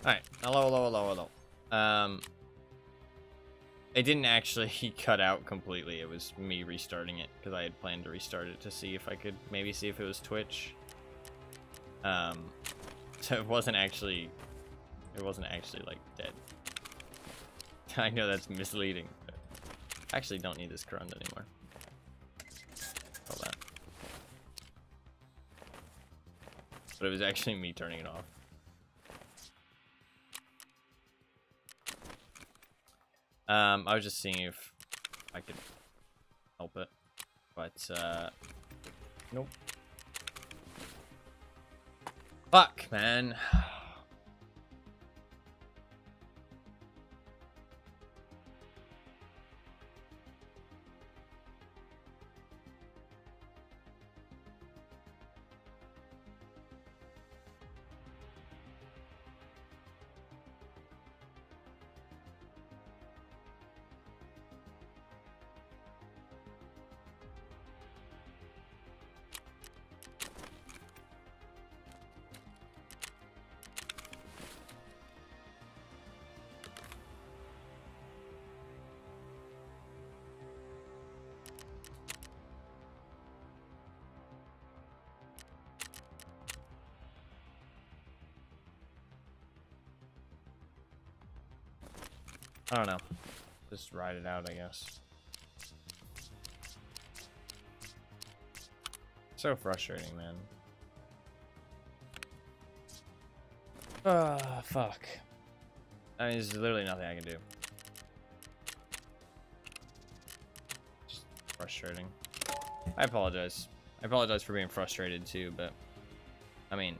Alright, hello. It didn't actually cut out completely. It was me restarting it because I had planned to restart it to see if I could maybe see if it was Twitch. So it wasn't actually like dead. I know that's misleading, but I actually don't need this current anymore. All that. But it was actually me turning it off. I was just seeing if I could help it, but nope. Fuck, man. I don't know. Just ride it out, I guess. So frustrating, man. Ah, fuck. I mean, there's literally nothing I can do. Just frustrating. I apologize. I apologize for being frustrated too, but I mean,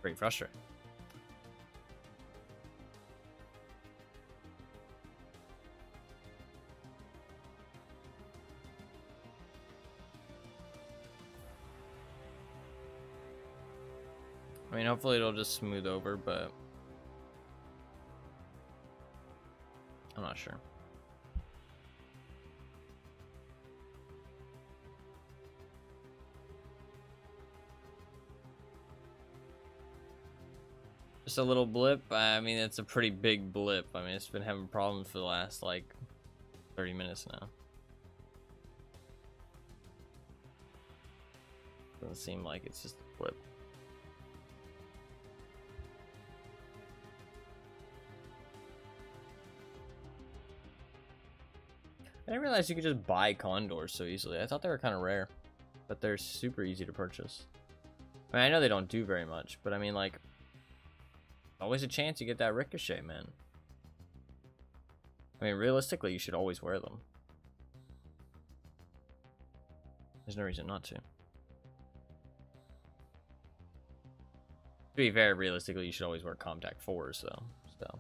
pretty frustrating. I mean, hopefully it'll just smooth over, but I'm not sure. Just a little blip. I mean, it's a pretty big blip. I mean, it's been having problems for the last like 30 minutes now. Doesn't seem like it's just a blip. I didn't realize you could just buy condors so easily. I thought they were kind of rare, but they're super easy to purchase. I mean, I know they don't do very much, but I mean, like, always a chance you get that ricochet, man. I mean, realistically, you should always wear them. There's no reason not to. To be fair, realistically, you should always wear Comtac 4s, though. So,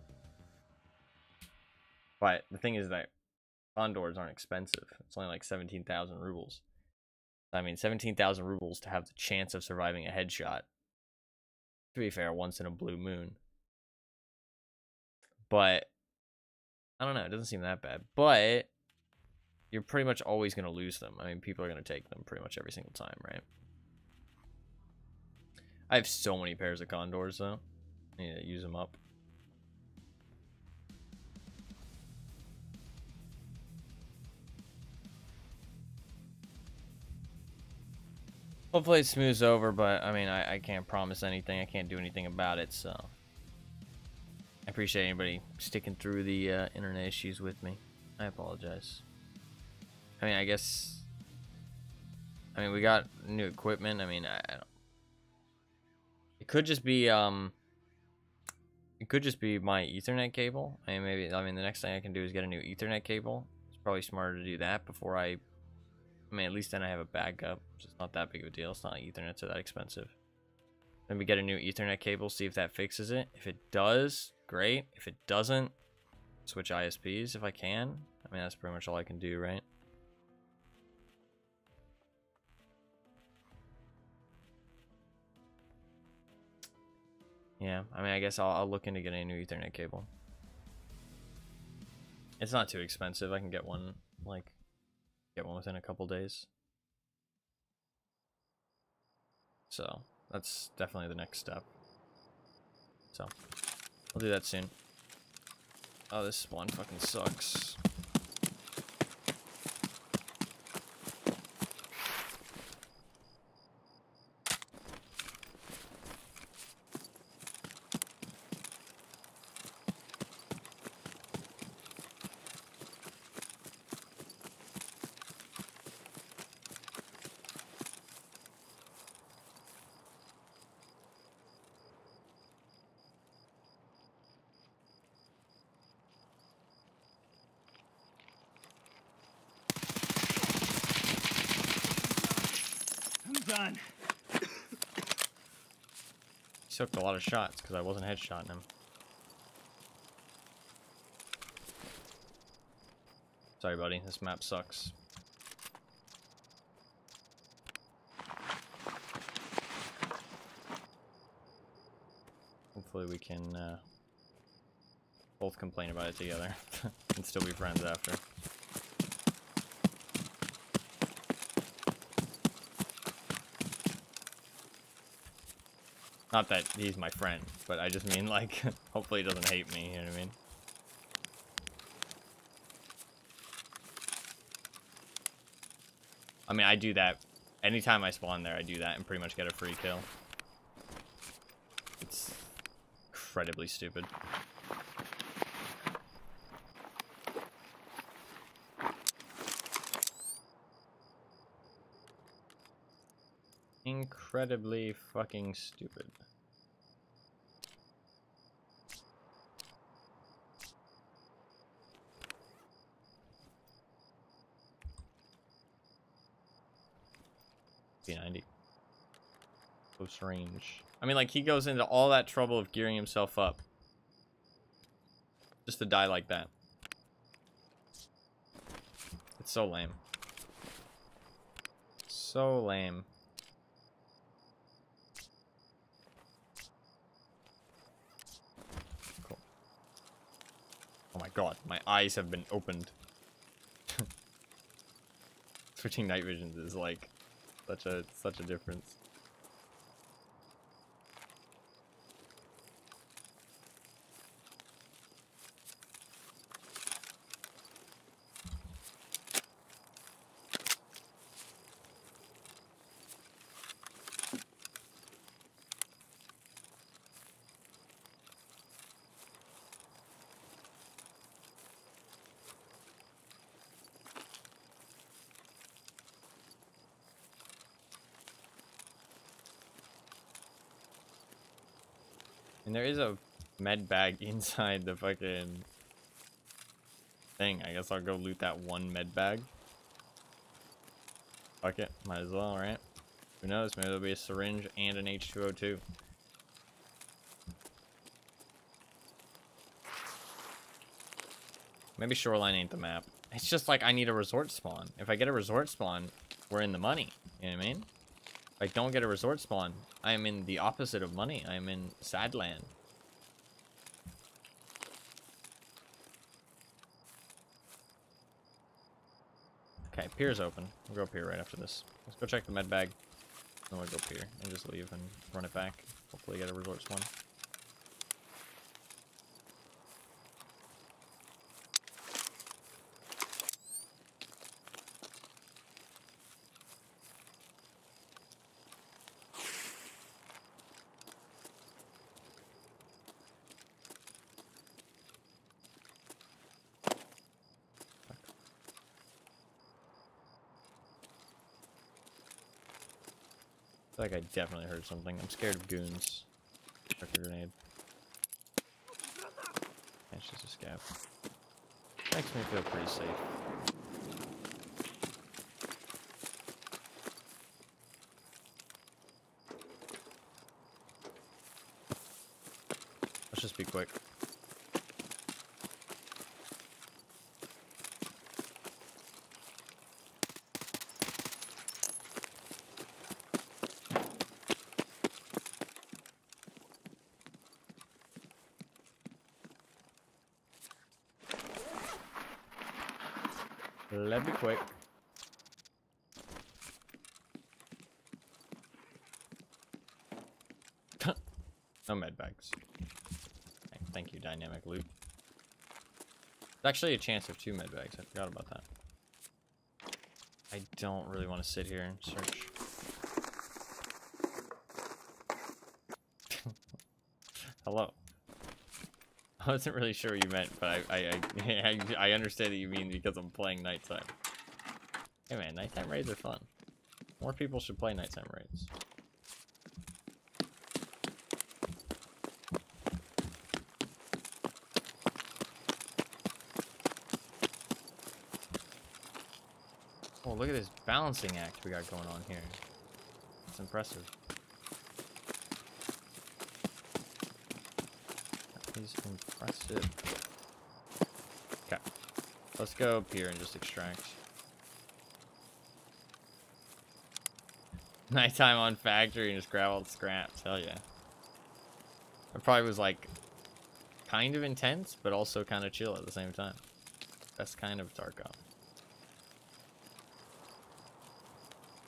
but the thing is that condors aren't expensive. It's only like 17,000 rubles. I mean, 17,000 rubles to have the chance of surviving a headshot. To be fair, once in a blue moon. But I don't know, it doesn't seem that bad. But you're pretty much always going to lose them. I mean, people are going to take them pretty much every single time, right? I have so many pairs of condors, though. I need to use them up. Hopefully it smooths over, but I mean, I can't promise anything. I can't do anything about it, so I appreciate anybody sticking through the internet issues with me. I apologize. I mean, I guess... I mean, we got new equipment. I mean, I don't... It could just be, It could just be my Ethernet cable. I mean, maybe... I mean, the next thing I can do is get a new Ethernet cable. It's probably smarter to do that before I mean, at least then I have a backup. It's not that big of a deal. It's not Ethernet, so that expensive. Then we get a new Ethernet cable, see if that fixes it. If it does, great. If it doesn't, switch ISPs if I can. I mean, that's pretty much all I can do, right? Yeah, I mean, I guess I'll look into getting a new Ethernet cable. It's not too expensive. I can get one, like, within a couple days. So that's definitely the next step. So I'll do that soon. Oh, this spawn fucking sucks. Done. He took a lot of shots because I wasn't headshotting him. Sorry, buddy. This map sucks. Hopefully we can both complain about it together and still be friends after. Not that he's my friend, but I just mean, like, hopefully he doesn't hate me, you know what I mean? I mean, I do that. Anytime I spawn there, I do that and pretty much get a free kill. It's incredibly stupid. Incredibly fucking stupid. P90. Close range. I mean, like, he goes into all that trouble of gearing himself up just to die like that. It's so lame. So lame. Cool. Oh my god, my eyes have been opened. Switching night visions is like such a difference. And there is a med bag inside the fucking thing. I guess I'll go loot that one med bag. Fuck it, might as well, right? Who knows? Maybe there'll be a syringe and an H2O2. Maybe Shoreline ain't the map. It's just like I need a resort spawn. If I get a resort spawn, we're in the money. You know what I mean? If I don't get a resort spawn, I am in the opposite of money. I am in sad land. Okay, pier's open. We'll go up here right after this. Let's go check the med bag. Then we'll go up here and just leave and run it back. Hopefully get a resort spawn. I feel like I definitely heard something. I'm scared of goons. Chuck a grenade. It's just a scab. Makes me feel pretty safe. Let's just be quick. Let me quick. No med bags. Thank you, dynamic loot. There's actually a chance of 2 med bags. I forgot about that. I don't really want to sit here and search. Hello. I wasn't really sure what you meant, but I understand that you mean because I'm playing nighttime. Hey man, nighttime raids are fun. More people should play nighttime raids. Oh, look at this balancing act we got going on here. It's impressive. That is impressive. Okay. Let's go up here and just extract. Nighttime on factory and just grab all the scraps. Hell yeah. It probably was like kind of intense, but also kind of chill at the same time. That's kind of Tarkov.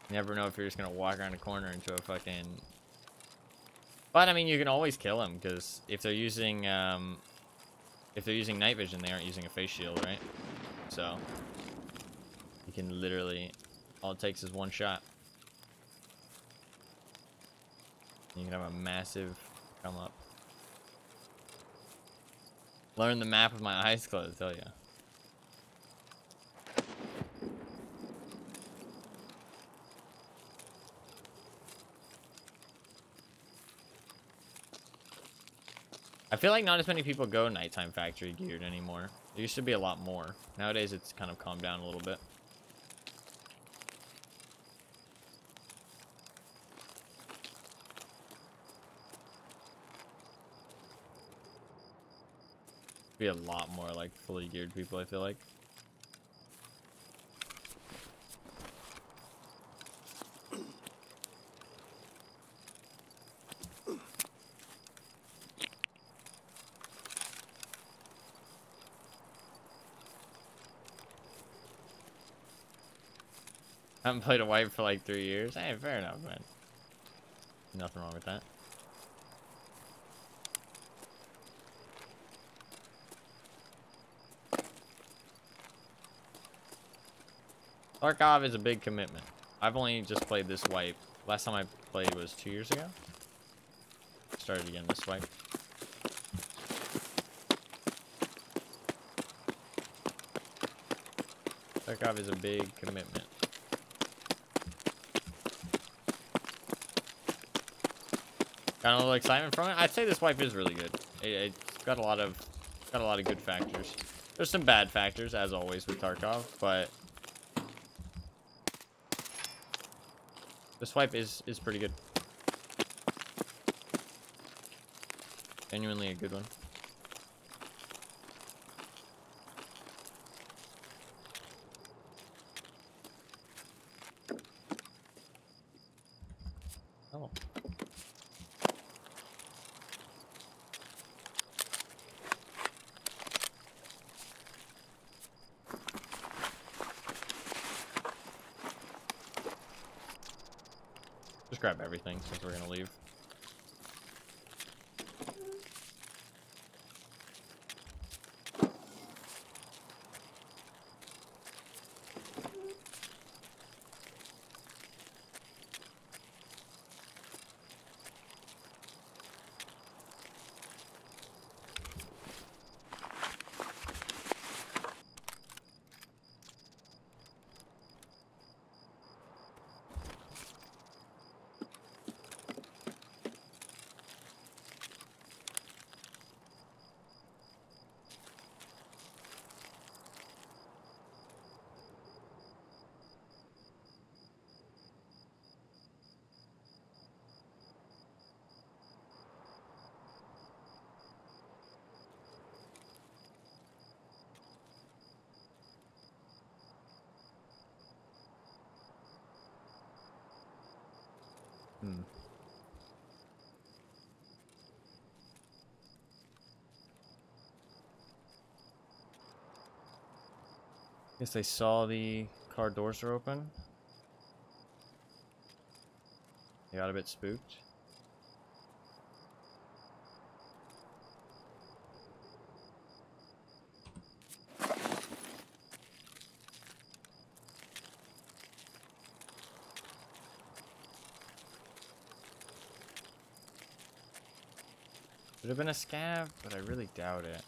You never know if you're just gonna walk around a corner into a fucking... But I mean, you can always kill them because if they're using night vision, they aren't using a face shield, right? So you can literally, all it takes is one shot. You can have a massive come up. Learn the map with my eyes closed, hell yeah. I feel like not as many people go nighttime factory geared anymore. There used to be a lot more. Nowadays it's kind of calmed down a little bit. Be a lot more like fully geared people, I feel like. I haven't played a wipe for like 3 years. Hey, fair enough, man. Nothing wrong with that. Tarkov is a big commitment. I've only just played this wipe. Last time I played was 2 years ago. Started again this wipe. Tarkov is a big commitment. Got a little excitement from it. I'd say this wipe is really good. It's got a lot of good factors. There's some bad factors, as always with Tarkov, but this wipe is pretty good. Genuinely a good one. Oh. Just grab everything since we're gonna leave. Guess they saw the car doors are open. They got a bit spooked. Should have been a scav, but I really doubt it.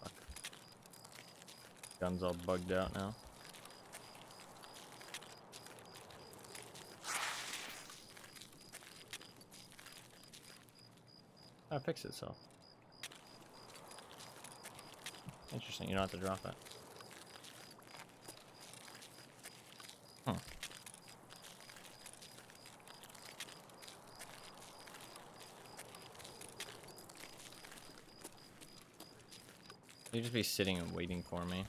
Fuck. Gun's all bugged out now. Oh, it fixed itself. Interesting, you don't have to drop it. Huh. You just be sitting and waiting for me.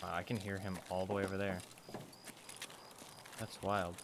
I can hear him all the way over there. That's wild.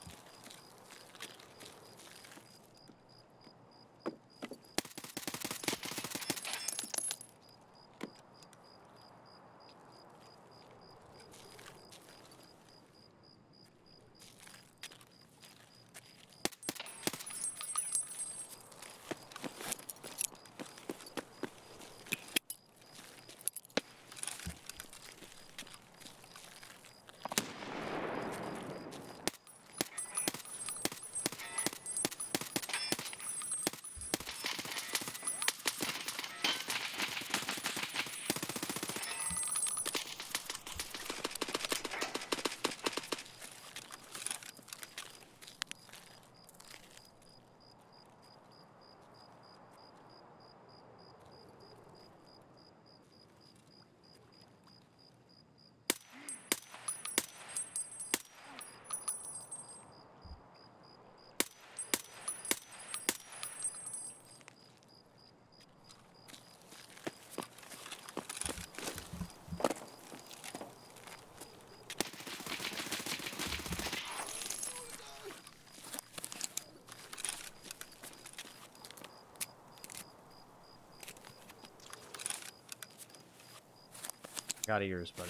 Got ears, buddy.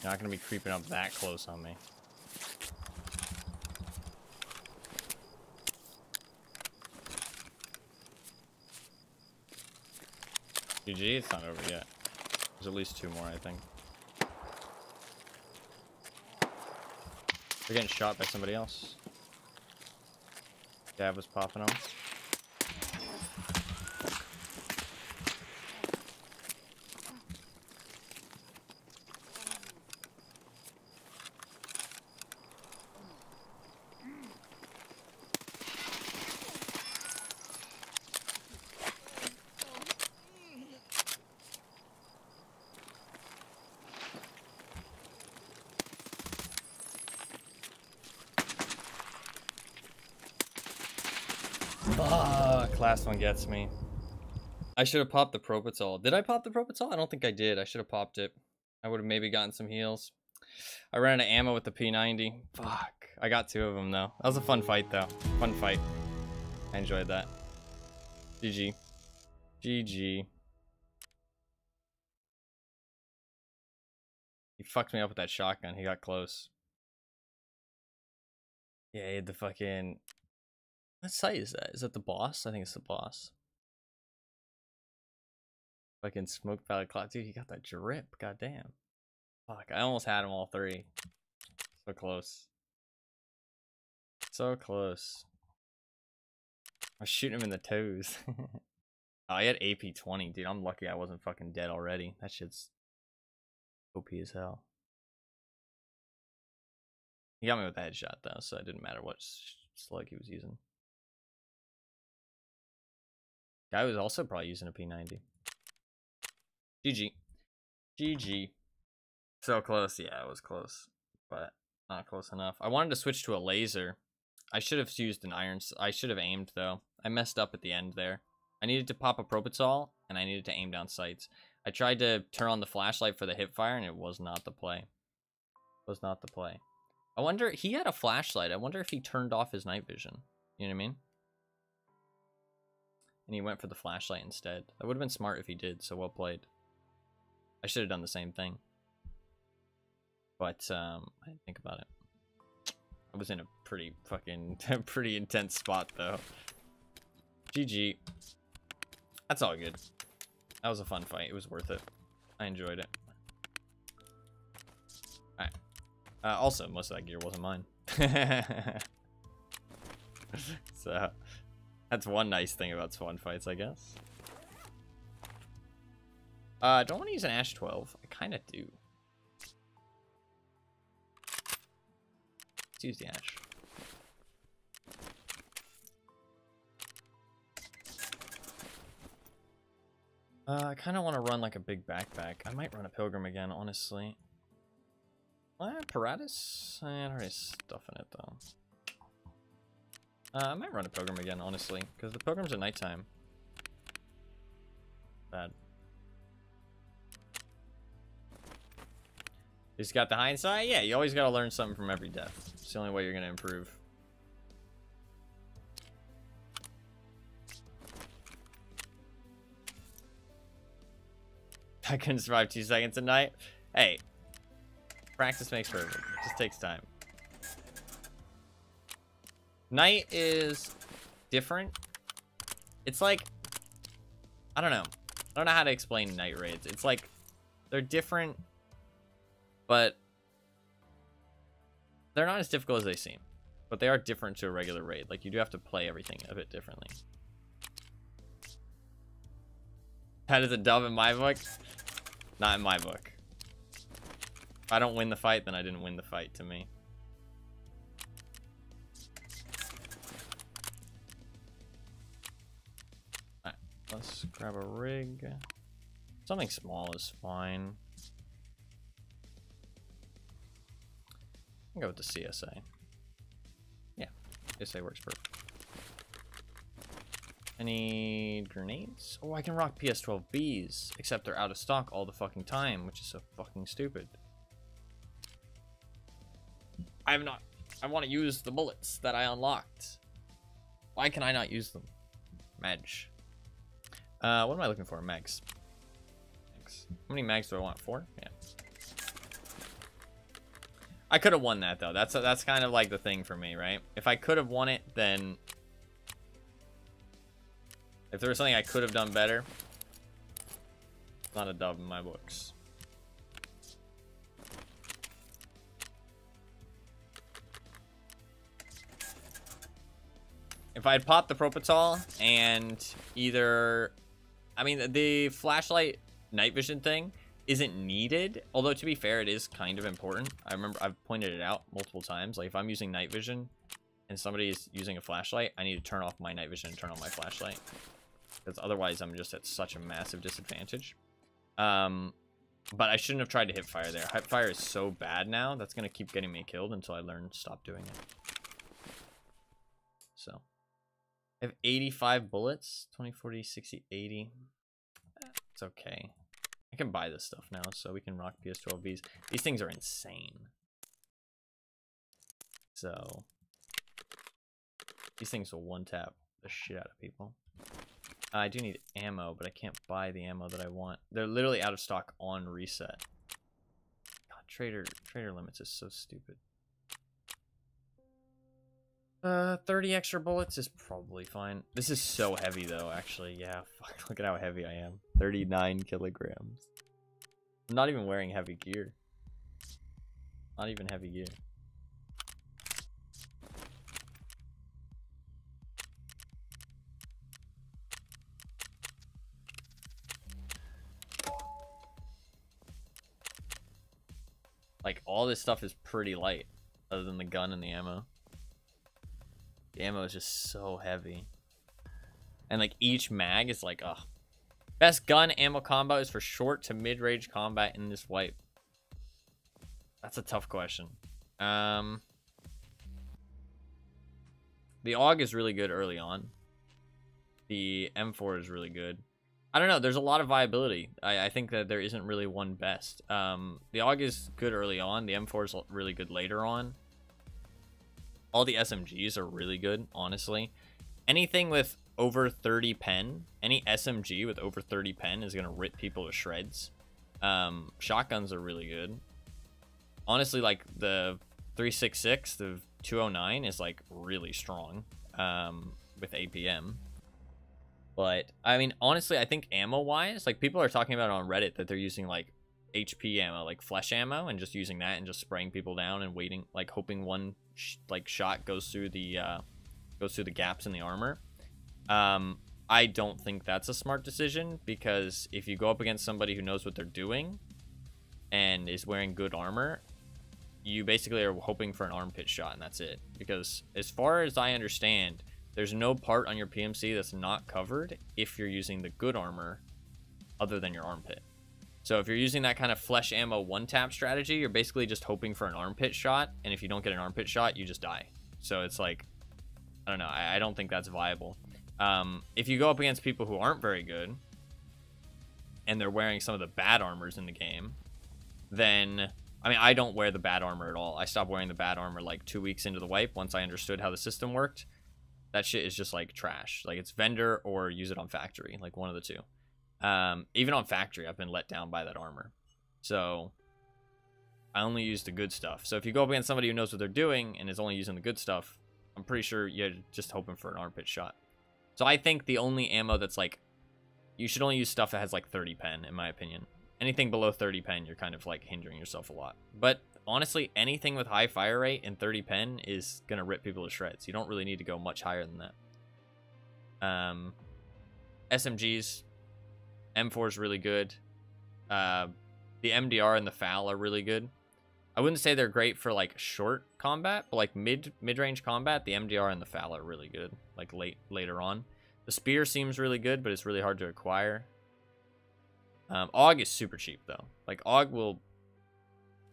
You're not gonna be creeping up that close on me. GG, it's not over yet. There's at least 2 more, I think. We're getting shot by somebody else. Dab was popping them. Fuck, last one gets me. I should have popped the Propitol. Did I pop the Propitol? I don't think I did. I should have popped it. I would have maybe gotten some heals. I ran out of ammo with the P90. Fuck. I got 2 of them though. That was a fun fight though. Fun fight. I enjoyed that. GG. GG. He fucked me up with that shotgun. He got close. Yeah, he had the fucking... What site is that? Is that the boss? I think it's the boss. Fucking smoke pallet clock. Dude, he got that drip. Goddamn. Fuck, I almost had him all 3. So close. So close. I was shooting him in the toes. Oh, I had AP 20, dude. I'm lucky I wasn't fucking dead already. That shit's OP as hell. He got me with a headshot though, so it didn't matter what slug he was using. Guy was also probably using a P90. GG. GG. So close. Yeah, it was close, but not close enough. I wanted to switch to a laser. I should have used an iron. I should have aimed though. I messed up at the end there. I needed to pop a Propitol and I needed to aim down sights. I tried to turn on the flashlight for the hip fire and it was not the play. It was not the play. I wonder, he had a flashlight. I wonder if he turned off his night vision. You know what I mean? And he went for the flashlight instead. That would have been smart if he did, so well played. I should have done the same thing. But, I didn't think about it. I was in a pretty fucking, pretty intense spot, though. GG. That's all good. That was a fun fight. It was worth it. I enjoyed it. Alright. Also, most of that gear wasn't mine. So, that's one nice thing about spawn fights, I guess. Don't want to use an Ash 12. I kind of do. Let's use the Ash. I kind of want to run like a big backpack. I might run a Pilgrim again, honestly. Paratus? I had already stuff in it, though. I might run a Pilgrim again, honestly, because the Pilgrims at nighttime. Bad. He's got the hindsight? Yeah, you always got to learn something from every death. It's the only way you're going to improve. I couldn't survive 2 seconds a night. Hey, practice makes perfect. It just takes time. Night is different. It's like, I don't know. I don't know how to explain night raids. It's like, they're different, but they're not as difficult as they seem. But they are different to a regular raid. Like, you do have to play everything a bit differently. That is a dub in my book. Not in my book. If I don't win the fight, then I didn't win the fight to me. Alright, let's grab a rig. Something small is fine. I'll go with the CSA. Yeah, CSA works perfect. I need grenades. Oh, I can rock PS12Bs, except they're out of stock all the fucking time, which is so fucking stupid. I want to use the bullets that I unlocked. Why can I not use them? Madge. What am I looking for? Mags. How many mags do I want? 4? Yeah. I could have won that, though. That's kind of like the thing for me, right? If I could have won it, then... If there was something I could have done better, it's not a dub in my books. If I had popped the Propital and either... I mean, the flashlight night vision thing isn't needed. Although, to be fair, it is kind of important. I remember I've pointed it out multiple times. Like, if I'm using night vision and somebody is using a flashlight, I need to turn off my night vision and turn on my flashlight. Because otherwise, I'm just at such a massive disadvantage. But I shouldn't have tried to hip fire there. Hip fire is so bad now. That's going to keep getting me killed until I learn to stop doing it. So. I have 85 bullets. 20, 40, 60, 80. It's okay. I can buy this stuff now, so we can rock PS12Bs. These things are insane. So. These things will one-tap the shit out of people. I do need ammo, but I can't buy the ammo that I want. They're literally out of stock on reset. God, trader limits is so stupid. 30 extra bullets is probably fine. This is so heavy, though, actually. Yeah, fuck, look at how heavy I am. 39 kilograms. I'm not even wearing heavy gear. Not even heavy gear. Like, all this stuff is pretty light, other than the gun and the ammo. The ammo is just so heavy. And, like, each mag is like, ugh. Best gun ammo combo is for short to mid-range combat in this wipe. That's a tough question. The AUG is really good early on. The M4 is really good. I don't know. There's a lot of viability. I think that there isn't really one best. The AUG is good early on. The M4 is really good later on. All the SMGs are really good, honestly. Anything with over 30 pen, any SMG with over 30 pen is going to rip people to shreds. Shotguns are really good. Honestly, like the 366, the 209 is like really strong with APM. But I mean, honestly, I think ammo wise, like people are talking about on Reddit that they're using like HP ammo, like flesh ammo, and just using that and just spraying people down and waiting, like hoping one shot goes through the gaps in the armor. I don't think that's a smart decision, because if you go up against somebody who knows what they're doing and is wearing good armor, you basically are hoping for an armpit shot, and that's it. Because as far as I understand, there's no part on your PMC that's not covered if you're using the good armor other than your armpit. So if you're using that kind of flesh ammo one-tap strategy, you're basically just hoping for an armpit shot, and if you don't get an armpit shot, you just die. So it's like, I don't know, I don't think that's viable. If you go up against people who aren't very good, and they're wearing some of the bad armors in the game, then, I mean, I don't wear the bad armor at all. I stopped wearing the bad armor like 2 weeks into the wipe once I understood how the system worked. That shit is just like trash. Like, it's vendor or use it on factory, like one of the two. Even on factory, I've been let down by that armor. So I only use the good stuff. So if you go up against somebody who knows what they're doing and is only using the good stuff, I'm pretty sure you're just hoping for an armpit shot. So I think the only ammo that's like, you should only use stuff that has like 30 pen, in my opinion. Anything below 30 pen, you're kind of like hindering yourself a lot. But honestly, anything with high fire rate and 30 pen is going to rip people to shreds. You don't really need to go much higher than that. SMGs, M4 is really good. The MDR and the FAL are really good. I wouldn't say they're great for like short combat, but like mid-range combat, the MDR and the FAL are really good. Like later on, the spear seems really good, but it's really hard to acquire. AUG is super cheap though. Like AUG will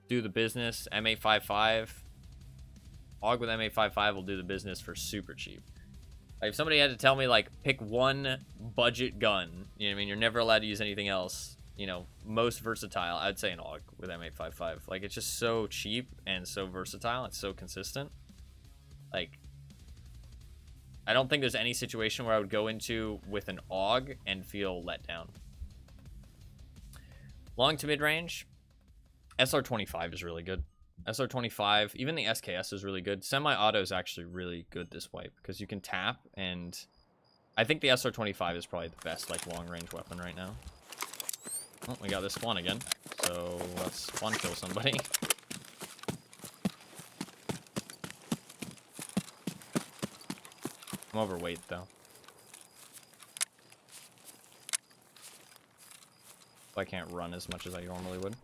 do the business. M855, AUG with M855 will do the business for super cheap. Like if somebody had to tell me like pick one budget gun, you know what I mean, you're never allowed to use anything else, you know, most versatile, I'd say an AUG with M855. Like it's just so cheap and so versatile. It's so consistent. Like I don't think there's any situation where I would go into with an AUG and feel let down. Long to mid-range, SR25 is really good. SR25, even the SKS is really good. Semi-auto is actually really good this wipe because you can tap, and I think the SR25 is probably the best like long-range weapon right now. Oh, we got this spawn again, so let's spawn kill somebody. I'm overweight though. So I can't run as much as I normally would.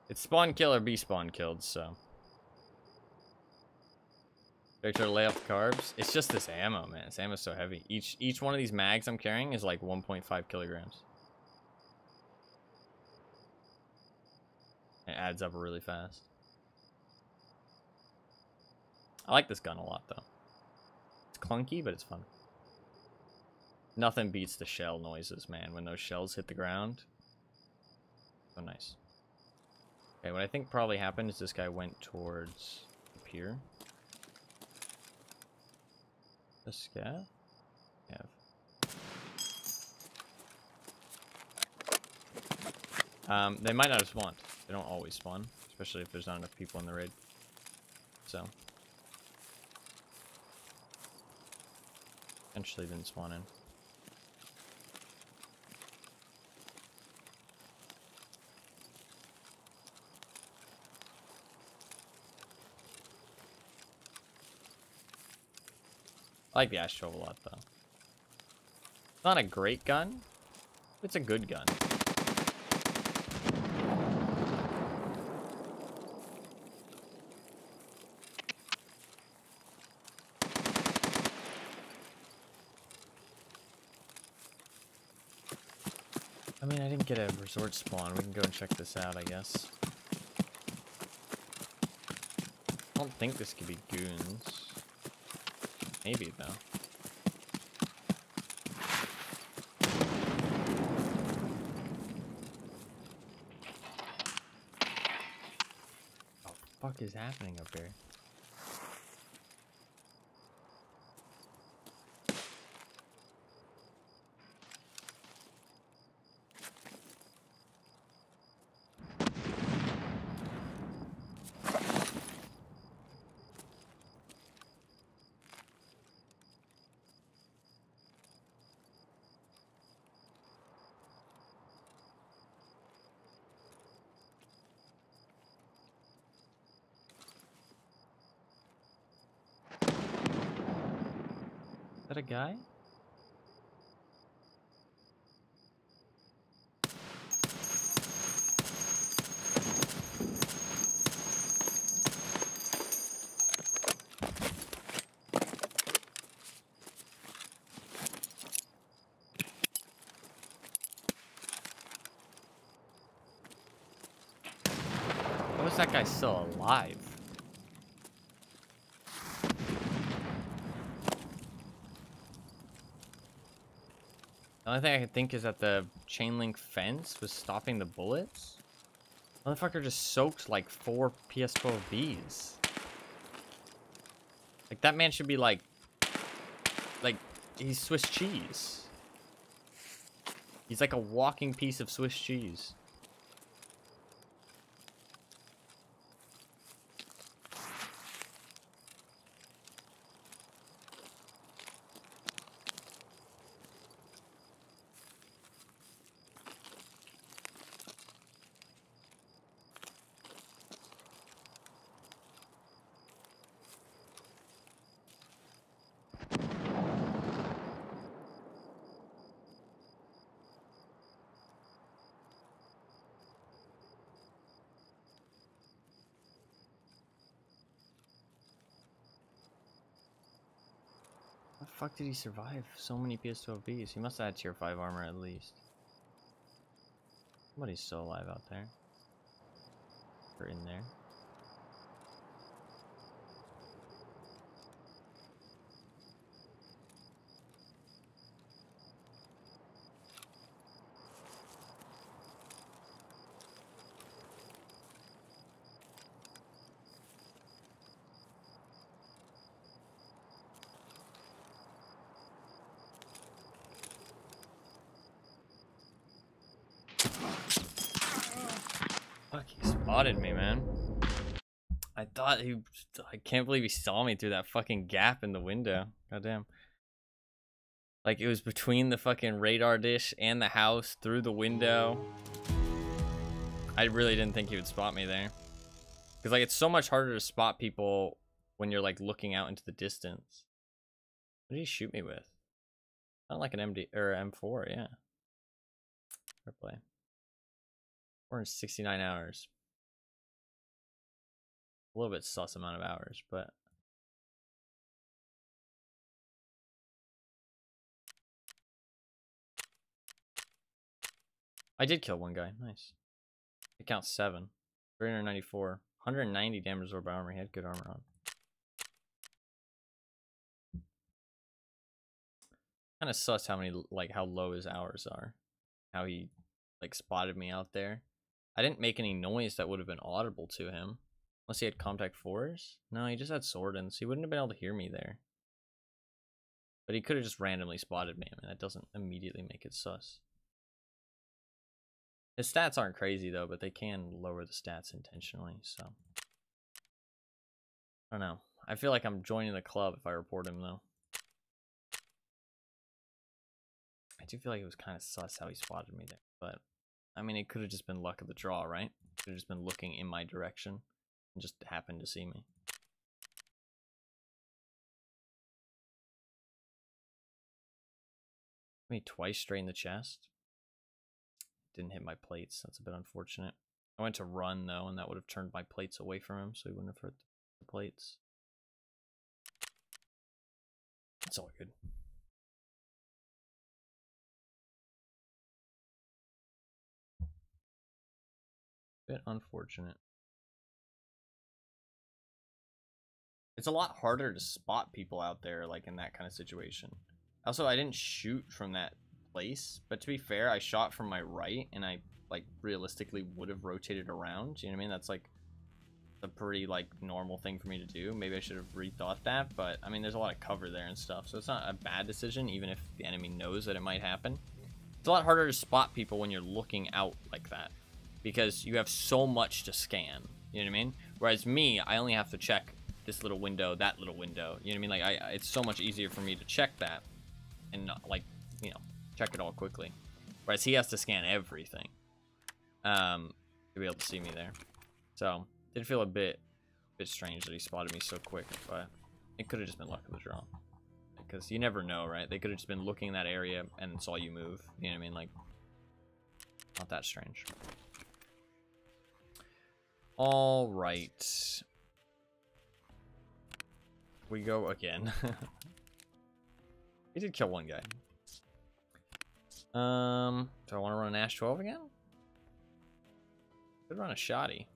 It's spawn kill or be spawn killed, so. Victor, lay off the carbs. It's just this ammo, man. This ammo's so heavy. Each one of these mags I'm carrying is like 1.5 kilograms. It adds up really fast. I like this gun a lot, though. It's clunky, but it's fun. Nothing beats the shell noises, man. When those shells hit the ground. So nice. Okay, what I think probably happened is this guy went towards the pier. The scav? Yeah. They might not have spawned. They don't always spawn, especially if there's not enough people in the raid. So. Eventually didn't spawn in. I like the Ash 12 a lot, though. It's not a great gun. It's a good gun. I mean, I didn't get a resort spawn. We can go and check this out, I guess. I don't think this could be goons. Maybe, though. What the fuck is happening up here? Is that a guy? How is that guy still alive? The only thing I could think is that the chain link fence was stopping the bullets. Motherfucker just soaked like 4 PS12Bs. Like, that man should be like he's Swiss cheese. He's like a walking piece of Swiss cheese. How the fuck did he survive so many PS12Bs? He must have had tier 5 armor at least. Somebody's still alive out there. Or in there. Fuck, he spotted me, man. I thought he... I can't believe he saw me through that fucking gap in the window. Goddamn. Like, it was between the fucking radar dish and the house, through the window. I really didn't think he would spot me there. Because, like, it's so much harder to spot people when you're, like, looking out into the distance. What did he shoot me with? Not like an MD... or M4, yeah. Fair play. 469 hours. A little bit sus amount of hours, but... I did kill one guy. Nice. It counts 7. 394. 190 damage absorbed by armor. He had good armor on. Kind of sus how many, like, how low his hours are. How he, like, spotted me out there. I didn't make any noise that would have been audible to him. Unless he had contact force? No, he just had sword in, so he wouldn't have been able to hear me there. But he could have just randomly spotted me. I mean, that doesn't immediately make it sus. His stats aren't crazy, though, but they can lower the stats intentionally, so... I don't know. I feel like I'm joining the club if I report him, though. I do feel like it was kind of sus how he spotted me there, but... I mean, it could have just been luck of the draw, right? Could have just been looking in my direction and just happened to see me. Me twice straight in the chest. Didn't hit my plates. That's a bit unfortunate. I went to run, though, and that would have turned my plates away from him, so he wouldn't have hurt the plates. It's all good. bit unfortunate. It's a lot harder to spot people out there, like, in that kind of situation. Also, I didn't shoot from that place, but to be fair, I shot from my right, and I, like, realistically would have rotated around. You know what I mean? That's, like, a pretty, like, normal thing for me to do. Maybe I should have rethought that, but, I mean, there's a lot of cover there and stuff, so it's not a bad decision, even if the enemy knows that it might happen. It's a lot harder to spot people when you're looking out like that, because you have so much to scan. You know what I mean? Whereas me, I only have to check this little window, that little window. You know what I mean? Like, it's so much easier for me to check that and not, like, you know, check it all quickly. Whereas he has to scan everything to be able to see me there. So it did feel a bit strange that he spotted me so quick, but it could have just been luck of the draw. Because you never know, right? They could have just been looking in that area and saw you move. You know what I mean? Like, not that strange. All right. We go again. He did kill one guy. Do I want to run an Ash 12 again? Could run a shoddy.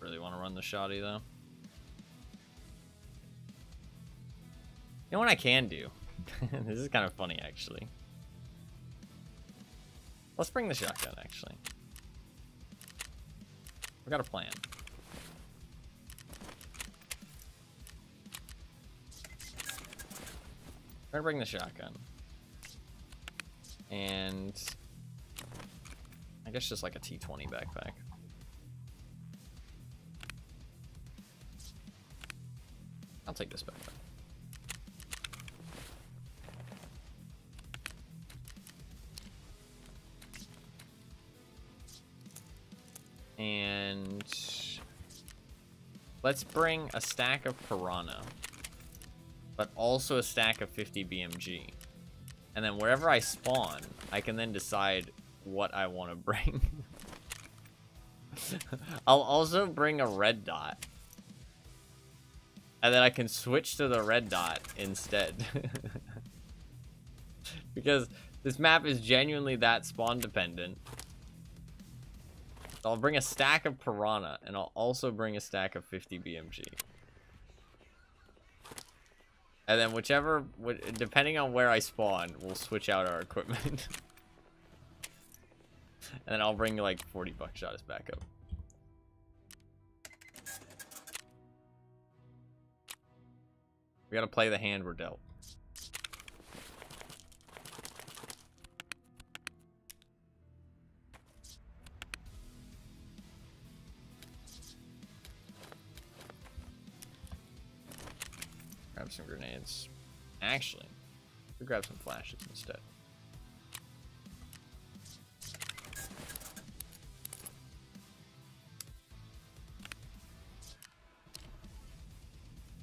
Really want to run the shoddy though. You know what I can do? This is kind of funny actually. Let's bring the shotgun, actually. We got a plan. We're gonna bring the shotgun. And I guess just like a T20 backpack. I'll take this backpack. And let's bring a stack of Piranha, but also a stack of 50 BMG. And then wherever I spawn, I can then decide what I want to bring. I'll also bring a red dot. And then I can switch to the red dot instead. Because this map is genuinely that spawn dependent. I'll bring a stack of Piranha, and I'll also bring a stack of 50 BMG. And then whichever, depending on where I spawn, we'll switch out our equipment. And then I'll bring like 40 buckshot as backup. We gotta play the hand we're dealt. Grab some grenades. Actually, we'll grab some flashes instead.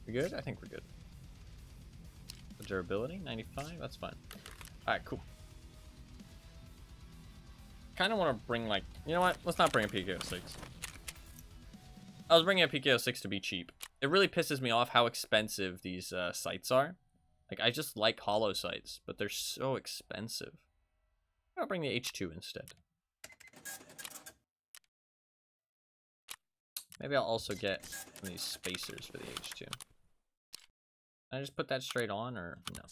We good? I think we're good. The durability, 95, that's fine. Alright, cool. Kind of want to bring, like, you know what? Let's not bring a PKO6. I was bringing a PKO6 to be cheap. It really pisses me off how expensive these sights are. Like, I just like hollow sights, but they're so expensive. I'll bring the H2 instead. Maybe I'll also get one of these spacers for the H2. Can I just put that straight on, or no?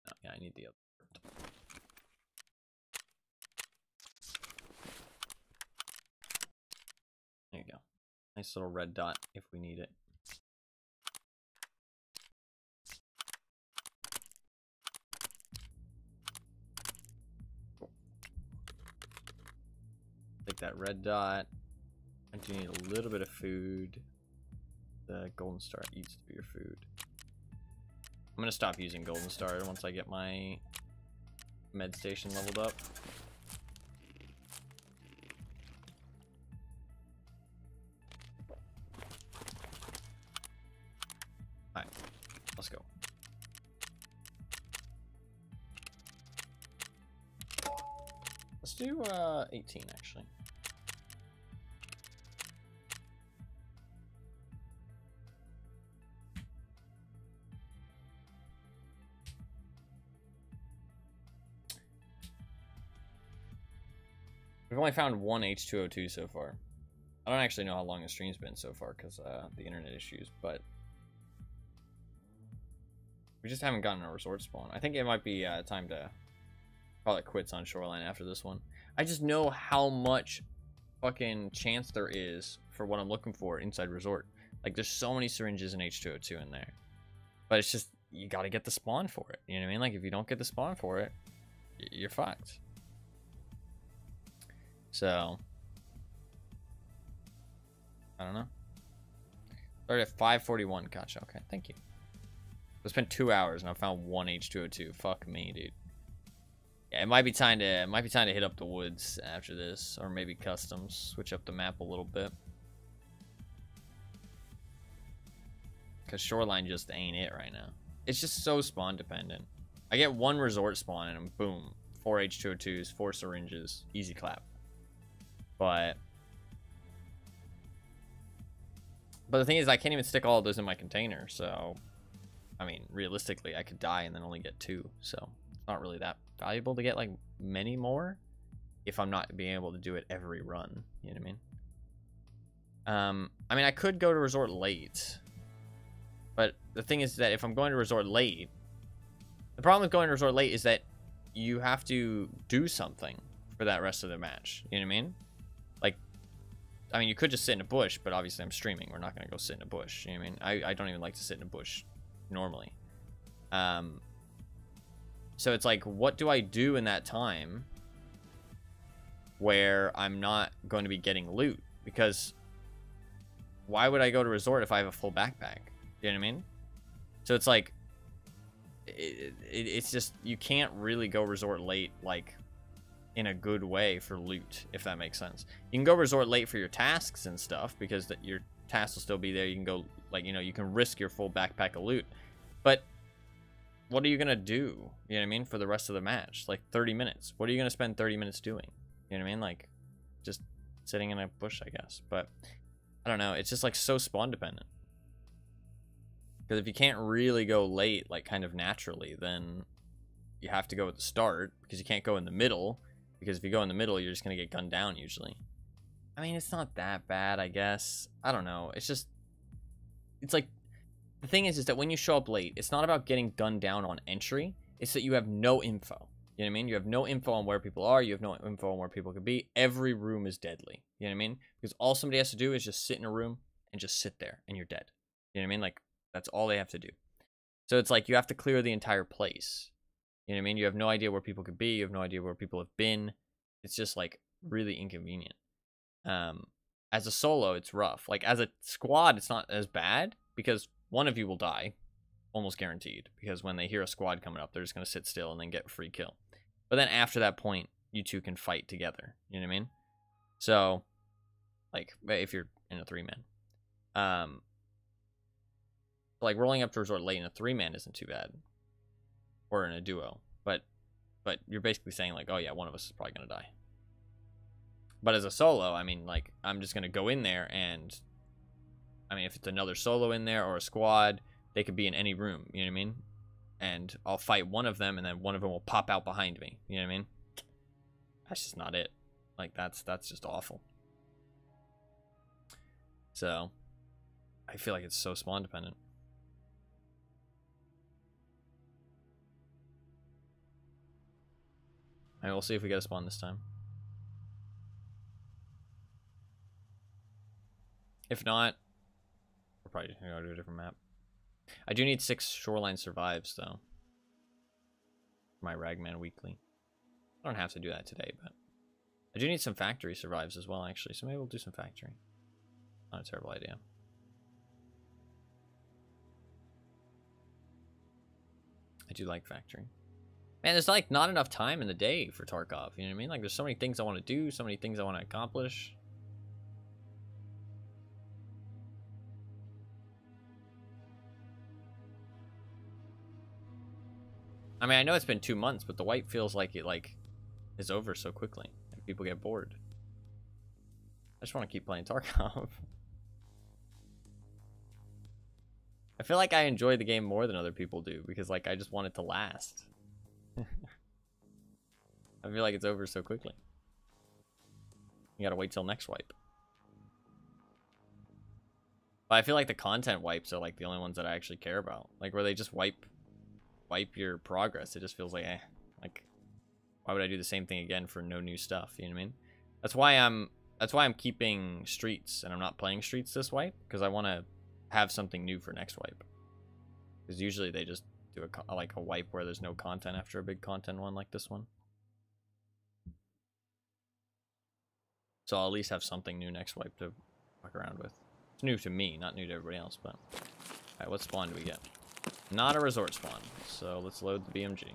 No, yeah, I need the other. There you go. Nice little red dot if we need it. Cool. Take that red dot. I do need a little bit of food. The golden star eats to be your food. I'm gonna stop using golden star once I get my med station leveled up. Alright, let's go. Let's do 18 actually. We've only found one H2O2 so far. I don't actually know how long the stream's been so far because the internet issues, but we just haven't gotten a resort spawn. I think it might be time to call it quits on Shoreline after this one. I just know how much fucking chance there is for what I'm looking for inside resort. Like, there's so many syringes and H2O2 in there, but it's just, you got to get the spawn for it. You know what I mean? Like, if you don't get the spawn for it, you're fucked. So I don't know. Started at 5:41. Gotcha. Okay, thank you. I spent 2 hours and I found one H2O2. Fuck me, dude. Yeah, it might be time to hit up the woods after this, or maybe customs, switch up the map a little bit. Cause Shoreline just ain't it right now. It's just so spawn dependent. I get one resort spawn and boom, 4 H2O2s, 4 syringes, easy clap. But the thing is, I can't even stick all of those in my container, so I mean, realistically, I could die and then only get 2, so it's not really that valuable to get like many more if I'm not being able to do it every run. You know what I mean? I mean, I could go to resort late, but the thing is that if I'm going to resort late, the problem with going to resort late is that you have to do something for that rest of the match. You know what I mean? Like, I mean, you could just sit in a bush, but obviously I'm streaming. We're not going to go sit in a bush. You know what I mean? I don't even like to sit in a bush normally. So it's like, what do I do in that time where I'm not going to be getting loot? Because why would I go to resort if I have a full backpack? You know what I mean? So it's like, it's just, you can't really go resort late, like, in a good way for loot, if that makes sense. You can go resort late for your tasks and stuff, because your tasks will still be there. You can go, like, you know, you can risk your full backpack of loot. But what are you going to do, you know what I mean, for the rest of the match? Like, 30 minutes. What are you going to spend 30 minutes doing? You know what I mean? Like, just sitting in a bush, I guess. But, I don't know. It's just, like, so spawn dependent. Because if you can't really go late, like, kind of naturally, then you have to go at the start, because you can't go in the middle. Because if you go in the middle, you're just going to get gunned down, usually. I mean, it's not that bad, I guess. I don't know. It's just, it's like, the thing is that when you show up late, it's not about getting gunned down on entry. It's that you have no info. You know what I mean? You have no info on where people are. You have no info on where people could be. Every room is deadly. You know what I mean? Because all somebody has to do is just sit in a room and just sit there, and you're dead. You know what I mean? Like, that's all they have to do. So it's like, you have to clear the entire place. You know what I mean? You have no idea where people could be. You have no idea where people have been. It's just, like, really inconvenient. As a solo, it's rough. Like, as a squad, it's not as bad, because one of you will die, almost guaranteed, because when they hear a squad coming up, they're just going to sit still and then get a free kill. But then after that point, you two can fight together. You know what I mean? So, like, if you're in a 3-man. Like, rolling up to resort late in a 3-man isn't too bad. Or in a duo. But you're basically saying, like, oh yeah, one of us is probably going to die. But as a solo, I mean, like, I'm just going to go in there and, I mean, if it's another solo in there or a squad, they could be in any room, you know what I mean? And I'll fight one of them, and then one of them will pop out behind me, you know what I mean? That's just not it. Like, that's just awful. So, I feel like it's so spawn dependent. Alright, we'll see if we get a spawn this time. If not, we're probably going to go to a different map. I do need 6 Shoreline Survives, though. For my Ragman Weekly. I don't have to do that today, but I do need some Factory Survives as well, actually. So maybe we'll do some Factory. Not a terrible idea. I do like Factory. Man, there's, like, not enough time in the day for Tarkov. You know what I mean? Like, there's so many things I want to do, so many things I want to accomplish. I mean, I know it's been 2 months, but the wipe feels like it, like, is over so quickly, and people get bored. I just want to keep playing Tarkov. I feel like I enjoy the game more than other people do, because, like, I just want it to last. I feel like it's over so quickly. You gotta wait till next wipe. But I feel like the content wipes are like the only ones that I actually care about. Like where they just wipe your progress. It just feels like, eh. Like, why would I do the same thing again for no new stuff? You know what I mean? That's why I'm keeping streets and I'm not playing streets this wipe, because I want to have something new for next wipe. Because usually they just do a wipe where there's no content after a big content one like this one. So I'll at least have something new next wipe to fuck around with. It's new to me, not new to everybody else, but... Alright, what spawn do we get? Not a resort spawn, so let's load the BMG.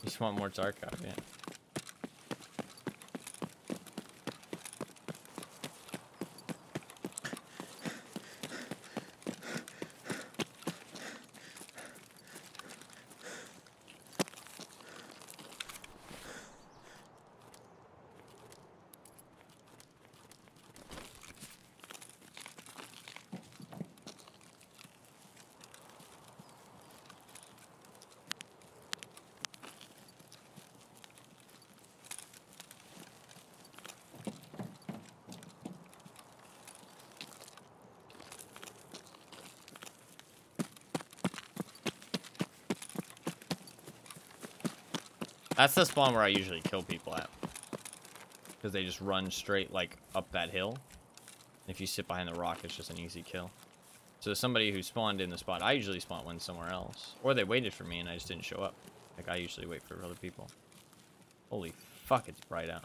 You just want more Tarkov, yeah. That's the spawn where I usually kill people at. Because they just run straight, like, up that hill. If you sit behind the rock, it's just an easy kill. So somebody who spawned in the spot, I usually spawn one somewhere else. Or they waited for me and I just didn't show up. Like, I usually wait for other people. Holy fuck, it's bright out.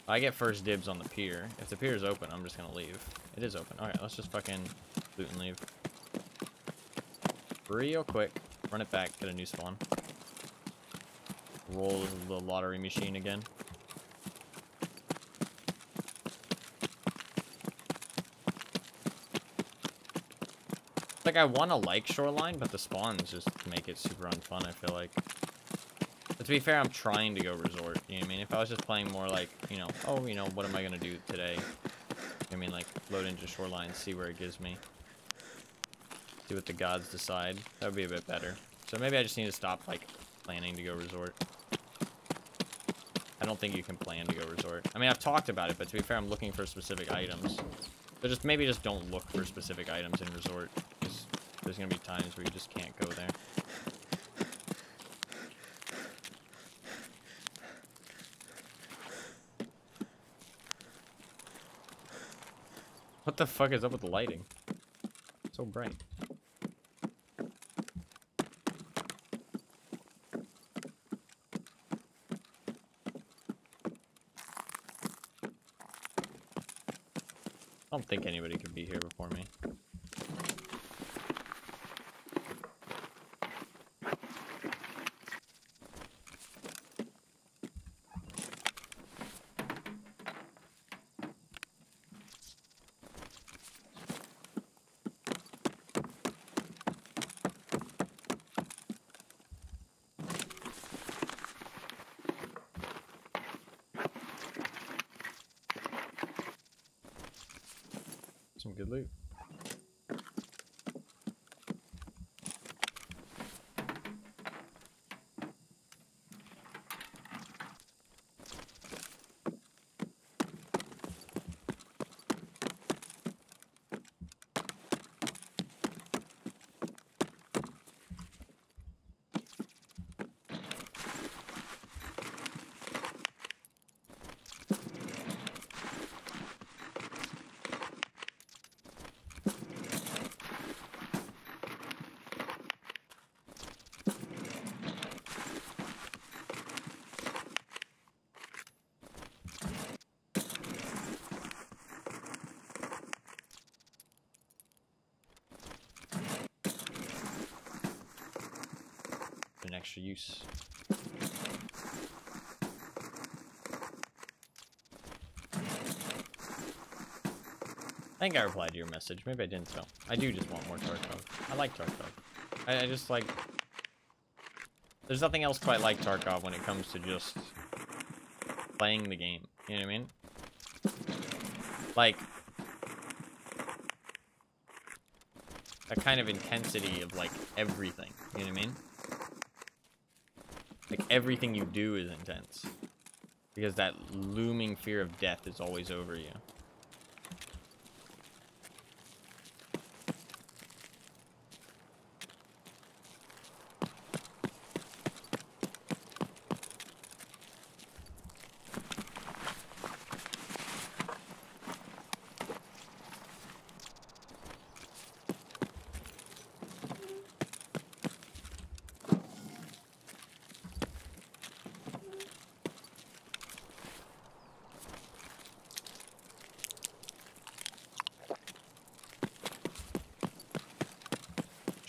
I get first dibs on the pier. If the pier is open, I'm just gonna leave. It is open. Alright, let's just fucking loot and leave. Real quick. Run it back, get a new spawn. Roll the lottery machine again. Like, I want to like Shoreline, but the spawns just make it super unfun, I feel like. But to be fair, I'm trying to go resort, you know what I mean? If I was just playing more like, you know, oh, you know, what am I going to do today? I mean, like, load into Shoreline, see where it gives me. See what the gods decide. That would be a bit better. So maybe I just need to stop, like, planning to go resort. I don't think you can plan to go resort. I mean, I've talked about it, but to be fair, I'm looking for specific items. So just maybe just don't look for specific items in resort. Because there's going to be times where you just can't go there. What the fuck is up with the lighting? So bright. I don't think anybody could be here before me. Some good loot. An extra use. I think I replied to your message. Maybe I didn't, so. I do just want more Tarkov. I like Tarkov. I just like... There's nothing else quite like Tarkov when it comes to just playing the game. You know what I mean? Like, that kind of intensity of, like, everything. You know what I mean? Like, everything you do is intense. Because that looming fear of death is always over you.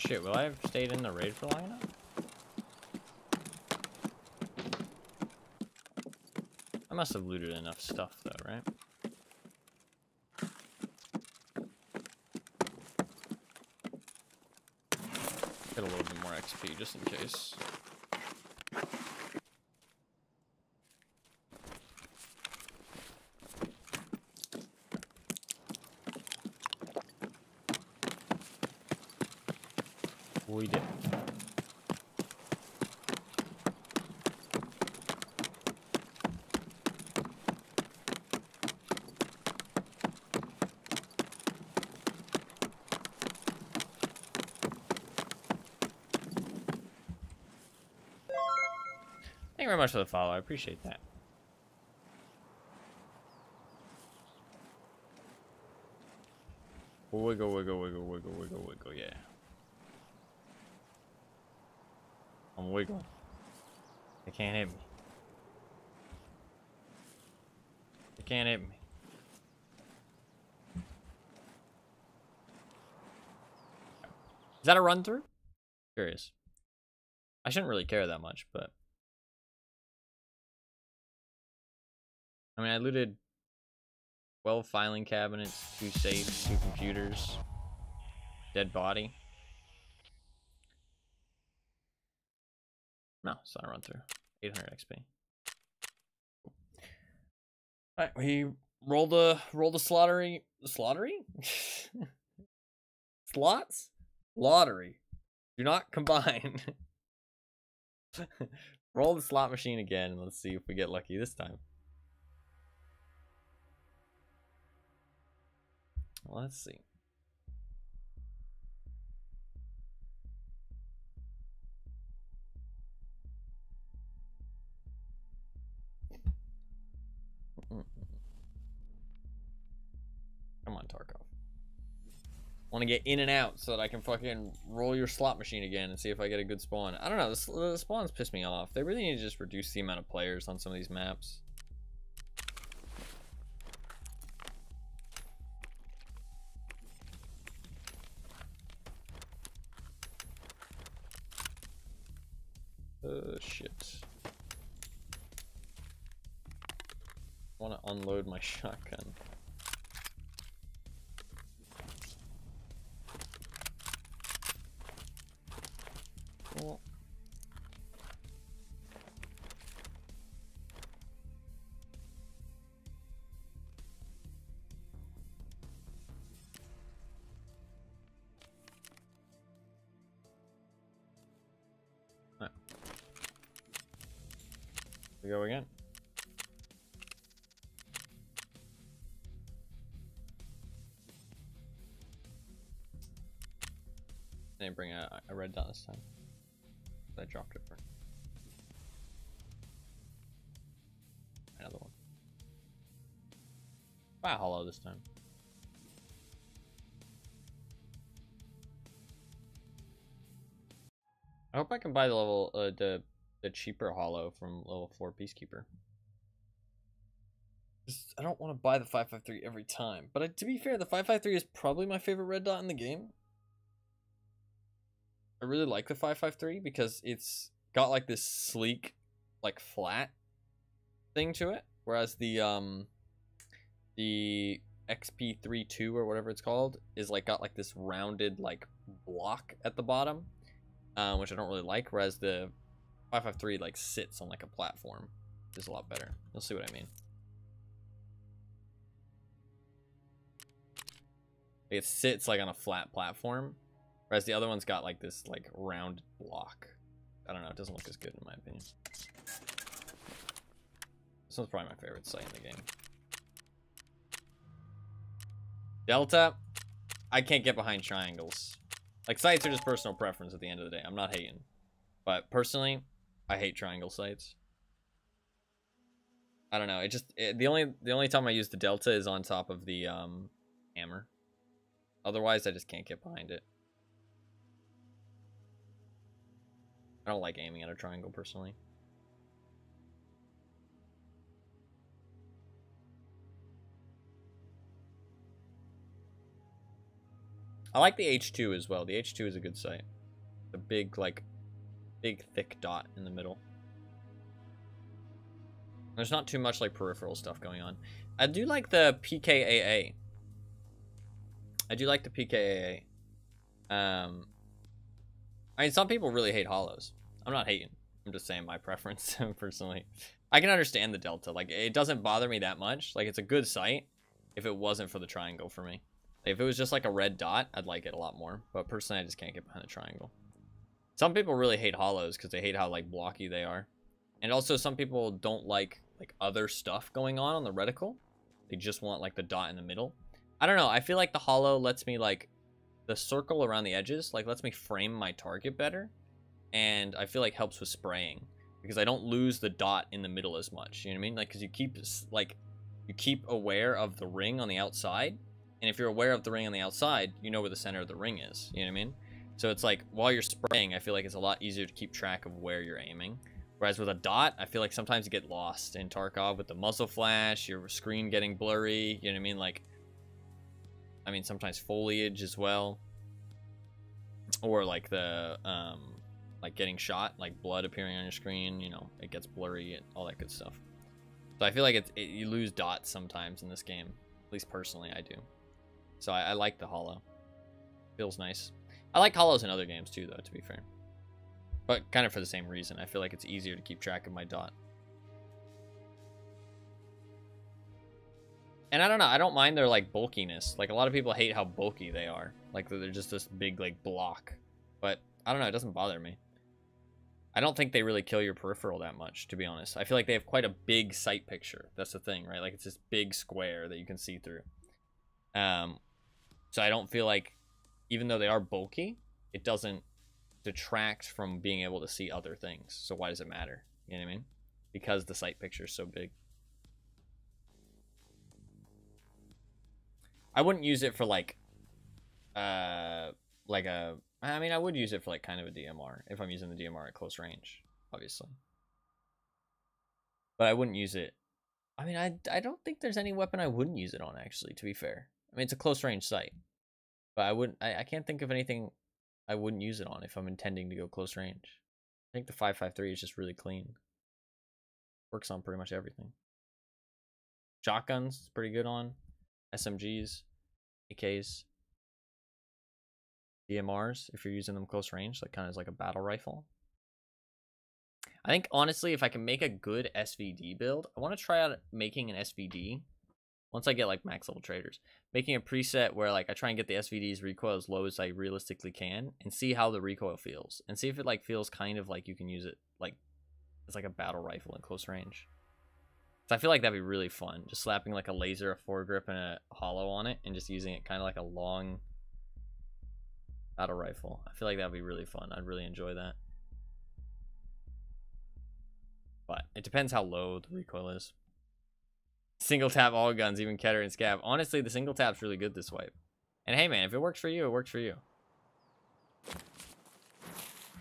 Shit, will I have stayed in the raid for long enough? I must have looted enough stuff though, right? Get a little bit more XP just in case. We did. Thank you very much for the follow. I appreciate that. Wiggle, wiggle, wiggle, wiggle, wiggle, wiggle, yeah. I'm wiggling. They can't hit me. They can't hit me. Is that a run through? Curious. I shouldn't really care that much, but I mean, I looted 12 filing cabinets, 2 safes, 2 computers, dead body. No, it's not a run through. 800 XP. Alright, we roll the slaughtery. Slaughtery? Slots? Lottery. Do not combine. Roll the slot machine again and let's see if we get lucky this time. Let's see. Come on, Tarkov. Want to get in and out so that I can fucking roll your slot machine again and see if I get a good spawn. I don't know, the spawns piss me off. They really need to just reduce the amount of players on some of these maps. Shit. I want to unload my shotgun. Cool. Right. We go again. Didn't bring a red dot this time. I dropped it for another one. Buy a hollow this time. I hope I can buy the level the cheaper hollow from level 4 Peacekeeper. I don't want to buy the 553 every time, but to be fair, the 553 is probably my favorite red dot in the game. I really like the 553 because it's got like this sleek, like flat thing to it, whereas the XP32 or whatever it's called is like got like this rounded like block at the bottom, which I don't really like. Whereas the 553 like sits on like a platform, which is a lot better. You'll see what I mean. It sits like on a flat platform, whereas the other one's got like this like round block. I don't know. It doesn't look as good in my opinion. This one's probably my favorite sight in the game. Delta, I can't get behind triangles. Like, sights are just personal preference at the end of the day. I'm not hating. But personally, I hate triangle sights. I don't know. The only time I use the Delta is on top of the hammer. Otherwise, I just can't get behind it. I don't like aiming at a triangle personally. I like the H2 as well. The H2 is a good sight. The big, like, big thick dot in the middle. There's not too much like peripheral stuff going on. I do like the PKAA. I do like the PKAA. I mean, some people really hate hollows. I'm not hating. I'm just saying my preference personally. I can understand the Delta. Like, it doesn't bother me that much. Like, it's a good sight if it wasn't for the triangle for me. If it was just like a red dot, I'd like it a lot more. But personally, I just can't get behind the triangle. Some people really hate hollows because they hate how like blocky they are. And also some people don't like other stuff going on the reticle. They just want like the dot in the middle. I don't know. I feel like the hollow lets me like the circle around the edges, like lets me frame my target better. And I feel like helps with spraying because I don't lose the dot in the middle as much. You know what I mean? Like, because you keep aware of the ring on the outside. And if you're aware of the ring on the outside, you know where the center of the ring is. You know what I mean? So it's like, while you're spraying, I feel like it's a lot easier to keep track of where you're aiming. Whereas with a dot, I feel like sometimes you get lost in Tarkov with the muzzle flash, your screen getting blurry. You know what I mean? Like, I mean, sometimes foliage as well. Or like the, like getting shot, like blood appearing on your screen, you know, it gets blurry and all that good stuff. So I feel like you lose dots sometimes in this game. At least personally, I do. So I like the hollow. Feels nice. I like hollows in other games too, though, to be fair. But kind of for the same reason. I feel like it's easier to keep track of my dot. And I don't know. I don't mind their, like, bulkiness. Like, a lot of people hate how bulky they are. Like, they're just this big, like, block. But I don't know. It doesn't bother me. I don't think they really kill your peripheral that much, to be honest. I feel like they have quite a big sight picture. That's the thing, right? Like, it's this big square that you can see through. So I don't feel like, even though they are bulky, it doesn't detract from being able to see other things. So why does it matter? You know what I mean? Because the sight picture is so big. I wouldn't use it for like I mean, I would use it for like kind of a DMR if I'm using the DMR at close range, obviously. But I wouldn't use it. I mean, I don't think there's any weapon I wouldn't use it on, actually, to be fair. I mean, it's a close range sight. But I can't think of anything I wouldn't use it on if I'm intending to go close range. I think the 553 is just really clean. Works on pretty much everything. Shotguns, pretty good on. SMGs, AKs, DMRs, if you're using them close range, like kind of as like a battle rifle. I think, honestly, if I can make a good SVD build, I want to try out making an SVD. Once I get like max level traders, making a preset where like I try and get the SVD's recoil as low as I realistically can and see how the recoil feels and see if it like feels kind of like you can use it like it's like a battle rifle in close range. So I feel like that'd be really fun, just slapping like a laser, a foregrip, and a hollow on it and just using it kind of like a long battle rifle. I feel like that'd be really fun. I'd really enjoy that. But it depends how low the recoil is. Single tap all guns, even Keter and Scav. Honestly, the single tap's really good this wipe. And hey, man, if it works for you, it works for you.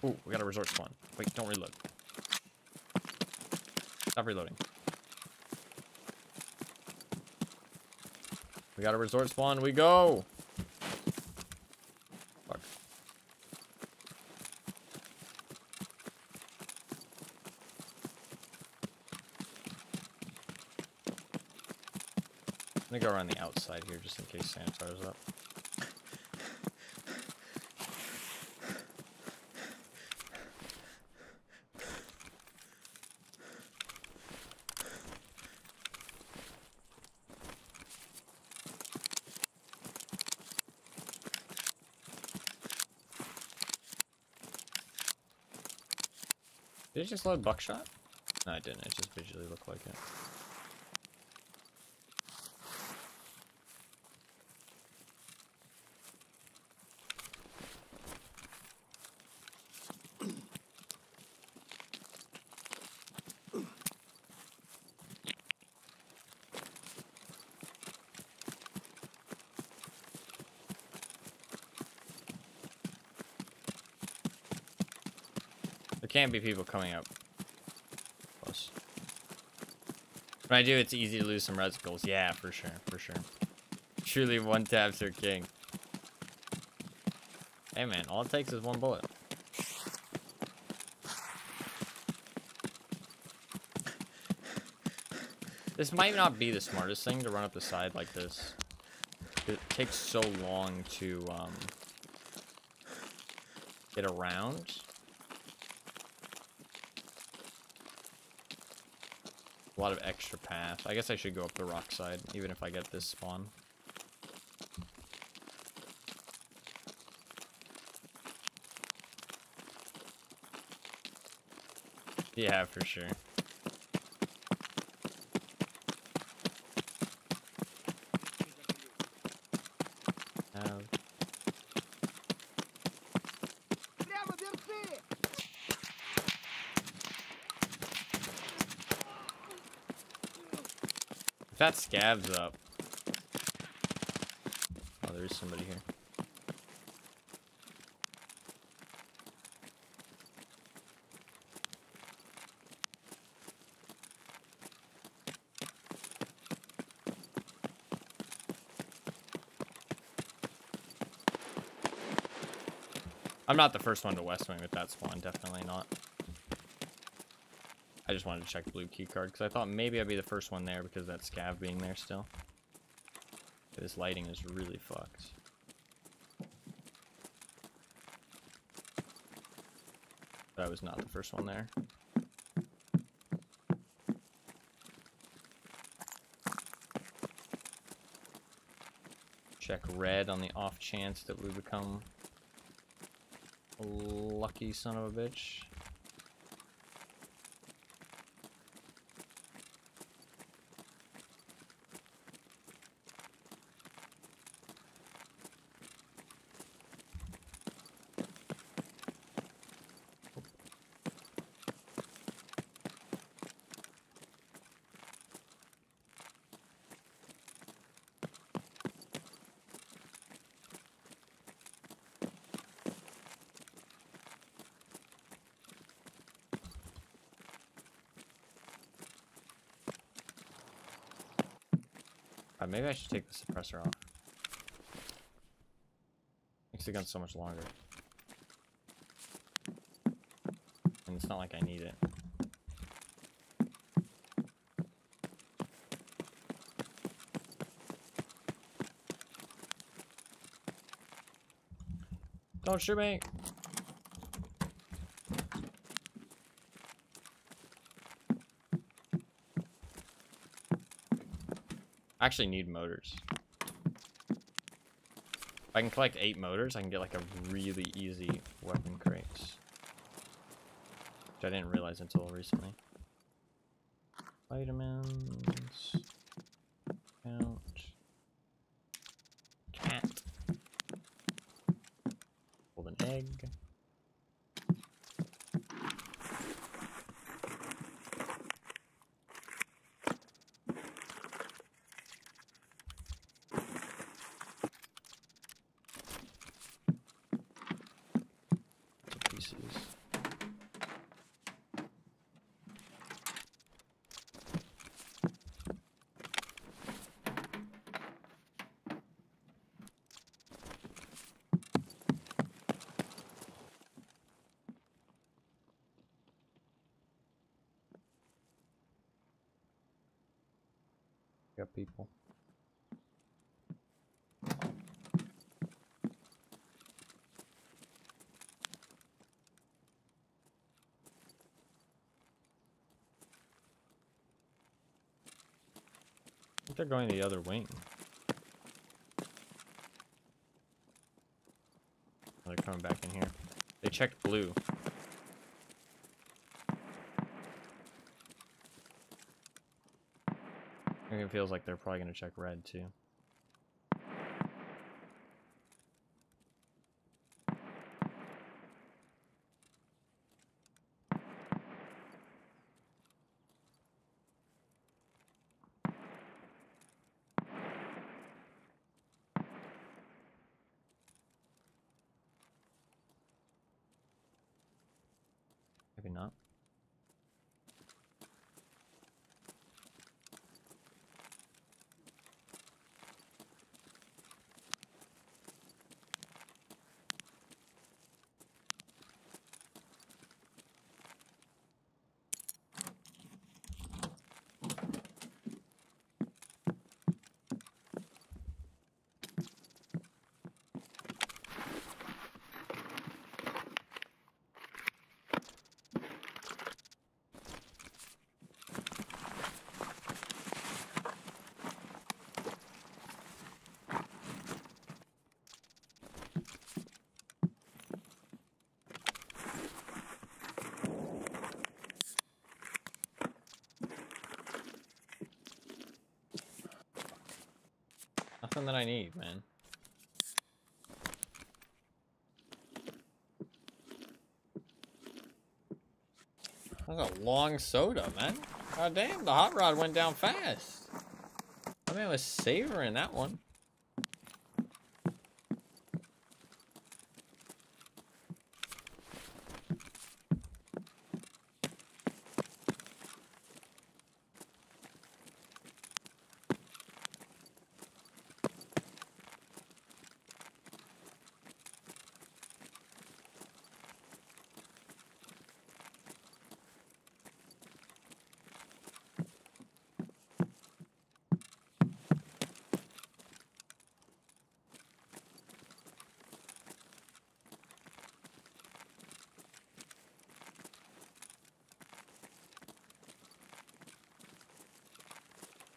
Ooh, we got a resort spawn. Wait, don't reload. Stop reloading. We got a resort spawn. We go. Fuck. I'm gonna go around the outside here just in case Sam fires up. Did it just load buckshot? No, it didn't. It just visually looked like it. There can't be people coming up close. When I do, it's easy to lose some red skulls. Yeah, for sure, for sure. Truly one taps are king. Hey man, all it takes is one bullet. This might not be the smartest thing to run up the side like this. It takes so long to get around. A lot of extra path. I guess I should go up the rock side, even if I get this spawn. Yeah, for sure. If that scabs up. Oh, there is somebody here. I'm not the first one to West Wing with that spawn, definitely not. I just wanted to check blue key card because I thought maybe I'd be the first one there because of that scav being there still. This lighting is really fucked. But I was not the first one there. Check red on the off chance that we become a lucky son of a bitch. Maybe I should take the suppressor off. Makes the gun so much longer. And it's not like I need it. Don't shoot me! I actually need motors. If I can collect 8 motors, I can get like a really easy weapon crate. Which I didn't realize until recently. Vitamins. Count. Cat. Golden egg. Got people. they're going the other wing. They're coming back in here. They checked blue. It feels like they're probably going to check red too. Maybe not. Nothing that I need, man. That's a long soda, man. God damn, the hot rod went down fast. I mean, I was savoring that one.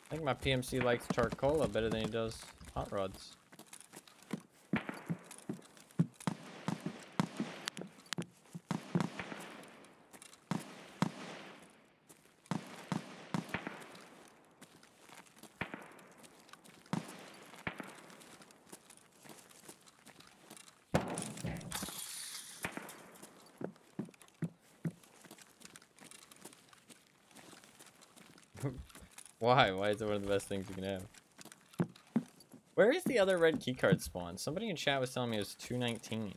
I think my PMC likes Charcola better than he does hot rods. Why? Why is it one of the best things you can have? Where is the other red keycard spawn? Somebody in chat was telling me it was 219.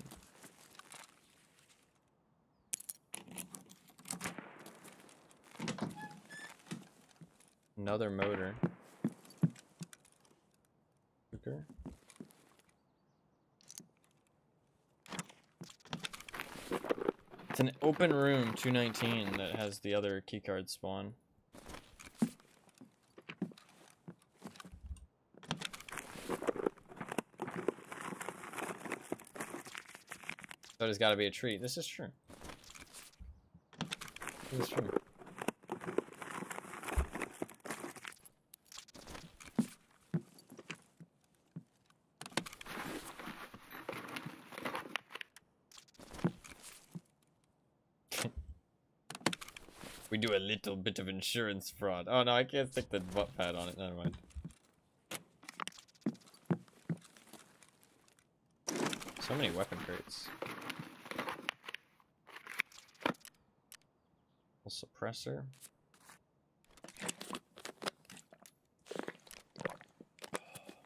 Another motor. Okay. It's an open room 219 that has the other keycard spawn. So there's got to be a tree. This is true. This is true. We do a little bit of insurance fraud. Oh no, I can't stick the butt pad on it. Never mind. So many weapon crates. A suppressor.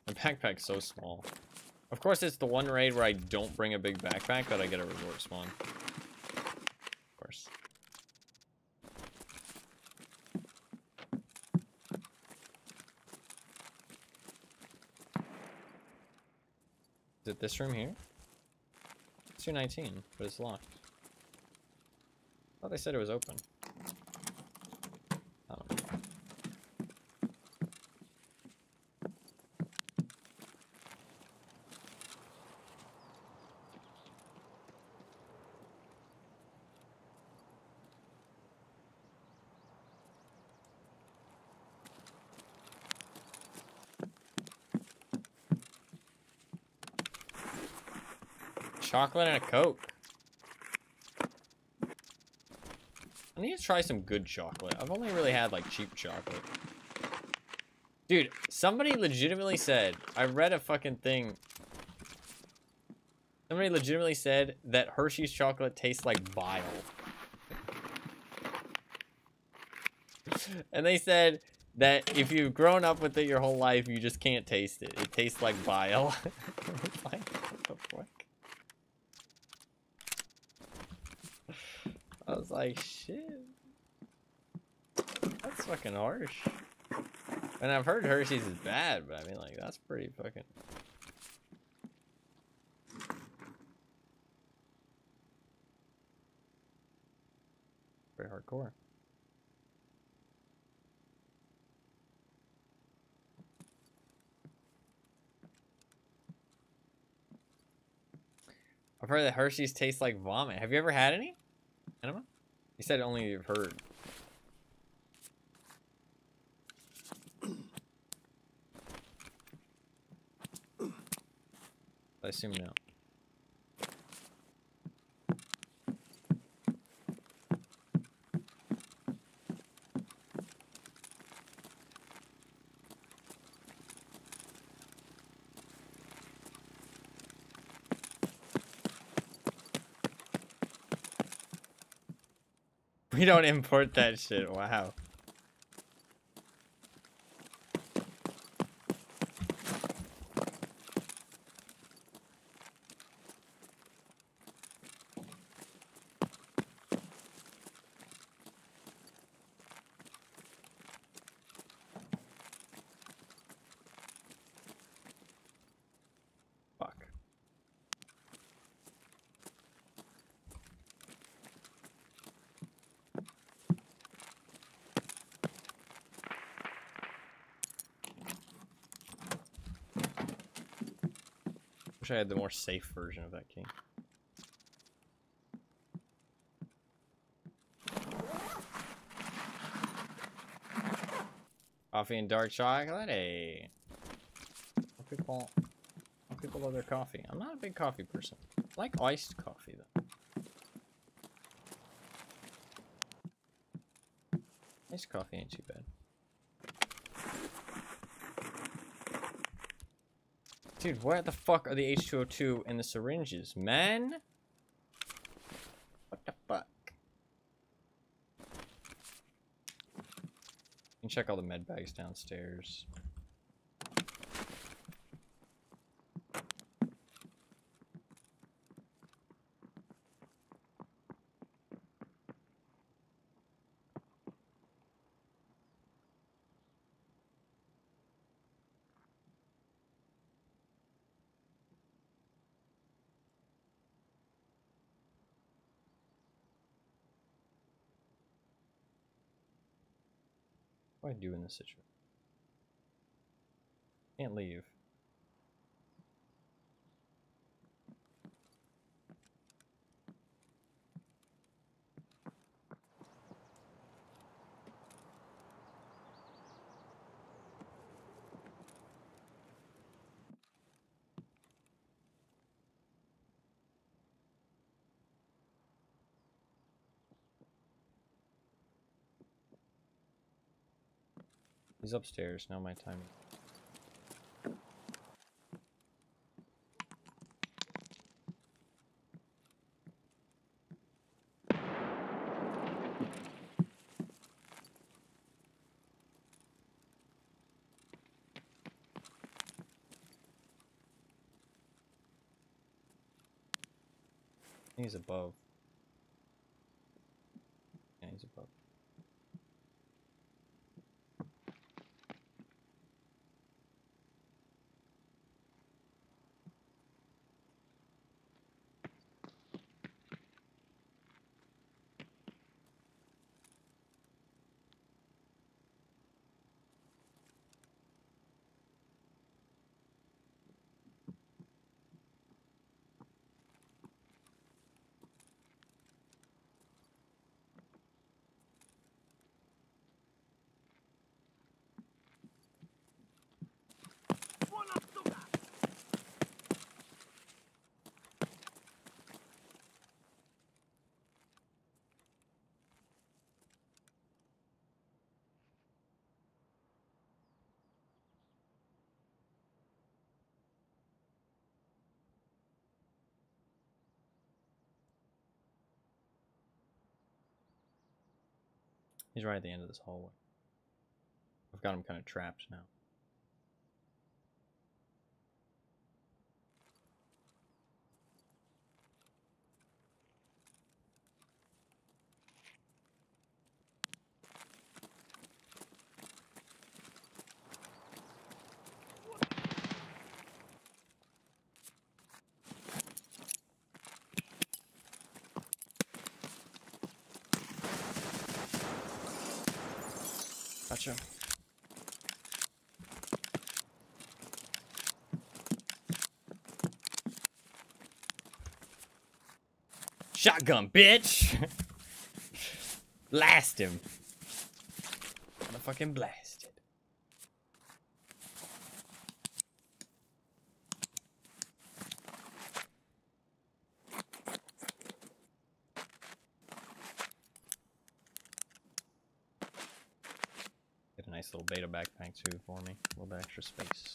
The backpack's so small. Of course, it's the one raid where I don't bring a big backpack that I get a resort spawn. Of course. Is it this room here? It's 219, but it's locked. I thought they said it was open. I don't know. chocolate and a Coke. I need to try some good chocolate. I've only really had, like, cheap chocolate. Dude, somebody legitimately said, I read a fucking thing. Somebody legitimately said that Hershey's chocolate tastes like bile. And they said that if you've grown up with it your whole life, you just can't taste it. It tastes like bile. Like, what the fuck? I was like, shit. That's fucking harsh. And I've heard Hershey's is bad, but I mean, like, that's pretty fucking... pretty hardcore. I've heard that Hershey's taste like vomit. Have you ever had any? Enema? You said only you've heard. I assume no. We don't import that shit. Wow. Fuck. Wish I had the more safe version of that key. Coffee and dark chocolate. Hey. People love their coffee. I'm not a big coffee person. I like iced coffee though. Iced coffee ain't too bad. Dude, where the fuck are the H2O2 and the syringes, man? What the fuck? You can check all the med bags downstairs. What do I do in this situation? Can't leave. He's upstairs. Now my time. He's above. Yeah, he's above. He's right at the end of this hallway. I've got him kind of trapped now. Gotcha. Shotgun, bitch! Blast him. Motherfucking blasted. Get a nice little beta backpack too for me. A little bit extra space.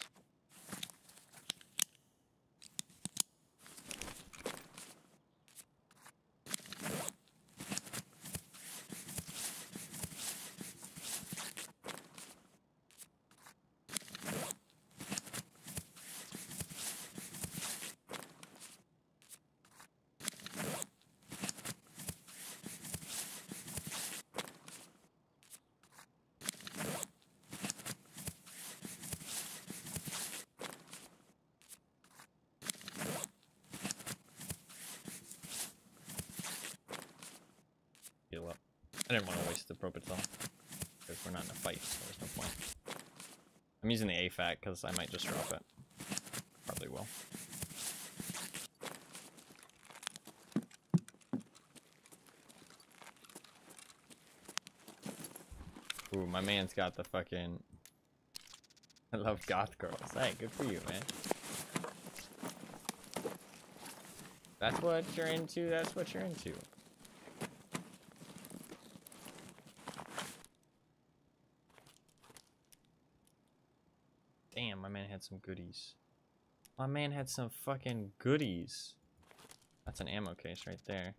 Heal up. I didn't want to waste the Propital because we're not in a fight, so there's no point. I'm using the AFAT because I might just drop it. Probably will. Ooh, my man's got the fucking... I love goth girls. Hey, good for you, man. That's what you're into, that's what you're into. Damn, my man had some goodies. My man had some fucking goodies. That's an ammo case right there.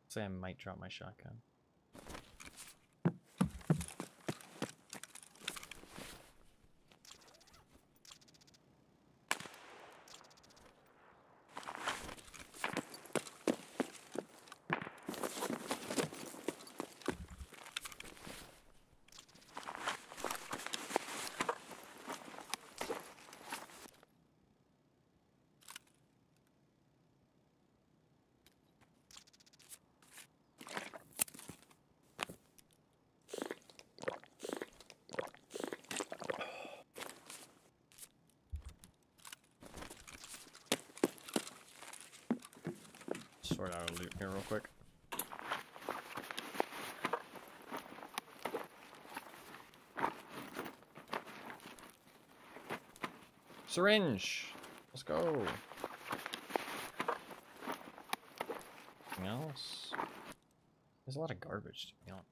Say I might drop my shotgun. Sort out a loot here real quick. Syringe! Let's go! Anything else? There's a lot of garbage, to be honest.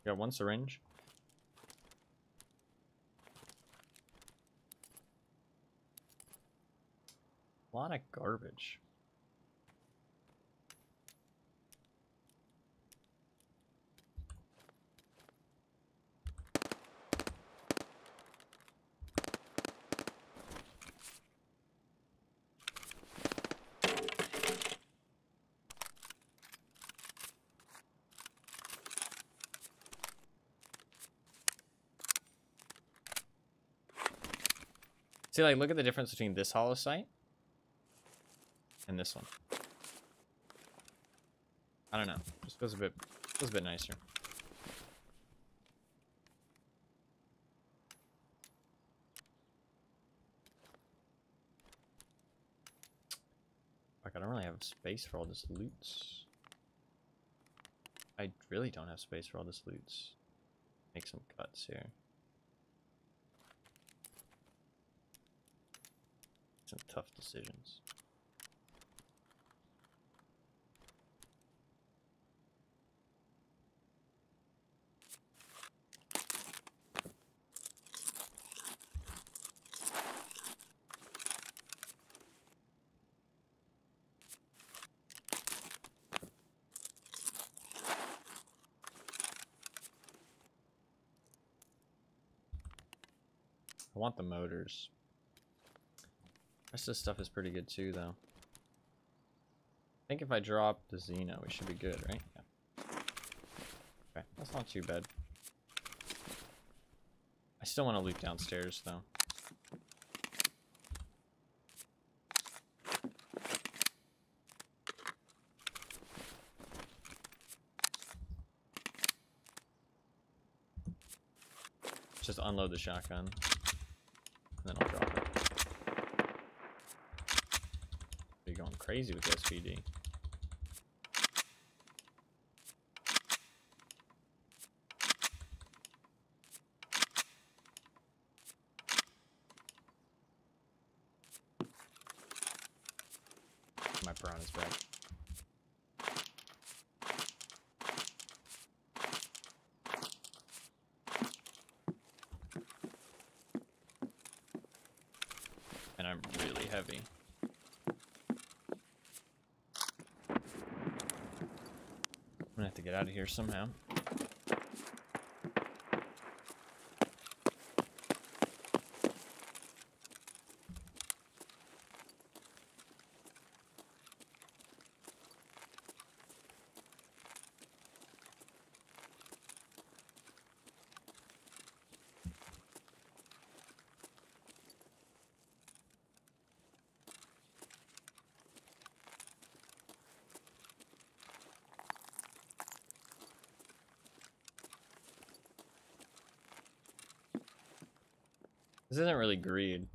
Got one syringe. A lot of garbage. See, like, look at the difference between this hollow sight and this one. I don't know. Just feels a bit nicer. Fuck, I don't really have space for all this loot. I really don't have space for all this loot. Make some cuts here. Some tough decisions. I want the motors. The rest of this stuff is pretty good too, though. I think if I drop the Xeno, we should be good, right? Yeah. Okay, that's not too bad. I still want to loot downstairs, though. Just unload the shotgun, and then I'll drop it. You're going crazy with SPD. My piranha's back. And I'm really heavy. I'm gonna have to get out of here somehow. This isn't really greed.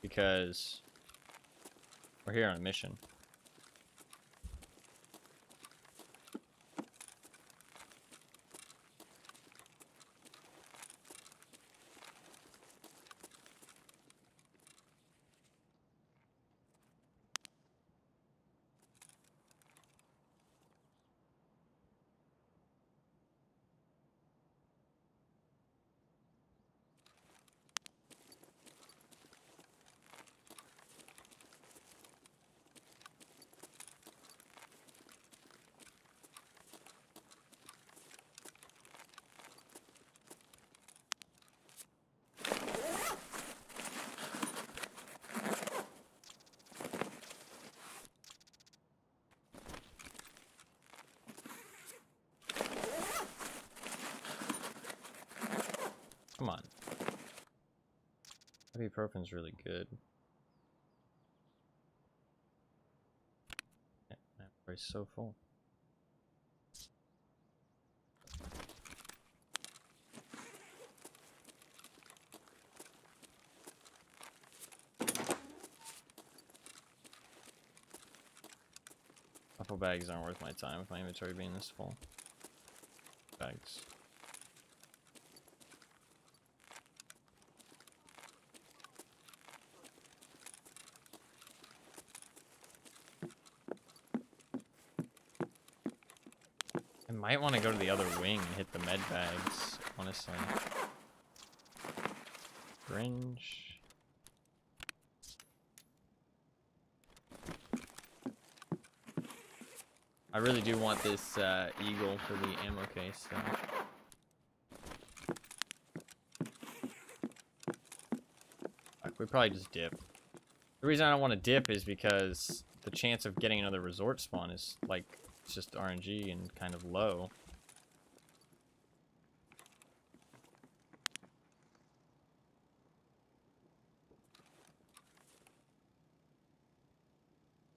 Because we're here on a mission. Come on. Ibuprofen's really good. Yeah, my inventory's so full. Couple bags aren't worth my time with my inventory being this full. Bags. I might want to go to the other wing and hit the med bags, honestly. Fringe. I really do want this eagle for the ammo case, so. Fuck, we probably just dip. The reason I don't want to dip is because the chance of getting another resort spawn is like, it's just RNG and kind of low.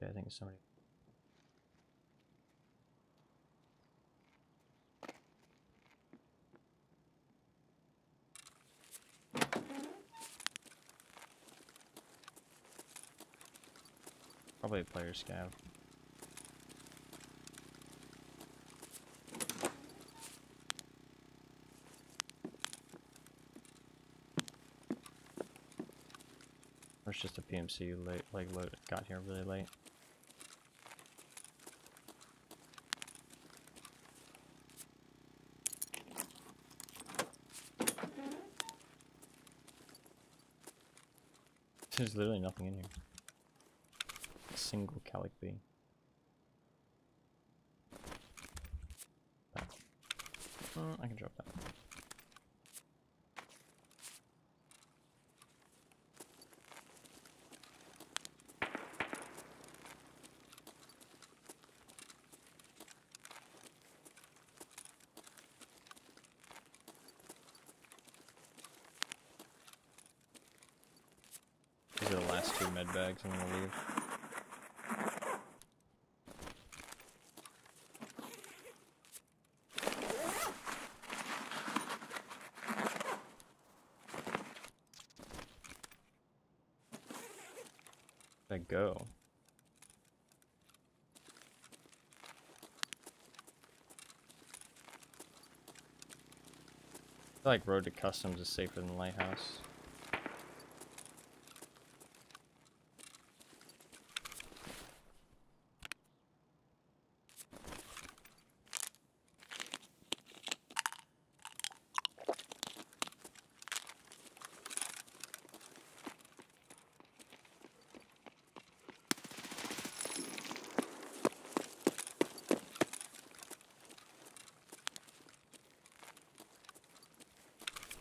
Okay, I think it's somebody. Probably a player scav. Or it's just a PMC late, like got here really late. There's literally nothing in here. single calic bee. I can drop that. These are the last 2 med bags I'm gonna leave. Where'd I go? I feel like Road to Customs is safer than Lighthouse.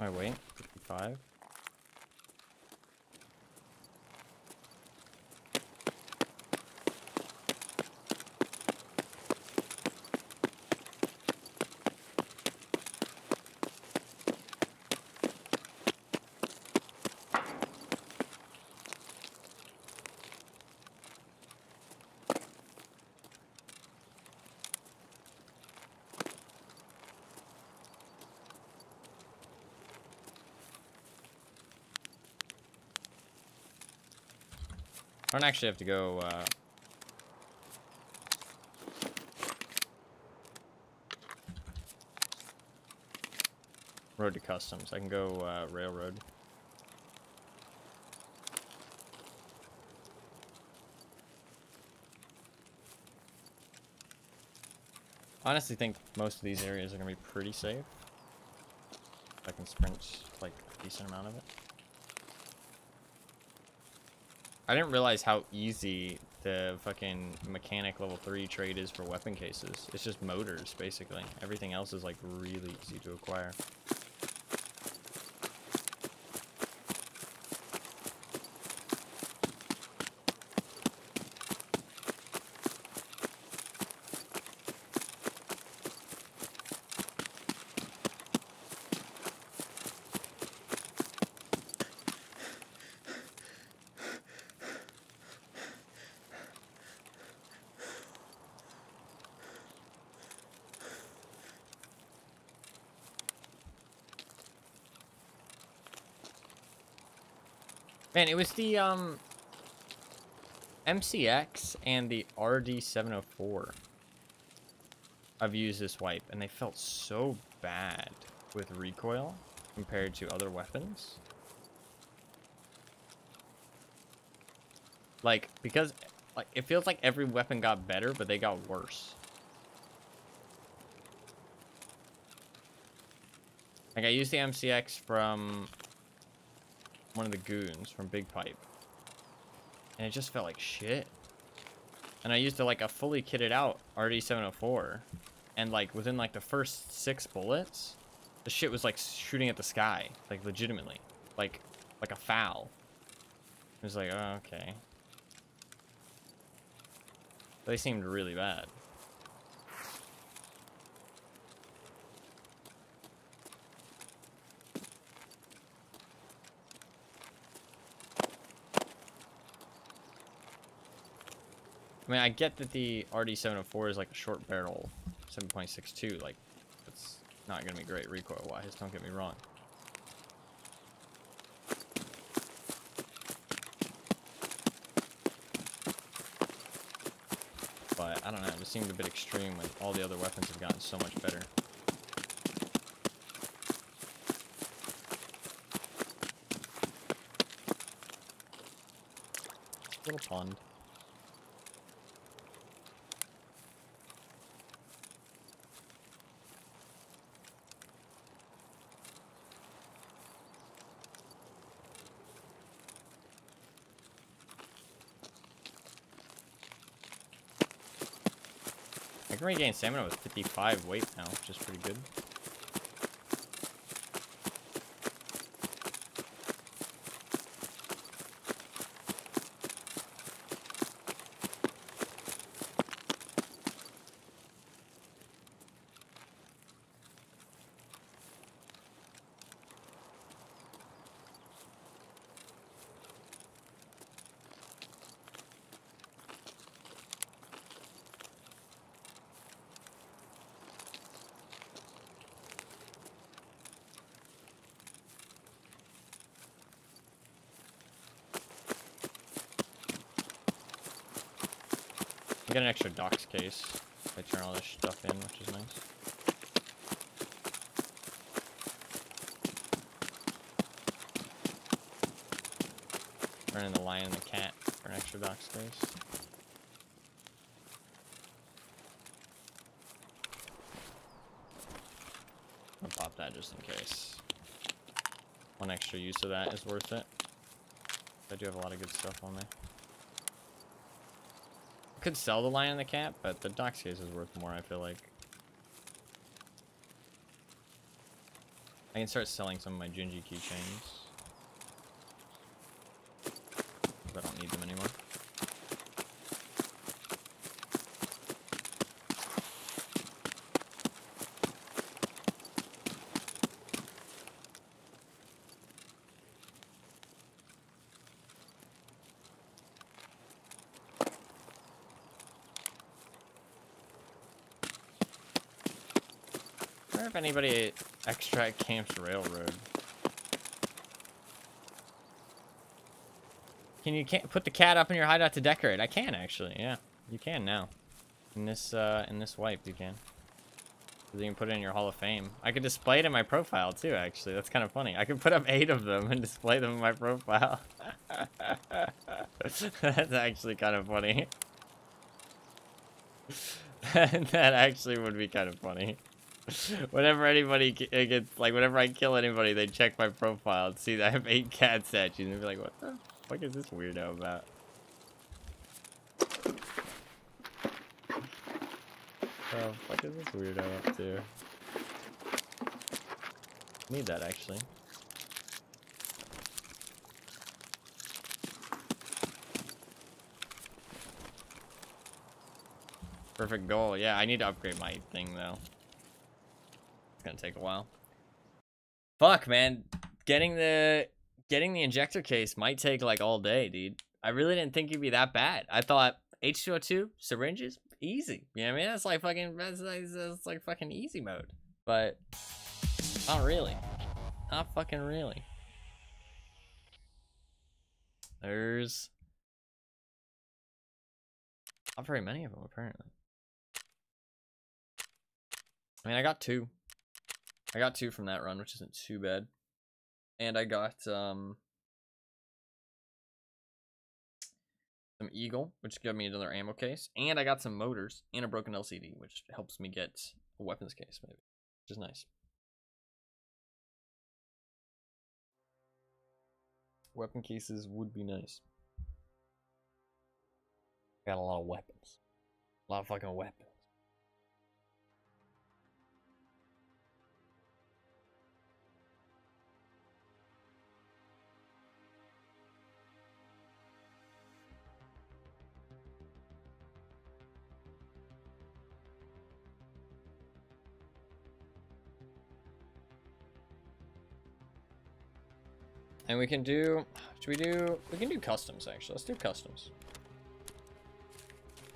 My weight, 55. I don't actually have to go, Road to Customs. I can go, Railroad. I honestly think most of these areas are going to be pretty safe. I can sprint, like, a decent amount of it. I didn't realize how easy the fucking mechanic level 3 trade is for weapon cases. It's just motors, basically. Everything else is, like, really easy to acquire. Man, it was the MCX and the RD704. I've used this wipe, and they felt so bad with recoil compared to other weapons. Like, because like it feels like every weapon got better, but they got worse. Like, I used the MCX from one of the goons from Big Pipe, and it just felt like shit. And I used a fully kitted out RD704, and like within like the first 6 bullets, the shit was like shooting at the sky, like legitimately, like a foul. It was like, oh, okay. They seemed really bad. I mean, I get that the RD704 is like a short barrel 7.62, like, it's not gonna be great recoil-wise, don't get me wrong. But, I don't know, it just seemed a bit extreme when all the other weapons have gotten so much better. Little pond. I can regain stamina with 55 weight now, which is pretty good. Get an extra docs case if I turn all this stuff in, which is nice. Turn in the lion and the cat for an extra docs case. I'll pop that just in case. One extra use of that is worth it. I do have a lot of good stuff on there. Could sell the lion and the cat, but the docs case is worth more, I feel like. I can start selling some of my Gingy keychains. I don't need them anymore. I wonder if anybody extract Camps Railroad. Can you put the cat up in your hideout to decorate? I can actually, yeah. You can now. In this wipe, you can. You can put it in your Hall of Fame. I could display it in my profile too, actually. That's kind of funny. I could put up 8 of them and display them in my profile. That's actually kind of funny. That actually would be kind of funny. Whenever anybody gets, like, whenever I kill anybody, they check my profile and see that I have 8 cat statues and be like, what the fuck is this weirdo about? What the fuck is this weirdo up to? Need that, actually. Perfect goal. Yeah, I need to upgrade my thing, though. It's gonna take a while. Fuck, man. Getting the injector case might take, like, all day, dude. I really didn't think it'd be that bad. I thought H2O2, syringes, easy. You know what I mean? That's like fucking, that's like fucking easy mode. But not really. Not fucking really. There's not very many of them, apparently. I mean, I got 2. I got 2 from that run, which isn't too bad. And I got some Eagle, which gave me another ammo case. And I got some motors and a broken LCD, which helps me get a weapons case, maybe. Which is nice. Weapon cases would be nice. Got a lot of weapons. A lot of fucking weapons. And we can do, we can do customs, actually. Let's do customs.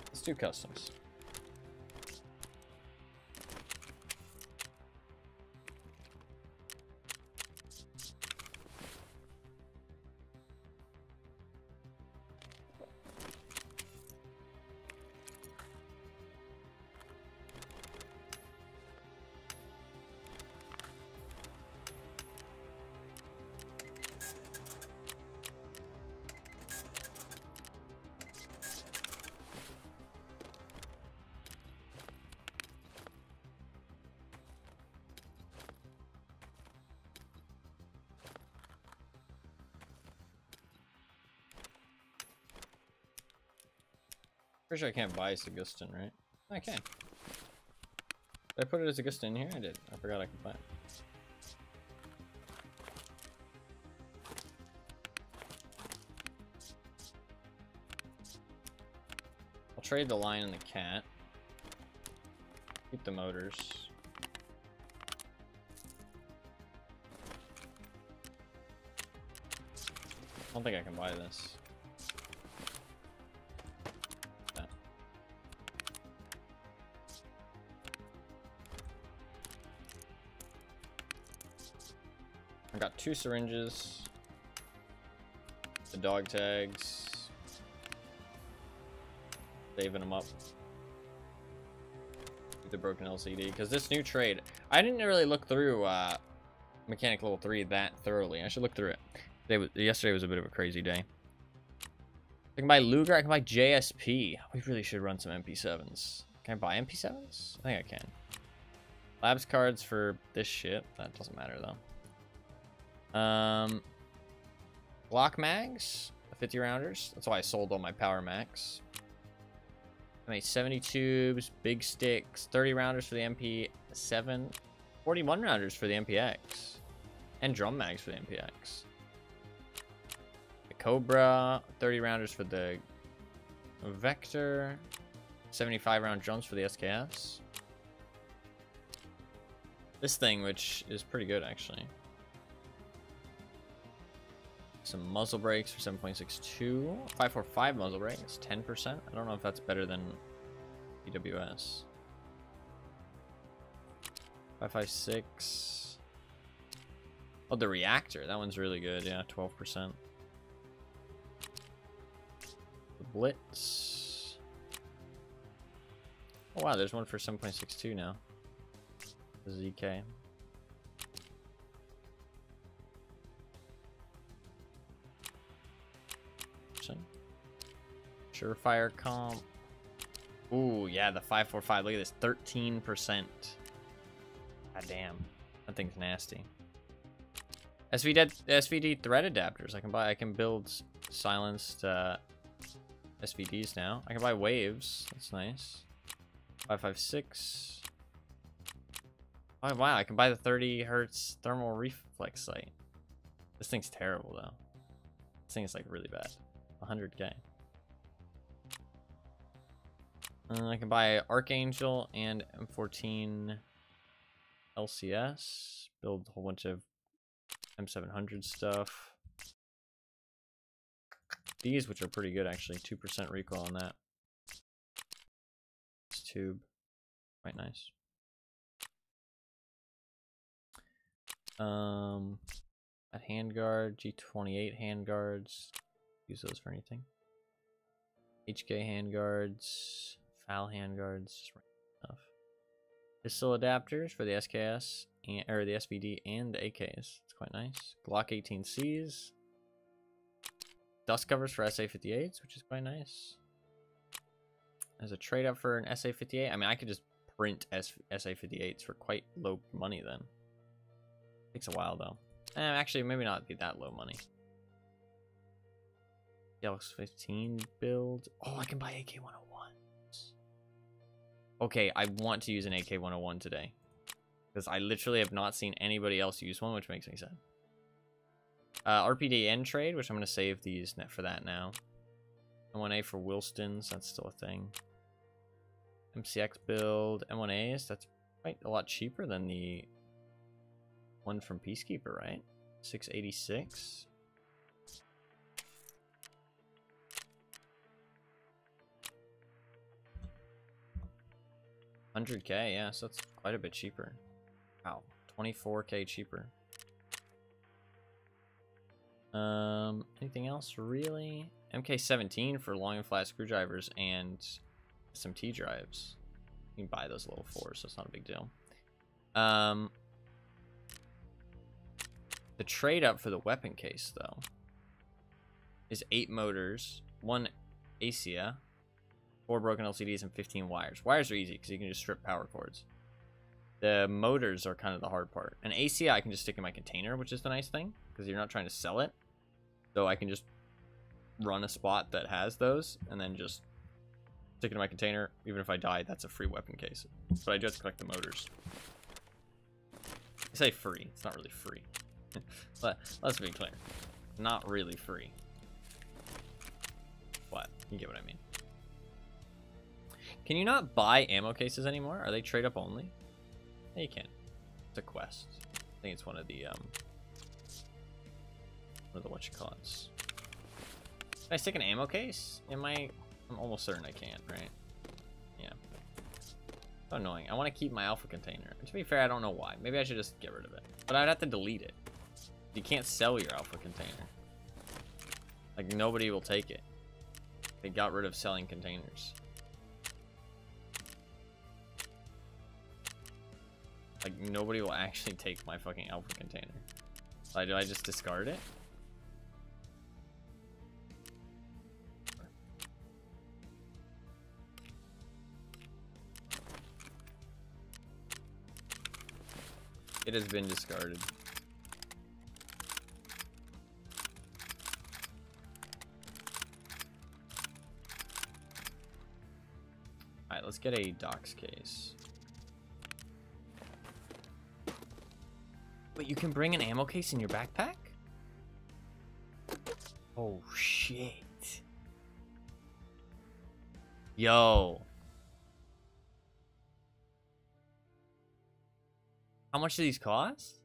Let's do customs. Pretty sure I can't buy Sagustin, right? I can. Did I put it as a gift in here? I did. I forgot I could buy it. I'll trade the lion and the cat. Keep the motors. I don't think I can buy this. Yeah. I got 2 syringes, the dog tags, saving them up. The broken LCD, because this new trade, I didn't really look through Mechanic Level 3 that thoroughly. I should look through it. Yesterday was a bit of a crazy day. I can buy Luger, I can buy JSP. We really should run some MP7s. Can I buy MP7s? I think I can. Labs cards for this shit. That doesn't matter though. Glock mags, 50 rounders. That's why I sold all my Power Max. I made 70 tubes, big sticks, 30 rounders for the MP7, 41 rounders for the MPX, and drum mags for the MPX. The Cobra, 30 rounders for the Vector, 75 round drums for the SKS. This thing, which is pretty good actually. Some muzzle brakes for 7.62. 545 muzzle brake. It's 10%. I don't know if that's better than PWS. 556. Oh, the reactor. That one's really good. Yeah, 12%. The Blitz. Oh, wow. There's one for 7.62 now. The ZK. Surefire comp. Ooh, yeah, the 545. Look at this, 13%. God damn, that thing's nasty. SVD thread adapters. I can build silenced SVDs now. I can buy waves. That's nice. 556. Oh wow, I can buy the 30 hertz thermal reflex sight. This thing's terrible though. This thing is like really bad. 100k. I can buy Archangel and M14 LCS. Build a whole bunch of M700 stuff. These, which are pretty good actually, 2% recoil on that. This tube, quite nice. That handguard, G28 handguards. Use those for anything. HK handguards, FAL handguards, just stuff. Pistol adapters for the SKS and or the SVD and the AKs. It's quite nice. Glock 18Cs. Dust covers for SA58s, which is quite nice. As a trade up for an SA58, I mean, I could just print SA58s for quite low money then. Takes a while though. Actually, maybe not be that low money. Galaxy 15 build. Oh, I can buy AK-101s. Okay, I want to use an AK-101 today. Because I literally have not seen anybody else use one, which makes me sad. RPDN trade, which I'm going to save these for that now. M1A for Wilstons, that's still a thing. MCX build, M1As, that's quite a lot cheaper than the one from Peacekeeper, right? 686. $100k, yeah, so that's quite a bit cheaper. Wow, 24k cheaper. Anything else really? MK17 for long and flat screwdrivers and SMT drives. You can buy those level 4s, so it's not a big deal. The trade up for the weapon case though is 8 motors, 1 ASIA, 4 broken LCDs, and 15 wires. Wires are easy because you can just strip power cords. The motors are kind of the hard part. An ASIA I can just stick in my container, which is the nice thing because you're not trying to sell it. So I can just run a spot that has those and then just Stick it in my container. Even if I die, that's a free weapon case. But I just collect the motors. I say free. It's not really free. But let's be clear. Not really free. What? You get what I mean. Can you not buy ammo cases anymore? Are they trade up only? Yeah, you can. It's a quest. I think it's one of the whatchamacallits. Can I stick an ammo case in my... I'm almost certain I can't, right? Yeah. So annoying. I want to keep my alpha container. To be fair, I don't know why. Maybe I should just get rid of it. But I'd have to delete it. You can't sell your alpha container. Like, nobody will take it. They got rid of selling containers. Like, nobody will actually take my fucking alpha container. Like, do I just discard it? It has been discarded. Alright, let's get a docs case. Wait, you can bring an ammo case in your backpack? Oh, shit. Yo. How much do these cost?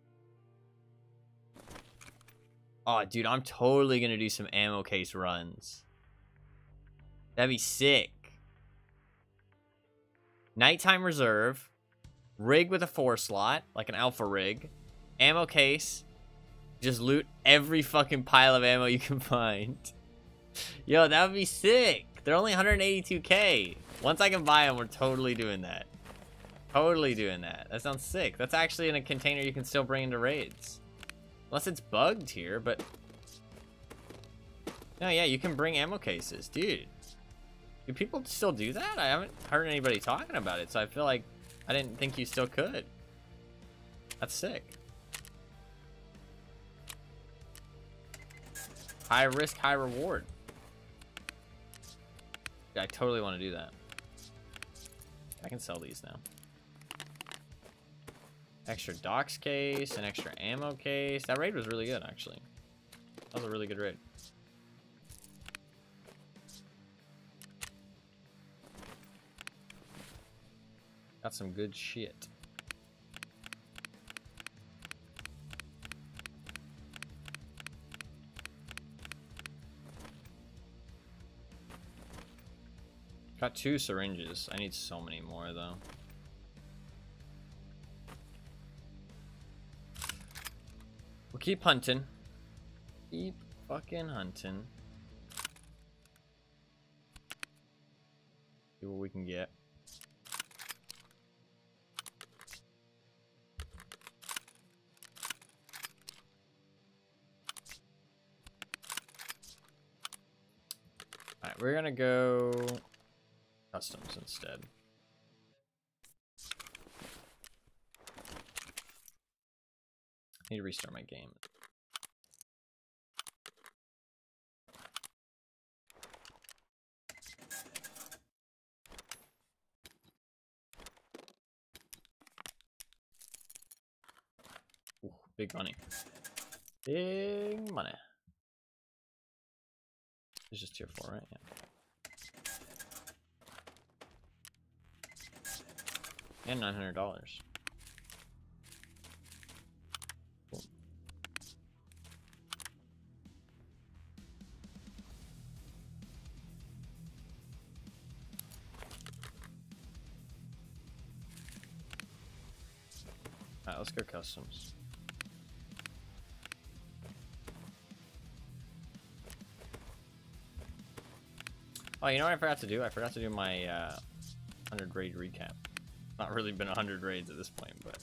Oh, dude, I'm totally gonna do some ammo case runs. That'd be sick. Nighttime reserve. Rig with a 4 slot, like an alpha rig. Ammo case. Just loot every fucking pile of ammo you can find. Yo, that would be sick. They're only 182k. Once I can buy them, we're totally doing that. Totally doing that. That sounds sick. That's actually in a container you can still bring into raids. Unless it's bugged here, but... No, yeah, you can bring ammo cases. Dude. Do people still do that? I haven't heard anybody talking about it, so I feel like I didn't think you still could. That's sick. High risk, high reward. Yeah, I totally want to do that. I can sell these now. Extra docs case, an extra ammo case. That raid was really good, actually. That was a really good raid. Got some good shit. Got 2 syringes. I need so many more, though. We'll keep hunting. Keep fucking hunting. See what we can get. Alright, we're gonna go customs instead. I need to restart my game. Ooh, big money. Big money. It's just tier 4, right? Yeah. And $900. Cool. Alright, let's go customs. Oh, you know what I forgot to do? I forgot to do my 100 raid recap. Not really been 100 raids at this point, but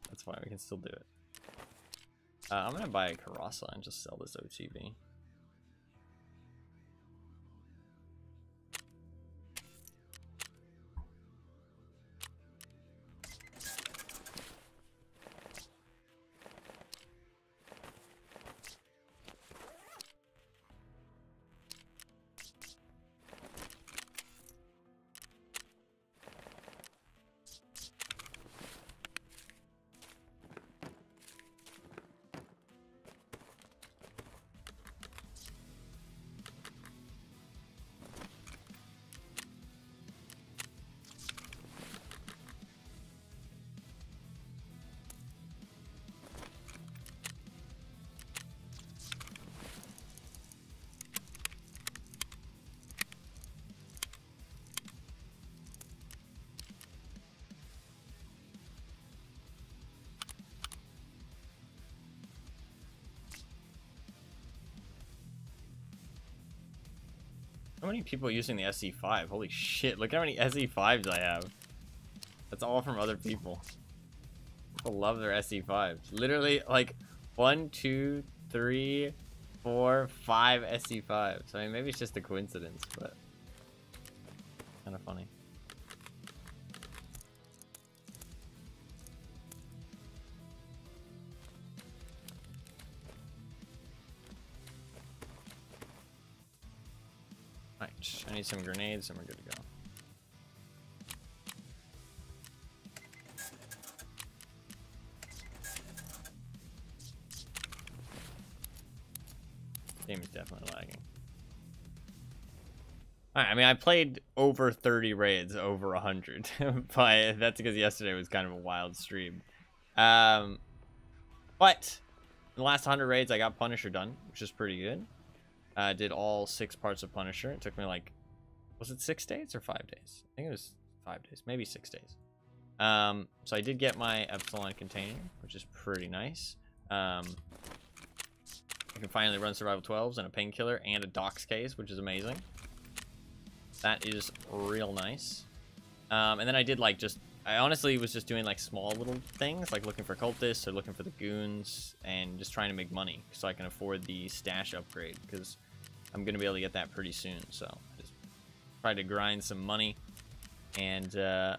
that's fine. We can still do it. I'm gonna buy a Karasa and just sell this OTV. many people using the SE5. Holy shit, look how many SE5s I have. That's all from other people. People love their SE5s. Literally, like, 1, 2, 3, 4, 5 SE5s. I mean, maybe it's just a coincidence, but kind of funny. Alright, I need some grenades and we're good to go. Game is definitely lagging. Alright, I mean, I played over 30 raids, over 100. But that's because yesterday was kind of a wild stream. But in the last 100 raids, I got Punisher done, which is pretty good. I did all 6 parts of Punisher. It took me like, was it 6 days or 5 days? I think it was 5 days, maybe 6 days. So I did get my Epsilon container, which is pretty nice. I can finally run Survival 12s and a painkiller and a docs case, which is amazing. That is real nice. And then I did like I honestly was just doing like small little things, like looking for cultists or looking for the goons and just trying to make money so I can afford the stash upgrade because I'm going to be able to get that pretty soon. So I just tried to grind some money and yeah,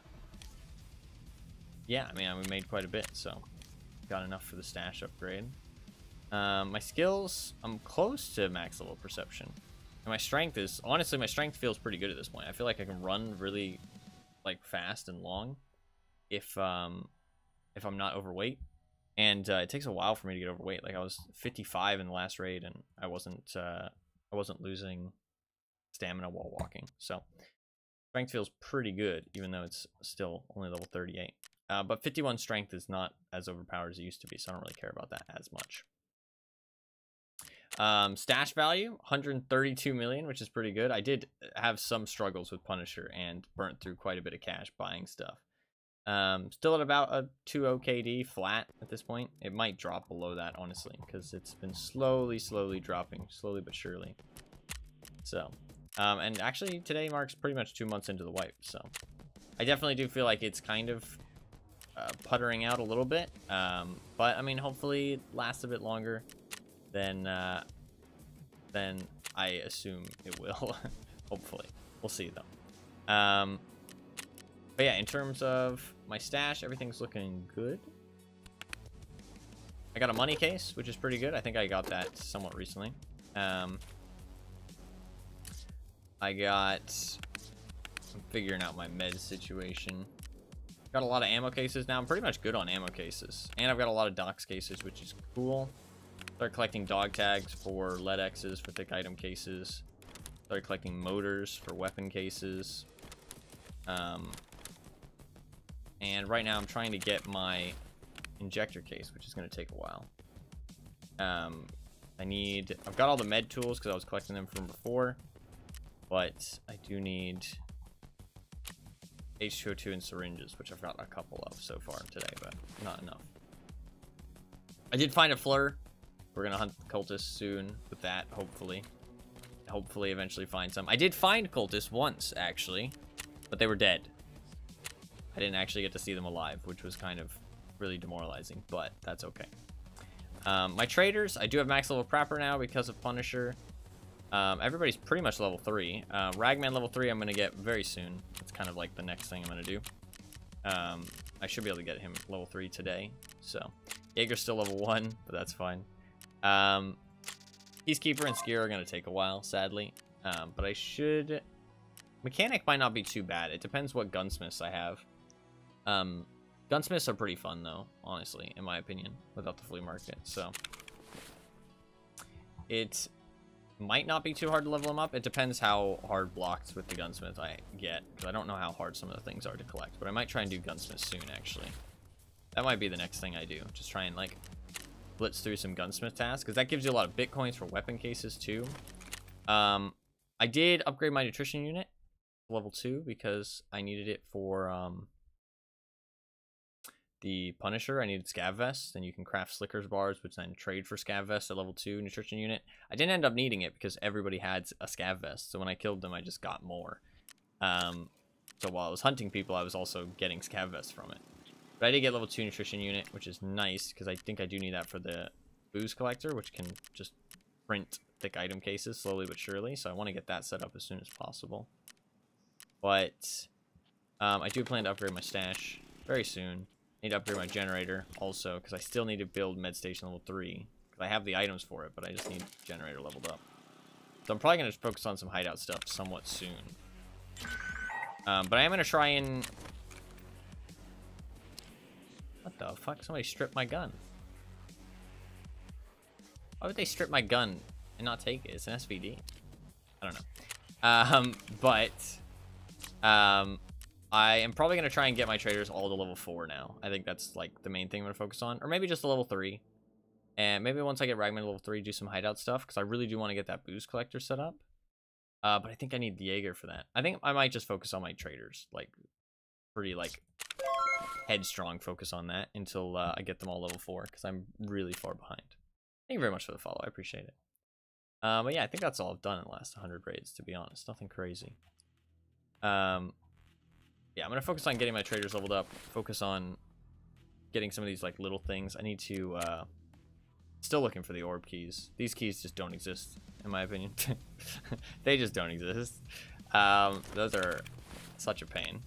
I mean, we made quite a bit, so got enough for the stash upgrade. My skills, I'm close to max level perception. And my strength is, honestly, my strength feels pretty good at this point. I feel like I can run really, like, fast and long if I'm not overweight. And it takes a while for me to get overweight. Like, I was 55 in the last raid, and I wasn't losing stamina while walking. So, strength feels pretty good, even though it's still only level 38. But 51 strength is not as overpowered as it used to be, so I don't really care about that as much. Stash value 132 million, which is pretty good. I did have some struggles with Punisher and burnt through quite a bit of cash buying stuff. Still at about a 2 KD flat at this point. It might drop below that, honestly, because it's been slowly dropping, slowly but surely. So and actually today marks pretty much 2 months into the wipe, so I definitely do feel like it's kind of puttering out a little bit, but I mean, hopefully it lasts a bit longer than I assume it will. Hopefully. We'll see, though. But yeah, in terms of my stash, everything's looking good. I got a money case, which is pretty good. I think I got that somewhat recently. I'm figuring out my med situation. Got a lot of ammo cases now. I'm pretty much good on ammo cases. And I've got a lot of docs cases, which is cool. Started collecting dog tags for lead X's for thick item cases. Started collecting motors for weapon cases. And right now I'm trying to get my injector case, which is going to take a while. I've got all the med tools because I was collecting them from before. But I do need H2O2 and syringes, which I've got a couple of so far today, but not enough. I did find a fleur. We're gonna hunt cultists soon with that, hopefully. Hopefully eventually find some. I did find cultists once, actually, but they were dead. I didn't actually get to see them alive, which was kind of really demoralizing, but that's okay. My traders, I do have max level prepper now because of Punisher. Everybody's pretty much level 3. Ragman level 3 I'm gonna get very soon. It's kind of like the next thing I'm gonna do. I should be able to get him level 3 today, so. Jaeger's still level 1, but that's fine. Peacekeeper and Skier are going to take a while, sadly. But I should... Mechanic might not be too bad. It depends what gunsmiths I have. Gunsmiths are pretty fun, though, honestly, in my opinion, without the flea market. So, it might not be too hard to level them up. It depends how hard blocked with the gunsmith I get, because I don't know how hard some of the things are to collect. But I might try and do gunsmiths soon, actually. That might be the next thing I do. Just try and, like, blitz through some gunsmith tasks, because that gives you a lot of bitcoins for weapon cases too. I did upgrade my nutrition unit to level 2 because I needed it for the Punisher, I needed scav vests. Then you can craft Slicker's bars, which then trade for scav vests at level 2 nutrition unit. I didn't end up needing it because everybody had a scav vest. So when I killed them, I just got more. So while I was hunting people, I was also getting scav vests from it. But I did get level 2 nutrition unit, which is nice because I think I do need that for the booze collector, which can just print thick item cases slowly but surely. So I want to get that set up as soon as possible. But I do plan to upgrade my stash very soon. Need to upgrade my generator also because I still need to build med station level 3. Because I have the items for it, but I just need generator leveled up. So I'm probably going to focus on some hideout stuff somewhat soon. But I am going to try and... What the fuck? Somebody stripped my gun. Why would they strip my gun and not take it? It's an SVD. I don't know. I am probably going to try and get my traders all to level 4 now. I think that's like the main thing I'm going to focus on. Or maybe just a level 3. And maybe once I get Ragman level 3, do some hideout stuff. Because I really do want to get that booze collector set up. But I think I need the Jaeger for that. I think I might just focus on my traders. Like, pretty like headstrong focus on that until I get them all level 4. Because I'm really far behind. Thank you very much for the follow. I appreciate it. But yeah, I think that's all I've done in the last 100 raids, to be honest. Nothing crazy. Yeah, I'm going to focus on getting my traders leveled up. Focus on getting some of these like little things. I need to... Still looking for the orb keys. These keys just don't exist, in my opinion. They just don't exist. Those are such a pain.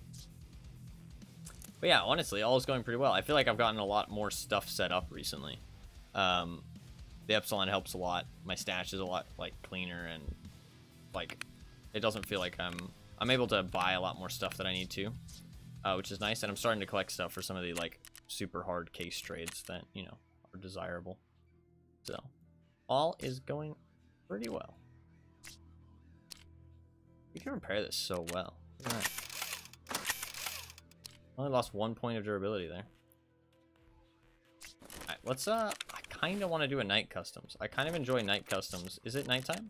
But yeah, honestly, all is going pretty well. I feel like I've gotten a lot more stuff set up recently. The Epsilon helps a lot. My stash is a lot like cleaner, and like it doesn't feel like I'm able to buy a lot more stuff that I need to, which is nice. And I'm starting to collect stuff for some of the like super hard case trades that, you know, are desirable. So all is going pretty well. You can repair this so well. Look at that. Only lost 1 point of durability there. Alright, let's I kind of want to do a night customs. I kind of enjoy night customs. Is it nighttime?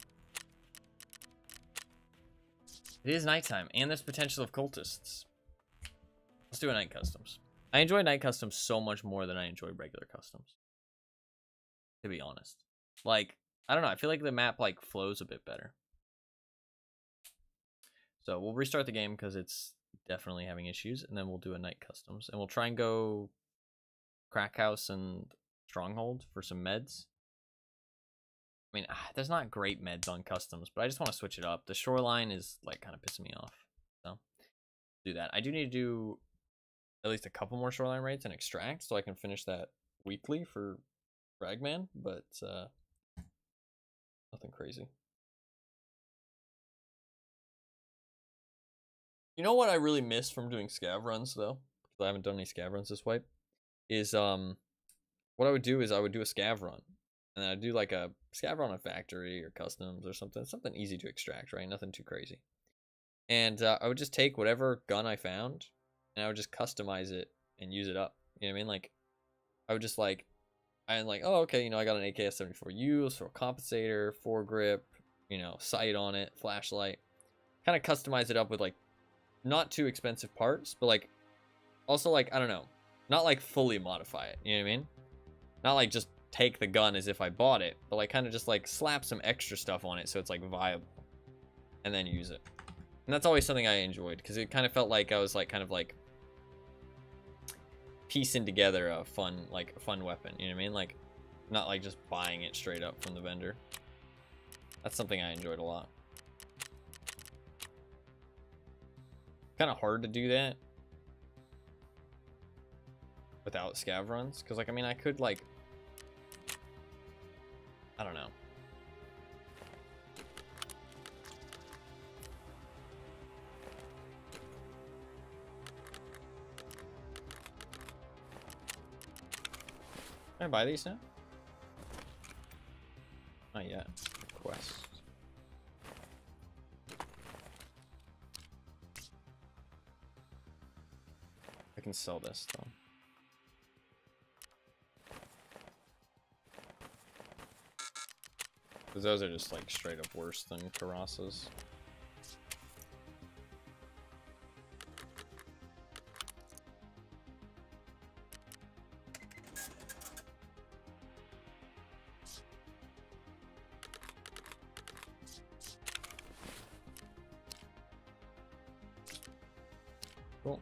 It is nighttime, and there's potential of cultists. Let's do a night customs. I enjoy night customs so much more than I enjoy regular customs, to be honest. Like, I don't know, I feel like the map like flows a bit better. So we'll restart the game because it's definitely having issues, and then we'll do a night customs, and we'll try and go Crack House and Stronghold for some meds. I mean, there's not great meds on customs, but I just want to switch it up. The Shoreline is like kind of pissing me off, so do that. I do need to do at least a couple more Shoreline raids and extract so I can finish that weekly for Ragman, but nothing crazy. You know what I really miss from doing scav runs though, because I haven't done any scav runs this wipe, is what I would do is I would do a scav run, and then I'd do like a scav run on factory or customs or something easy to extract, right? Nothing too crazy. And I would just take whatever gun I found, and I would just customize it and use it up. You know what I mean? Like, I would just like, I'm like, oh, okay, you know, I got an AKS-74U, so a compensator, foregrip, you know, sight on it, flashlight. Kind of customize it up with like not too expensive parts, but like also like, I don't know, not like fully modify it. You know what I mean? Not like just take the gun as if I bought it, but like kind of just like slap some extra stuff on it so it's like viable, and then use it. And that's always something I enjoyed because it kind of felt like I was like kind of like piecing together a fun weapon. You know what I mean? Like not like just buying it straight up from the vendor. That's something I enjoyed a lot. Kind of hard to do that without scav runs, because like I mean I could like, I don't know. Can I buy these now? Not yet. Quest. I can sell this though. Because those are just like straight up worse than Karasas. Cool.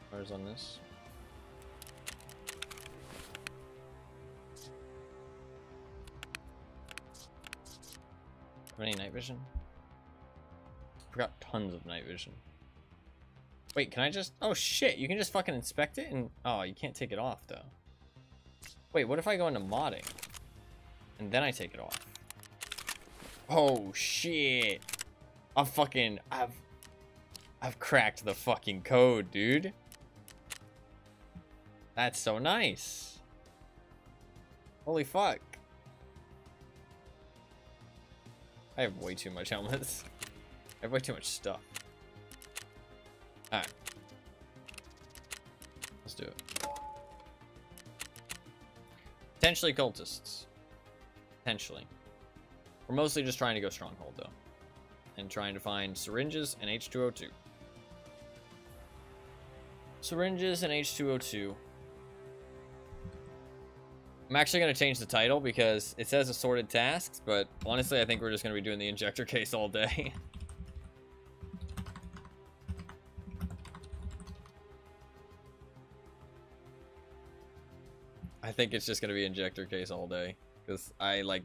Where's on this? Have any night vision? Forgot tons of night vision. Wait, can I just... Oh shit, you can just fucking inspect it and... Oh, you can't take it off though. Wait, what if I go into modding? And then I take it off? Oh shit. I've cracked the fucking code, dude. That's so nice. Holy fuck. I have way too much helmets. I have way too much stuff. Alright. Let's do it. Potentially cultists. Potentially. We're mostly just trying to go stronghold though. And trying to find syringes and H2O2. Syringes and H2O2. I'm actually going to change the title because it says assorted tasks, but honestly I think we're just going to be doing the injector case all day. I think it's just going to be injector case all day because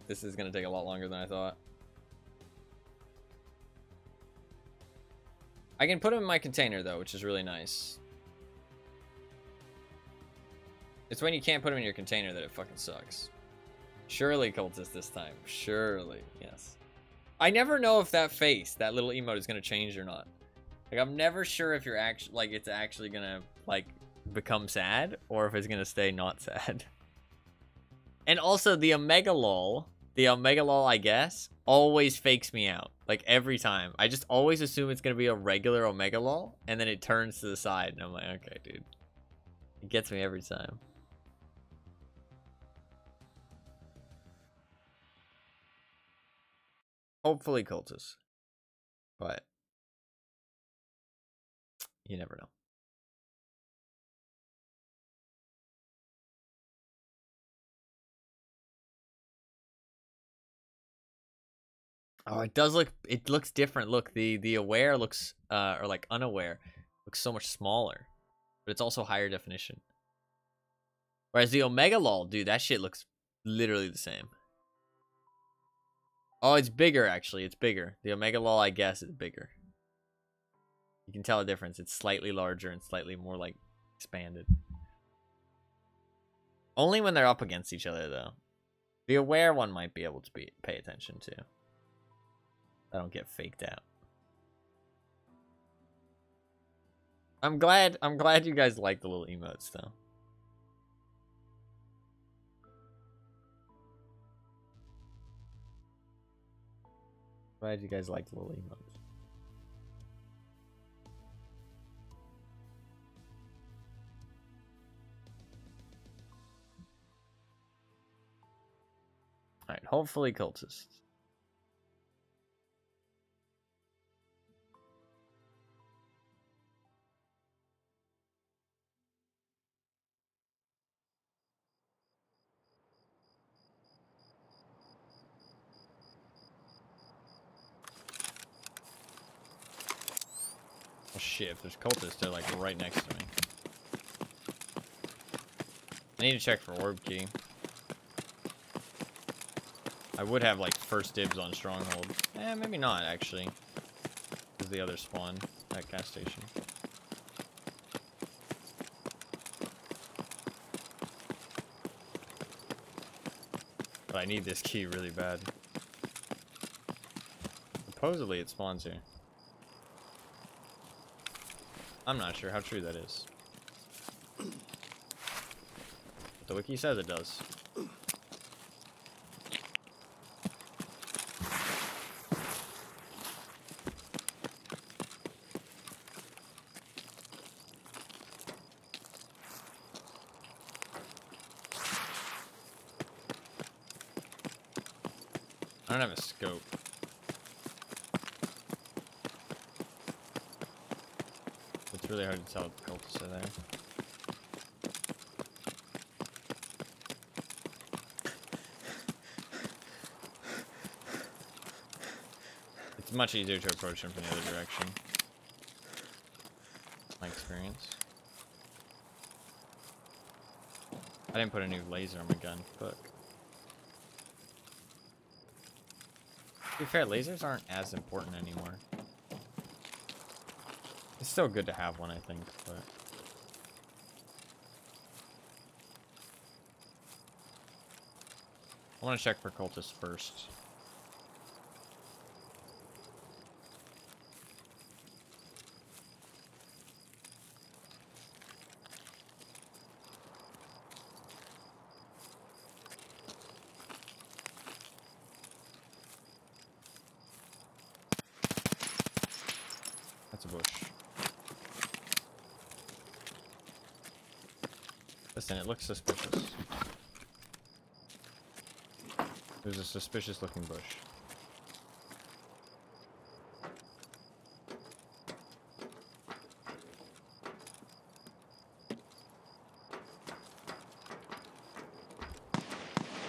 this is going to take a lot longer than I thought. I can put them in my container though, which is really nice. It's when you can't put them in your container that it fucking sucks. Surely cultist this time. Surely, yes. I never know if that face, that little emote, is gonna change or not. Like, I'm never sure if you're actually, like, it's actually gonna, like, become sad, or if it's gonna stay not sad. And also, the Omega lol, I guess, always fakes me out. Like, every time. I just always assume it's gonna be a regular Omega lol, and then it turns to the side, and I'm like, okay, dude. It gets me every time. Hopefully cultists. But you never know. Oh, it does look, it looks different. Look, the aware looks or like unaware looks so much smaller. But it's also higher definition. Whereas the Omega lol, dude, that shit looks literally the same. Oh, it's bigger, actually. It's bigger. The Omega lol, I guess, is bigger. You can tell the difference. It's slightly larger and slightly more, like, expanded. Only when they're up against each other, though. The aware one might be able to pay attention to. I don't get faked out. I'm glad you guys like the little emotes, though. Glad you guys like the little emotes. Alright, hopefully cultists. Oh shit, if there's cultists, they're like right next to me. I need to check for orb key. I would have like first dibs on stronghold. Eh, maybe not actually. Because the other spawn at gas station. But I need this key really bad. Supposedly it spawns here. I'm not sure how true that is. But the wiki says it does. I don't have a scope. really hard to tell if the cultists are there. It's much easier to approach them from the other direction. My experience. I didn't put a new laser on my gun. Fuck. To be fair, lasers aren't as important anymore. It's still good to have one, I think, but... I want to check for cultists first. That's a bush. Listen, it looks suspicious. There's a suspicious looking bush.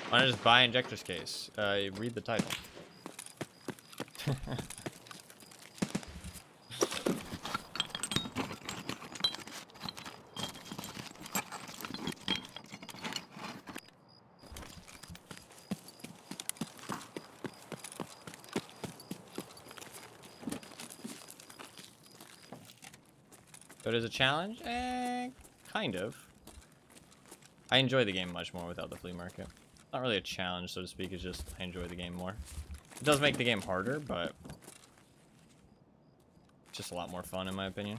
Why not just buy Injector's case? Read the title. But as a challenge? Kind of. I enjoy the game much more without the flea market. Not really a challenge, so to speak, it's just I enjoy the game more. It does make the game harder, but it's just a lot more fun in my opinion.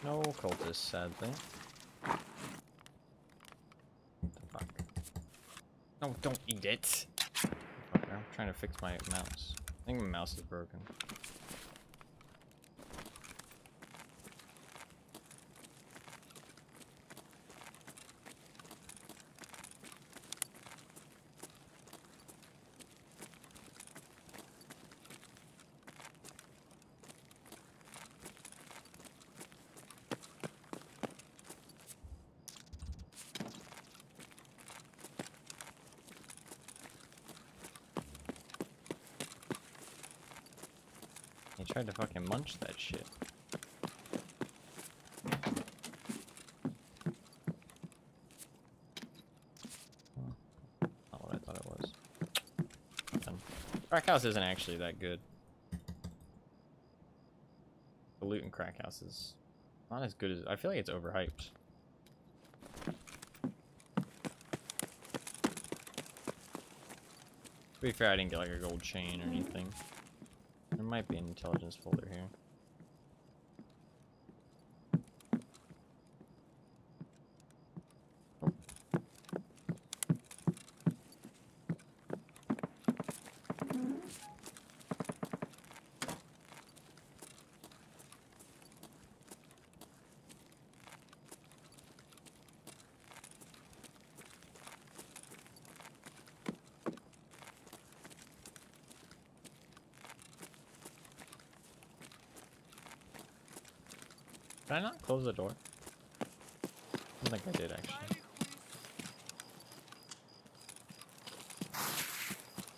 No cultists, sadly. What the fuck? No, don't eat it! Fucker, I'm trying to fix my mouse. I think my mouse is broken. He tried to fucking munch that shit. Not what I thought it was. Crack House isn't actually that good. The loot in Crack House is not as good as... I feel like it's overhyped. To be fair, I didn't get like a gold chain or anything. There might be an intelligence folder here. Oh. Did I not close the door? I don't think I did, actually.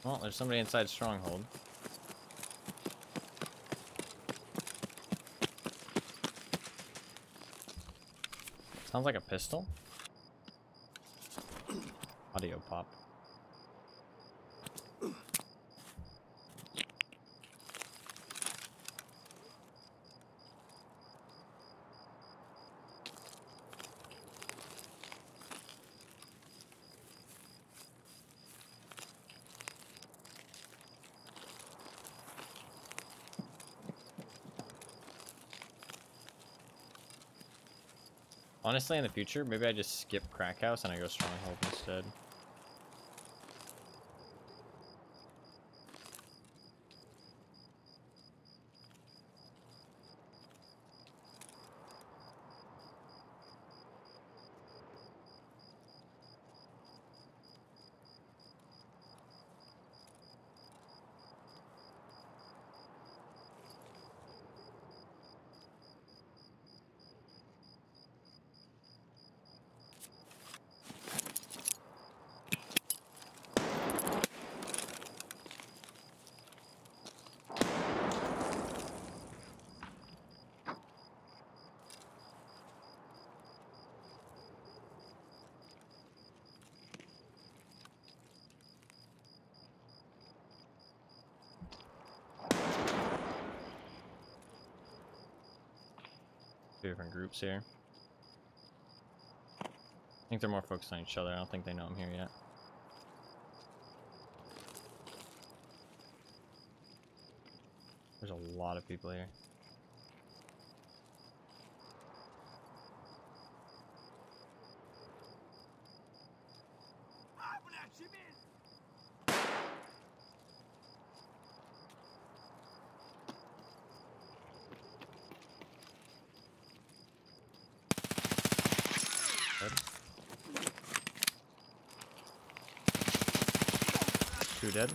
Well, there's somebody inside Stronghold. Sounds like a pistol. Audio pop. Honestly, in the future, maybe I just skip Crack House and I go Stronghold instead. Two different groups here. I think they're more focused on each other. I don't think they know I'm here yet. There's a lot of people here. Dead. Two dead.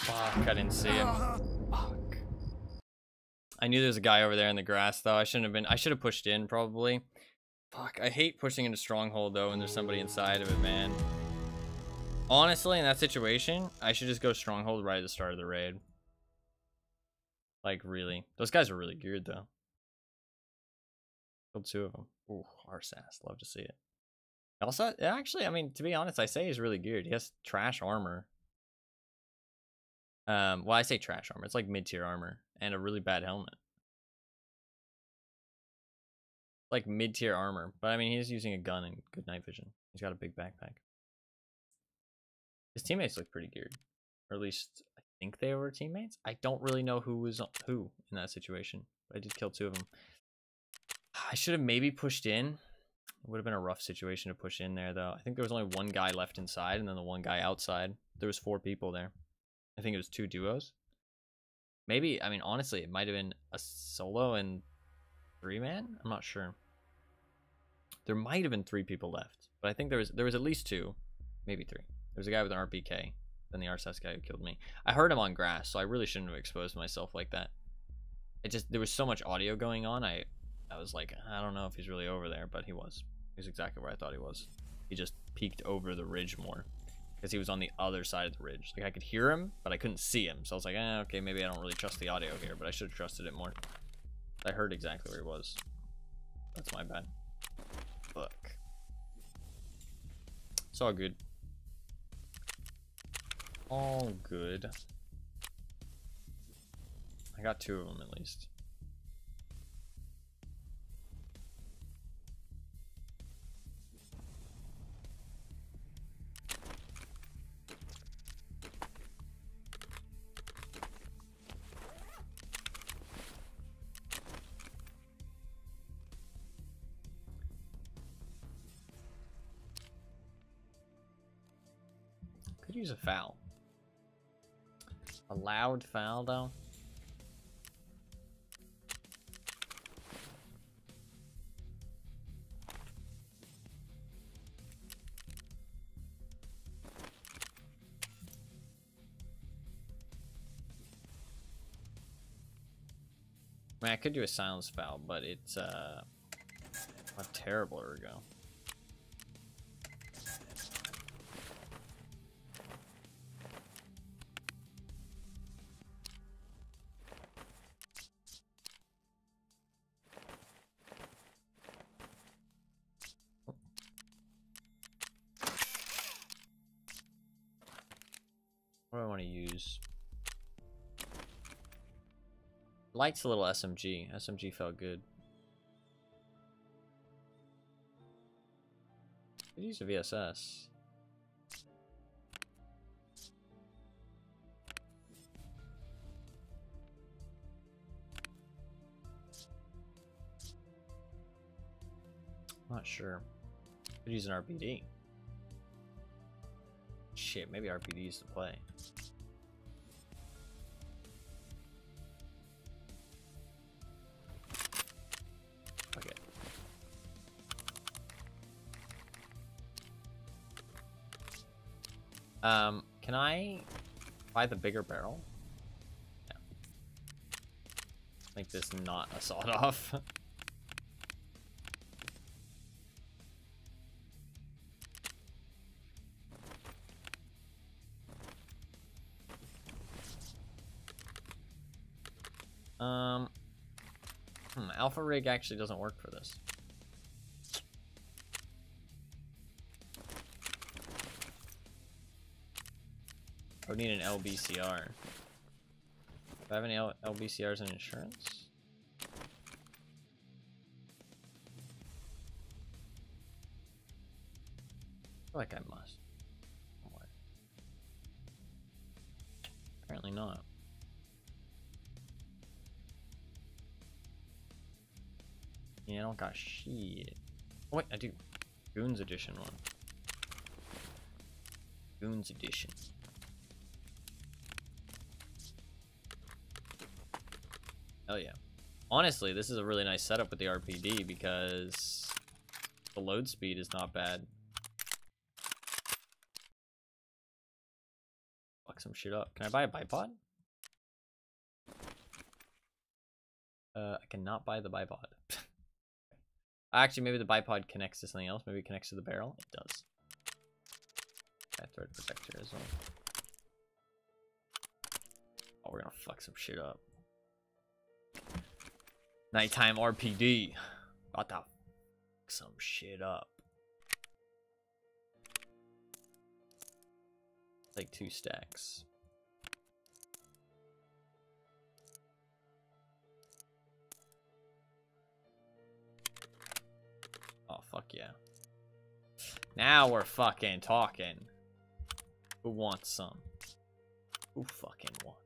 Fuck, I didn't see him. Fuck. I knew there was a guy over there in the grass, though. I shouldn't have been. I should have pushed in, probably. Fuck, I hate pushing into Stronghold, though, when there's somebody inside of it, man. Honestly, in that situation, I should just go Stronghold right at the start of the raid. Like, really. Those guys are really geared, though. Killed two of them. Ooh, Arsass. Love to see it. Also, actually, I mean, to be honest, I say he's really geared. He has trash armor. Well, I say trash armor. It's like mid-tier armor and a really bad helmet. Like mid-tier armor, but I mean, he's using a gun and good night vision. He's got a big backpack. His teammates look pretty geared, or at least I think they were teammates. I don't really know who was who in that situation, but I did kill two of them. I should have maybe pushed in. It would have been a rough situation to push in there, though. I think there was only one guy left inside, and then the one guy outside. There was 4 people there. I think it was 2 duos. Maybe, I mean, honestly, it might have been a solo and 3-man. I'm not sure. There might have been 3 people left, but I think there was at least 2, maybe 3. There was a guy with an RPK, then the RSS guy who killed me. I heard him on grass, so I really shouldn't have exposed myself like that. There was so much audio going on. I was like, I don't know if he's really over there, but he was. He was exactly where I thought he was. He just peeked over the ridge more, because he was on the other side of the ridge. Like, I could hear him, but I couldn't see him. So I was like, okay, maybe I don't really trust the audio here, but I should have trusted it more. I heard exactly where he was. That's my bad. Fuck. It's all good. All good. I got 2 of them at least. Could use a foul. A loud foul, though. I mean, I could do a silence foul, but it's a terrible ergo. What do I want to use? Light's a little SMG. SMG felt good. use a VSS. Not sure. Could use an RPD. Shit, maybe RPD is the play. Okay. Can I buy the bigger barrel? Yeah. Make this not a sawed-off. Alpha rig actually doesn't work for this. I would need an LBCR. Do I have any LBCRs in insurance? I feel like I must. Somewhere. Apparently not. Yeah, I don't got shit. Oh wait, I do. Goons Edition one. Goons Edition. Hell yeah. Honestly, this is a really nice setup with the RPD because the load speed is not bad. Fuck some shit up. Can I buy a bipod? I cannot buy the bipod. Actually, maybe the bipod connects to something else. Maybe it connects to the barrel. It does. Okay, thread protector as well. Oh, we're gonna fuck some shit up. Nighttime RPD. About to fuck some shit up. Like 2 stacks. Oh, fuck yeah. Now we're fucking talking. Who wants some? Who fucking wants?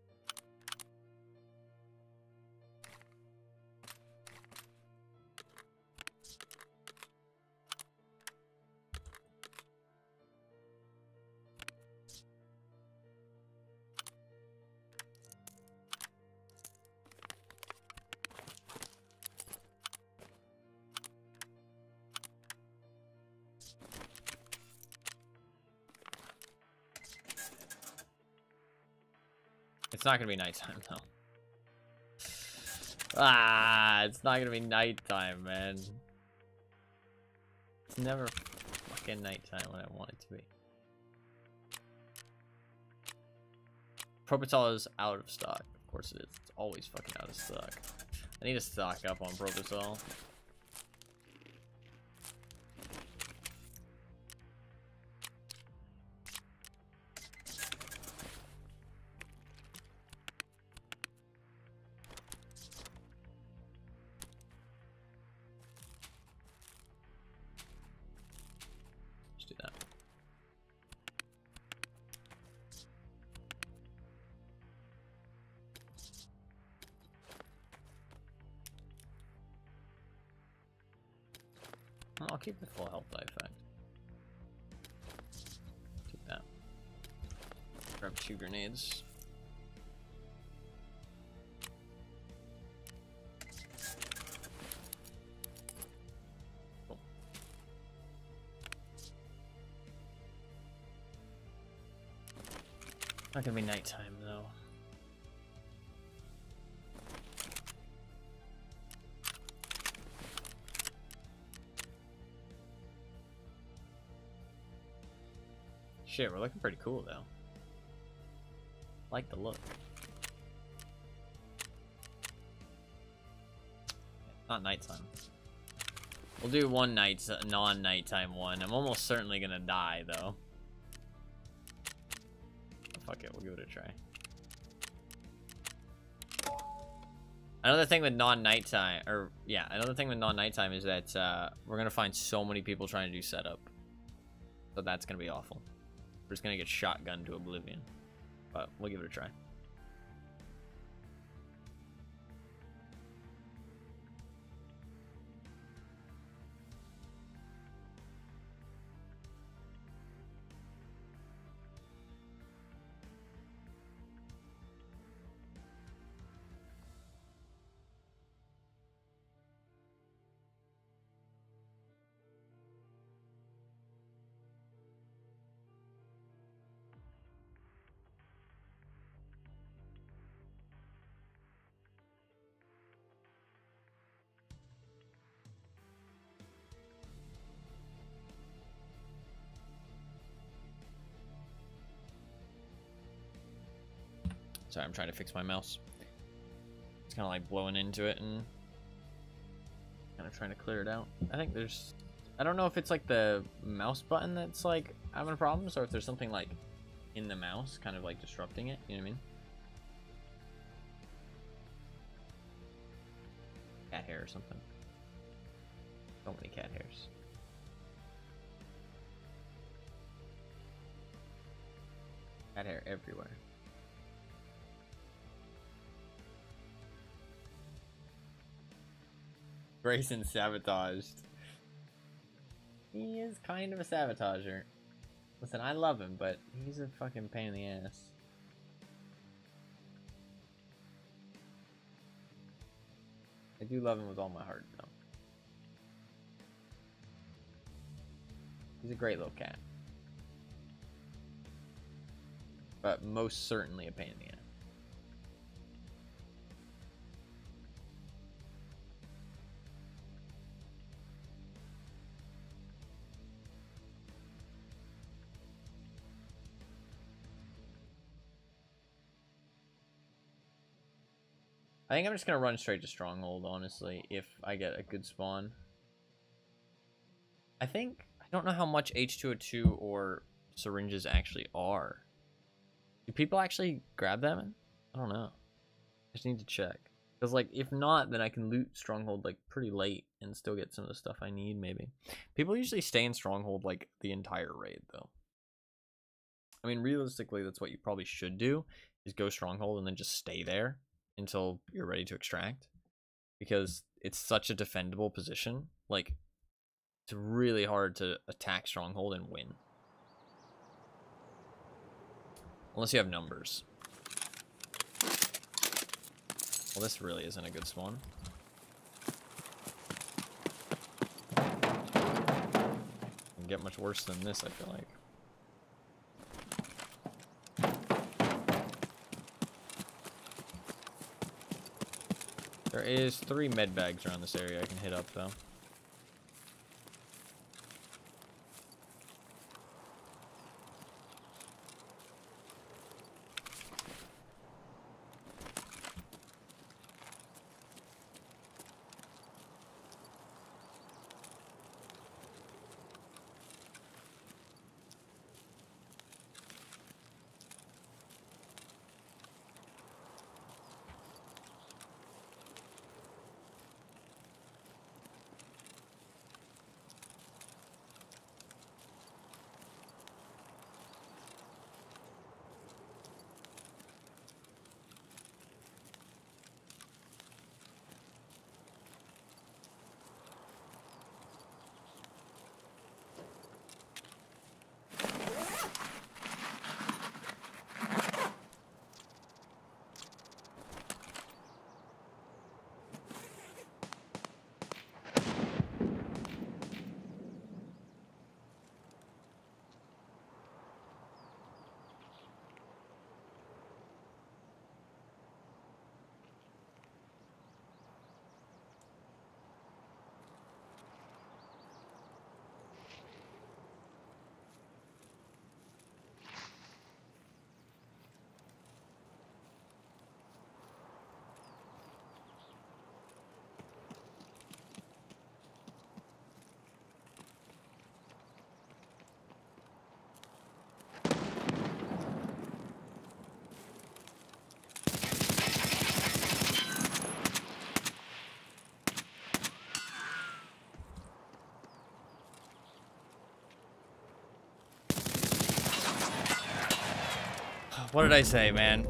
It's not gonna be nighttime though. Ah, it's not gonna be nighttime, man. It's never fucking nighttime when I want it to be. Propital is out of stock. Of course it is. It's always fucking out of stock. I need to stock up on Propital. I'll keep the full health die effect. Keep that. Grab 2 grenades. Cool. Not gonna be nighttime though. Shit, we're looking pretty cool though. Like the look. Not nighttime. We'll do one non-nighttime one. I'm almost certainly gonna die though. Fuck it, we'll give it a try. Another thing with non-nighttime, another thing with non-nighttime is that we're gonna find so many people trying to do setup. So that's going to be awful. We're just going to get shotgunned to oblivion. But we'll give it a try. Sorry, I'm trying to fix my mouse. It's kind of like blowing into it and kind of trying to clear it out. I think there's... I don't know if it's like the mouse button that's like having problems or if there's something like in the mouse kind of like disrupting it. You know what I mean? Cat hair or something. So many cat hairs. Cat hair everywhere. Grayson sabotaged. He is kind of a sabotager. Listen, I love him, but he's a fucking pain in the ass. I do love him with all my heart, though. He's a great little cat. But most certainly a pain in the ass. I think I'm just going to run straight to Stronghold, honestly, if I get a good spawn. I don't know how much H2O2 or syringes actually are. Do people actually grab them? I don't know. I just need to check. Because, like, if not, then I can loot Stronghold, like, pretty late and still get some of the stuff I need, maybe. People usually stay in Stronghold, like, the entire raid, though. I mean, realistically, that's what you probably should do, is go Stronghold and then just stay there until you're ready to extract, because it's such a defendable position. Like, it's really hard to attack Stronghold and win unless you have numbers. Well, this really isn't a good spawn. Can get much worse than this, I feel like. There is 3 med bags around this area I can hit up, though. What did I say, man?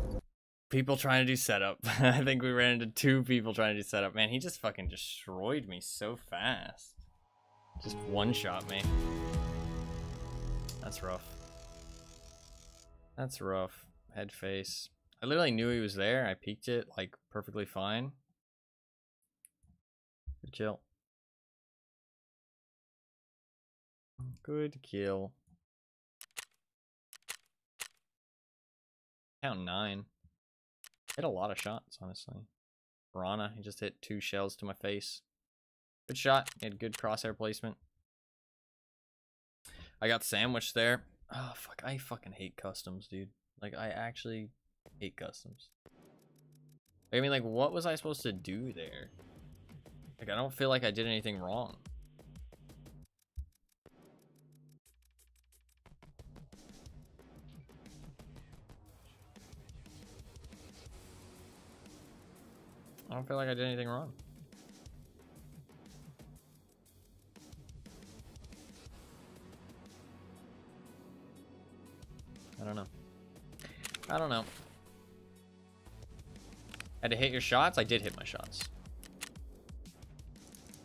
People trying to do setup. I think we ran into 2 people trying to do setup. Man, he just fucking destroyed me so fast. Just one-shot me. That's rough. That's rough. Head face. I literally knew he was there. I peeked it like perfectly fine. Good kill. Good kill. Count 9. Hit a lot of shots, honestly. Piranha, he just hit 2 shells to my face. Good shot. He had good crosshair placement. I got sandwiched there. Oh, fuck. I fucking hate customs, dude. Like, I actually hate customs. I mean, like, what was I supposed to do there? Like, I don't feel like I did anything wrong. I don't feel like I did anything wrong. I don't know. I don't know. Had to hit your shots? I did hit my shots.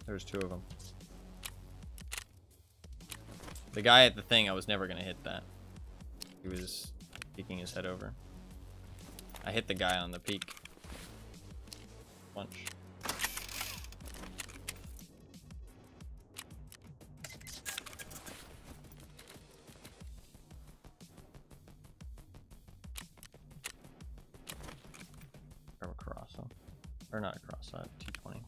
There's 2 of them. The guy at the thing, I was never going to hit that. He was peeking his head over. I hit the guy on the peak. Bunch. Or across, huh? Or not across, 220.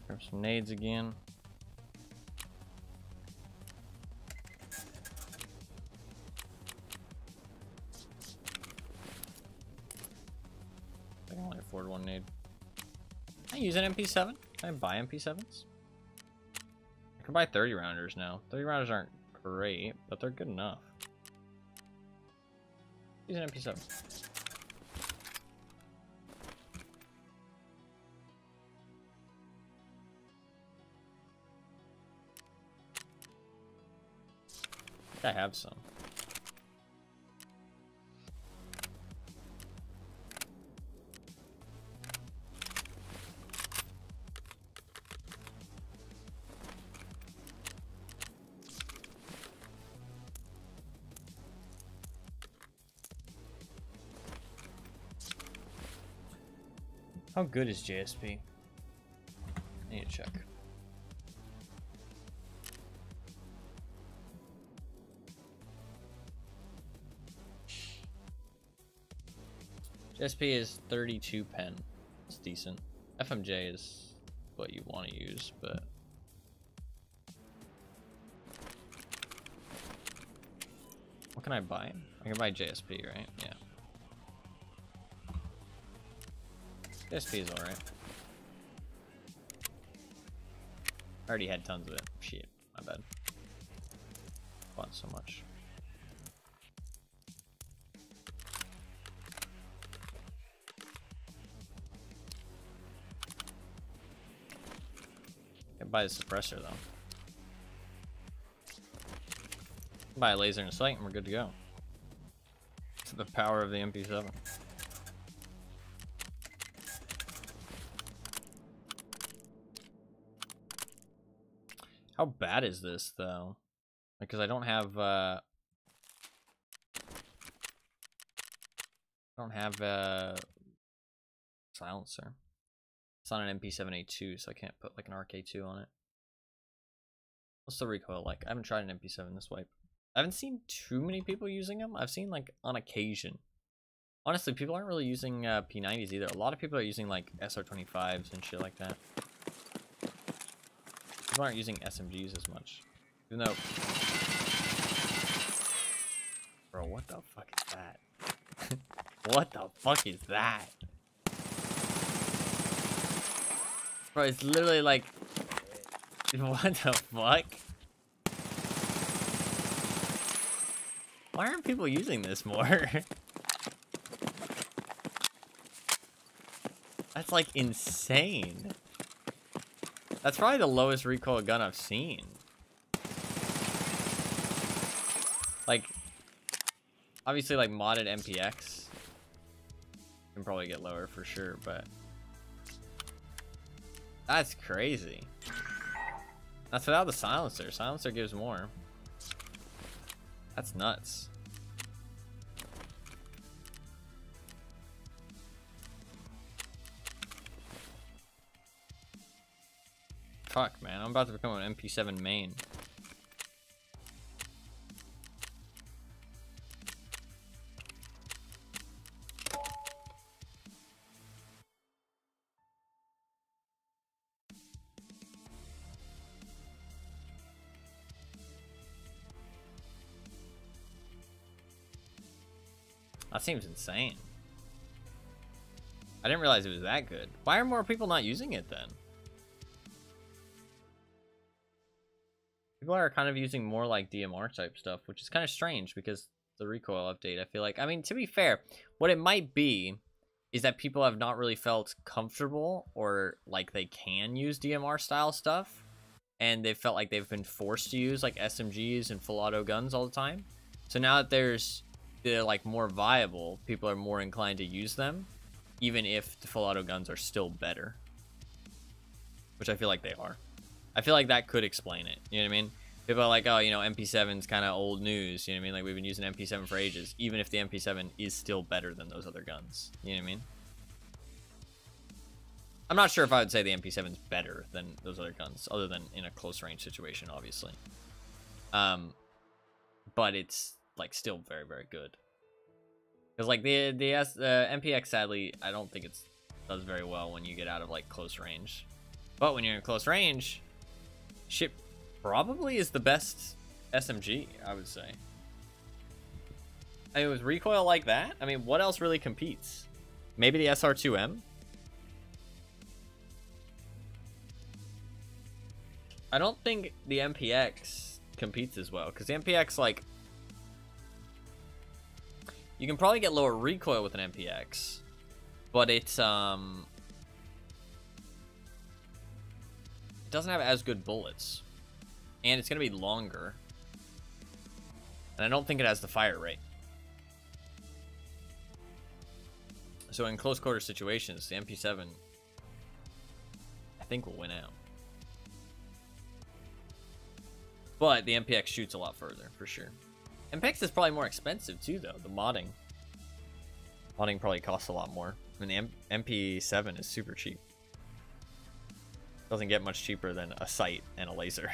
Grab some nades again. I can only afford 1 nade. Can I use an MP7? Can I buy MP7s? I can buy 30 rounders now. 30 rounders aren't great, but they're good enough. Use an MP7. I have some. How good is JSP? I need to check. JSP is 32 pen. It's decent. FMJ is what you want to use, but what can I buy? I can buy JSP, right? Yeah. JSP is alright. I already had tons of it. Shit, my bad. Bought so much. Can buy the suppressor though. Buy a laser and a sight and we're good to go. To the power of the MP7. How bad is this though? Because I don't have silencer. It's on an MP7A2, so I can't put like an RK2 on it. What's the recoil like? I haven't tried an MP7 this wipe. I haven't seen too many people using them. I've seen like on occasion. Honestly, people aren't really using P90s either. A lot of people are using like SR25s and shit like that. People aren't using SMGs as much. Even though... Bro, what the fuck is that? What the fuck is that? Bro, it's literally like, what the fuck? Why aren't people using this more? That's like insane. That's probably the lowest recoil gun I've seen. Like, obviously like modded MPX can probably get lower for sure, but that's crazy. That's without the silencer. Silencer gives more. That's nuts. Fuck, man. I'm about to become an MP7 main. That seems insane. I didn't realize it was that good. Why are more people not using it then? People are kind of using more like DMR type stuff, which is kind of strange because the recoil update, I feel like. I mean, to be fair, what it might be is that people have not really felt comfortable or like they can use DMR style stuff. And they felt like they've been forced to use like SMGs and full auto guns all the time. So now that they're like more viable, people are more inclined to use them, even if the full auto guns are still better. Which I feel like they are. I feel like that could explain it. You know what I mean? People are like, oh, you know, MP7's kind of old news. You know what I mean? Like, we've been using MP7 for ages, even if the MP7 is still better than those other guns. You know what I mean? I'm not sure if I would say the MP7's better than those other guns, other than in a close range situation, obviously. But it's like still very, very good. Because like the MPX, sadly, I don't think it does very well when you get out of like close range. But when you're in close range, shit probably is the best SMG, I would say. I mean, with recoil like that, I mean, what else really competes? Maybe the SR2M? I don't think the MPX competes as well, because the MPX, like, you can probably get lower recoil with an MPX, but it's, it doesn't have as good bullets, and it's going to be longer, and I don't think it has the fire rate. So in close quarter situations, the MP7, I think, will win out. But the MPX shoots a lot further, for sure. MPX is probably more expensive, too, though. The modding. Modding probably costs a lot more. I mean, the MP7 is super cheap. Doesn't get much cheaper than a sight and a laser.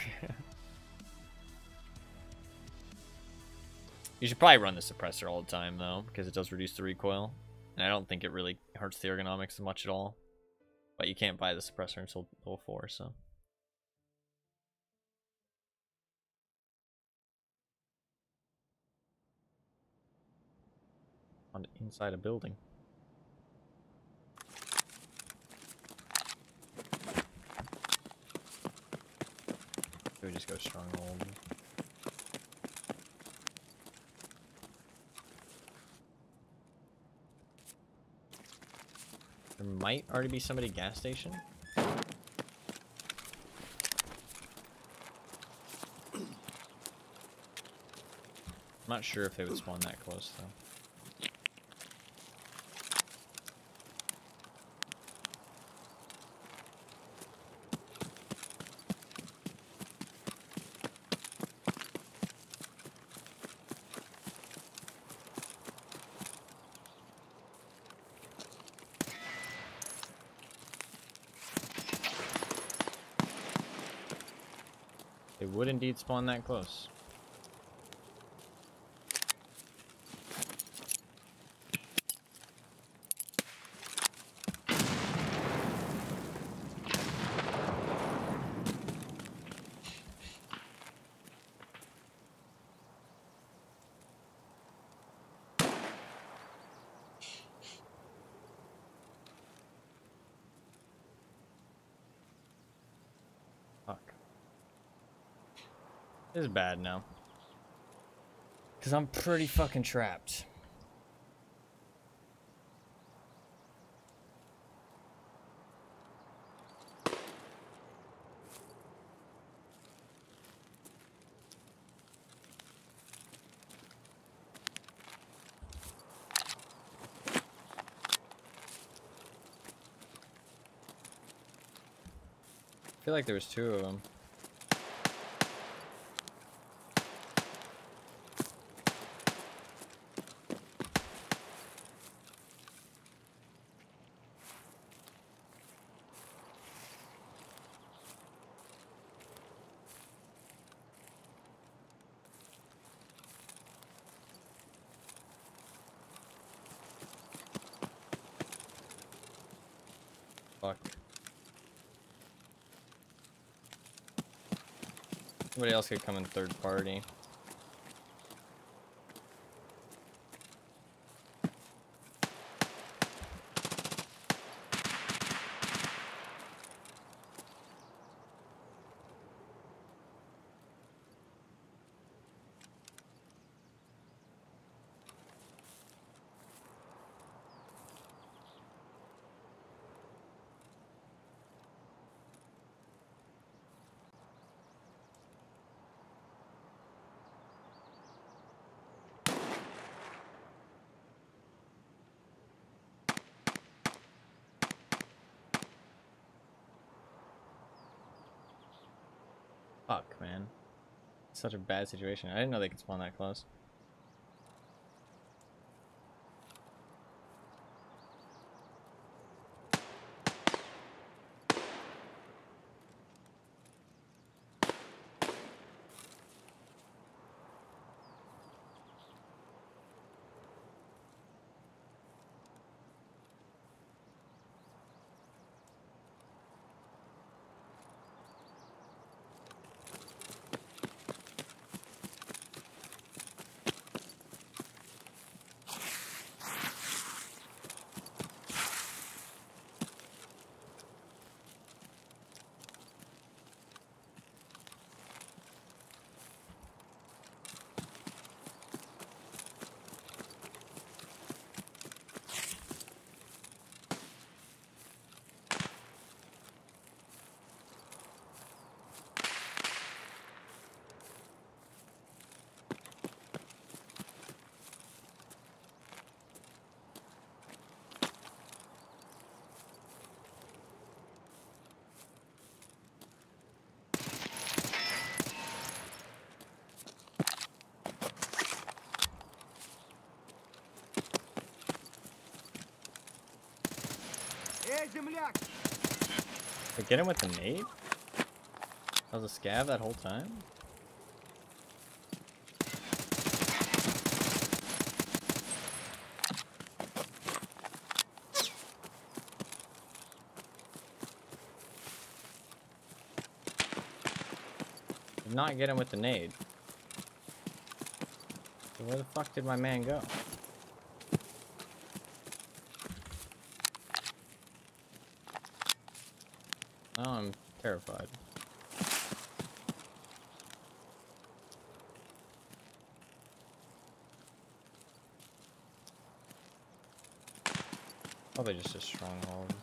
You should probably run the suppressor all the time, though, because it does reduce the recoil. And I don't think it really hurts the ergonomics much at all. But you can't buy the suppressor until level 4, so... On the inside a building. We just go stronghold. There might already be somebody at gas station. I'm not sure if they would spawn that close though. They would indeed spawn that close. This is bad now. Because I'm pretty fucking trapped. I feel like there was two of them. Fuck. Somebody else could come in third party. Fuck, man. Such a bad situation. I didn't know they could spawn that close. Did I get him with the nade? I was a scav that whole time? Did not get him with the nade. So where the fuck did my man go? Now I'm terrified. Probably just a stronghold.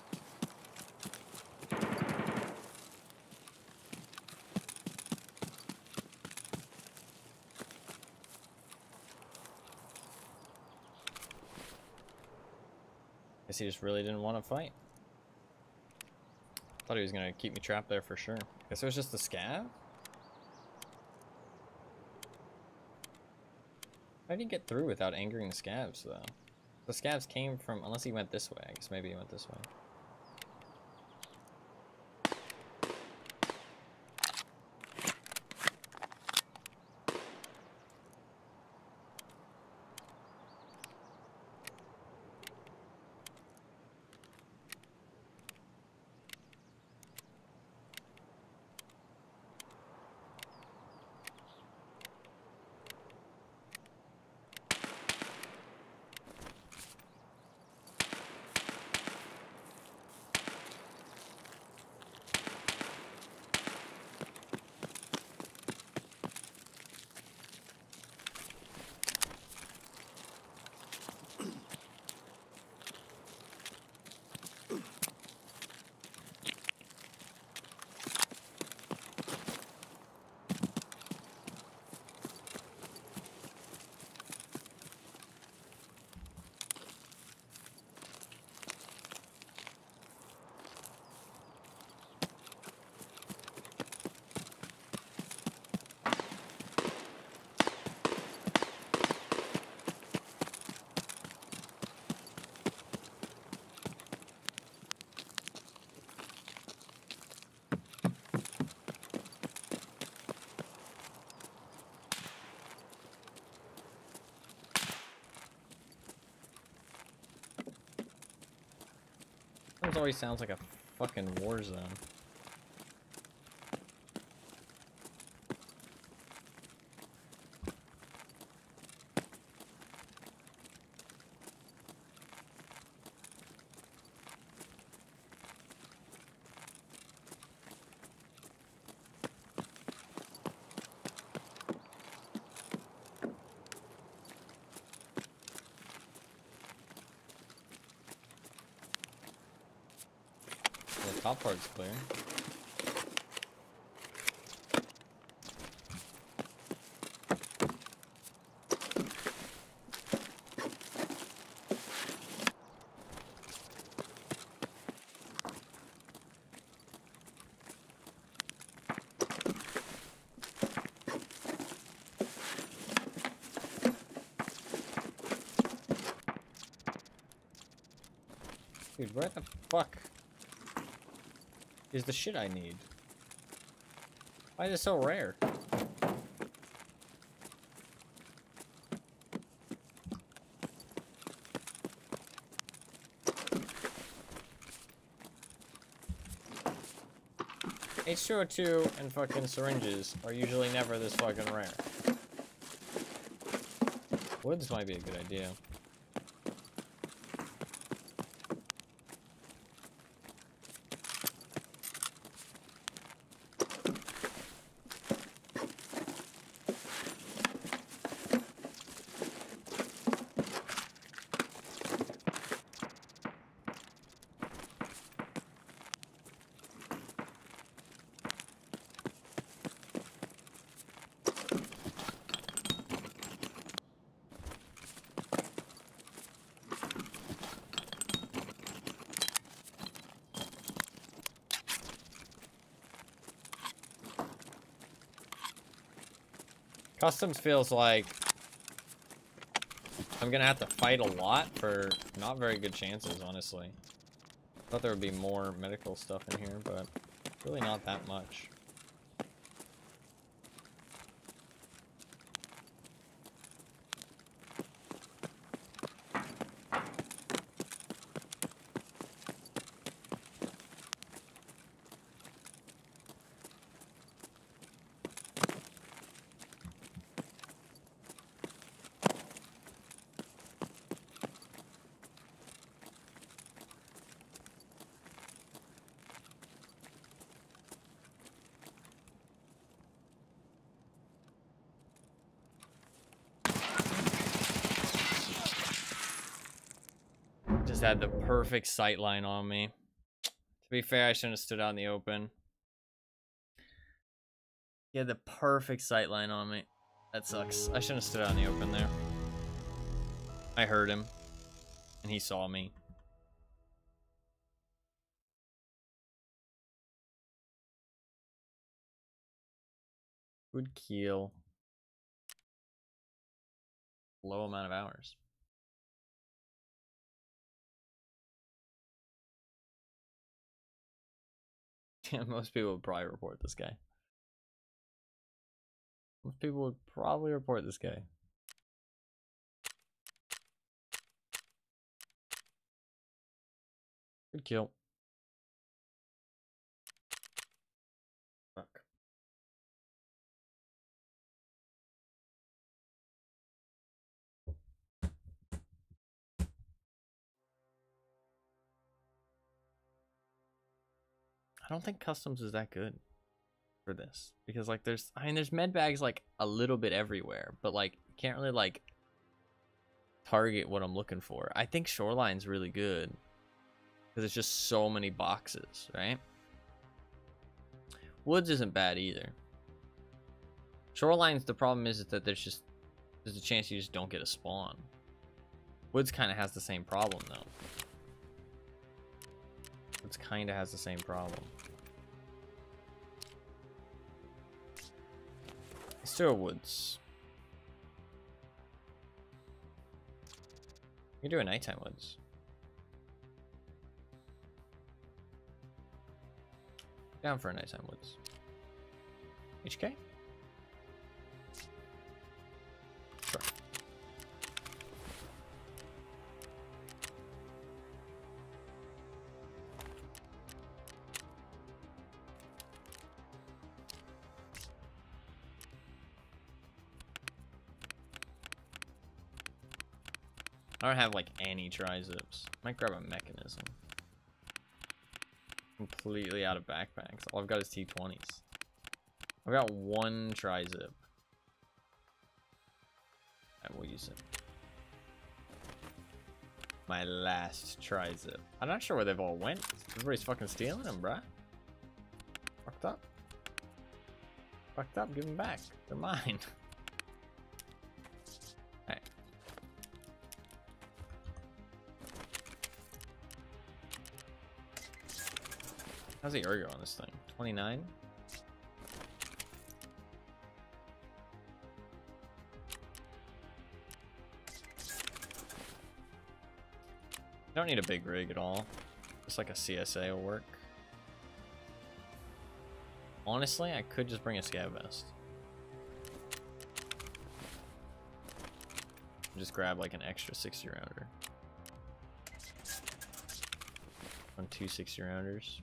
Guess he just really didn't want to fight. Thought he was gonna keep me trapped there for sure. Guess it was just the scav? How did he get through without angering the scavs, though? The scavs came from... Unless he went this way. I guess maybe he went this way. Woods always sounds like a fucking war zone. The top part's clear. Dude, where the fuck is the shit I need? Why is it so rare? H2O2 and fucking syringes are usually never this fucking rare. Woods might be a good idea. Customs feels like I'm gonna have to fight a lot for not very good chances, honestly. Thought there would be more medical stuff in here, but really not that much. Just had the perfect sight line on me. To be fair, I shouldn't have stood out in the open. He had the perfect sight line on me. That sucks. I shouldn't have stood out in the open there. I heard him, and he saw me. Good kill. Low amount of hours. Yeah, most people would probably report this guy. Most people would probably report this guy. Good kill. Fuck. I don't think customs is that good for this, because like there's med bags like a little bit everywhere, but like you can't really like target what I'm looking for. I think Shoreline's really good because it's just so many boxes, right? Woods isn't bad either. Shoreline's, the problem is that there's a chance you just don't get a spawn. Woods kind of has the same problem though. Woods kind of has the same problem. Let's do a Woods. You can do a nighttime Woods. Down for a nighttime Woods. HK? Sure. I don't have like any tri-zips. Might grab a mechanism. Completely out of backpacks. All I've got is T20s. I've got one tri-zip. I will use it. My last tri-zip. I'm not sure where they've all went. Everybody's fucking stealing them, bruh. Fucked up. Fucked up. Give them back. They're mine. Alright. How's the ergo on this thing? 29? I don't need a big rig at all. Just like a CSA will work. Honestly, I could just bring a scav vest. Just grab like an extra 60 rounder. On 2 60 rounders.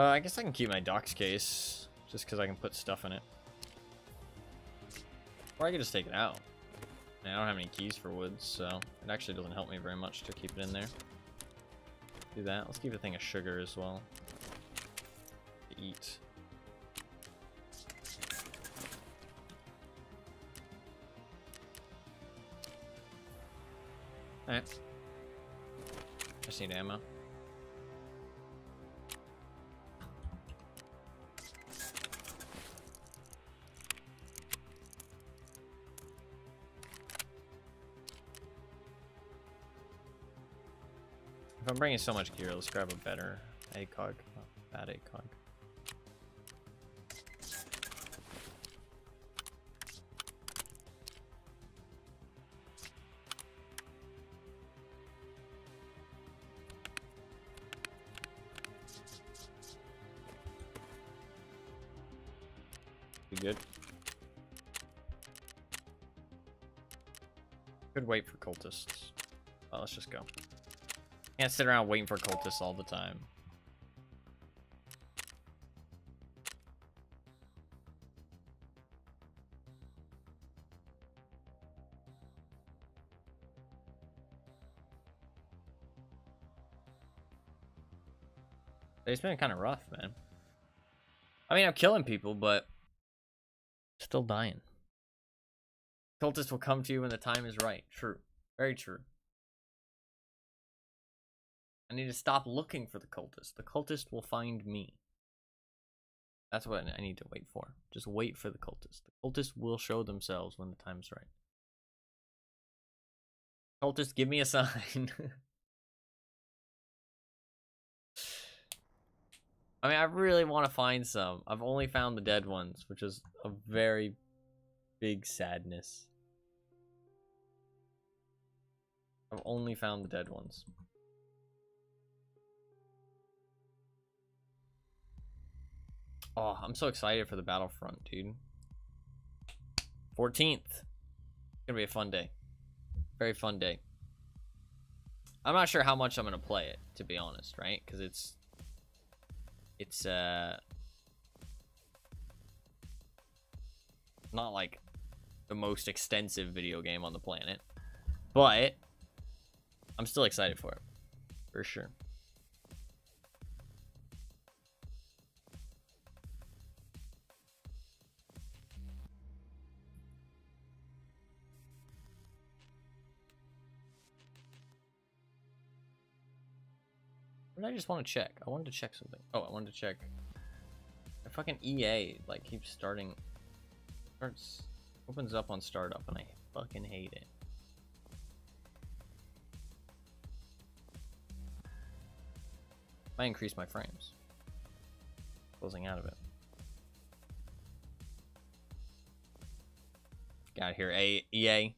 I guess I can keep my docs case, just because I can put stuff in it. Or I could just take it out. I don't have any keys for woods, so it actually doesn't help me very much to keep it in there. Do that. Let's keep a thing of sugar as well. To eat. Alright. Just need ammo. If I'm bringing so much gear, let's grab a better ACOG. Oh, bad ACOG. You good? Could wait for cultists. Well, let's just go. Can't sit around waiting for cultists all the time. It's been kind of rough, man. I mean, I'm killing people, but still dying. Cultists will come to you when the time is right. True. Very true. I need to stop looking for the cultist. The cultist will find me. That's what I need to wait for. Just wait for the cultist. The cultist will show themselves when the time's right. Cultist, give me a sign. I mean, I really want to find some. I've only found the dead ones, which is a very big sadness. I've only found the dead ones. Oh, I'm so excited for the Battlefront, dude. 14th. It's gonna be a fun day. Very fun day. I'm not sure how much I'm gonna play it, to be honest, right? Because it's not like the most extensive video game on the planet, but I'm still excited for it, for sure. What did I just want to check? I wanted to check something. Oh, I wanted to check. The fucking EA like keeps opens up on startup, and I fucking hate it. I increase my frames. Closing out of it. Get out of here, EA.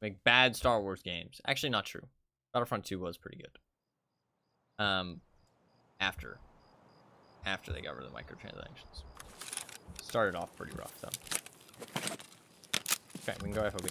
Make bad Star Wars games. Actually, not true. Battlefront 2 was pretty good. After they got rid of the microtransactions. Started off pretty rough, though. Okay, we can go FOB.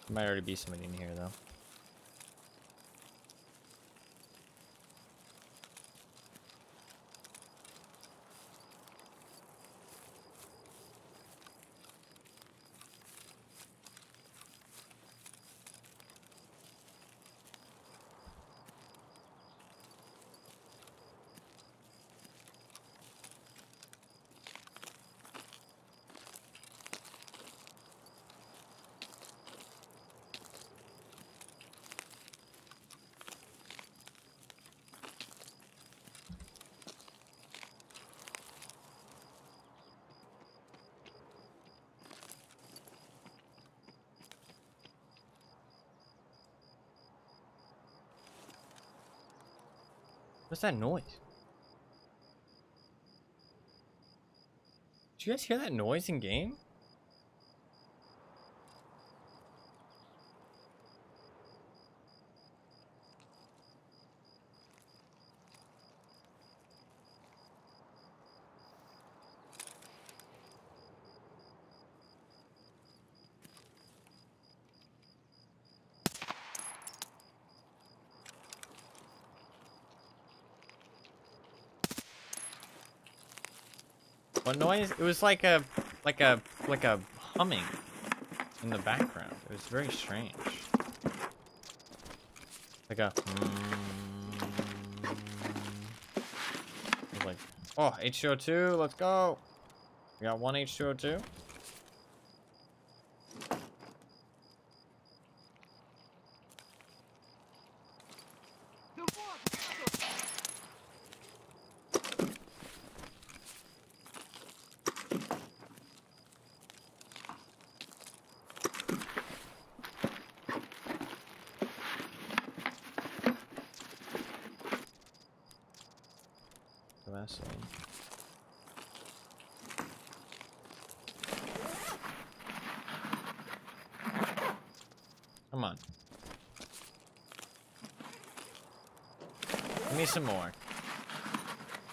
Might already be somebody in here though. What's that noise? Did you guys hear that noise in game? What noise? It was like a humming in the background. It was very strange. Like a it was like, oh, H2O2, let's go. We got one H2O2. Come on. Give me some more.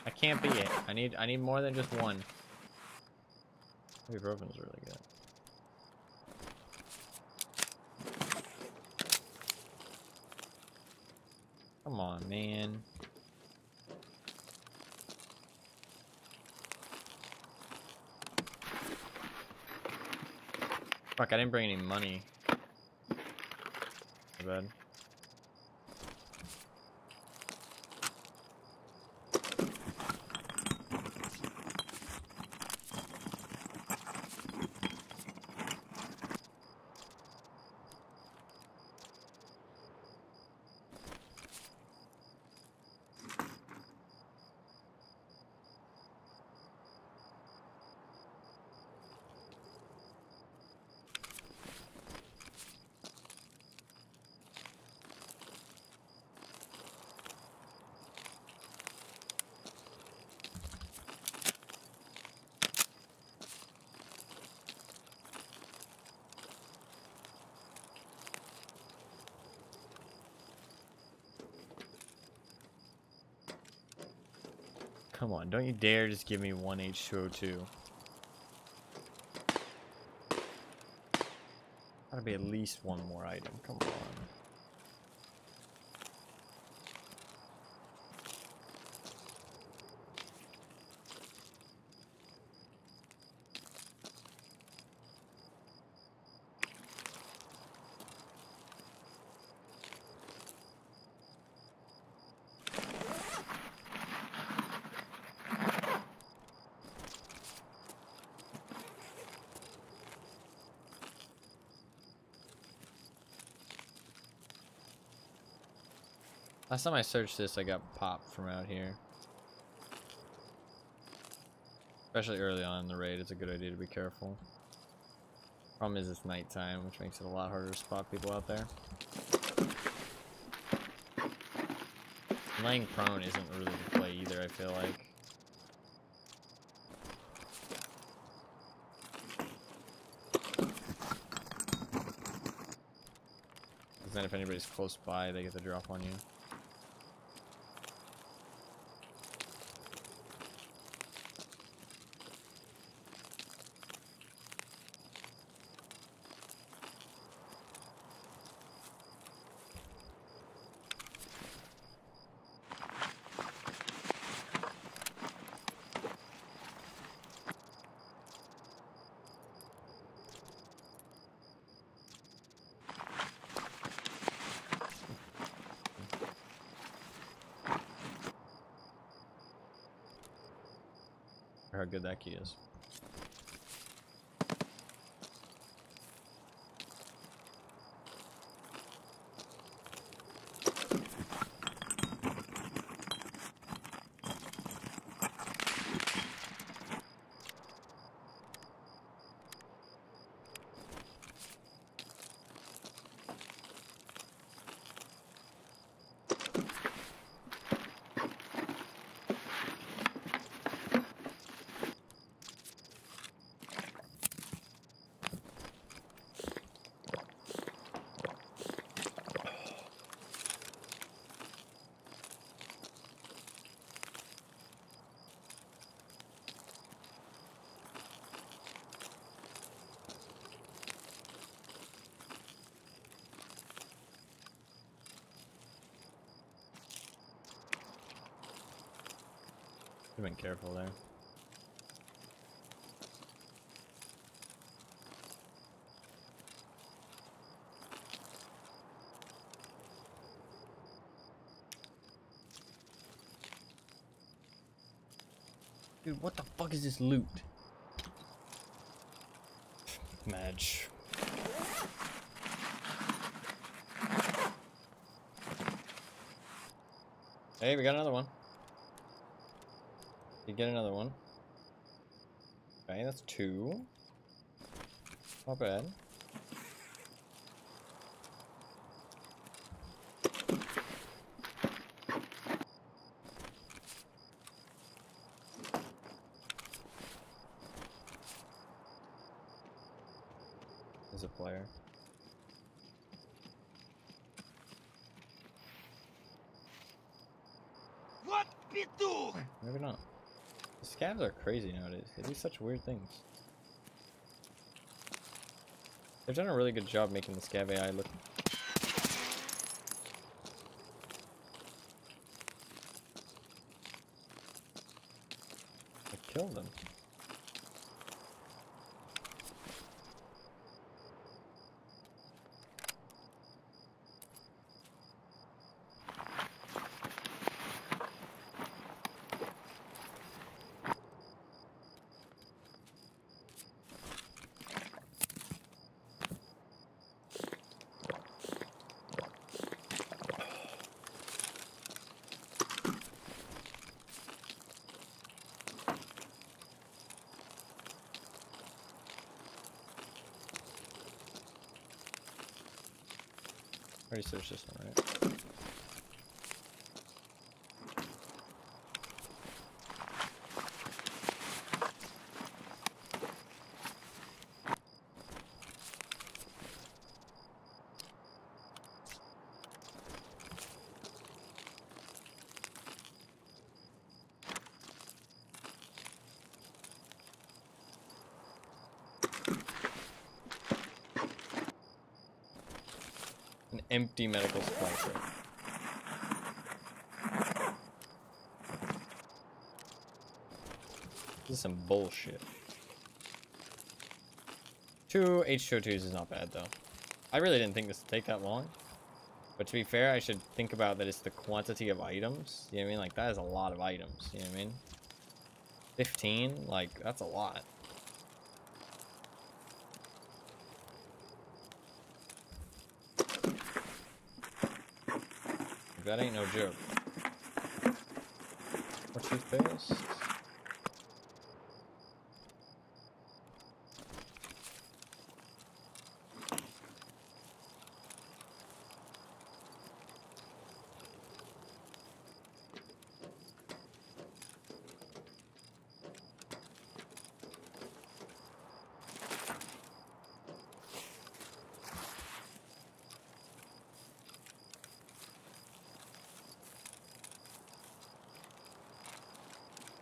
I can't be it. I need more than just one. Ibuprofen's really good. Come on, man. Fuck, I didn't bring any money. Too bad. Come on, don't you dare just give me one H2O2. Gotta be at least one more item, come on. Last time I searched this, I got popped from out here. Especially early on in the raid, it's a good idea to be careful. Problem is it's nighttime, which makes it a lot harder to spot people out there. Laying prone isn't really the play either, I feel like. Because then if anybody's close by, they get the drop on you. Or how good that key is. You've been careful there. Dude, what the fuck is this loot? Madge. Hey, we got another one. You get another one. Okay, that's 2. Not bad. There's a player. What pituch? Maybe not. The scavs are crazy nowadays. They do such weird things. They've done a really good job making the scav AI look. I killed them. Already searched this one, right? Empty medical supply crate. This is some bullshit. 2 H2O2s is not bad, though. I really didn't think this would take that long. But to be fair, I should think about that it's the quantity of items. You know what I mean? Like, that is a lot of items. You know what I mean? 15? Like, that's a lot. That ain't no joke. More toothpaste.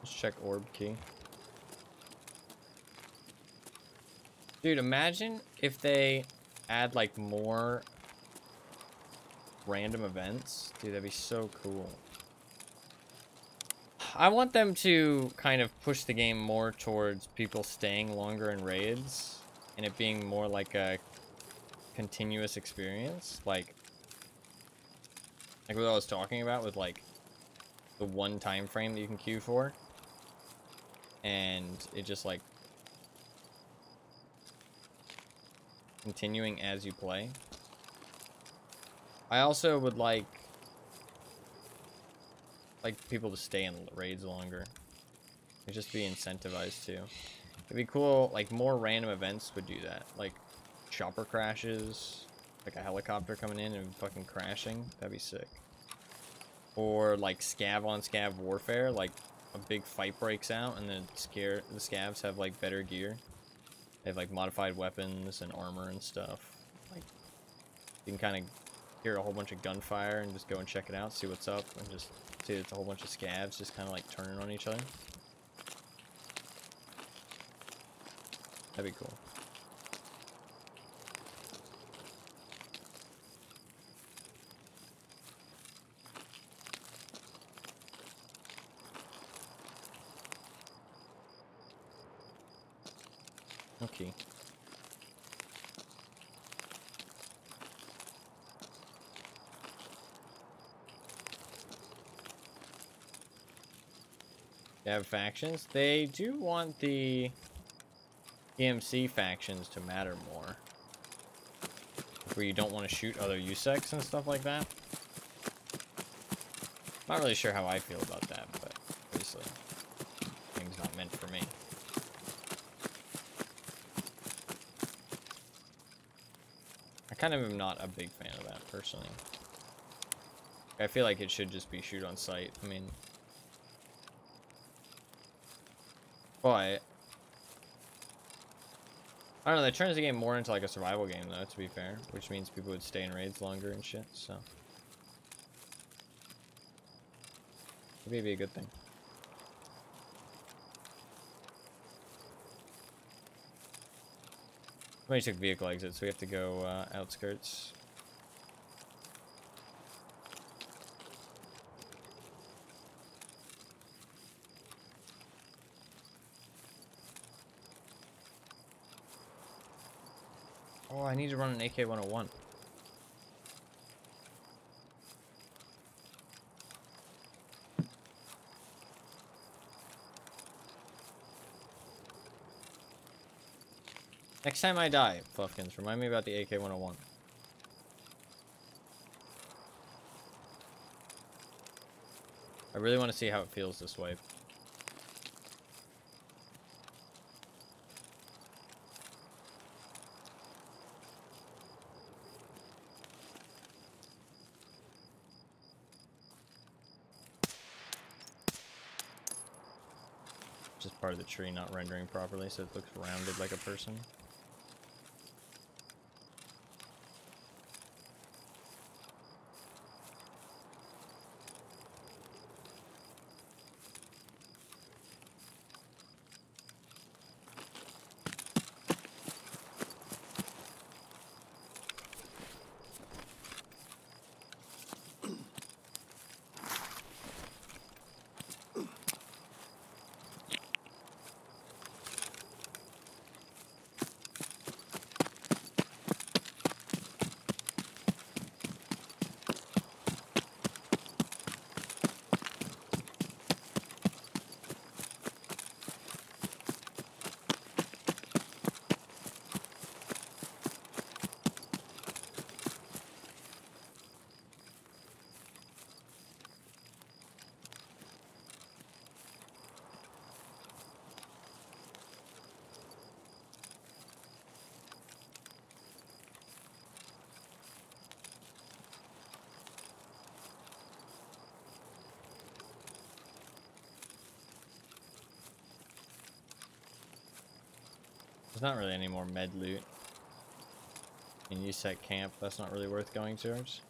Let's check orb key. Dude, imagine if they add like more random events. Dude, that'd be so cool. I want them to kind of push the game more towards people staying longer in raids and it being more like a continuous experience. Like what I was talking about with like the one time frame that you can queue for. And it just like continuing as you play. I also would like people to stay in raids longer. It'd just be incentivized too. It'd be cool, like more random events would do that. Like chopper crashes, like a helicopter coming in and fucking crashing. That'd be sick. Or like scav on scav warfare, like a big fight breaks out and the scavs have like better gear. They have like modified weapons and armor and stuff. Like you can kind of hear a whole bunch of gunfire and just go and check it out, see what's up, and just see it's a whole bunch of scavs just kind of like turning on each other. That'd be cool. Okay. They have factions. They do want the EMC factions to matter more. Where you don't want to shoot other USECs and stuff like that. Not really sure how I feel about that, but obviously, thing's not meant for me. I kind of am not a big fan of that, personally. I feel like it should just be shoot on sight. I mean... But... I don't know, that turns the game more into like a survival game, though, to be fair. Which means people would stay in raids longer and shit, so... Maybe it'd be a good thing. Somebody took vehicle exit, so we have to go outskirts. Oh, I need to run an AK-101. Next time I die, Fluffkins, remind me about the AK-101. I really want to see how it feels this way. Just part of the tree not rendering properly, so it looks rounded like a person. There's not really any more med loot. And you set camp, that's not really worth going towards.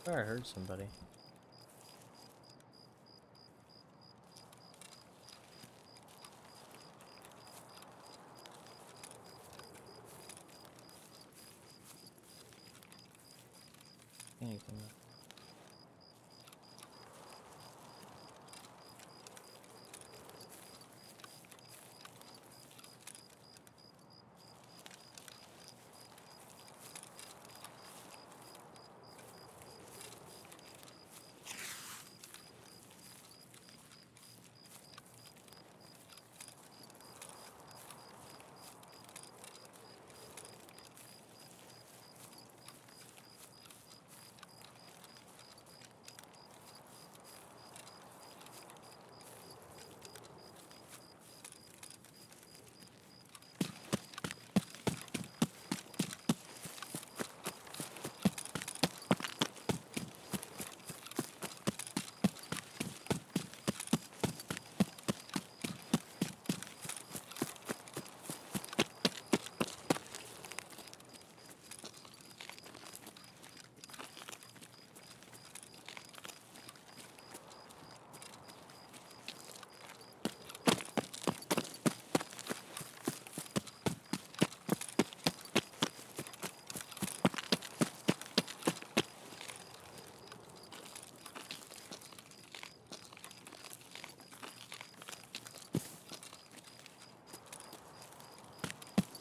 I heard somebody. Anything.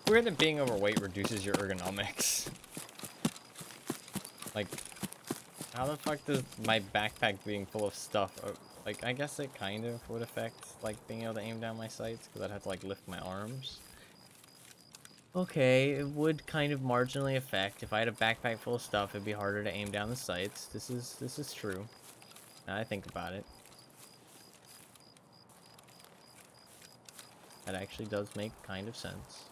Weird that being overweight reduces your ergonomics. Like, how the fuck does my backpack being full of stuff, like, I guess it kind of would affect, like, being able to aim down my sights, because I'd have to, like, lift my arms. Okay, it would kind of marginally affect. If I had a backpack full of stuff, it'd be harder to aim down the sights. This is true. Now I think about it. That actually does make kind of sense.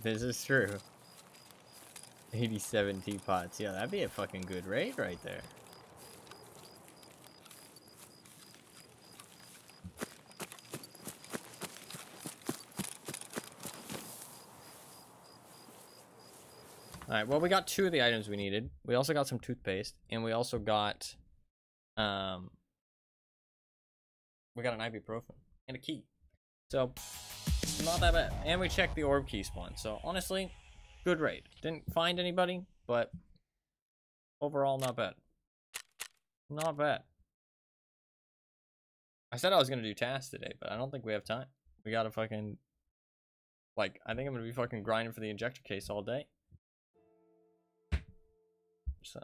This is true. 87 teapots. Yeah, that'd be a fucking good raid right there. Alright, well, we got 2 of the items we needed. We also got some toothpaste, and we also got, we got an ibuprofen and a key. So, not that bad. And we checked the orb key spawn. So, honestly, good raid. Didn't find anybody, but overall, not bad. Not bad. I said I was going to do tasks today, but I don't think we have time. We got to fucking, like, I think I'm going to be fucking grinding for the injector case all day. So,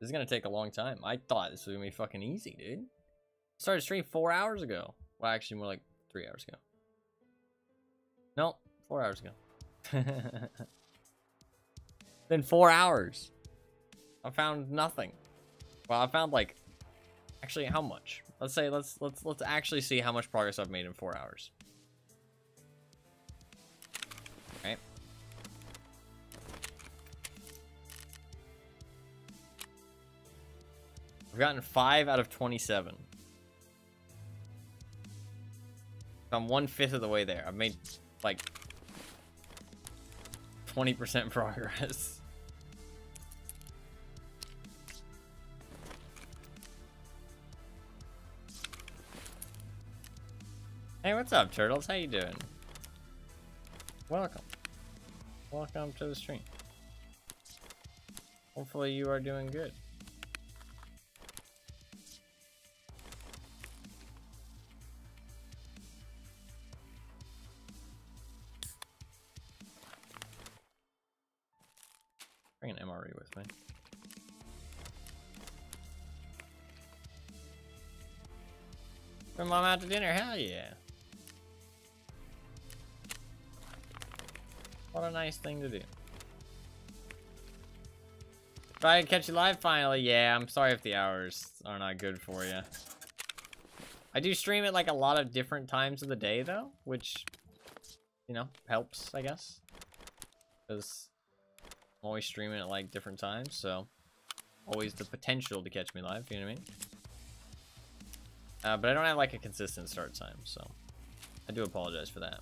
this is going to take a long time. I thought this was going to be fucking easy, dude. Started stream 4 hours ago. Well, actually, more like 3 hours ago. No, 4 hours ago. Then 4 hours. I found nothing. Well, I found like Actually, how much? Let's say let's actually see how much progress I've made in 4 hours. Right. I've gotten 5 out of 27. I'm 1/5 of the way there. I've made like 20% progress. Hey, what's up, Turtles? How you doing? Welcome. Welcome to the stream. Hopefully you are doing good. Bring an MRE with me. Bring mom out to dinner, hell yeah. What a nice thing to do. Try to catch you live finally. Yeah, I'm sorry if the hours are not good for you. I do stream at like a lot of different times of the day though, which, you know, helps, I guess. Because I'm always streaming at like different times, so always the potential to catch me live, you know what I mean? But I don't have like a consistent start time, so I do apologize for that.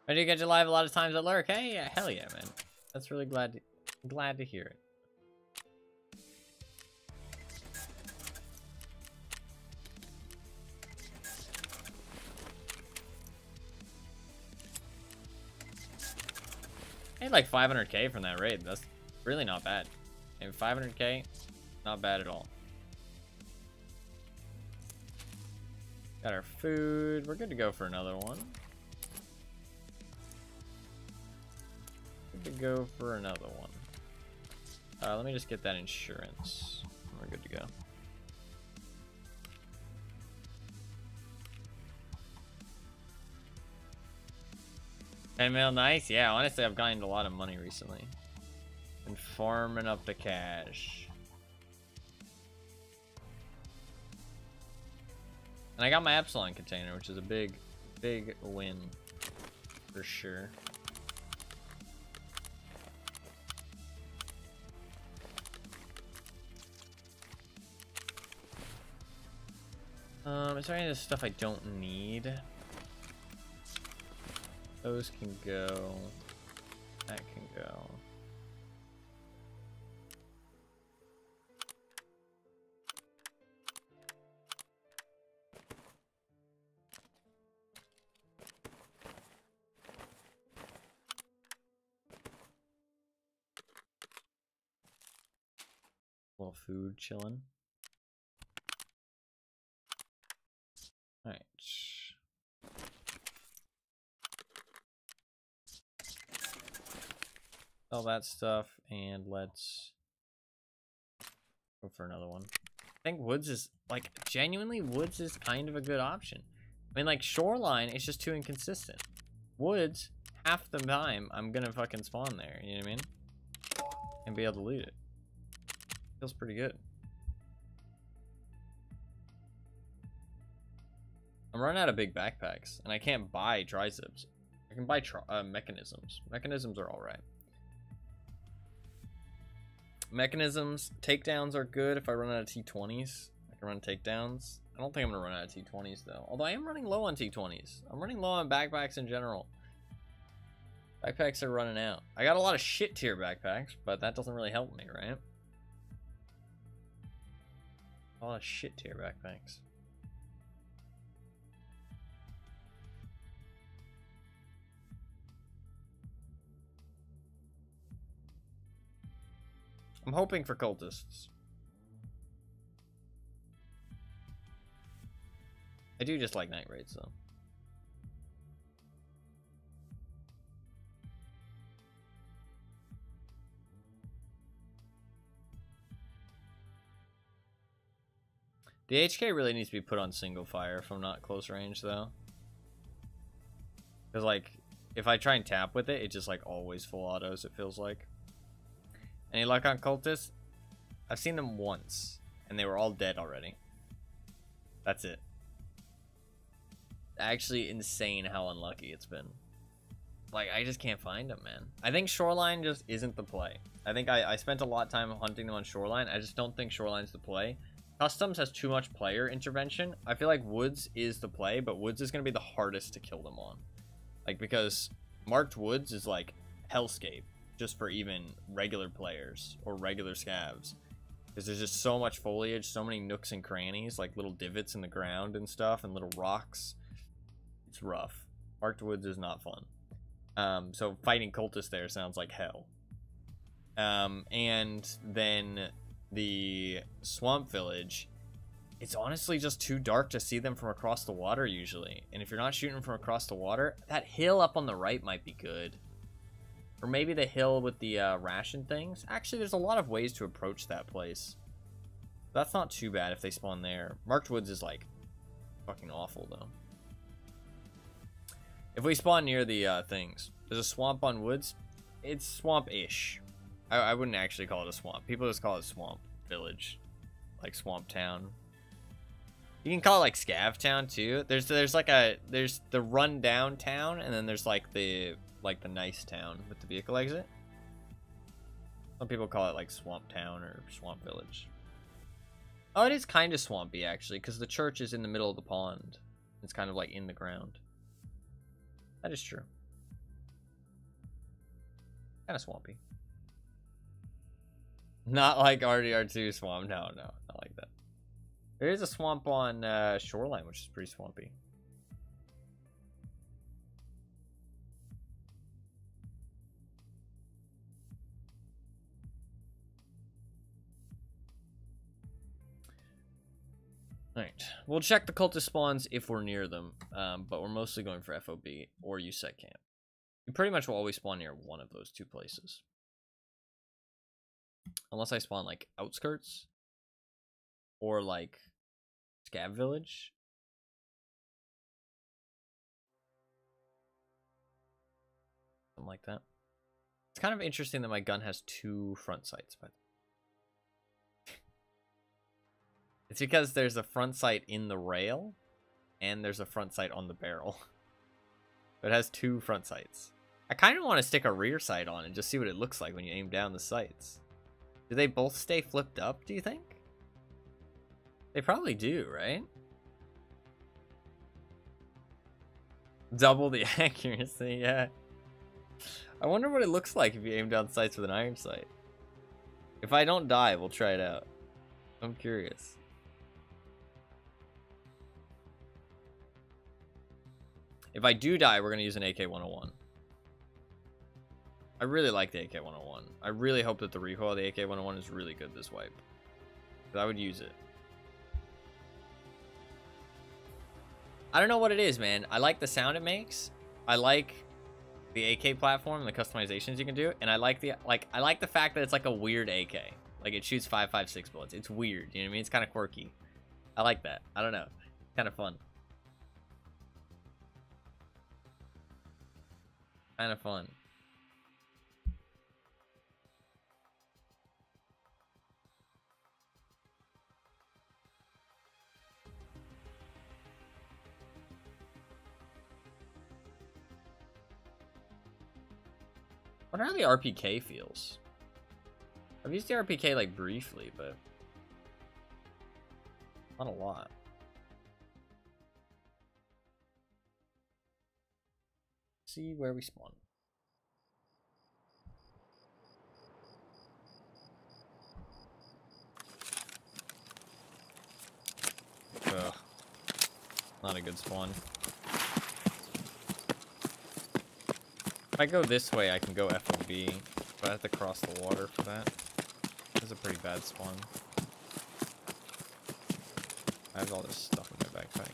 I do get you live a lot of times at Lurk. Hey, yeah, hell yeah, man. That's really glad to hear it. I had like 500k from that raid. That's really not bad. And 500k, not bad at all. Got our food. We're good to go for another one. To go for another one. Let me just get that insurance. We're good to go. 10 mil, nice. Yeah, honestly, I've gotten a lot of money recently. Been farming up the cash. And I got my Epsilon container, which is a big win for sure. Is there any of this stuff I don't need? Those can go. That can go. A little food chilling. Alright. All that stuff, and let's go for another one. I think Woods is, like, genuinely, Woods is kind of a good option. I mean, like, Shoreline is just too inconsistent. Woods, half the time, I'm gonna fucking spawn there, you know what I mean? And be able to loot it. Feels pretty good. I'm running out of big backpacks, and I can't buy triceps. I can buy mechanisms. Mechanisms are alright. Mechanisms, takedowns are good if I run out of T20s. I can run takedowns. I don't think I'm going to run out of T20s, though. Although I am running low on T20s. I'm running low on backpacks in general. Backpacks are running out. I got a lot of shit tier backpacks, but that doesn't really help me, right? A lot of shit tier backpacks. I'm hoping for cultists. I do just like night raids, though. The HK really needs to be put on single fire if I'm not close range, though. Because, like, if I try and tap with it, it just, like, always full autos, it feels like. Any luck on cultists? I've seen them once, and they were all dead already. That's it. Actually insane how unlucky it's been. Like, I just can't find them, man. I think Shoreline just isn't the play. I think I spent a lot of time hunting them on Shoreline. I just don't think Shoreline's the play. Customs has too much player intervention. I feel like Woods is the play, but Woods is going to be the hardest to kill them on. Like, because Marked Woods is like hellscape just for even regular players or regular scavs. Because there's just so much foliage, so many nooks and crannies, like little divots in the ground and stuff, and little rocks. It's rough. Marked Woods is not fun. So fighting cultists there sounds like hell. And then the Swamp Village, it's honestly just too dark to see them from across the water usually. And if you're not shooting from across the water, that hill up on the right might be good. Or maybe the hill with the ration things. Actually, there's a lot of ways to approach that place. That's not too bad if they spawn there. Marked Woods is like fucking awful though. If we spawn near the things, there's a swamp on Woods. It's swamp-ish. I wouldn't actually call it a swamp. People just call it Swamp Village, like Swamp Town. You can call it like Scav Town too. There's the run down town, and then there's like the nice town with the vehicle exit. Some people call it like Swamp Town or Swamp Village. Oh, it is kind of swampy actually, because the church is in the middle of the pond. It's kind of like in the ground. That is true. Kind of swampy. Not like RDR2 swamp. No, not like that. There is a swamp on Shoreline, which is pretty swampy. Alright. We'll check the cultist spawns if we're near them, but we're mostly going for FOB or USEC camp. You pretty much will always spawn near one of those two places. Unless I spawn like outskirts or like Scav Village. Something like that. It's kind of interesting that my gun has two front sights, but it's because there's a front sight in the rail and there's a front sight on the barrel. It has two front sights. I kind of want to stick a rear sight on and just see what it looks like when you aim down the sights. Do they both stay flipped up, do you think? They probably do, right? Double the accuracy, yeah. I wonder what it looks like if you aim down sights with an iron sight. If I don't die, we'll try it out. I'm curious. If I do die, we're going to use an AK-101. I really like the AK-101. I really hope that the recoil of the AK-101 is really good this wipe. Because I would use it. I don't know what it is, man. I like the sound it makes. I like the AK platform and the customizations you can do. And I like the fact that it's like a weird AK. Like it shoots 5.56 bullets. It's weird. You know what I mean? It's kind of quirky. I like that. I don't know. Kind of fun. Kind of fun. I wonder how the RPK feels. I've used the RPK like briefly, but not a lot. See where we spawn. Ugh. Not a good spawn. If I go this way, I can go FOB, but I have to cross the water for that. That's a pretty bad spawn. I have all this stuff in my backpack.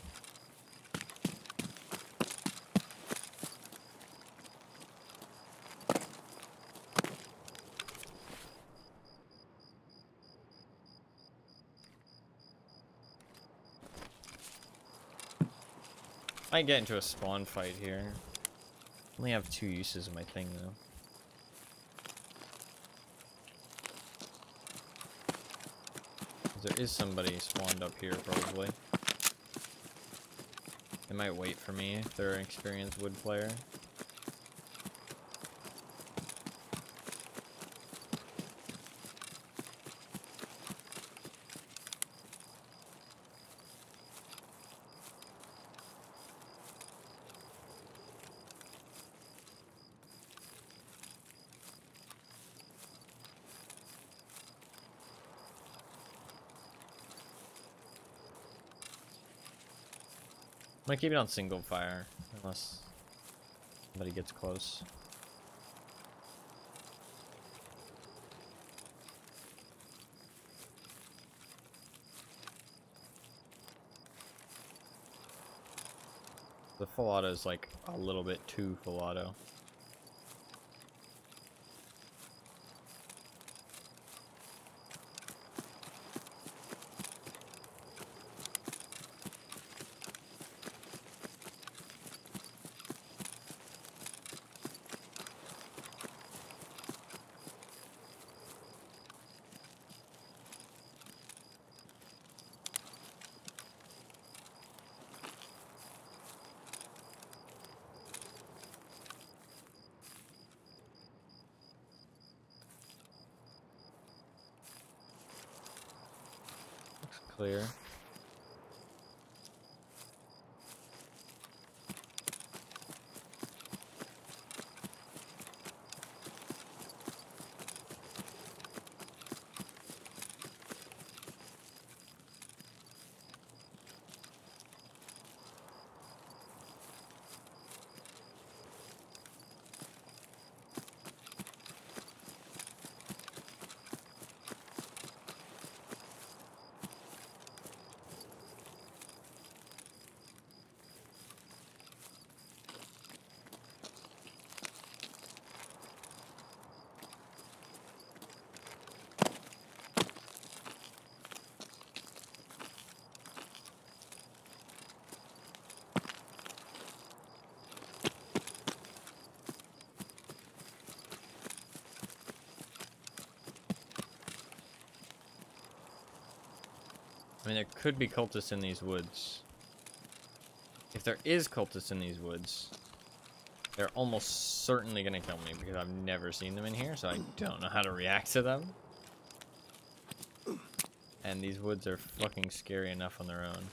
Might get into a spawn fight here. Only have 2 uses of my thing though. There is somebody spawned up here probably. They might wait for me if they're an experienced wood player. I'm gonna keep it on single fire, unless somebody gets close. The full auto is like a little bit too full auto. Clear. I mean, there could be cultists in these woods. If there is cultists in these woods, they're almost certainly gonna kill me because I've never seen them in here, so I don't know how to react to them. And these woods are fucking scary enough on their own.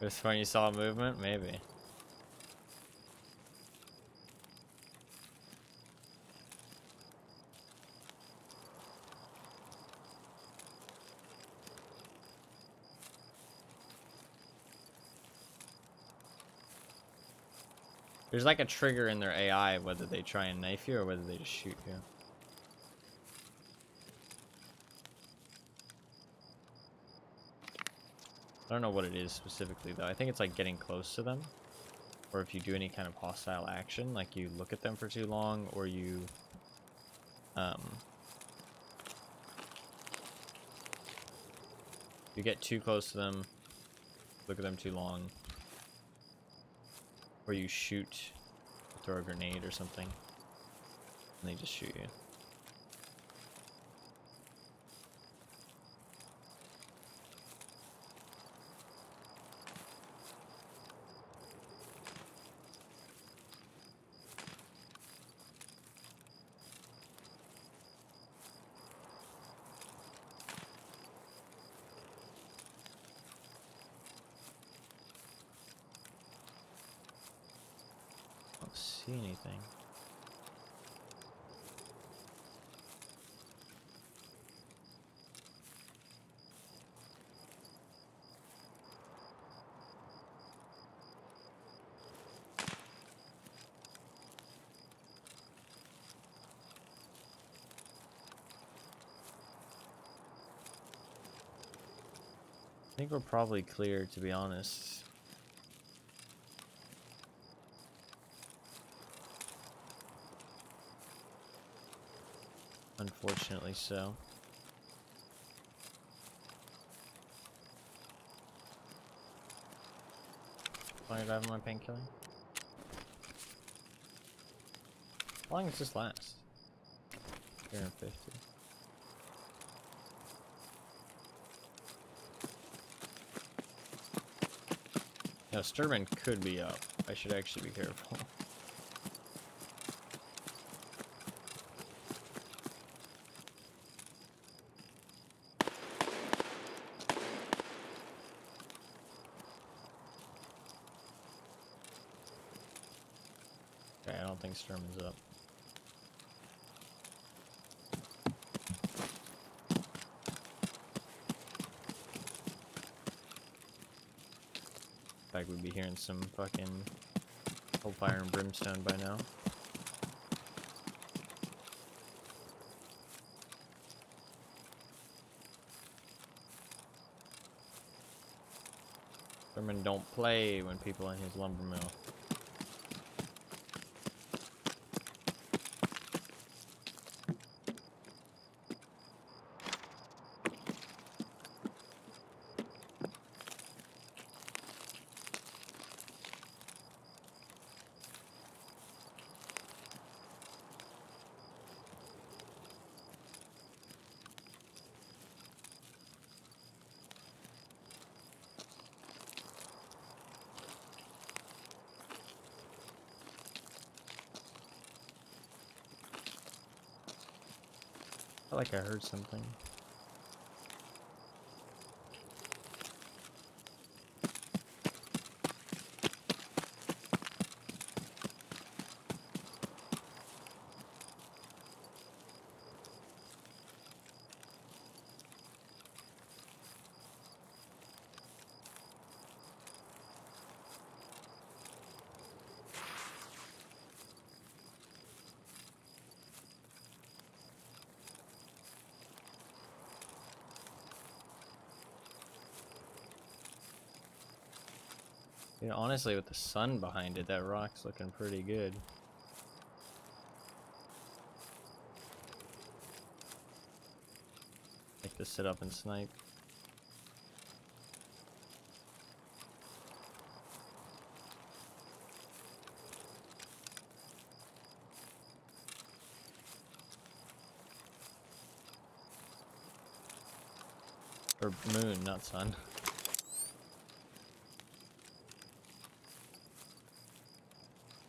Just when you saw movement, maybe. There's like a trigger in their AI whether they try and knife you or whether they just shoot you. I don't know what it is specifically though. I think it's like getting close to them. Or if you do any kind of hostile action, like you look at them for too long, or you you get too close to them, look at them too long, or you shoot, throw a grenade or something, and they just shoot you. See anything. think we're probably clear, to be honest. Unfortunately so. Why did I have my painkiller? How long does this last? 350. Now, Sturman could be up. I should actually be careful. Okay, I don't think Sturman's up. In fact, we'd be hearing some fucking hellfire and brimstone by now. Sturman don't play when people in his lumber mill. I feel like I heard something. You know, honestly, with the sun behind it, that rock's looking pretty good. Like to sit up and snipe. Or moon, not sun.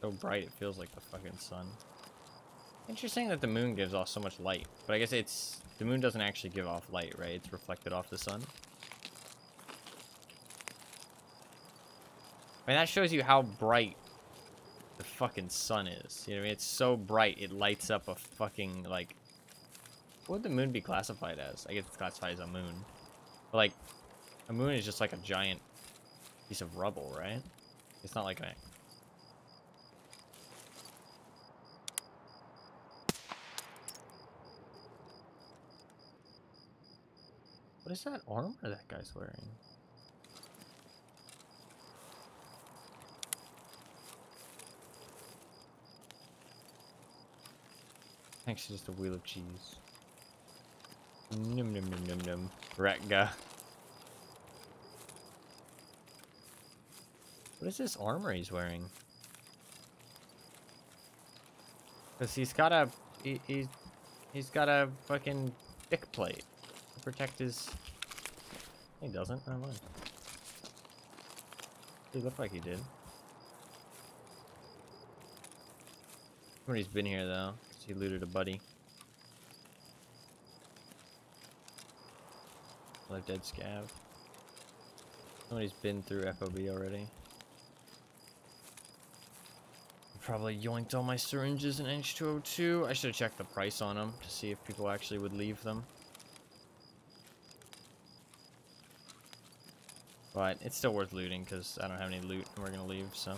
So bright it feels like the fucking sun. Interesting that the moon gives off so much light, but I guess the moon doesn't actually give off light, right? It's reflected off the sun. I mean, that shows you how bright the fucking sun is. You know what I mean? It's so bright it lights up a fucking, like, what would the moon be classified as? I guess it's classified as a moon. But like, a moon is just like a giant piece of rubble, right? It's not like a... What is that armor that guy's wearing? Actually, just a wheel of cheese. Num num num num num. Rat guy. What is this armor he's wearing? Cause he's got a he's got a fucking thick plate to protect his. He doesn't. Never mind. He looked like he did. Somebody's been here though, cause he looted a buddy. Another dead scav. Somebody's been through FOB already. Probably yoinked all my syringes in H2O2. I should have checked the price on them to see if people actually would leave them. But it's still worth looting because I don't have any loot and we're gonna leave, so.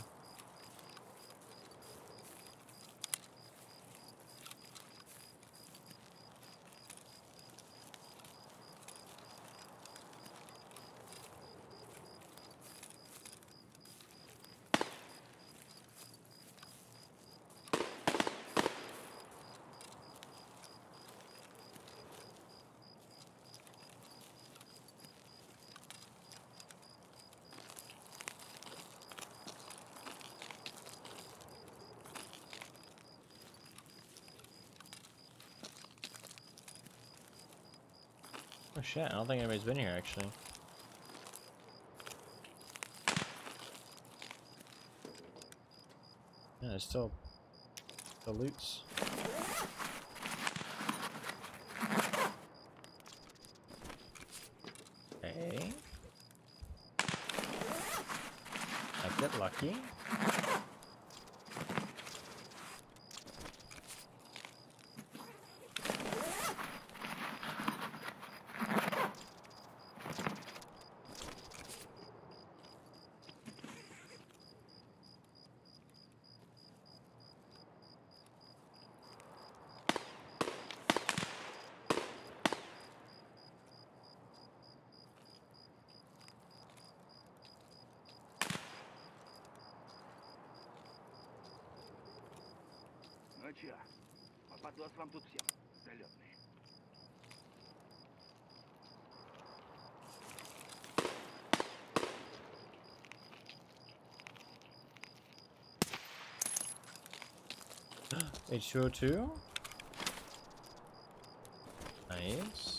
shit, I don't think anybody's been here actually. Yeah, there's still the loots. Okay. I get lucky. Ну чё, попадос вам тут всем, залетные. H2O2. Nice.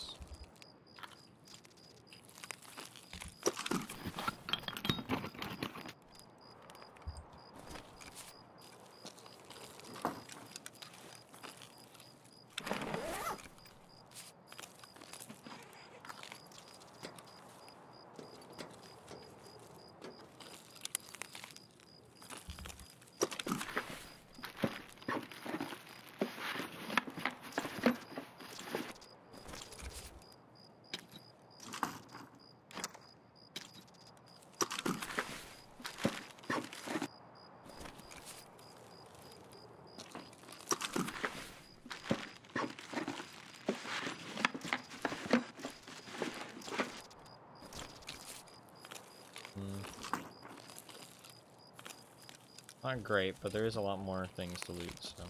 Not great, but there is a lot more things to loot, so.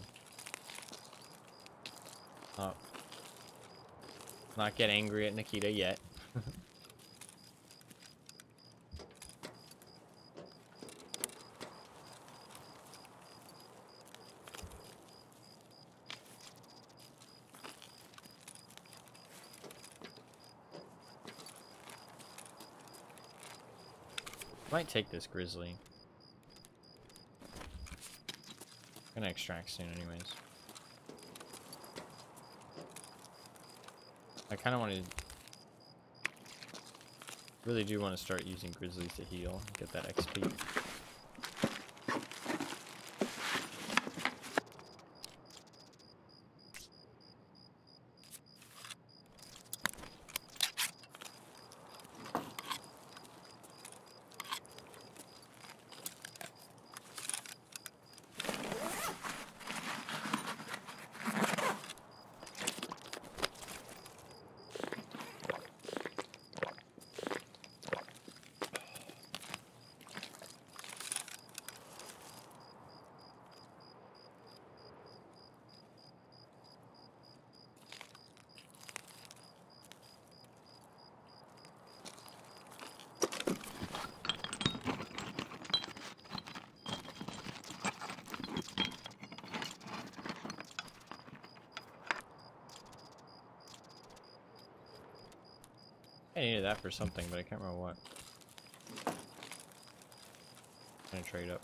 Oh. Not get angry at Nikita yet. Might take this grizzly. Gonna extract soon anyways. I kind of want to... really do want to start using grizzlies to heal. Get that XP. I needed that for something, but I can't remember what. I'm gonna trade up.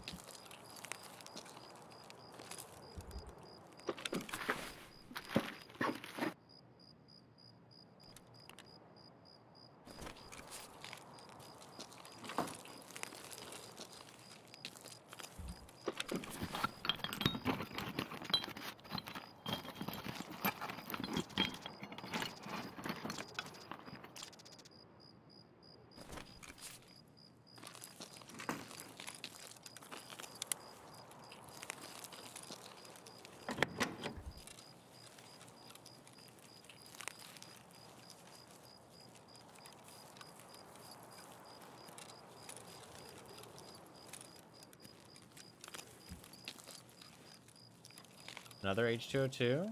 Another H2O2.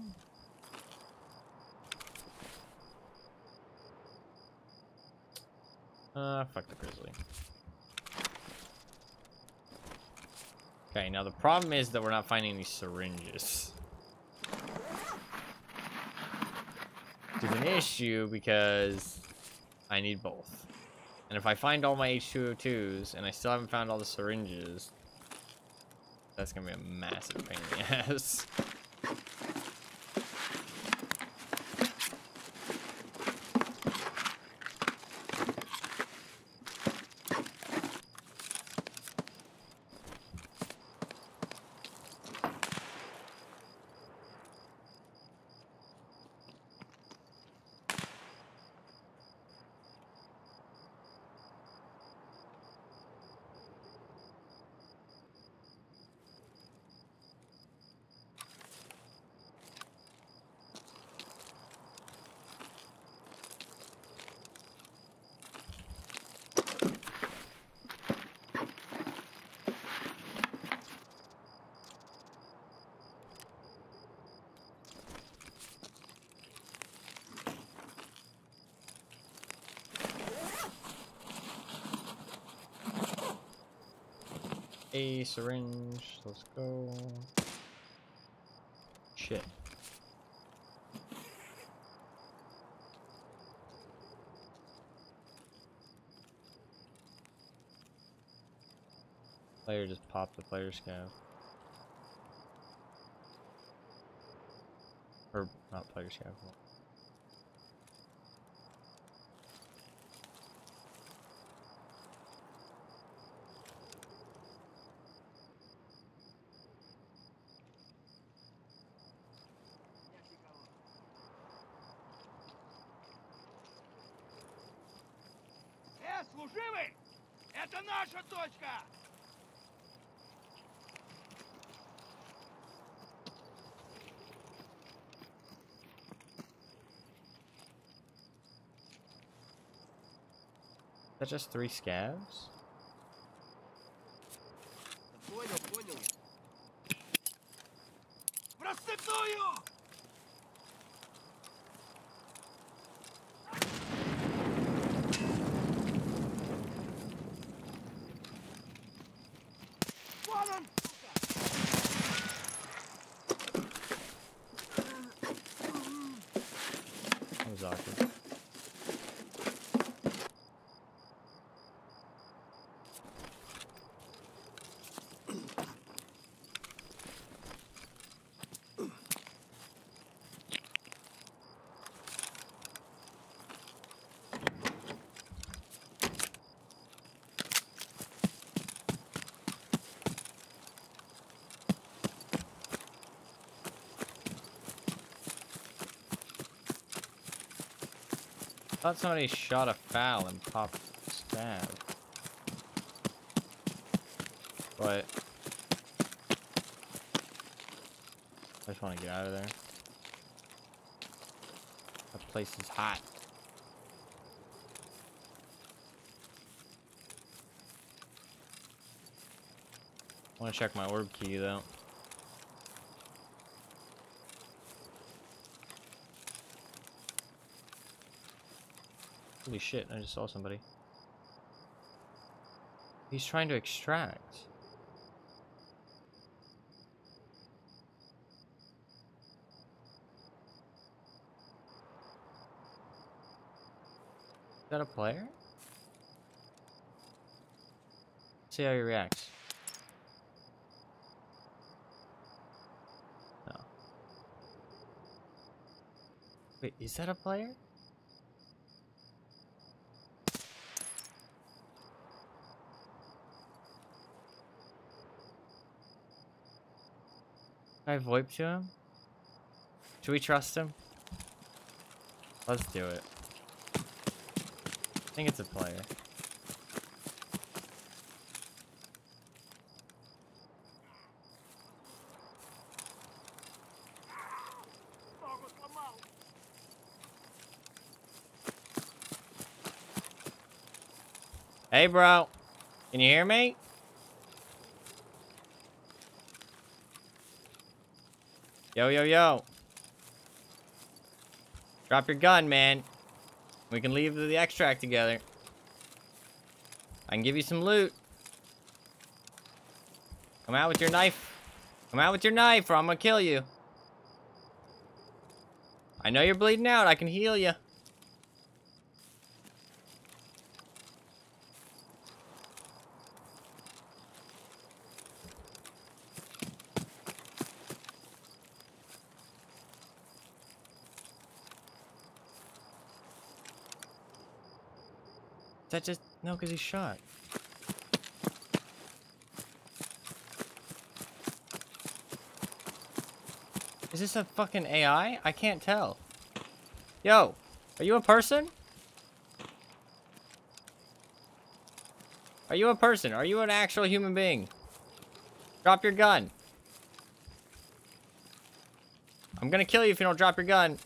Fuck the grizzly. Okay, now the problem is that we're not finding these syringes. Which is an issue because I need both. And if I find all my H2O2s and I still haven't found all the syringes, that's gonna be a massive pain in the ass. A syringe, let's go. Shit. Player just popped the player scav. Or not player scav. Служивый! Это наша точка! Is that just 3 scavs? Понял, понял. В рассыпную! Вон он! That was awkward. I thought somebody shot a foul and popped a stab. But I just want to get out of there. That place is hot. I want to check my orb key though. Holy shit, I just saw somebody. He's trying to extract. Is that a player? Let's see how he reacts. No. Wait, is that a player? Can I VoIP to him? Should we trust him? Let's do it. I think it's a player. Ногу сломал! Hey, bro. Can you hear me? Yo, yo, yo. Drop your gun, man. We can leave the extract together. I can give you some loot. Come out with your knife. Come out with your knife or I'm gonna kill you. I know you're bleeding out. I can heal you. That just... No, because he's shot. Is this a fucking AI? I can't tell. Yo, are you a person? Are you a person? Are you an actual human being? Drop your gun. I'm gonna kill you if you don't drop your gun.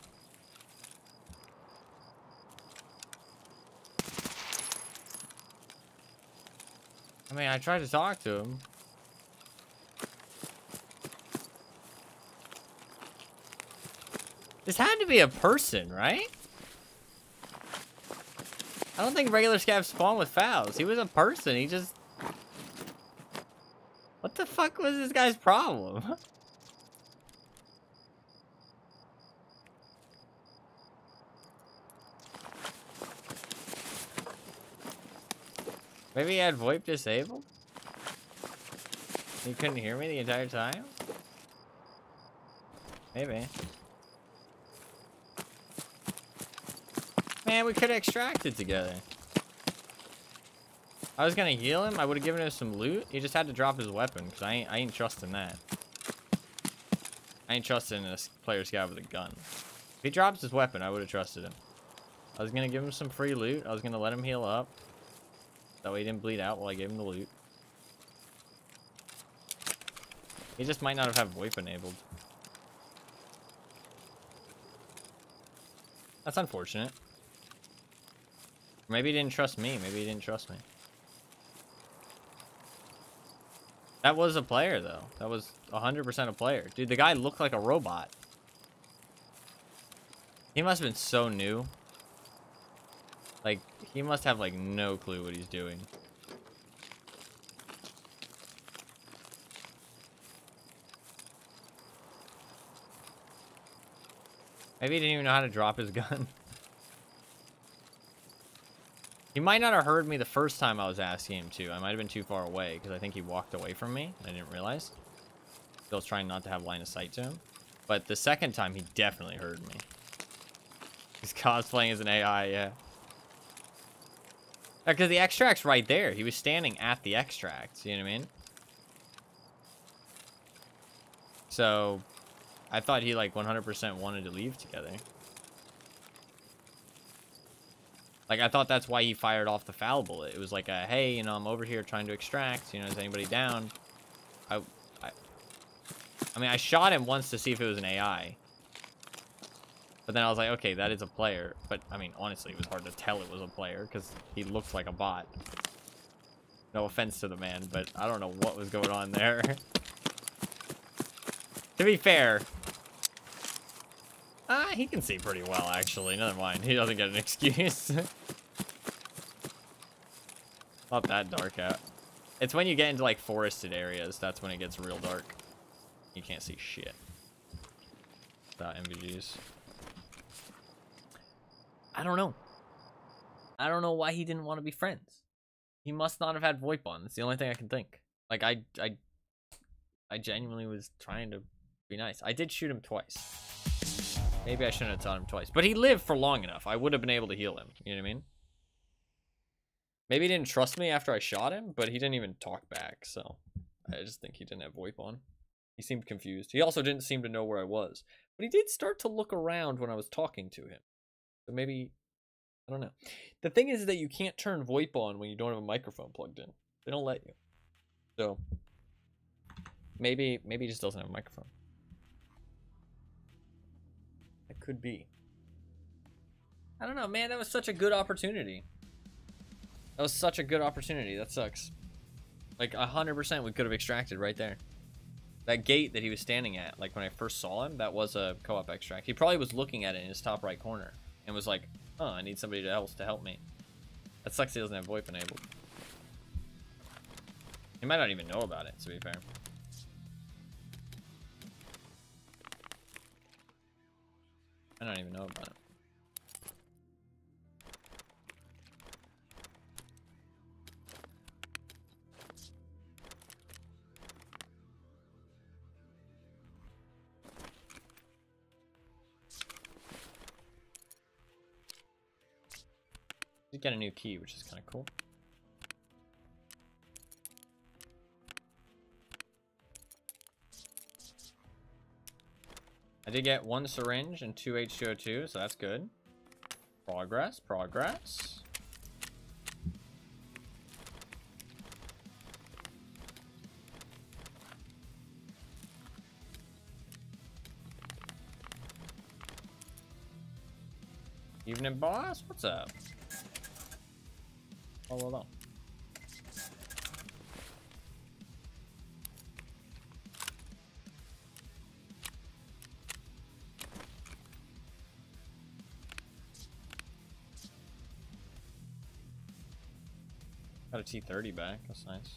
I mean, I tried to talk to him. This had to be a person, right? I don't think regular scavs spawn with fouls. He was a person. He just... What the fuck was this guy's problem? Maybe he had VoIP disabled? He couldn't hear me the entire time? Maybe. Man, we could have extracted together. I was gonna heal him. I would have given him some loot. He just had to drop his weapon, because I ain't trusting that. I ain't trusting a player scout with a gun. If he drops his weapon, I would have trusted him. I was gonna give him some free loot. I was gonna let him heal up. That way he didn't bleed out while I gave him the loot. He just might not have VoIP enabled. That's unfortunate. Maybe he didn't trust me. Maybe he didn't trust me. That was a player, though. That was 100% a player. Dude, the guy looked like a robot. He must have been so new. Like, he must have, like, no clue what he's doing. Maybe he didn't even know how to drop his gun. He might not have heard me the first time I was asking him to. I might have been too far away, because I think he walked away from me. I didn't realize. Still trying not to have line of sight to him. But the second time, he definitely heard me. He's cosplaying as an AI, yeah. Because the extract's right there. He was standing at the extract. You know what I mean? So, I thought he, like, 100% wanted to leave together. Like, I thought that's why he fired off the foul bullet. It was like a, hey, you know, I'm over here trying to extract. You know, is anybody down? I mean, I shot him once to see if it was an AI. But then I was like, okay, that is a player. But, I mean, honestly, it was hard to tell it was a player because he looked like a bot. No offense to the man, but I don't know what was going on there. To be fair, he can see pretty well, actually. Never mind. He doesn't get an excuse. Not that dark out. It's when you get into, like, forested areas. That's when it gets real dark. You can't see shit. Without MVGs. I don't know. I don't know why he didn't want to be friends. He must not have had VoIP on. That's the only thing I can think. Like, I genuinely was trying to be nice. I did shoot him twice. Maybe I shouldn't have taught him twice. But he lived for long enough. I would have been able to heal him. You know what I mean? Maybe he didn't trust me after I shot him, but he didn't even talk back. So, I just think he didn't have VoIP on. He seemed confused. He also didn't seem to know where I was. But he did start to look around when I was talking to him. So maybe, I don't know. The thing is that you can't turn VoIP on when you don't have a microphone plugged in. They don't let you. So, maybe he just doesn't have a microphone. That could be. I don't know, man. That was such a good opportunity. That was such a good opportunity. That sucks. Like, 100% we could have extracted right there. That gate that he was standing at, like, when I first saw him, that was a co-op extract. He probably was looking at it in his top right corner. And was like, oh, I need somebody else to help me. That sucks he doesn't have VoIP enabled. He might not even know about it, to be fair. I don't even know about it. Is he get a new key, which is kind of cool. I did get 1 syringe and 2 H2O2, so that's good. Progress, progress. Evening, boss. What's up? Oh, hold on. Got a T30 back. That's nice.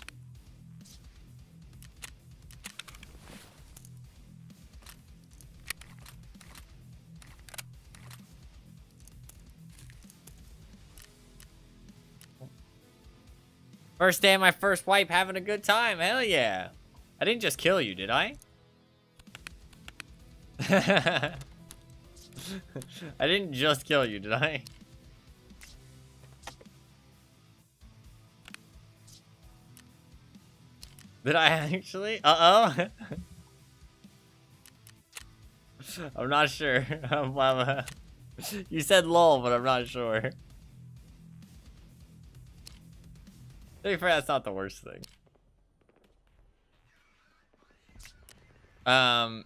First day of my first wipe, having a good time. Hell yeah. I didn't just kill you, did I? I didn't just kill you, did I? Did I actually? Uh-oh. I'm not sure. You said lol, but I'm not sure. To be fair, that's not the worst thing. I'm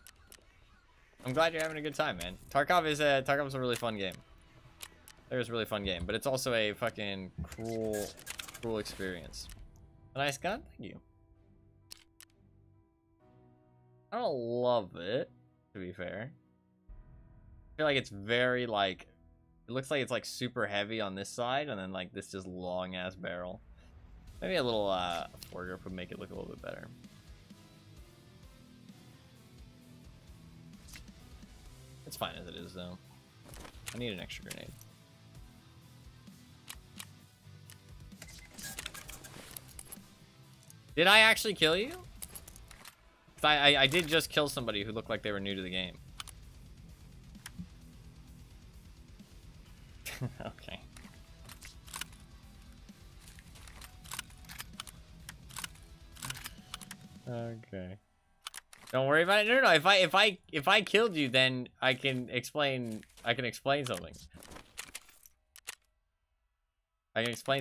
glad you're having a good time, man. Tarkov's a really fun game. It was a really fun game, but it's also a fucking cruel experience. A nice gun, thank you. I don't love it, to be fair. I feel like it's very like, it looks like it's like super heavy on this side, and then like this just long ass barrel. Maybe a little foregrip would make it look a little bit better. It's fine as it is, though. I need an extra grenade. Did I actually kill you? 'Cause I did just kill somebody who looked like they were new to the game. Okay. Okay. Don't worry about it. No, no. If I killed you, then I can explain something. I can explain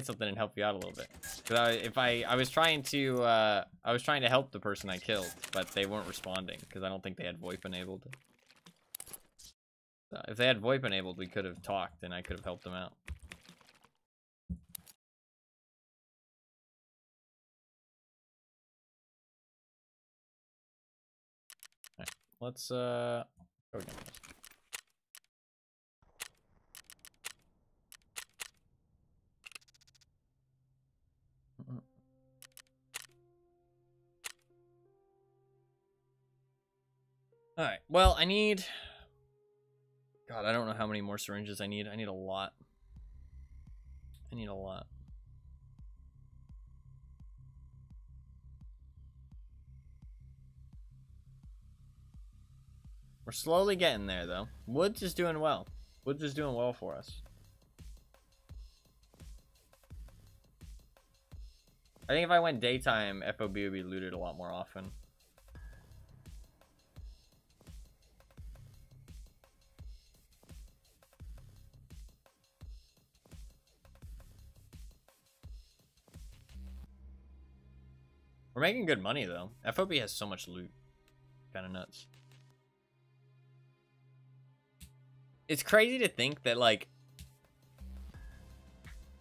something and help you out a little bit. Because I was trying to help the person I killed, but they weren't responding because I don't think they had VoIP enabled. So if they had VoIP enabled, we could have talked and I could have helped them out. Alright, let's go again. Alright, well, I need... God, I don't know how many more syringes I need. I need a lot. I need a lot. We're slowly getting there, though. Woods is doing well. Woods is doing well for us. I think if I went daytime, FOB would be looted a lot more often. We're making good money, though. FOB has so much loot. Kind of nuts. It's crazy to think that, like,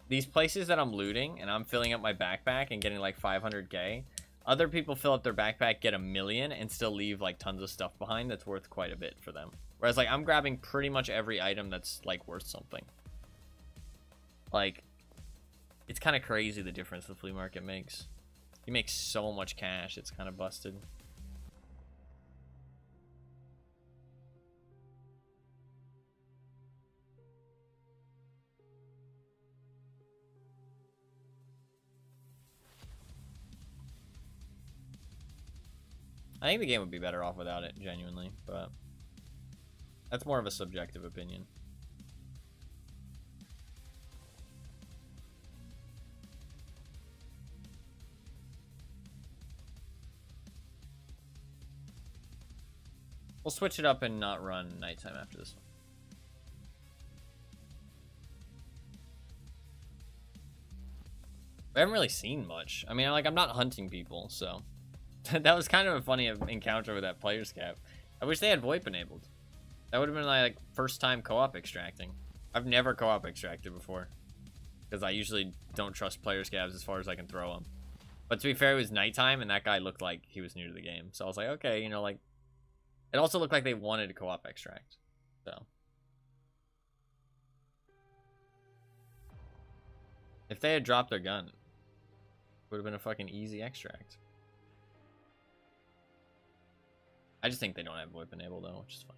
these places that I'm looting and I'm filling up my backpack and getting, like, 500k, other people fill up their backpack, get 1 million, and still leave, like, tons of stuff behind that's worth quite a bit for them. Whereas, like, I'm grabbing pretty much every item that's, like, worth something. Like, it's kind of crazy the difference the flea market makes. You make so much cash, it's kind of busted. I think the game would be better off without it, genuinely, but that's more of a subjective opinion. We'll switch it up and not run nighttime after this one. We haven't really seen much. I mean, like, I'm not hunting people, so that was kind of a funny encounter with that player's cap. I wish they had VoIP enabled. That would have been like first time co-op extracting. I've never co-op extracted before because I usually don't trust player scabs as far as I can throw them. But to be fair, it was nighttime and that guy looked like he was new to the game. So I was like, okay, you know, like, it also looked like they wanted to co-op extract. So if they had dropped their gun, it would have been a fucking easy extract. I just think they don't have VoIP enabled though, which is fine.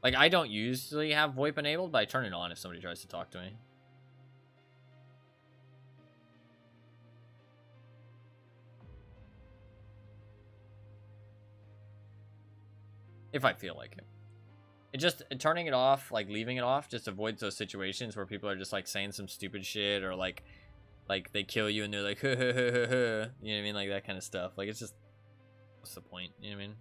Like, I don't usually have VoIP enabled, but I turn it on if somebody tries to talk to me. If I feel like it. Turning it off, like leaving it off, just avoids those situations where people are just like saying some stupid shit or like they kill you and they're like, huh, huh, huh, huh, huh. You know what I mean? Like that kind of stuff. Like, it's just, what's the point? You know what I mean?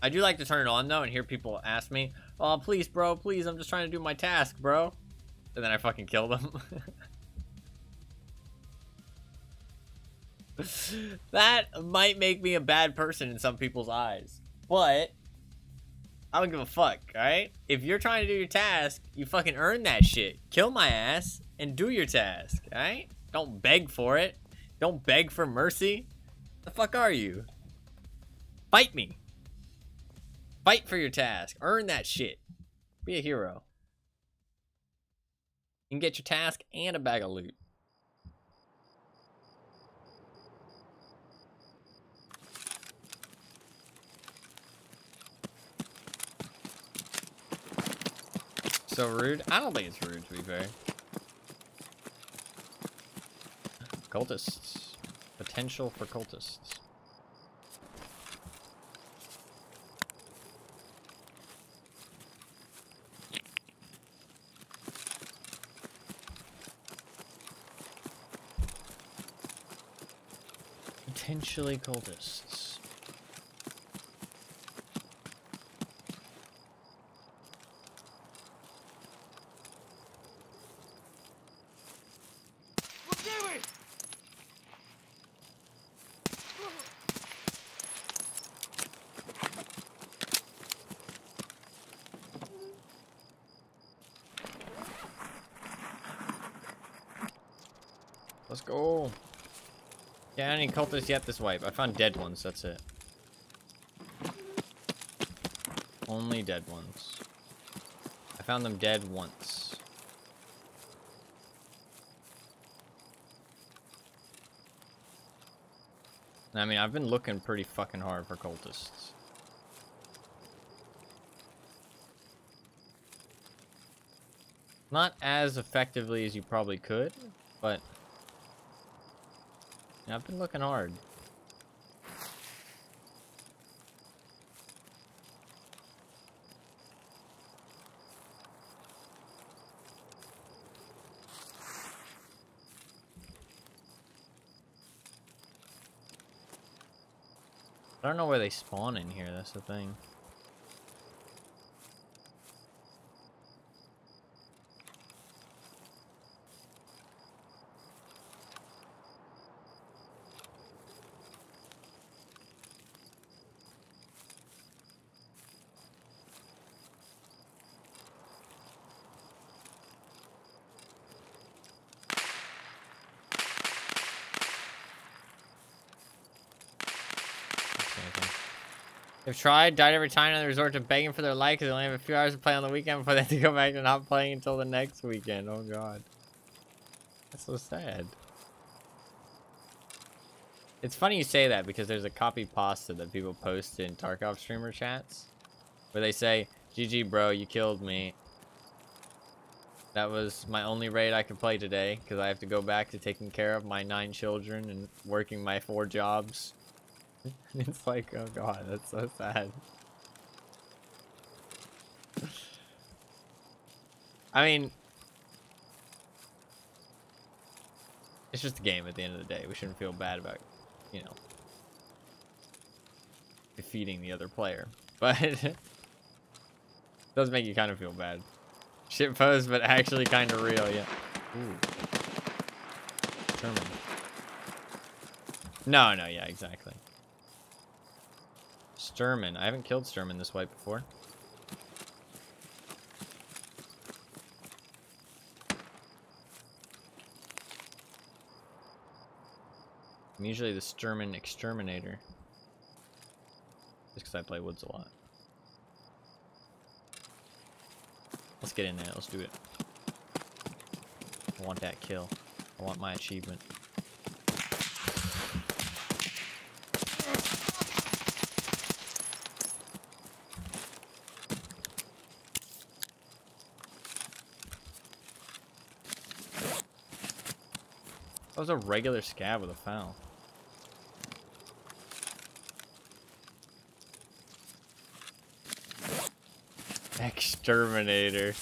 I do like to turn it on though and hear people ask me, oh, please, bro, please, I'm just trying to do my task, bro. And then I fucking kill them. That might make me a bad person in some people's eyes. But I don't give a fuck, alright? If you're trying to do your task, you fucking earn that shit. Kill my ass and do your task, alright? Don't beg for it. Don't beg for mercy. The fuck are you? Fight me. Fight for your task. Earn that shit. Be a hero. You can get your task and a bag of loot. So rude? I don't think it's rude, to be fair. Cultists. Potential for cultists. Potentially cultists. Let's go. Yeah, any cultists yet this wipe. I found dead ones, that's it. Only dead ones. I found them dead once. I mean, I've been looking pretty fucking hard for cultists. Not as effectively as you probably could, but yeah, I've been looking hard. I don't know where they spawn in here, that's the thing. They've tried, died every time, and they resort to begging for their life because they only have a few hours to play on the weekend before they have to go back to not playing until the next weekend. Oh god. That's so sad. It's funny you say that because there's a copy pasta that people post in Tarkov streamer chats where they say, GG bro, you killed me. That was my only raid I could play today because I have to go back to taking care of my 9 children and working my 4 jobs. It's like, oh god, that's so sad. It's just a game at the end of the day. We shouldn't feel bad about, you know, defeating the other player. But it does make you kind of feel bad. Shit pose, but actually kind of real, yeah. Ooh. Sherman. No, yeah, exactly. Sturman. I haven't killed Sturman this wipe before. I'm usually the Sturman exterminator. Just because I play woods a lot. Let's get in there. Let's do it. I want that kill. I want my achievement. That was a regular scab with a foul. Exterminator.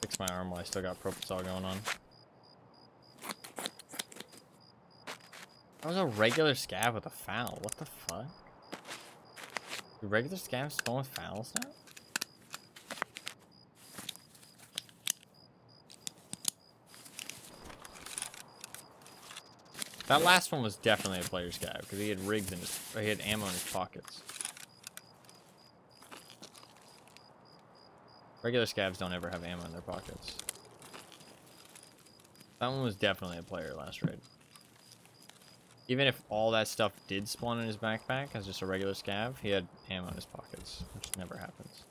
Fix my arm while I still got Propulsol going on. That was a regular scab with a foul. What the fuck? Do regular scabs spawn with fouls now? That last one was definitely a player scab because he had rigs in his, or he had ammo in his pockets. Regular scabs don't ever have ammo in their pockets. That one was definitely a player last raid. Even if all that stuff did spawn in his backpack as just a regular scab, he had ammo in his pockets, which never happens.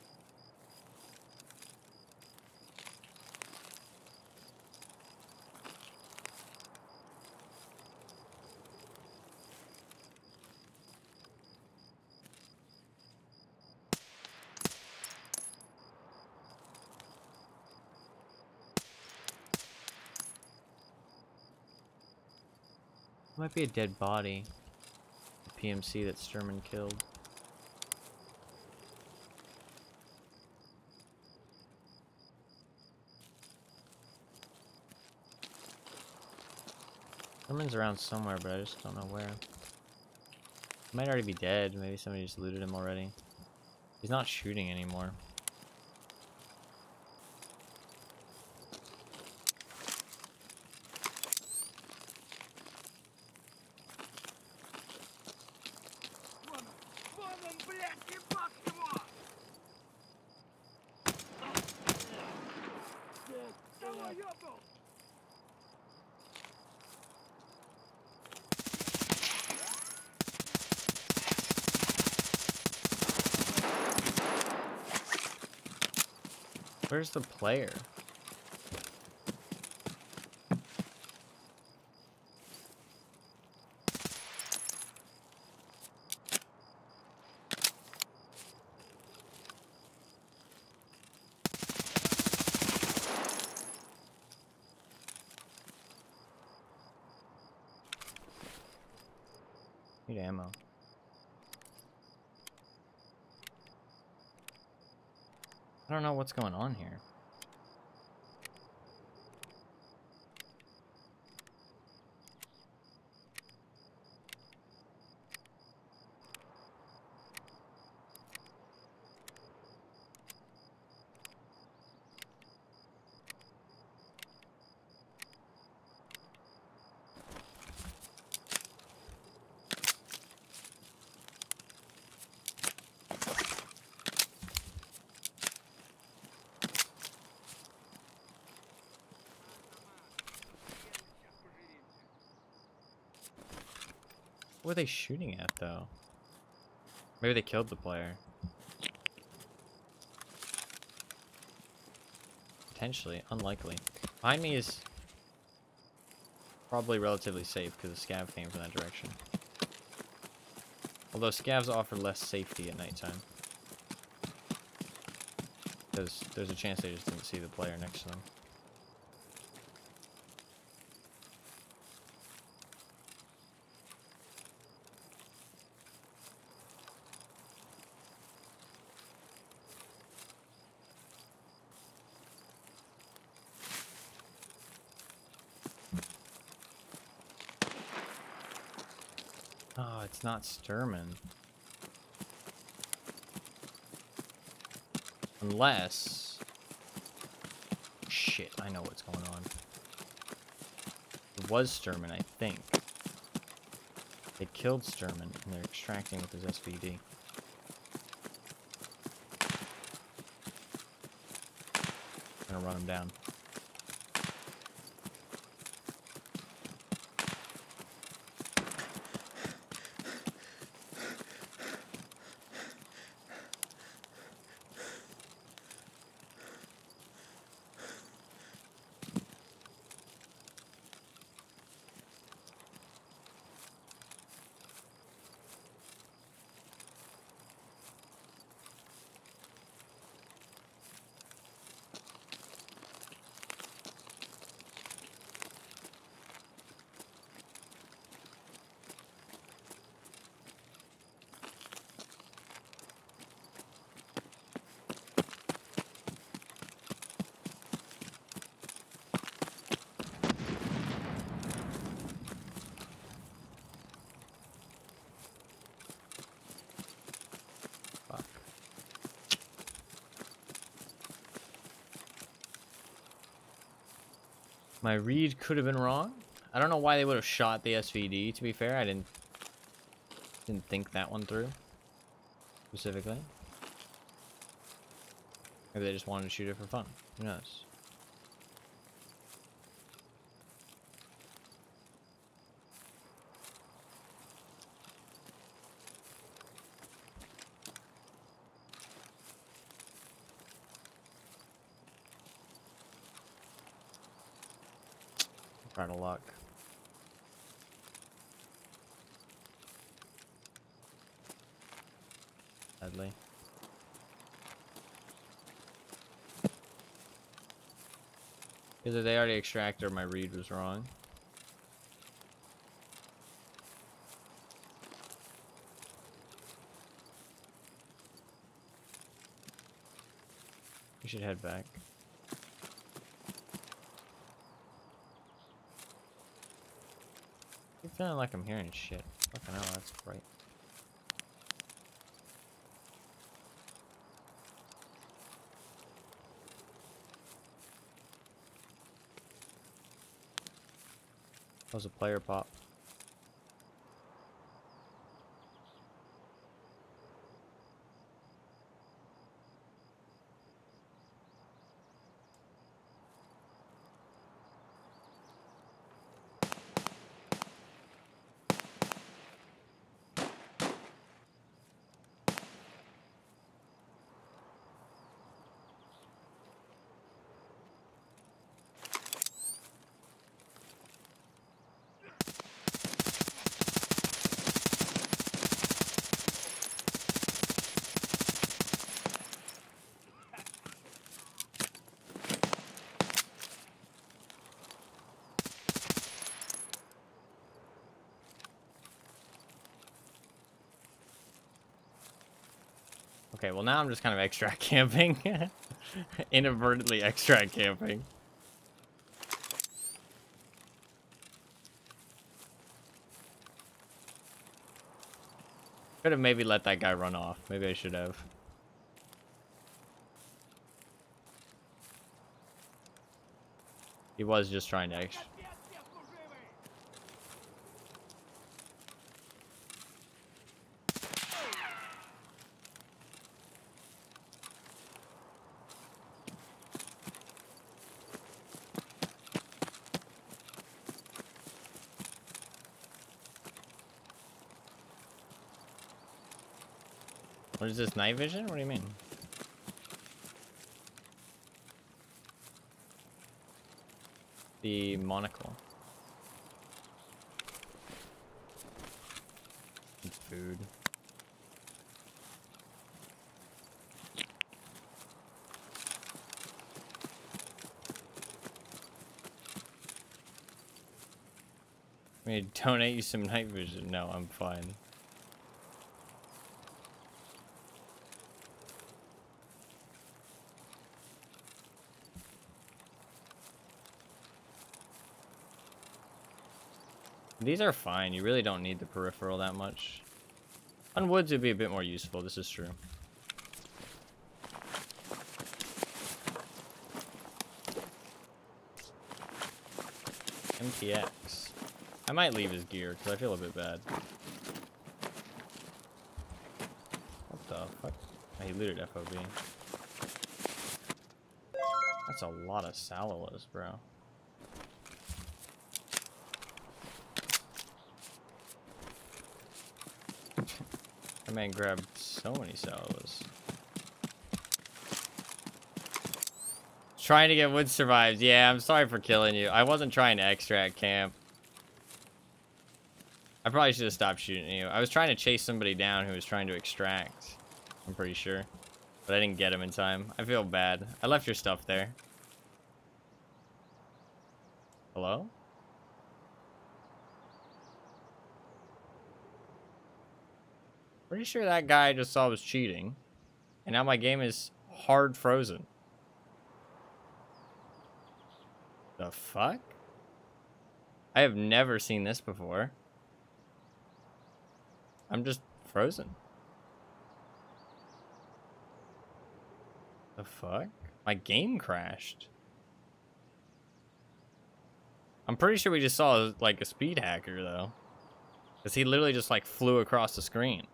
Might be a dead body. A PMC that Sturman killed. Sturman's around somewhere, but I just don't know where. He might already be dead. Maybe somebody just looted him already. He's not shooting anymore. Where's the player? Need ammo. I don't know what's going on here. What were they shooting at, though? Maybe they killed the player. Potentially. Unlikely. Behind me is probably relatively safe because the scav came from that direction. Although scavs offer less safety at nighttime. Because there's a chance they just didn't see the player next to them. Oh, it's not Sturman. Unless... Shit, I know what's going on. It was Sturman, I think. They killed Sturman, and they're extracting with his SVD. Gonna run him down. My read could have been wrong. I don't know why they would have shot the SVD, to be fair. I didn't think that one through. Specifically. Maybe they just wanted to shoot it for fun. Who knows? Out of luck. Sadly. Either they already extracted or my read was wrong. We should head back. I'm feeling like I'm hearing shit. Fucking hell, that's bright. That was a player pop. Okay, well now I'm just kind of extract camping. Inadvertently extract camping. Could have maybe let that guy run off. Maybe I should have. He was just trying to extract. What is this, night vision? What do you mean? The monocle. Food. I mean, donate you some night vision. No, I'm fine. These are fine. You really don't need the peripheral that much. On woods, it'd be a bit more useful. This is true. MTX. I might leave his gear because I feel a bit bad. What the fuck? Oh, he looted FOB. That's a lot of Salawas, bro. That man grabbed so many Salawas. Trying to get wood survives. Yeah, I'm sorry for killing you. I wasn't trying to extract camp. I probably should have stopped shooting you. I was trying to chase somebody down who was trying to extract. I'm pretty sure. But I didn't get him in time. I feel bad. I left your stuff there. Hello? Pretty sure that guy I just saw was cheating. And now my game is hard frozen. The fuck? I have never seen this before. I'm just frozen. The fuck? My game crashed. I'm pretty sure we just saw like a speed hacker though. Because he literally just like flew across the screen.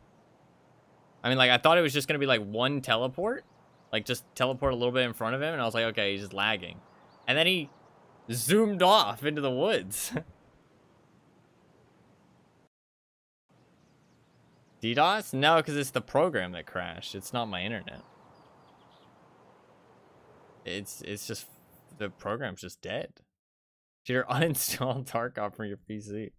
I mean, like, I thought it was just going to be like one teleport. Like just teleport a little bit in front of him. And I was like, okay, he's just lagging. And then he zoomed off into the woods. DDoS? No, because it's the program that crashed. It's not my internet. It's just, the program's just dead. Cheater, uninstall Tarkov from your PC.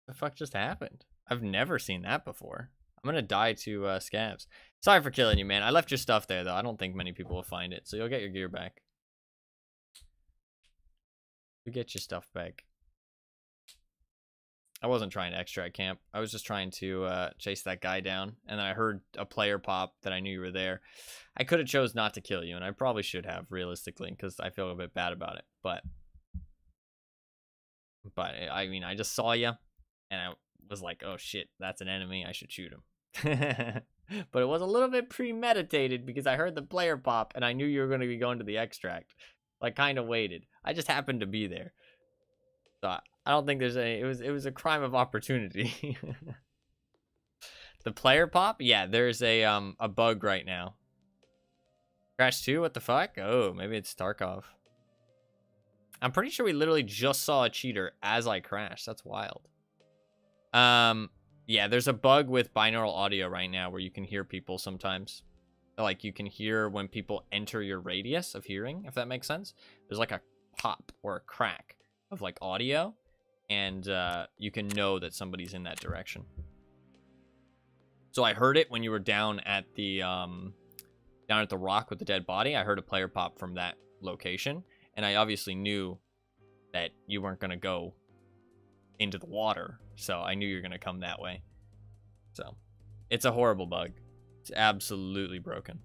The fuck just happened? I've never seen that before. I'm gonna die to scavs. Sorry for killing you, man. I left your stuff there, though. I don't think many people will find it, so you'll get your gear back. You get your stuff back. I wasn't trying to extract camp. I was just trying to chase that guy down, and then I heard a player pop that I knew you were there. I could have chose not to kill you, and I probably should have, realistically, because I feel a bit bad about it. But I mean, I just saw you, and I was like, oh shit, that's an enemy. I should shoot him. But it was a little bit premeditated because I heard the player pop, and I knew you were going to be going to the extract. I kind of waited. I just happened to be there. So I don't think there's any. It was a crime of opportunity. The player pop? Yeah, there's a bug right now. Crash 2? What the fuck? Oh, maybe it's Tarkov. I'm pretty sure we literally just saw a cheater as I crashed. That's wild. Yeah, there's a bug with binaural audio right now where you can hear people sometimes. Like, you can hear when people enter your radius of hearing, if that makes sense. There's like a pop or a crack of like audio, and you can know that somebody's in that direction. So I heard it when you were down at the rock with the dead body. I heard a player pop from that location, and I obviously knew that you weren't gonna go into the water, so I knew you were gonna come that way. So it's a horrible bug. It's absolutely broken,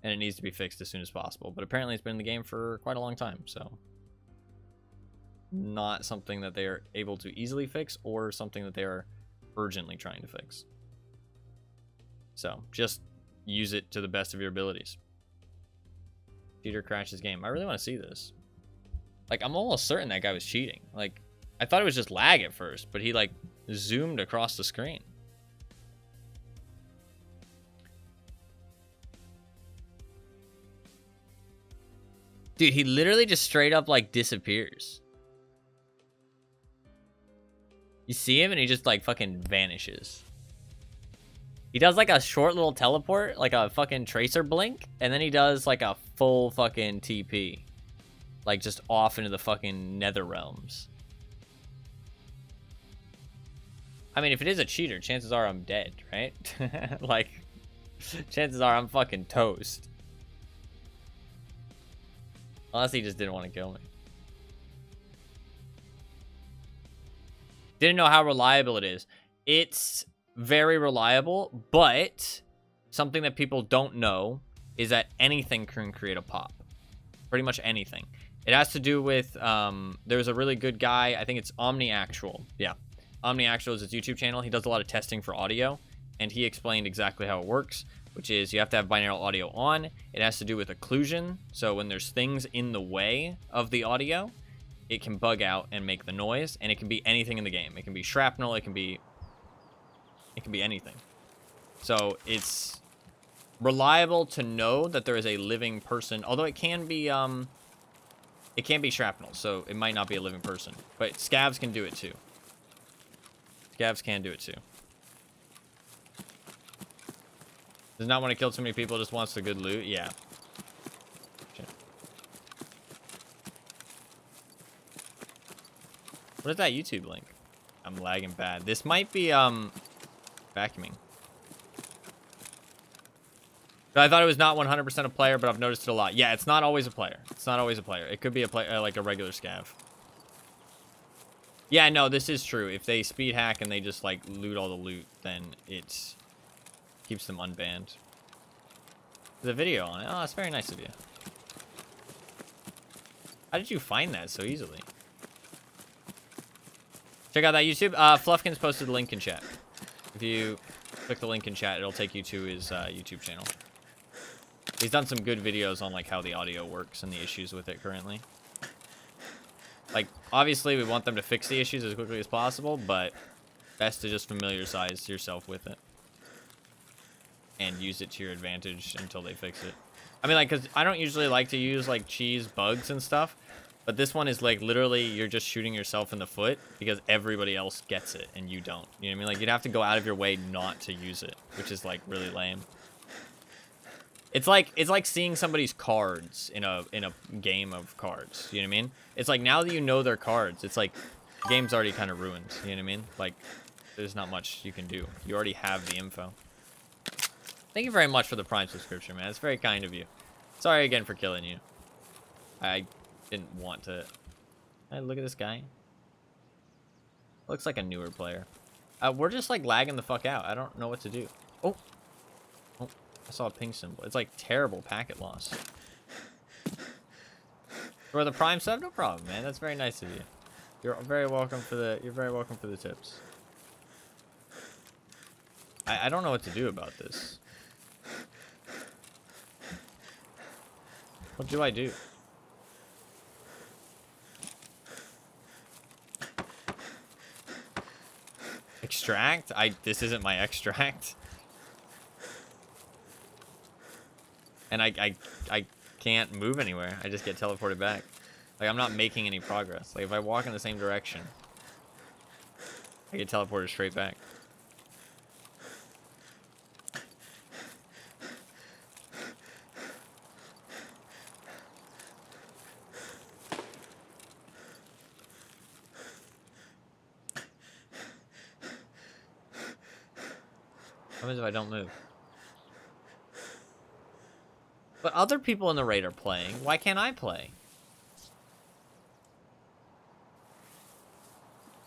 and it needs to be fixed as soon as possible. But apparently it's been in the game for quite a long time, so not something that they are able to easily fix or something that they are urgently trying to fix. So just use it to the best of your abilities. Cheater crashes game. I really want to see this. Like, I'm almost certain that guy was cheating. Like, I thought it was just lag at first, but he like zoomed across the screen. Dude, he literally just straight up like disappears. You see him and he just like fucking vanishes. He does like a short little teleport, like a fucking tracer blink, and then he does like a full fucking TP. Like just off into the fucking nether realms. I mean, if it is a cheater, chances are I'm dead, right? Like, chances are I'm fucking toast. Unless he just didn't want to kill me. Didn't know how reliable it is. It's very reliable, but something that people don't know is that anything can create a pop. Pretty much anything. It has to do with, there's a really good guy, I think it's OmniActual. Yeah. OmniActual is his YouTube channel. He does a lot of testing for audio, and he explained exactly how it works, which is you have to have binaural audio on. It has to do with occlusion. So when there's things in the way of the audio, it can bug out and make the noise, and it can be anything in the game. It can be shrapnel, it can be anything. So it's reliable to know that there is a living person, although it can be shrapnel, so it might not be a living person. But scavs can do it too. Scavs can do it too. Does not want to kill too many people, just wants the good loot. Yeah. What is that YouTube link? I'm lagging bad. This might be vacuuming. But I thought it was not 100% a player, but I've noticed it a lot. Yeah, it's not always a player. It's not always a player. It could be a player, like a regular scav. Yeah, no, this is true. If they speed hack and they just like loot all the loot, then it keeps them unbanned. There's a video on it. Oh, that's very nice of you. How did you find that so easily? Check out that YouTube. Fluffkins posted the link in chat. If you click the link in chat, it'll take you to his YouTube channel. He's done some good videos on like how the audio works and the issues with it currently. Like, obviously, we want them to fix the issues as quickly as possible, but best to just familiarize yourself with it and use it to your advantage until they fix it. I mean, like, because I don't usually like to use, like, cheese bugs and stuff, but this one is, like, literally you're just shooting yourself in the foot because everybody else gets it and you don't. You know what I mean? Like, you'd have to go out of your way not to use it, which is, like, really lame. It's like seeing somebody's cards in a game of cards. You know what I mean? It's like now that you know their cards, it's like the game's already kind of ruined. You know what I mean? Like there's not much you can do. You already have the info. Thank you very much for the Prime subscription, man. It's very kind of you. Sorry again for killing you. I didn't want to. Hey, look at this guy. Looks like a newer player. We're just like lagging the fuck out. I don't know what to do. Oh. I saw a ping symbol. It's like terrible packet loss. For the Prime sub, no problem, man. That's very nice of you. You're very welcome for the tips. I don't know what to do about this. What do I do? Extract? This isn't my extract. And I can't move anywhere. I just get teleported back. Like, I'm not making any progress. Like, if I walk in the same direction, I get teleported straight back. What happens if I don't move? But other people in the raid are playing. Why can't I play?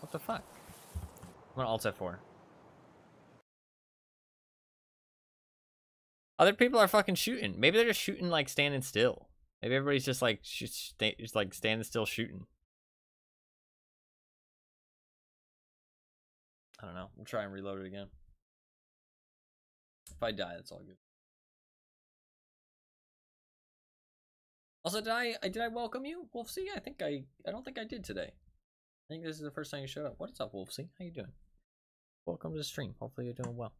What the fuck? I'm gonna Alt F4. Other people are fucking shooting. Maybe they're just shooting like standing still. Maybe everybody's just like just like standing still shooting. I don't know. We'll try and reload it again. If I die, that's all good. Also, did I welcome you, Wolfsy? I don't think I did today. I think this is the first time you showed up. What's up, Wolfsy? How you doing? Welcome to the stream. Hopefully you're doing well.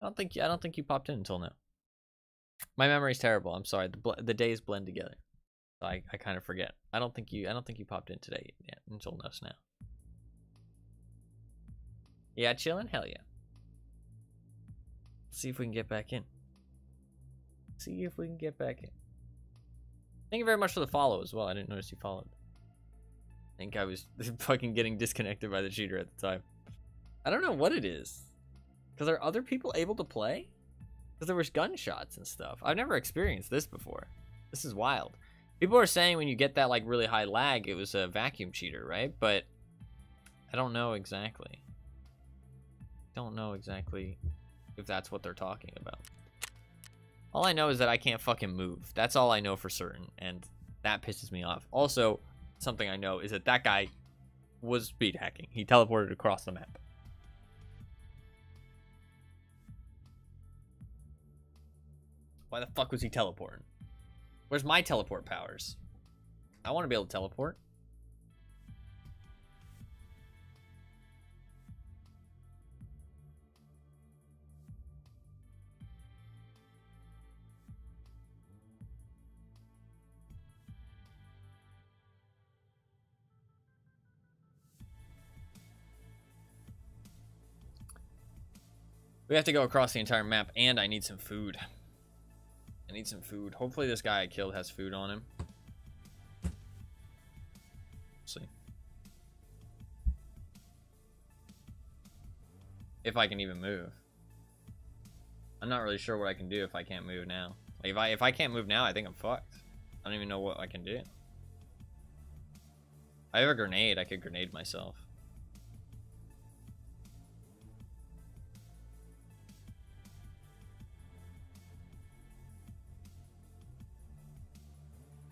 I don't think you popped in until now. My memory's terrible. I'm sorry. The days blend together. So I kind of forget. I don't think you popped in today yet until just now. Yeah, chilling? Hell yeah. See if we can get back in. See if we can get back in. Thank you very much for the follow as well. I didn't notice you followed. I think I was fucking getting disconnected by the cheater at the time. I don't know what it is. Because are other people able to play? Because there was gunshots and stuff. I've never experienced this before. This is wild. People are saying when you get that like really high lag, it was a vacuum cheater, right? But I don't know exactly. Don't know exactly if that's what they're talking about. All I know is that I can't fucking move. That's all I know for certain, and that pisses me off. Also, something I know is that that guy was speed hacking. He teleported across the map. Why the fuck was he teleporting? Where's my teleport powers? I want to be able to teleport. We have to go across the entire map, and I need some food. I need some food. Hopefully this guy I killed has food on him. Let's see. If I can even move. I'm not really sure what I can do if I can't move now. Like if I can't move now, I think I'm fucked. I don't even know what I can do. I have a grenade. I could grenade myself.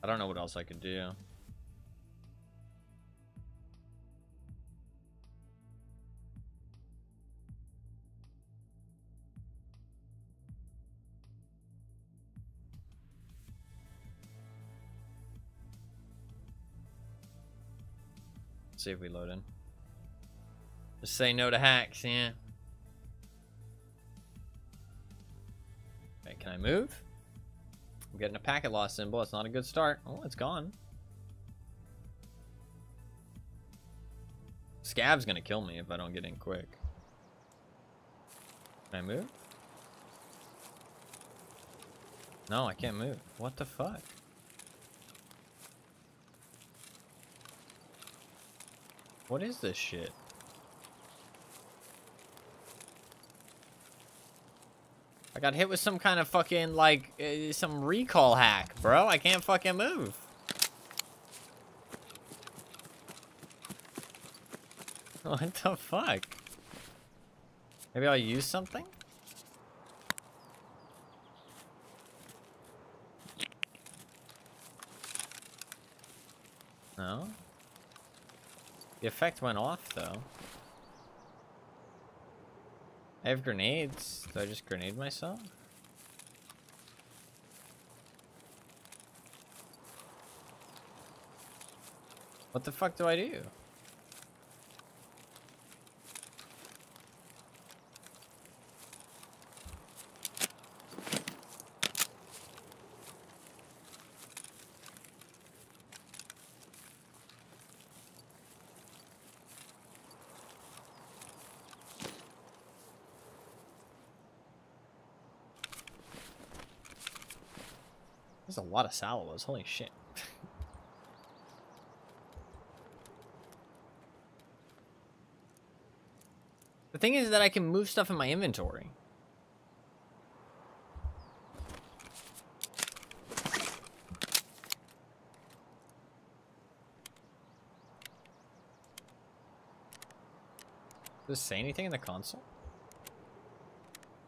I don't know what else I could do. Let's see if we load in. Just say no to hacks, yeah. Okay, can I move? I'm getting a packet loss symbol. It's not a good start. Oh, it's gone. Scav's gonna kill me if I don't get in quick. Can I move? No, I can't move. What the fuck? What is this shit? I got hit with some kind of fucking, like, some recall hack, bro. I can't fucking move. What the fuck? Maybe I'll use something? No? The effect went off, though. I have grenades. Do I just grenade myself? What the fuck do I do? There's a lot of salvos. Holy shit. The thing is that I can move stuff in my inventory. Does it say anything in the console?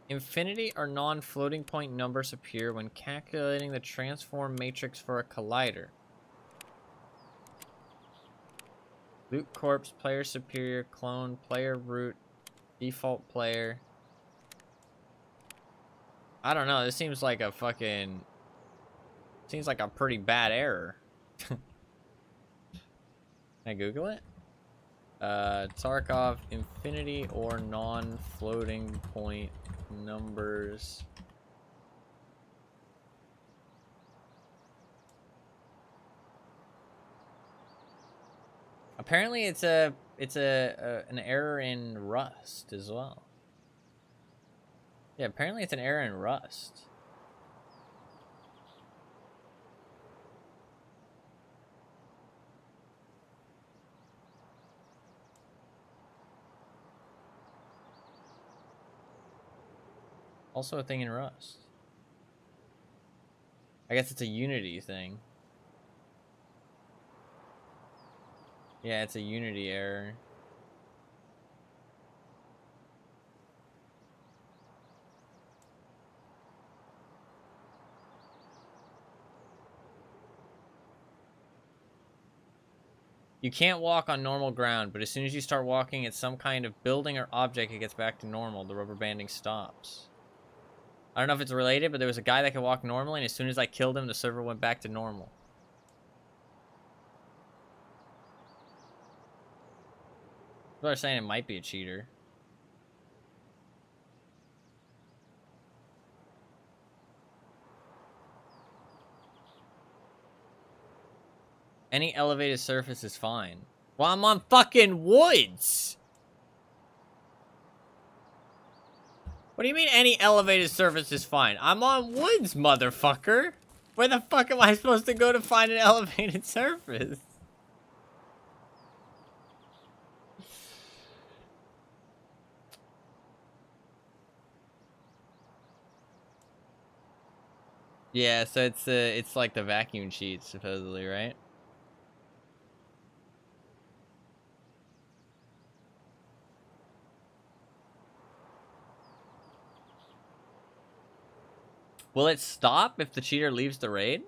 Infinity or non-floating point numbers appear when calculating the transform matrix for a collider. Loot corpse, player superior, clone, player root, default player. I don't know, this seems like a fucking... Seems like a pretty bad error. Can I Google it? Tarkov, infinity or non-floating point numbers. Apparently it's a it's an error in Rust as well. Yeah, apparently it's an error in Rust. Also a thing in Rust. I guess it's a Unity thing. Yeah, it's a Unity error. You can't walk on normal ground, but as soon as you start walking at some kind of building or object, it gets back to normal. The rubber banding stops. I don't know if it's related, but there was a guy that could walk normally, and as soon as I killed him, the server went back to normal. People are saying it might be a cheater. Any elevated surface is fine. Well, I'm on fucking woods! What do you mean any elevated surface is fine? I'm on woods, motherfucker! Where the fuck am I supposed to go to find an elevated surface? Yeah, so it's like the vacuum cheat, supposedly, right? Will it stop if the cheater leaves the raid?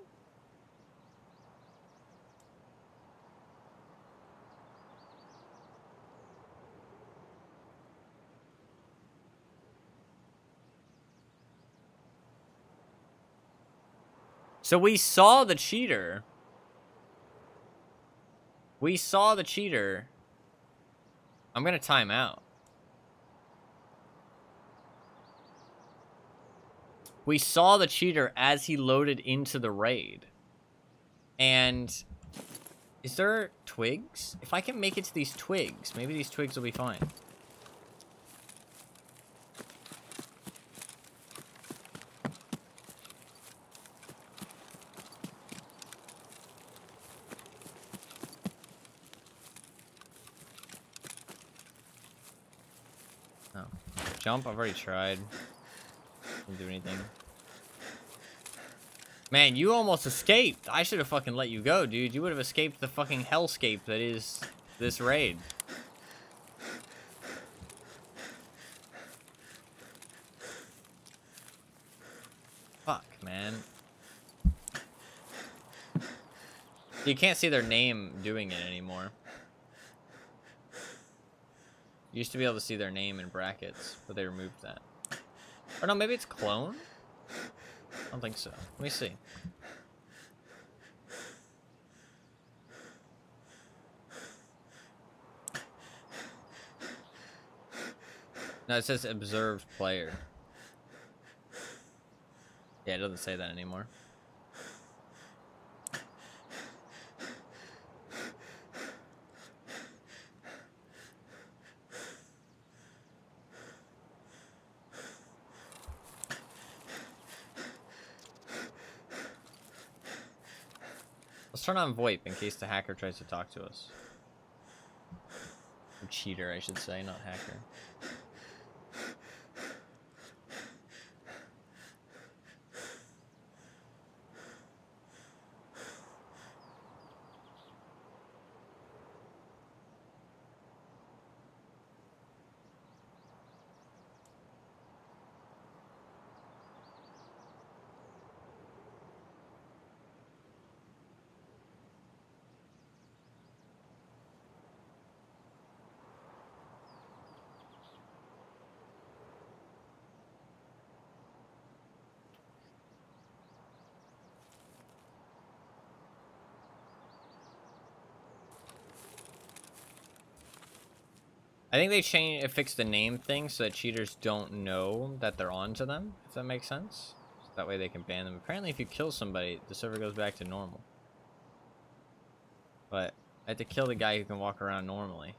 So we saw the cheater. We saw the cheater. I'm gonna time out. We saw the cheater as he loaded into the raid. And is there twigs? If I can make it to these twigs, maybe these twigs will be fine. Oh. Jump? I've already tried. Didn't do anything. Man, you almost escaped. I should have fucking let you go, dude. You would have escaped the fucking hellscape that is this raid. Fuck, man. You can't see their name doing it anymore. You used to be able to see their name in brackets, but they removed that. Or no, maybe it's clone? I don't think so. Let me see. No, it says observed player. Yeah, it doesn't say that anymore. Let's turn on VoIP in case the hacker tries to talk to us. Or cheater, I should say, not hacker. I think they fixed the name thing so that cheaters don't know that they're on to them, if that makes sense. So that way they can ban them. Apparently if you kill somebody, the server goes back to normal. But I have to kill the guy who can walk around normally.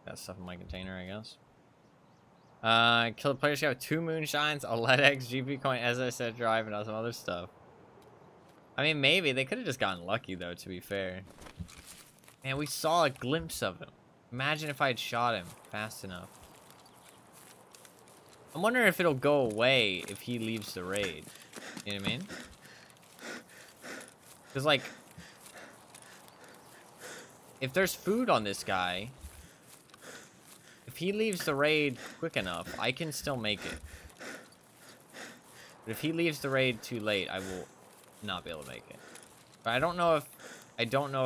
that stuff in my container, I guess. Kill the players got 2 moonshines, a LEDX, GP coin, SSD drive, and some other stuff. I mean, maybe. They could have just gotten lucky, though, to be fair. Man, we saw a glimpse of him. Imagine if I had shot him fast enough. I'm wondering if it'll go away if he leaves the raid. You know what I mean? Because, like, if there's food on this guy, if he leaves the raid quick enough, I can still make it. But if he leaves the raid too late, I will not be able to make it. But I don't know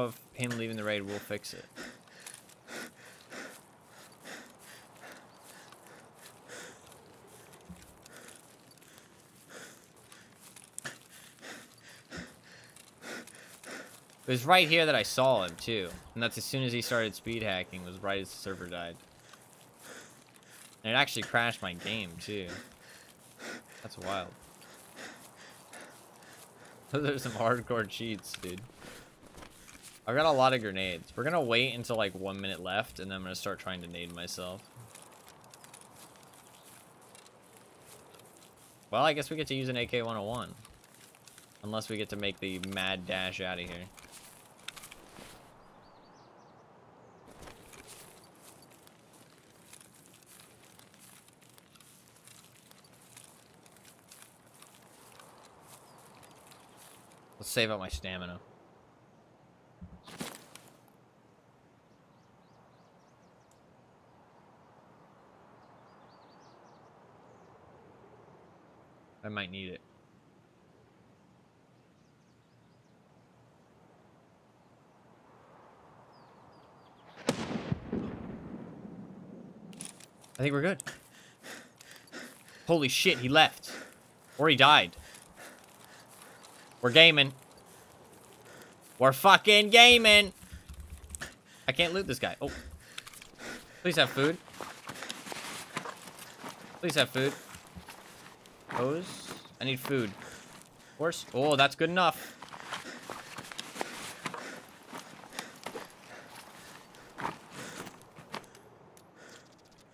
if him leaving the raid will fix it. It was right here that I saw him, too. And that's as soon as he started speed hacking, was right as the server died. And it actually crashed my game, too. That's wild. Those are some hardcore cheats, dude. I've got a lot of grenades. We're gonna wait until, like, 1 minute left, and then I'm gonna start trying to nade myself. Well, I guess we get to use an AK-101. Unless we get to make the mad dash out of here. Let's save up my stamina. I might need it. I think we're good. Holy shit, he left. Or he died. We're gaming. We're fucking gaming. I can't loot this guy. Oh. Please have food. Please have food. Hose. I need food. Of course. Oh, that's good enough.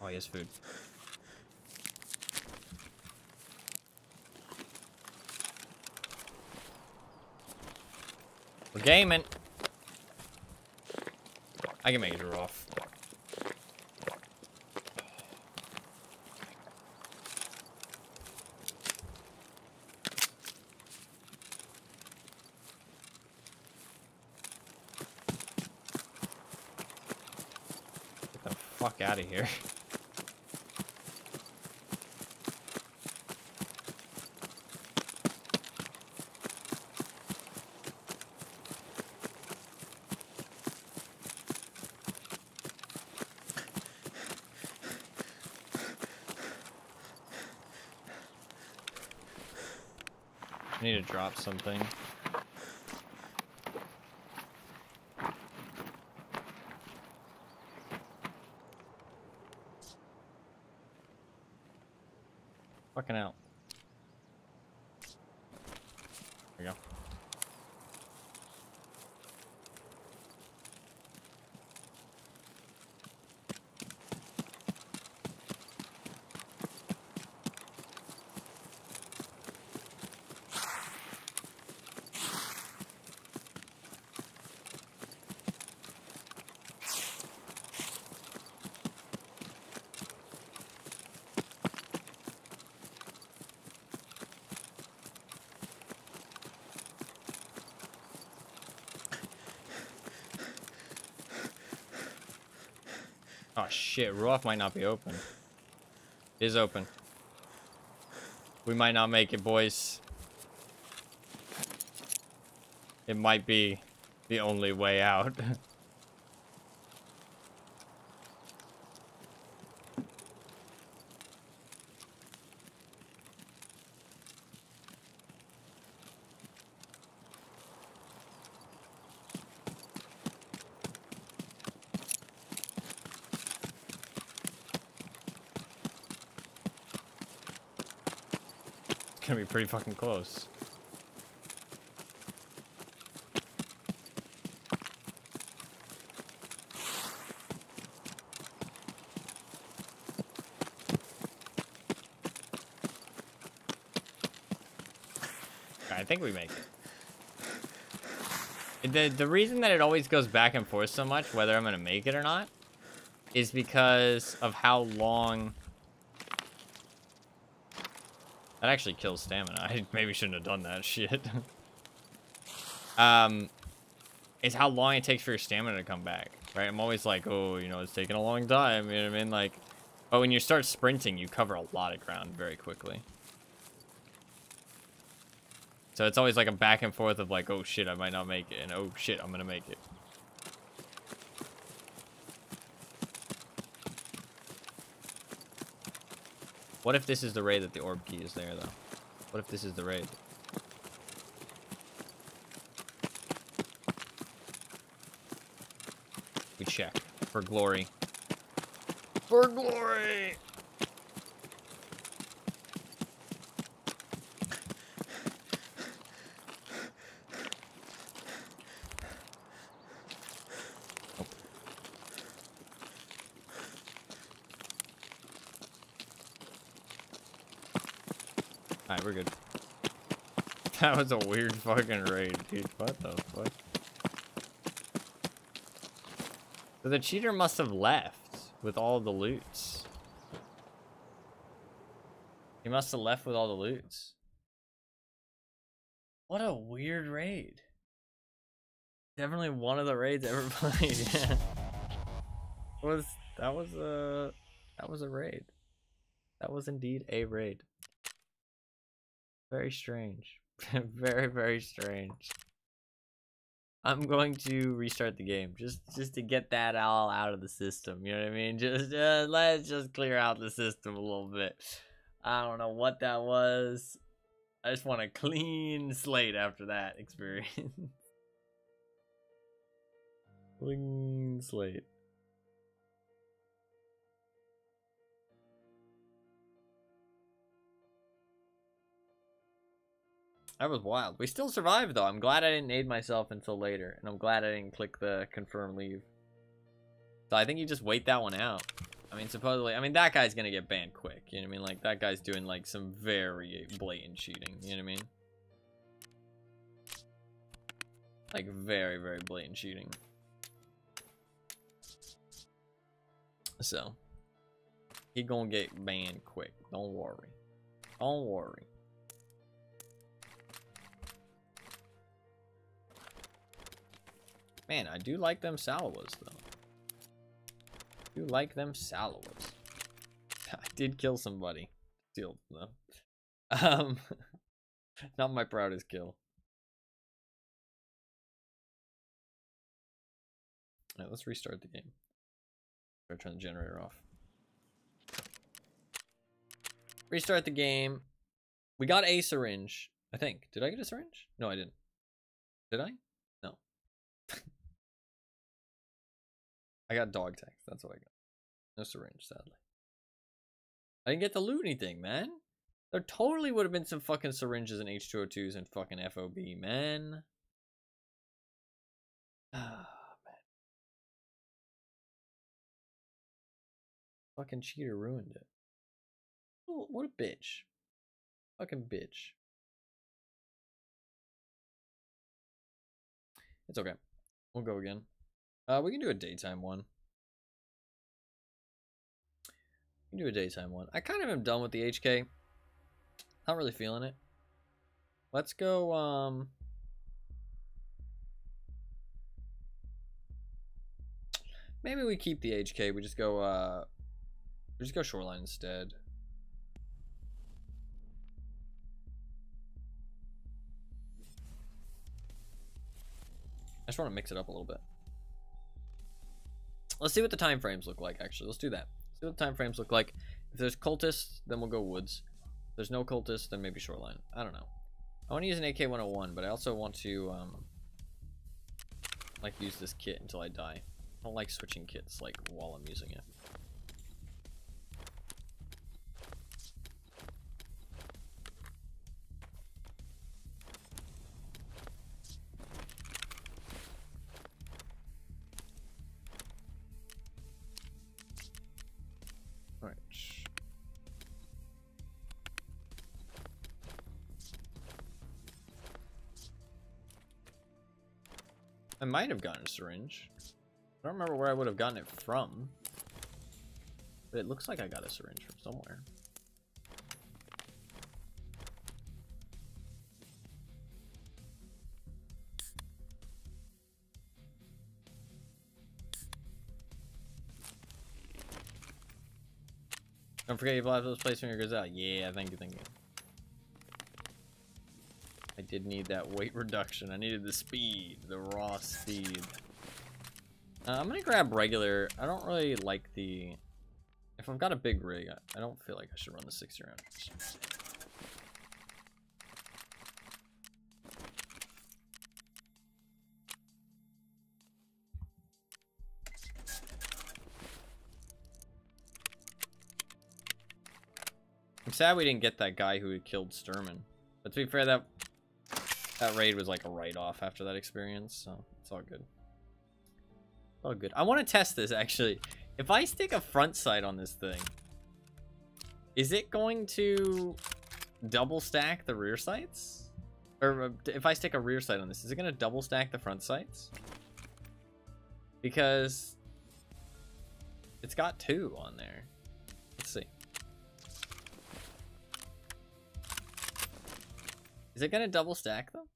Oh, he has food. We're gaming. I can make it rough. Get the fuck out of here. I need to drop something. Fucking out. There we go. Oh shit, Ruoff might not be open. It is open. We might not make it, boys. It might be the only way out. It's gonna be pretty fucking close. I think we make it. The reason that it always goes back and forth so much, whether I'm gonna make it or not, is because of how long. That actually kills stamina. I maybe shouldn't have done that shit. Is how long it takes for your stamina to come back, right? I'm always like, oh, you know, it's taking a long time. You know what I mean? Like, but when you start sprinting, you cover a lot of ground very quickly. So it's always like a back and forth of like, oh shit, I might not make it, and oh shit, I'm gonna make it. What if this is the raid that the orb key is there, though? What if this is the raid? We check. For glory. For glory! Alright, we're good. That was a weird fucking raid, dude. What the fuck? So the cheater must have left with all the loots. He must have left with all the loots. What a weird raid. Definitely one of the raids ever played. Yeah. That was a raid. That was indeed a raid. Very strange. Very, very strange. I'm going to restart the game just to get that all out of the system. You know what I mean? Just let's just clear out the system a little bit. I don't know what that was. I just want a clean slate after that experience. Clean slate. That was wild. We still survived, though. I'm glad I didn't aid myself until later. And I'm glad I didn't click the confirm leave. So I think you just wait that one out. I mean, supposedly... I mean, that guy's gonna get banned quick. You know what I mean? Like, that guy's doing, like, some very blatant cheating. You know what I mean? Like, very, very blatant cheating. So. He gonna get banned quick. Don't worry. Don't worry. Man, I do like them Salawas, though. I do like them Salawas. I did kill somebody. Still, though. Not my proudest kill. Alright, let's restart the game. Start turning the generator off. Restart the game. We got a syringe, I think. Did I get a syringe? No, I didn't. Did I? No. I got dog tags. That's what I got. No syringe, sadly. I didn't get to loot anything, man. There totally would have been some fucking syringes and H2O2s and fucking FOB, man. Ah, man. Fucking cheater ruined it. Oh, what a bitch. Fucking bitch. It's okay. We'll go again. We can do a daytime one. We can do a daytime one. I kind of am done with the HK. Not really feeling it. Let's go, maybe we keep the HK. We just go shoreline instead. I just want to mix it up a little bit. Let's see what the time frames look like, actually. Let's do that. See what the time frames look like. If there's cultists, then we'll go woods. If there's no cultists, then maybe shoreline. I don't know. I want to use an AK-101, but I also want to, like, use this kit until I die. I don't like switching kits, like, while I'm using it. I might have gotten a syringe. I don't remember where I would have gotten it from. But it looks like I got a syringe from somewhere. Don't forget you have those plates when your goes out. Yeah, thank you, thank you. I did need that weight reduction. I needed the speed, the raw speed. I'm gonna grab regular. I don't really like the... If I've got a big rig, I don't feel like I should run the 60 round. I'm sad we didn't get that guy who had killed Sturman. But to be fair, that raid was like a write-off after that experience, so it's all good. It's all good. I want to test this, actually. If I stick a front sight on this thing, is it going to double stack the rear sights? Or if I stick a rear sight on this, is it going to double stack the front sights? Because it's got 2 on there. Let's see. Is it going to double stack them?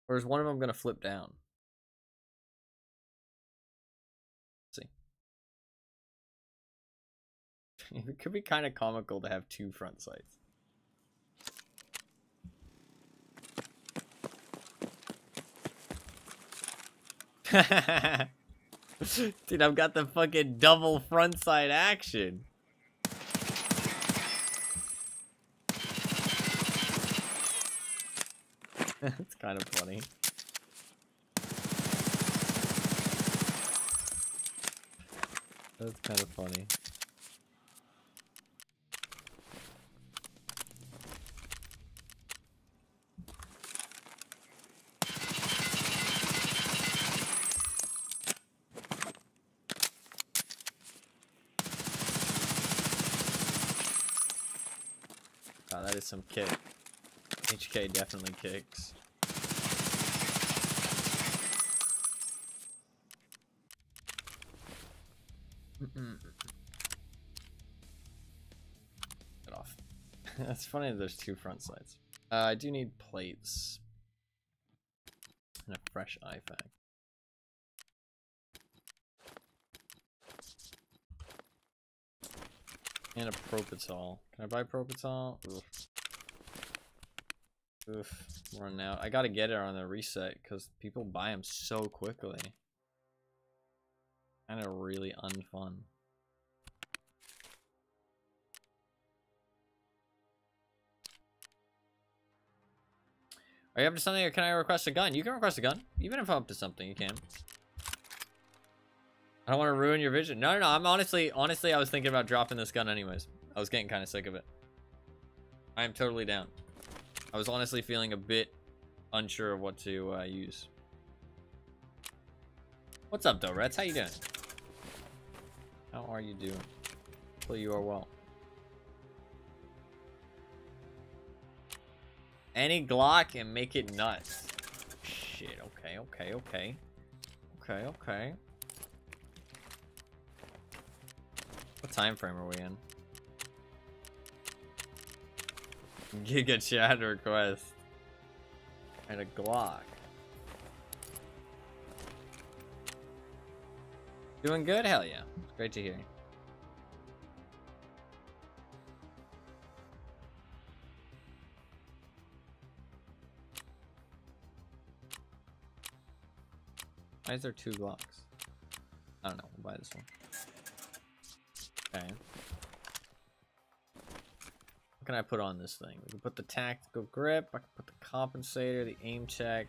Or is one of them going to flip down? Let's see. It could be kind of comical to have 2 front sights. Dude, I've got the fucking double front sight action. That's kind of funny. That's kind of funny. Oh, that is some kick. HK definitely kicks. Get off. That's funny that there's 2 front sights. I do need plates. And a fresh IFAC. And a Propitol. Can I buy Propitol? Oof. Oof. Run out. I gotta get it on the reset because people buy them so quickly. Kind of really unfun. Are you up to something or can I request a gun? You can request a gun. Even if I'm up to something, you can. I don't want to ruin your vision. No, I'm honestly, I was thinking about dropping this gun anyways. I was getting kind of sick of it. I am totally down. I was honestly feeling a bit unsure of what to use. What's up, though, Reds? How you doing? How are you doing? Hopefully you are well. Any Glock and make it nuts. Shit, okay. What time frame are we in? Giga chat request. And a Glock. Doing good? Hell yeah. It's great to hear. Why is there 2 Glocks? I don't know. We'll buy this one. Okay. What can I put on this thing? We can put the tactical grip. I can put the compensator, the aim check.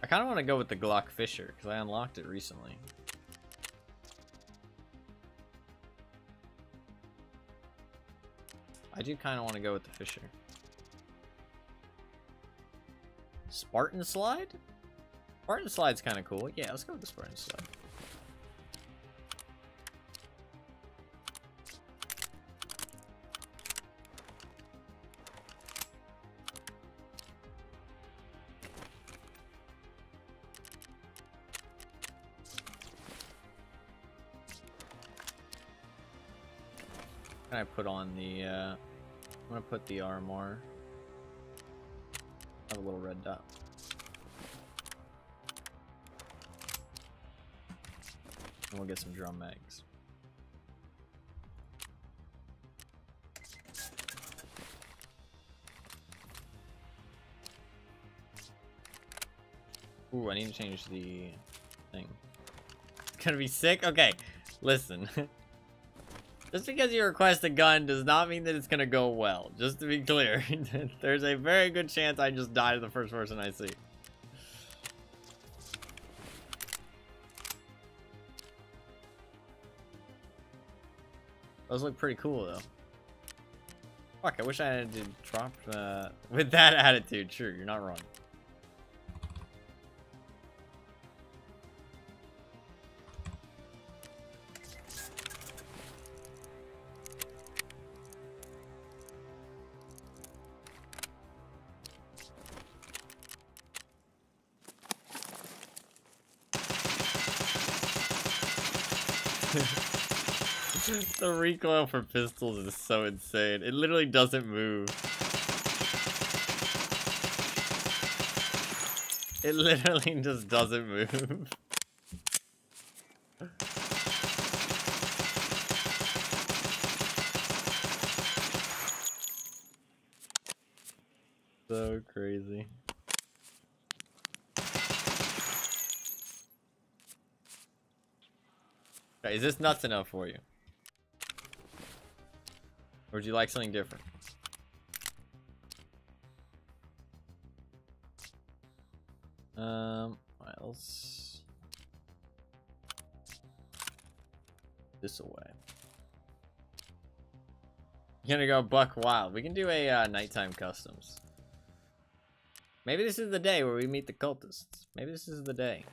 I kind of want to go with the Glock Fisher because I unlocked it recently. I do kind of want to go with the Fisher. Spartan Slide? Spartan Slide's kind of cool. Yeah, let's go with the Spartan Slide. Can I put on the, I'm gonna put the armor. Have a little red dot. And we'll get some drum mags. Ooh, I need to change the thing. Gonna be sick? Okay, listen. Just because you request a gun does not mean that it's gonna go well. Just to be clear, there's a very good chance I just die to the first person I see. Those look pretty cool though. Fuck, I wish I had dropped with that attitude. Sure, you're not wrong. The recoil for pistols is so insane. It literally doesn't move. It literally just doesn't move. So crazy. Okay, is this nuts enough for you? Or would you like something different? Alright, let's... this away. You're gonna go buck wild. We can do a nighttime customs. Maybe this is the day where we meet the cultists. Maybe this is the day.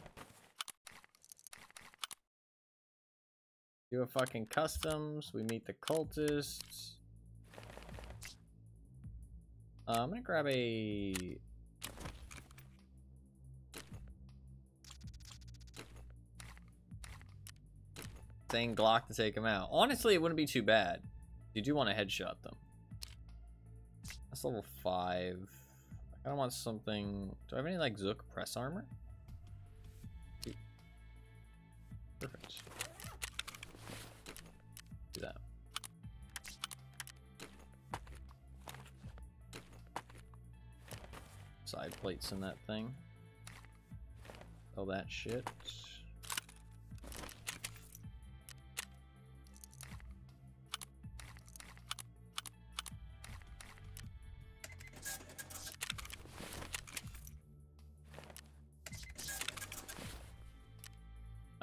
Do a fucking customs. We meet the cultists. I'm gonna grab a... saying Glock to take him out. Honestly, it wouldn't be too bad. You do want to headshot them. That's level 5. I kinda want something... do I have any, like, Zook press armor? Perfect. Do that. Side plates in that thing. All that shit.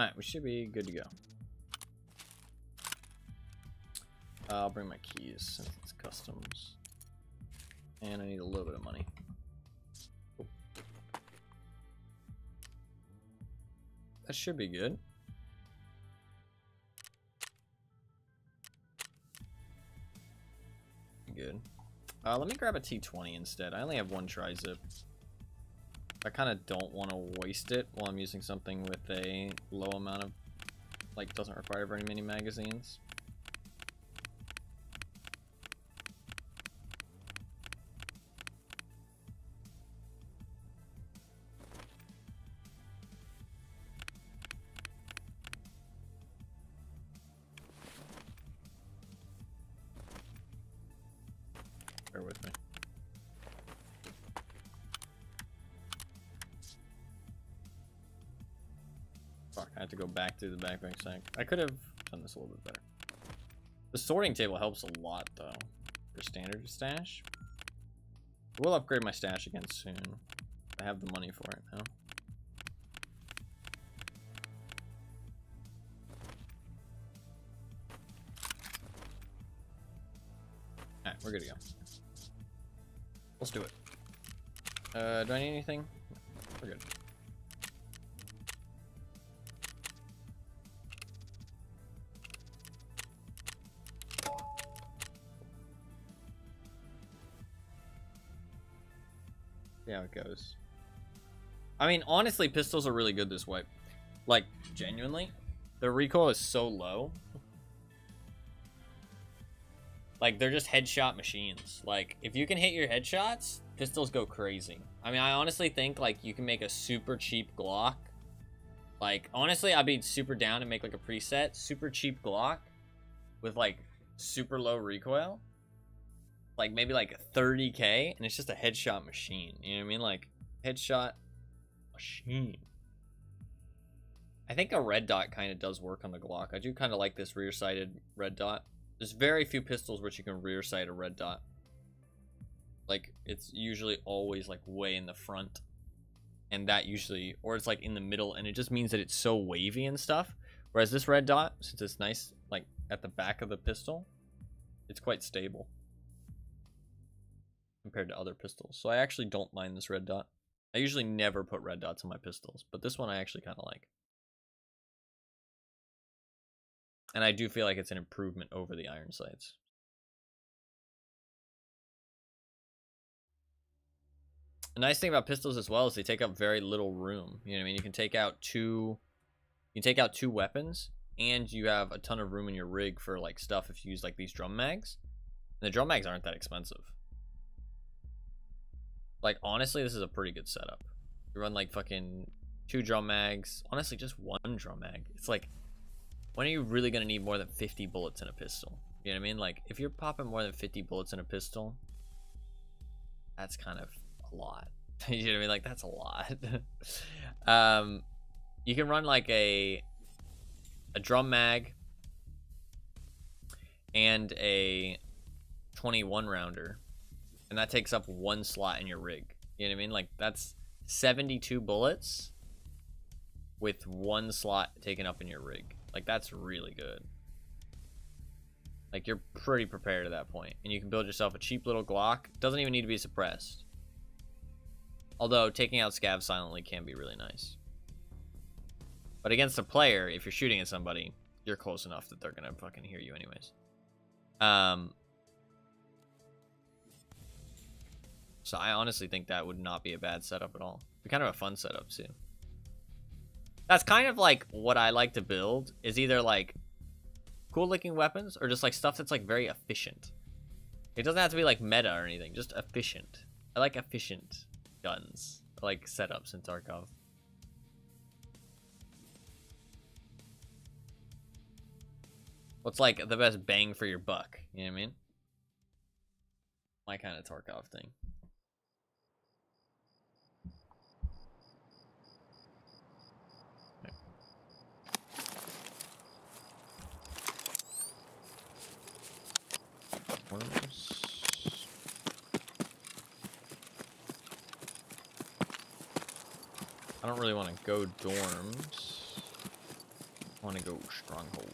Alright, we should be good to go. I'll bring my keys since it's customs. And I need a little bit of money. Oh. That should be good. Good. Let me grab a T20 instead. I only have one tri-zip. I kind of don't want to waste it while I'm using something with a low amount of, like, doesn't require very many magazines. Bear with me. Fuck, I have to go back through the backpack sack. I could have done this a little bit better. The sorting table helps a lot, though, for standard stash. I will upgrade my stash again soon. I have the money for it now. Alright, we're good to go. Let's do it. Do I need anything? No, we're good. See how it goes. I mean, honestly, pistols are really good this way. Like, genuinely. The recoil is so low. Like, they're just headshot machines. Like, if you can hit your headshots, pistols go crazy. I mean, I honestly think, like, you can make a super cheap Glock. Like, honestly, I'd be super down to make, like, a preset. Super cheap Glock with, like, super low recoil. Like, maybe, like, 30K, and it's just a headshot machine. You know what I mean? Like, headshot machine. I think a red dot kind of does work on the Glock. I do kind of like this rear-sighted red dot. There's very few pistols which you can rear sight a red dot. Like, it's usually always, like, way in the front. And that usually, or it's, like, in the middle, and it just means that it's so wavy and stuff. Whereas this red dot, since it's nice, like, at the back of the pistol, it's quite stable compared to other pistols. So I actually don't mind this red dot. I usually never put red dots on my pistols, but this one I actually kind of like. And I do feel like it's an improvement over the iron sights. The nice thing about pistols as well is they take up very little room. You know what I mean? You can take out two weapons, and you have a ton of room in your rig for like stuff if you use like these drum mags. And the drum mags aren't that expensive. Like, honestly, this is a pretty good setup. You run like fucking 2 drum mags. Honestly, just 1 drum mag. It's like, when are you really going to need more than 50 bullets in a pistol? You know what I mean? Like, if you're popping more than 50 bullets in a pistol, that's kind of a lot. You know what I mean? Like, that's a lot. You can run like a drum mag and a 21 rounder, and that takes up 1 slot in your rig. You know what I mean? Like, that's 72 bullets with 1 slot taken up in your rig. Like, that's really good. Like, you're pretty prepared at that point. And you can build yourself a cheap little Glock. Doesn't even need to be suppressed. Although, taking out scavs silently can be really nice. But against a player, if you're shooting at somebody, you're close enough that they're gonna fucking hear you anyways. So I honestly think that would not be a bad setup at all. It'd be kind of a fun setup, too. That's kind of like what I like to build, is either like cool looking weapons or just like stuff that's like very efficient. It doesn't have to be like meta or anything, just efficient. I like efficient guns, I like setups in Tarkov. What's like the best bang for your buck? You know what I mean? My kind of Tarkov thing. I don't really want to go dorms. I want to go stronghold.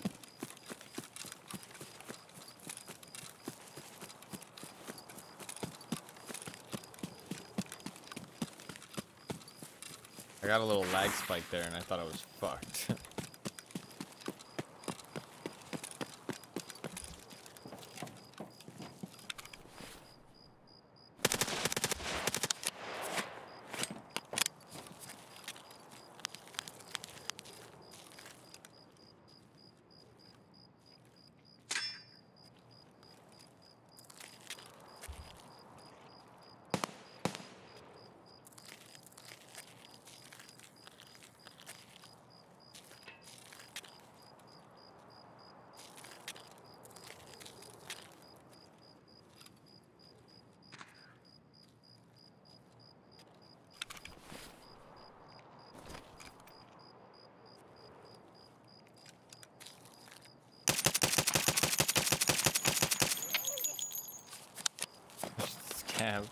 I got a little lag spike there and I thought I was fucked. Scab.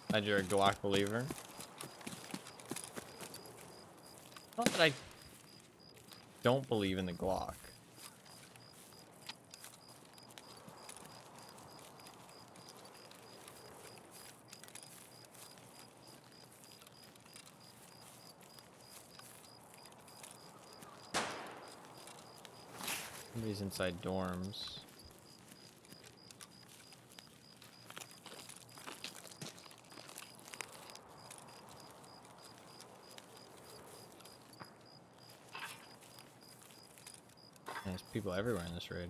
Glad you're a Glock believer. Not that I don't believe in the Glock. Somebody's inside dorms. There's people everywhere in this raid.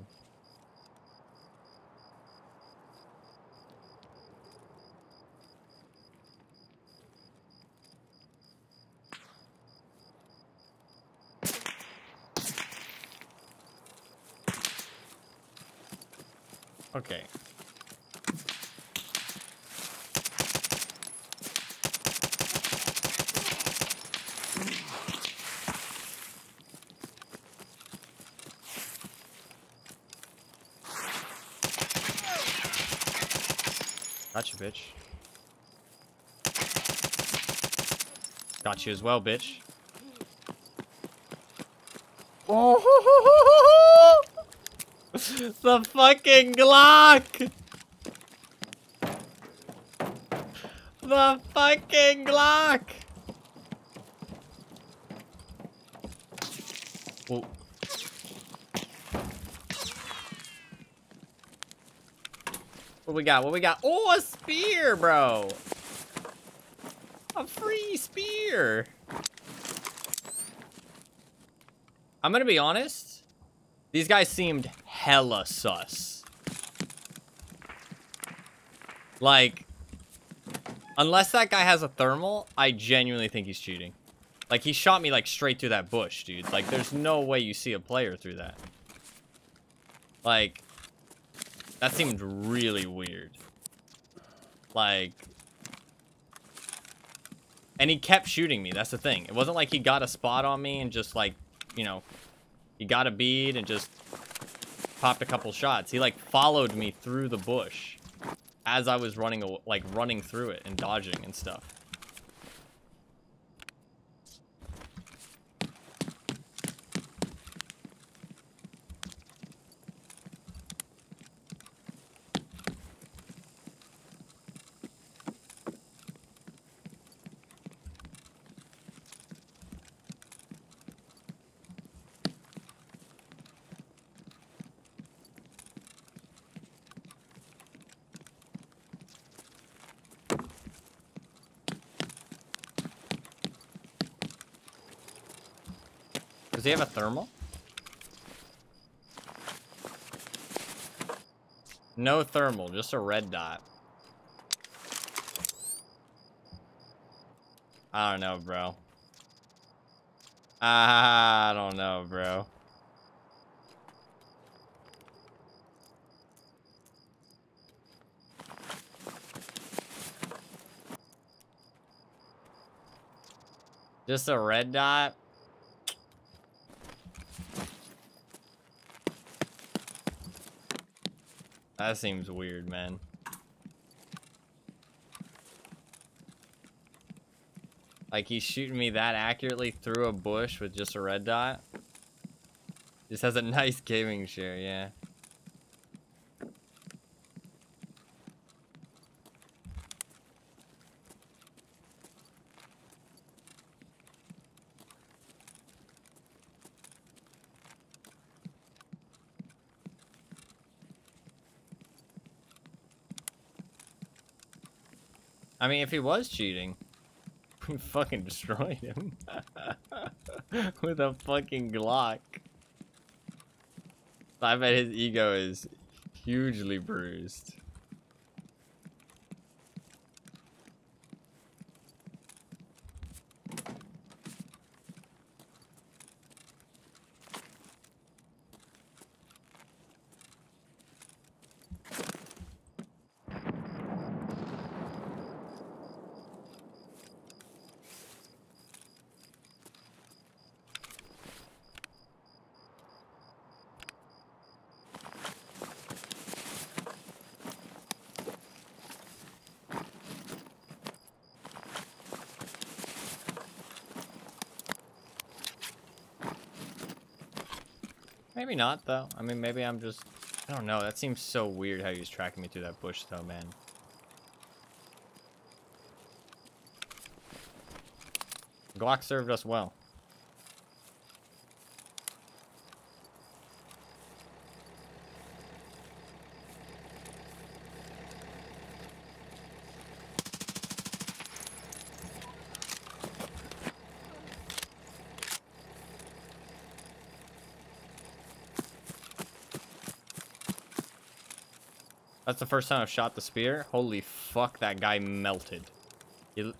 Okay. Gotcha, bitch. Got you as well, bitch. Oh, the fucking Glock! The fucking Glock! Whoa. What we got? What we got? Oh, a spear, bro! A free spear! I'm gonna be honest. These guys seemed hella sus. Like, unless that guy has a thermal, I genuinely think he's cheating. Like, he shot me, like, straight through that bush, dude. Like, there's no way you see a player through that. Like, that seemed really weird. Like, and he kept shooting me. That's the thing. It wasn't like he got a spot on me and just, like, you know, he got a bead and just popped a couple shots. He, like, followed me through the bush as I was running, like, running through it and dodging and stuff. Does he have a thermal? No thermal, just a red dot. I don't know, bro. I don't know, bro. Just a red dot? That seems weird, man. Like, he's shooting me that accurately through a bush with just a red dot. Just has a nice gaming share, yeah. I mean, if he was cheating, we fucking destroyed him. With a fucking Glock. I bet his ego is hugely bruised. Maybe not, though. I mean, maybe I'm just... I don't know. That seems so weird how he was tracking me through that bush, though, man. Glock served us well. That's the first time I've shot the spear. Holy fuck, that guy melted. There's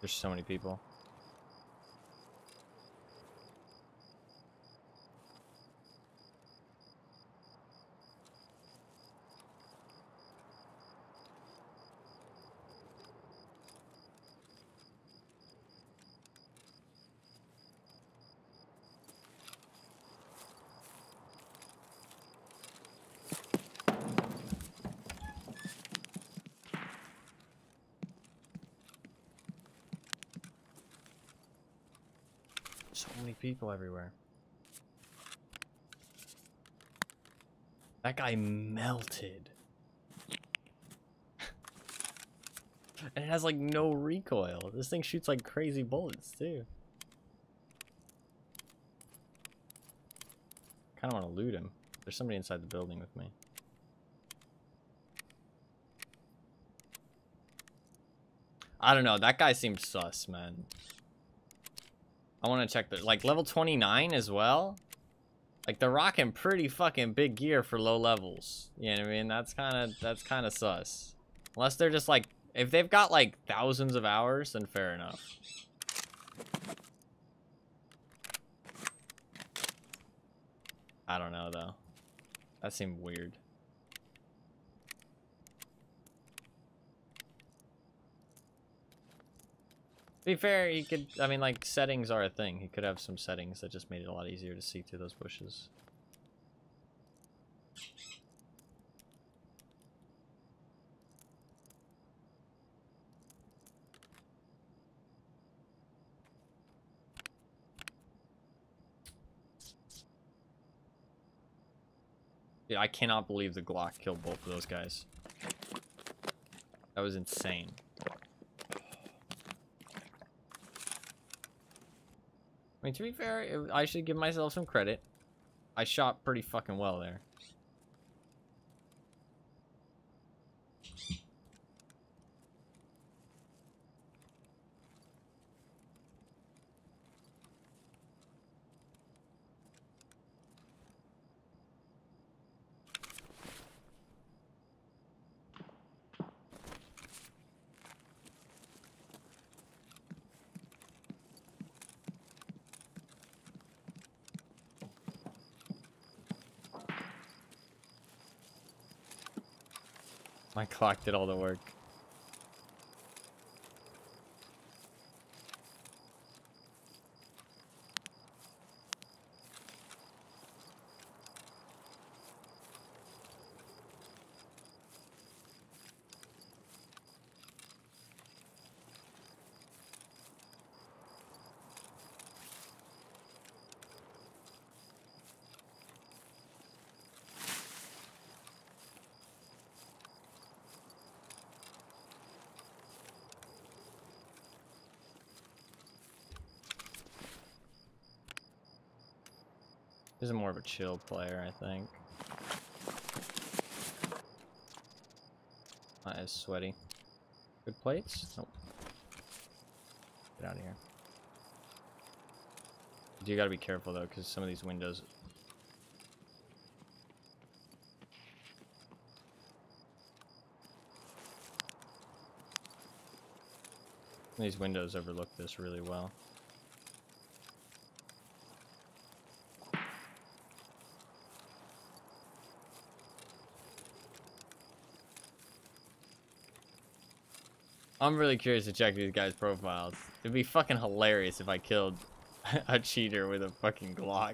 so many people. So many people everywhere. That guy melted. And it has like no recoil. This thing shoots like crazy bullets too. Kinda wanna loot him. There's somebody inside the building with me. I don't know, that guy seems sus, man. I wanna check the like level 29 as well. Like they're rocking pretty fucking big gear for low levels. You know what I mean? That's kinda sus. Unless they're just like, if they've got like thousands of hours, then fair enough. I don't know though. That seemed weird. To be fair, he could, I mean, like, settings are a thing. He could have some settings that just made it a lot easier to see through those bushes. Yeah, I cannot believe the Glock killed both of those guys. That was insane. I mean, to be fair, I should give myself some credit. I shot pretty fucking well there. My clock did all the work. This is more of a chill player, I think. Not as sweaty. Good plates? Nope. Get out of here. You gotta be careful though, because some of these windows. These windows overlook this really well. I'm really curious to check these guys' profiles. It'd be fucking hilarious if I killed a cheater with a fucking Glock.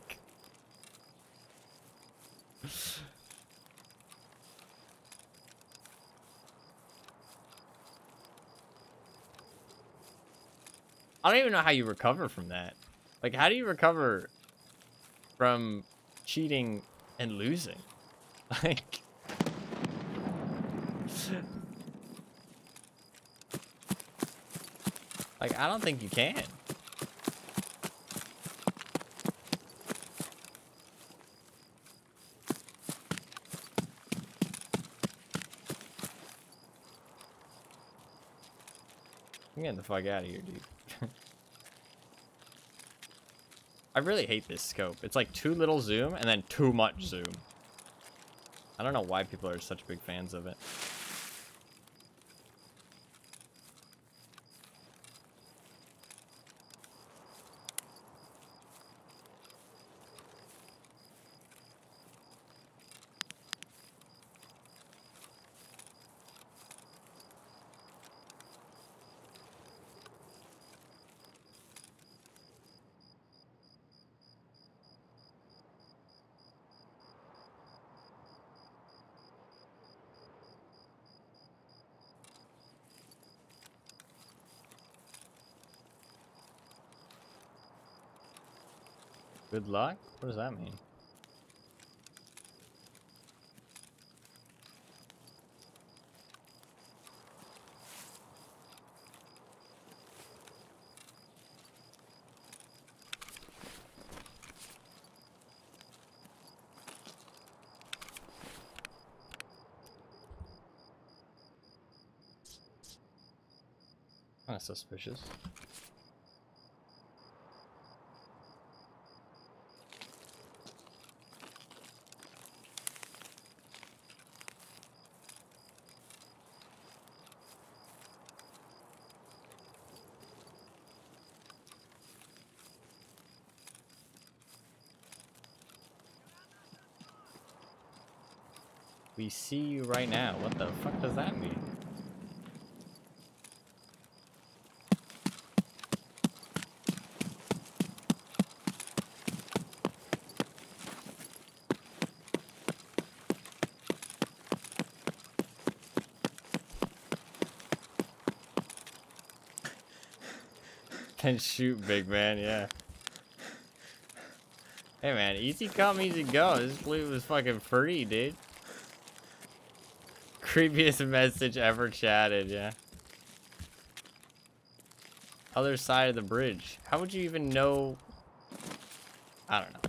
I don't even know how you recover from that. Like, how do you recover from cheating and losing? Like... Like, I don't think you can. I'm getting the fuck out of here, dude. I really hate this scope. It's like too little zoom and then too much zoom. I don't know why people are such big fans of it. Good luck? What does that mean? Kind of suspicious. We see you right now. What the fuck does that mean? Can shoot, big man, yeah. Hey man, easy come, easy go. This loot was fucking free, dude. Creepiest message ever chatted, yeah. Other side of the bridge. How would you even know? I don't know.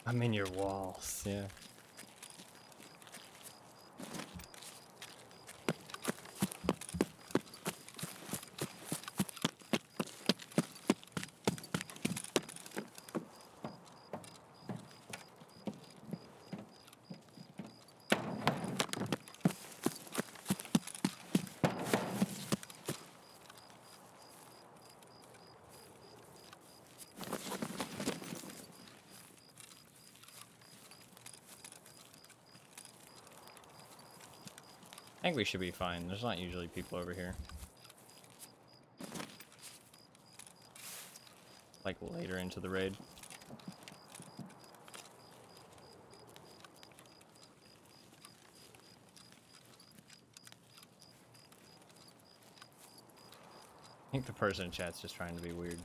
I'm in your walls, yeah. I think we should be fine. There's not usually people over here. Like later into the raid. I think the person in chat's just trying to be weird.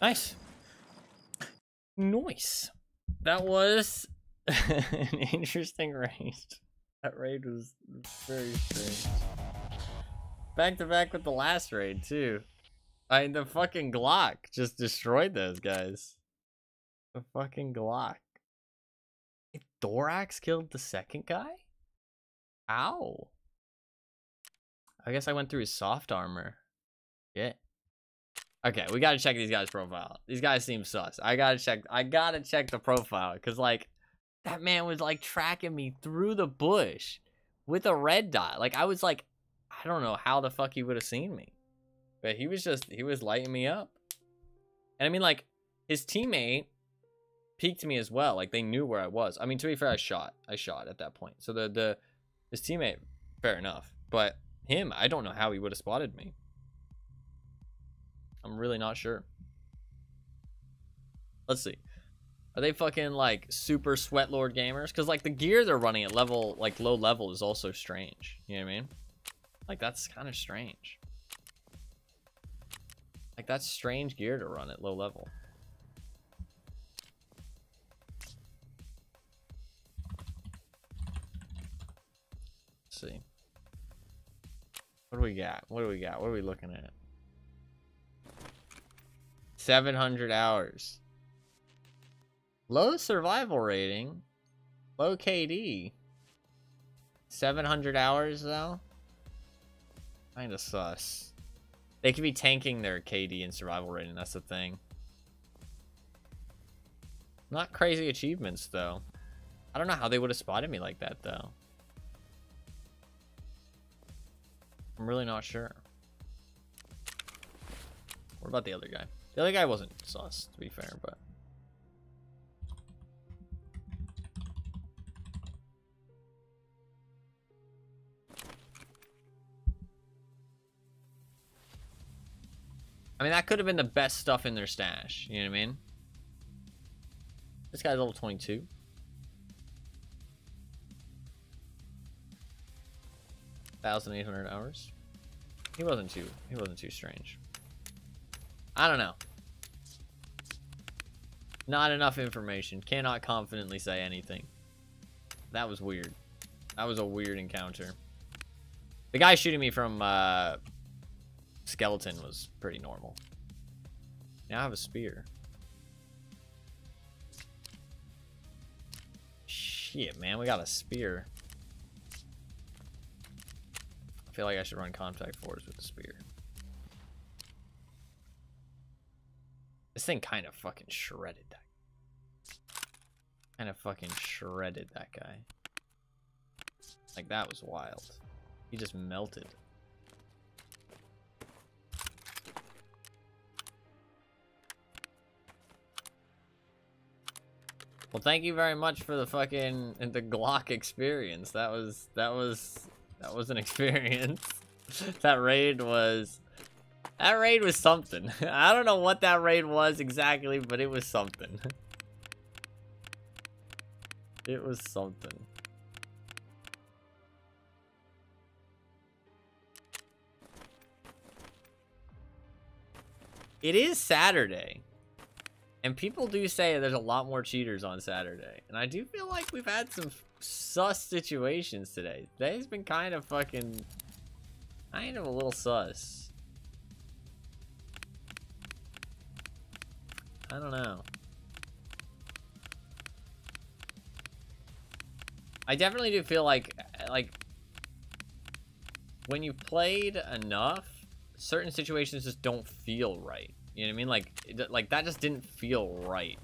Nice. Nice. That was an interesting raid. That raid was very strange. Back to back with the last raid, too. I mean, the fucking Glock just destroyed those guys. The fucking Glock. Thorax killed the second guy? Ow. I guess I went through his soft armor. Yeah. Okay, we gotta check these guys' profile. These guys seem sus. I gotta check the profile. Cause like, that man was like tracking me through the bush with a red dot. Like, I was like, I don't know how the fuck he would have seen me. But he was lighting me up. And I mean, like, his teammate peeked me as well. Like, they knew where I was. I mean, to be fair, I shot at that point. So his teammate, fair enough. But him, I don't know how he would have spotted me. I'm really not sure. Let's see. Are they fucking like super sweat lord gamers? Because like the gear they're running at level, like low level, is also strange. You know what I mean? Like that's kind of strange. Like that's strange gear to run at low level. Let's see. What do we got? What do we got? What are we looking at? 700 hours. Low survival rating. Low KD. 700 hours though? Kinda sus. They could be tanking their KD and survival rating, that's the thing. Not crazy achievements though. I don't know how they would have spotted me like that though. I'm really not sure. What about the other guy? The other guy wasn't sus, to be fair, but... I mean, that could have been the best stuff in their stash. You know what I mean? This guy's level 22. $1,800 hours. He wasn't too strange. I don't know. Not enough information. Cannot confidently say anything. That was weird. That was a weird encounter. The guy shooting me from skeleton was pretty normal. Now I have a spear. Shit, man, we got a spear. I feel like I should run contact force with the spear. This thing kind of fucking shredded that. Kind of fucking shredded that guy. Like, that was wild. He just melted. Well, thank you very much for the fucking the Glock experience. That was an experience. That raid was something. I don't know what that raid was exactly, but it was something. It was something. It is Saturday. And people do say there's a lot more cheaters on Saturday. And I do feel like we've had some sus situations today. Today's been kind of a little sus. I don't know. I definitely do feel like when you've played enough, certain situations just don't feel right. You know what I mean? Like that just didn't feel right,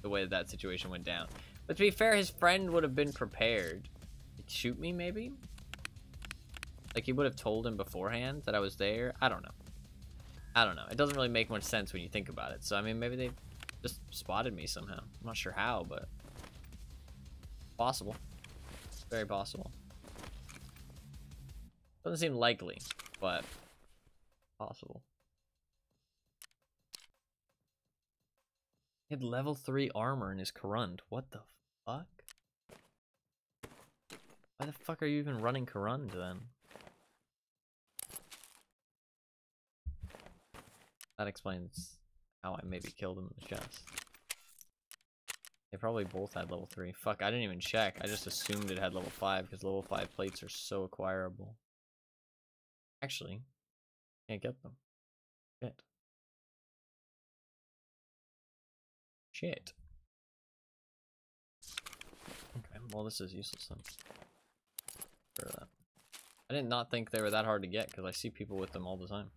the way that situation went down. But to be fair, his friend would have been prepared. He'd shoot me, maybe? Like, he would have told him beforehand that I was there? I don't know. I don't know. It doesn't really make much sense when you think about it. So, I mean, maybe they just spotted me somehow. I'm not sure how, but... possible. Very possible. Doesn't seem likely, but... possible. He had level 3 armor in his Corund. What the fuck? Why the fuck are you even running Corund then? That explains how I maybe killed him in the chest. They probably both had level 3. Fuck, I didn't even check. I just assumed it had level 5 because level 5 plates are so acquirable. Actually, Can't get them. Shit. Shit. Okay, well this is useless then. For that. I did not think they were that hard to get because I see people with them all the time.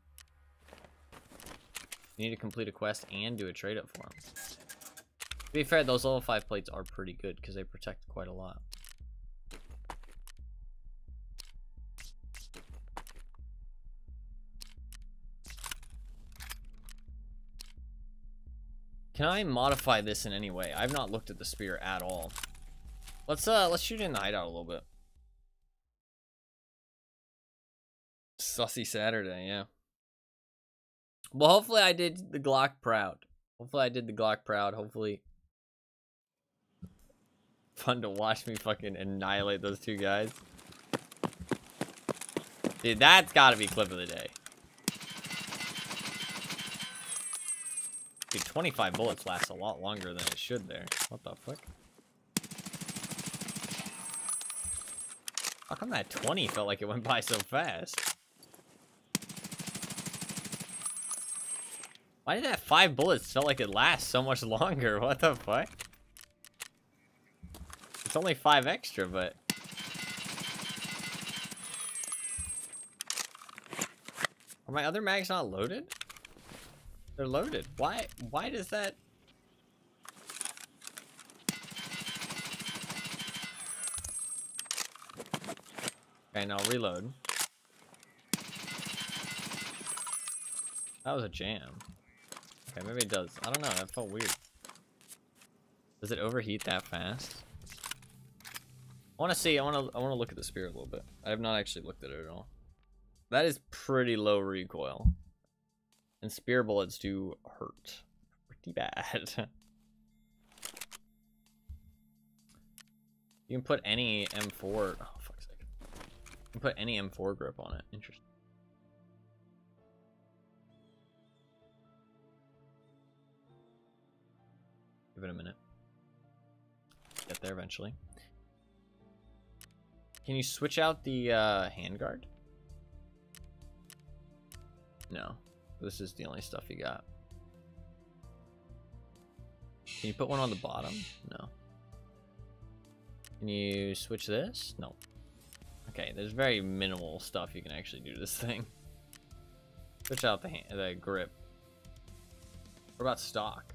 You need to complete a quest and do a trade up for them. To be fair, those level 5 plates are pretty good because they protect quite a lot. Can I modify this in any way? I've not looked at the spear at all. Let's shoot in the hideout a little bit. Sussy Saturday, yeah. Well, hopefully I did the Glock proud. Hopefully fun to watch me fucking annihilate those two guys. Dude, that's gotta be clip of the day. Dude, 25 bullets lasts a lot longer than it should there. What the fuck? How come that 20 felt like it went by so fast? Why did that 5 bullets felt like it lasts so much longer? What the fuck? It's only 5 extra, but... Are my other mags not loaded? They're loaded. Why does that... Okay, now reload. That was a jam. Okay, maybe it does. I don't know, that felt weird. Does it overheat that fast? I want to see, I want to look at the spear a little bit. I have not actually looked at it at all. That is pretty low recoil. And spear bullets do hurt pretty bad. You can put any M4, oh fuck's sake. You can put any M4 grip on it. Interesting. Give it a minute. Get there eventually. Can you switch out the handguard? No. This is the only stuff you got. Can you put one on the bottom? No. Can you switch this? No. Okay, there's very minimal stuff you can actually do to this thing. Switch out the grip. What about stock?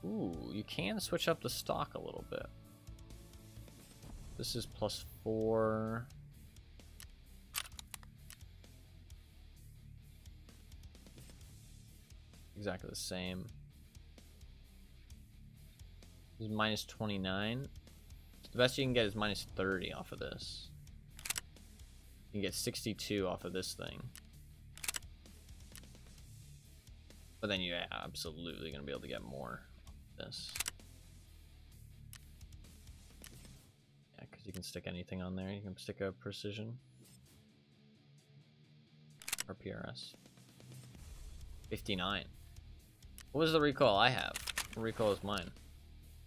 Ooh, you can switch up the stock a little bit. This is +4. Exactly the same. This is -29. The best you can get is -30 off of this. You can get 62 off of this thing. But then you're absolutely going to be able to get more off of this. Yeah, because you can stick anything on there. You can stick a precision. Or PRS. 59. What was the recoil I have? What recoil is mine?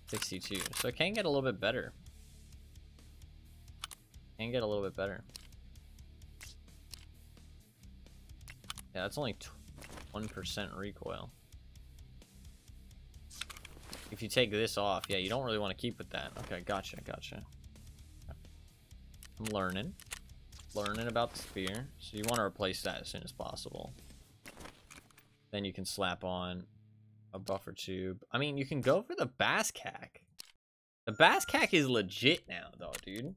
62. So it can get a little bit better. Can get a little bit better. Yeah, that's only 1% recoil. If you take this off, yeah, you don't really want to keep with that. Okay, gotcha. I'm learning about the spear. So you want to replace that as soon as possible. Then you can slap on a buffer tube. I mean, you can go for the bass cack. The bass cack is legit now, though, dude.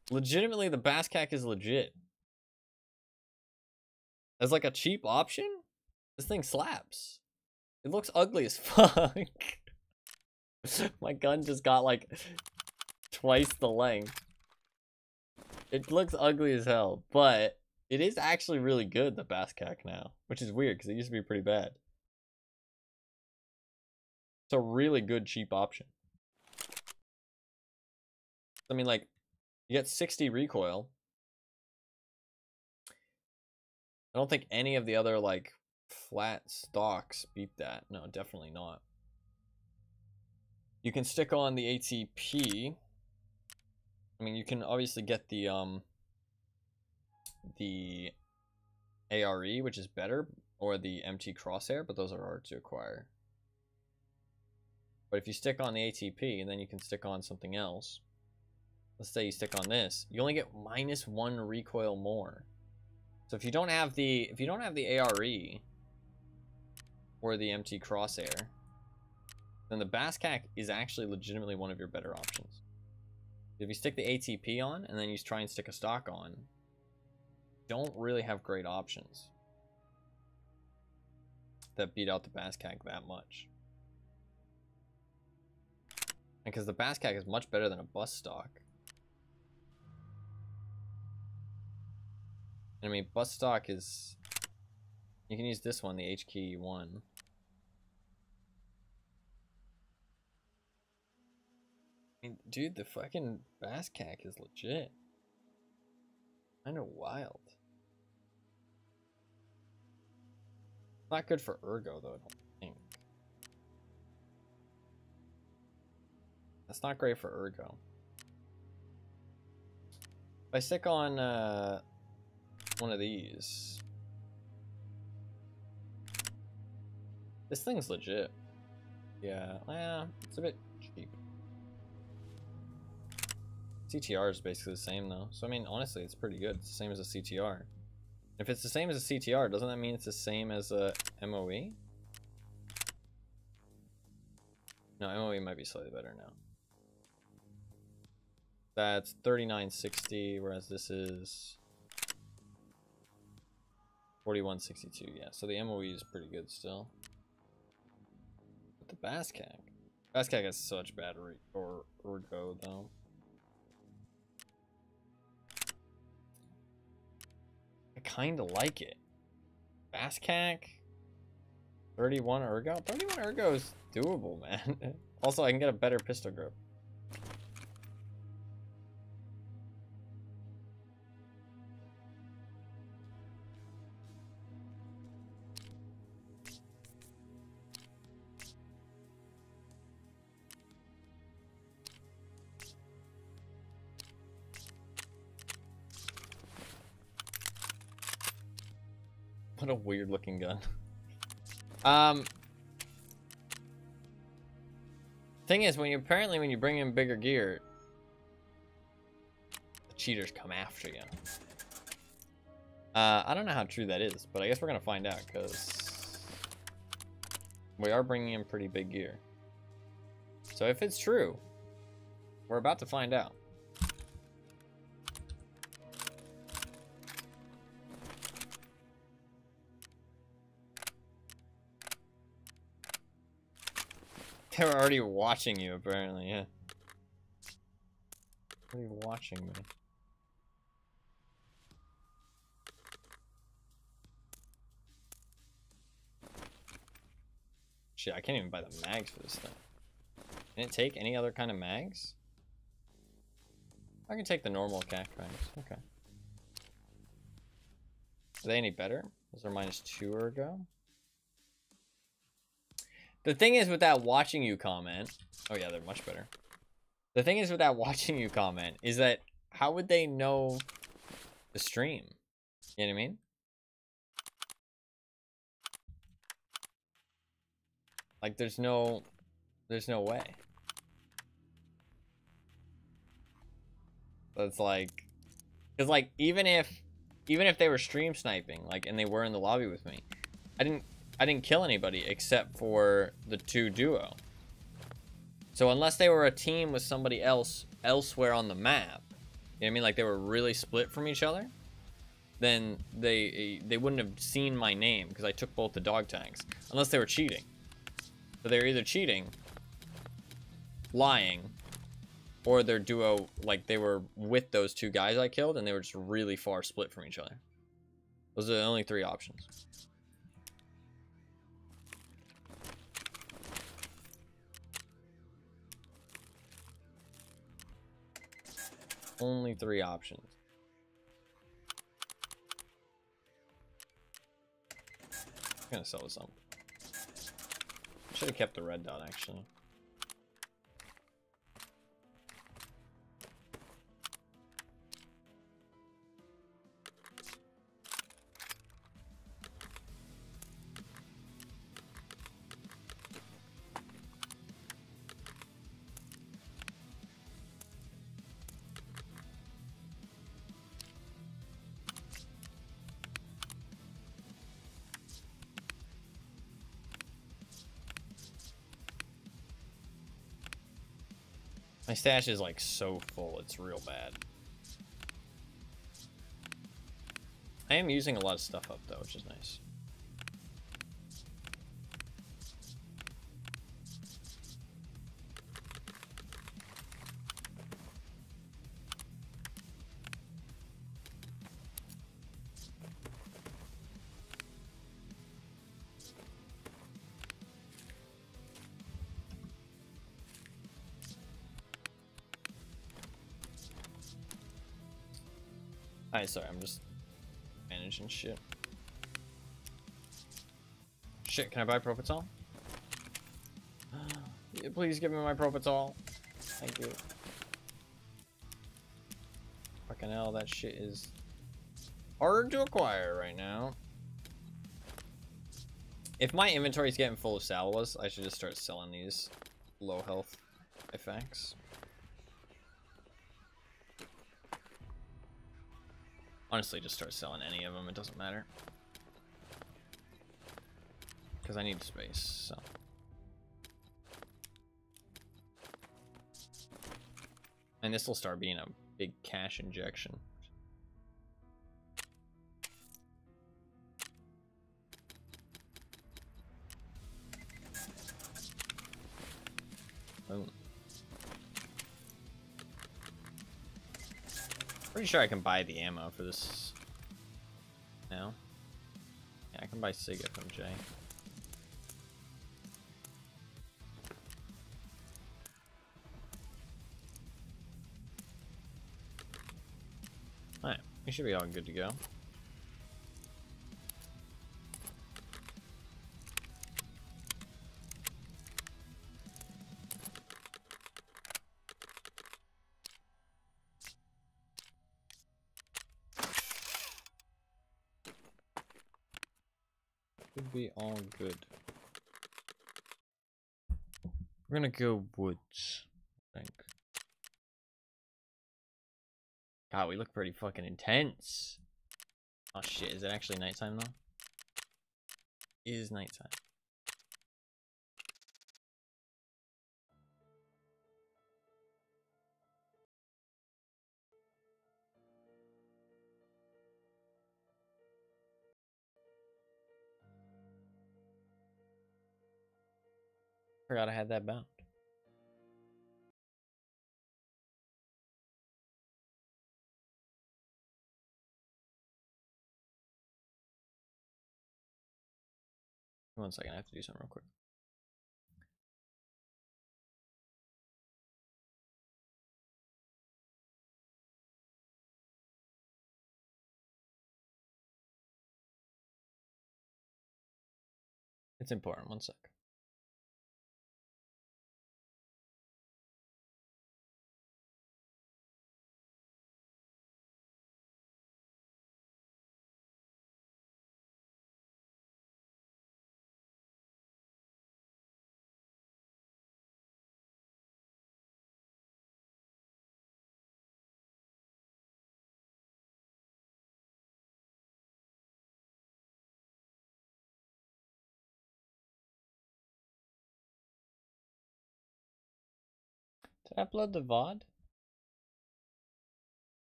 Legitimately, the bass cack is legit. As like a cheap option, this thing slaps. It looks ugly as fuck. My gun just got like twice the length. It looks ugly as hell, but it is actually really good, the bass cack now, which is weird because it used to be pretty bad. It's a really good cheap option. I mean, like, you get 60 recoil. I don't think any of the other, like, flat stocks beat that. No, definitely not. You can stick on the ATP. I mean, you can obviously get the, the ARE, which is better, or the MT crosshair, but those are hard to acquire. But if you stick on the ATP and then you can stick on something else, let's say you stick on this, you only get -1 recoil more. So if you don't have the ARE or the MT crosshair, then the Baskak is actually legitimately one of your better options. If you stick the ATP on and then you try and stick a stock on, don't really have great options that beat out the Baskak that much. Because the Baskak is much better than a bus stock. I mean, bus stock is... You can use this one, the HK1. I mean, dude, the fucking Baskak is legit. Kind of wild. Not good for Ergo, though, I don't think. That's not great for Ergo. If I stick on one of these, this thing's legit. Yeah, it's a bit cheap. CTR is basically the same though, so I mean honestly it's pretty good. It's the same as a CTR. If it's the same as a CTR, doesn't that mean it's the same as a MOE? No, MOE might be slightly better now. That's 3960, whereas this is 4162. Yeah, so the MOE is pretty good still. But the Baskak has such bad Ergo though. I kind of like it. Baskak, 31 Ergo. 31 Ergo is doable, man. Also, I can get a better pistol grip. What a weird looking gun. Thing is, when you bring in bigger gear, the cheaters come after you. I don't know how true that is, but I guess we're gonna find out because we are bringing in pretty big gear. So if it's true, we're about to find out. They were already watching you, apparently, yeah. Already watching me. Shit, I can't even buy the mags for this thing. Can it take any other kind of mags? I can take the normal CAC mags. Okay. Are they any better? Is there -2 Ergo? The thing is with that watching you comment, oh yeah, they're much better. The thing is with that watching you comment is that how would they know the stream? You know what I mean? Like there's no way. So it's like, cause like even if they were stream sniping, like, and they were in the lobby with me, I didn't kill anybody except for the 2 duo. So unless they were a team with somebody else elsewhere on the map, you know what I mean, like they were really split from each other, then they wouldn't have seen my name because I took both the dog tags, unless they were cheating. So they were either cheating, lying, or their duo, like they were with those 2 guys I killed and they were just really far split from each other. Those are the only 3 options. Only 3 options. I'm gonna sell this up. Should have kept the red dot actually. My stash is like so full, it's real bad. I am using a lot of stuff up though, which is nice. Alright, sorry, I'm just managing shit. Shit, can I buy Propitol? Yeah, please give me my Propitol. Thank you. Fucking hell, that shit is hard to acquire right now. If my inventory is getting full of salvas, I should just start selling these low health effects. Honestly, just start selling any of them, it doesn't matter. Because I need space, so. And this will start being a big cash injection. Boom. Pretty sure I can buy the ammo for this now. Yeah, I can buy Siga from Jay. Alright, we should be all good to go. Should be all good. We're gonna go woods, I think. God, we look pretty fucking intense. Oh shit, is it actually nighttime though? It is nighttime. Forgot I had that bound. One second, I have to do something real quick. It's important, one sec. Did I upload the VOD?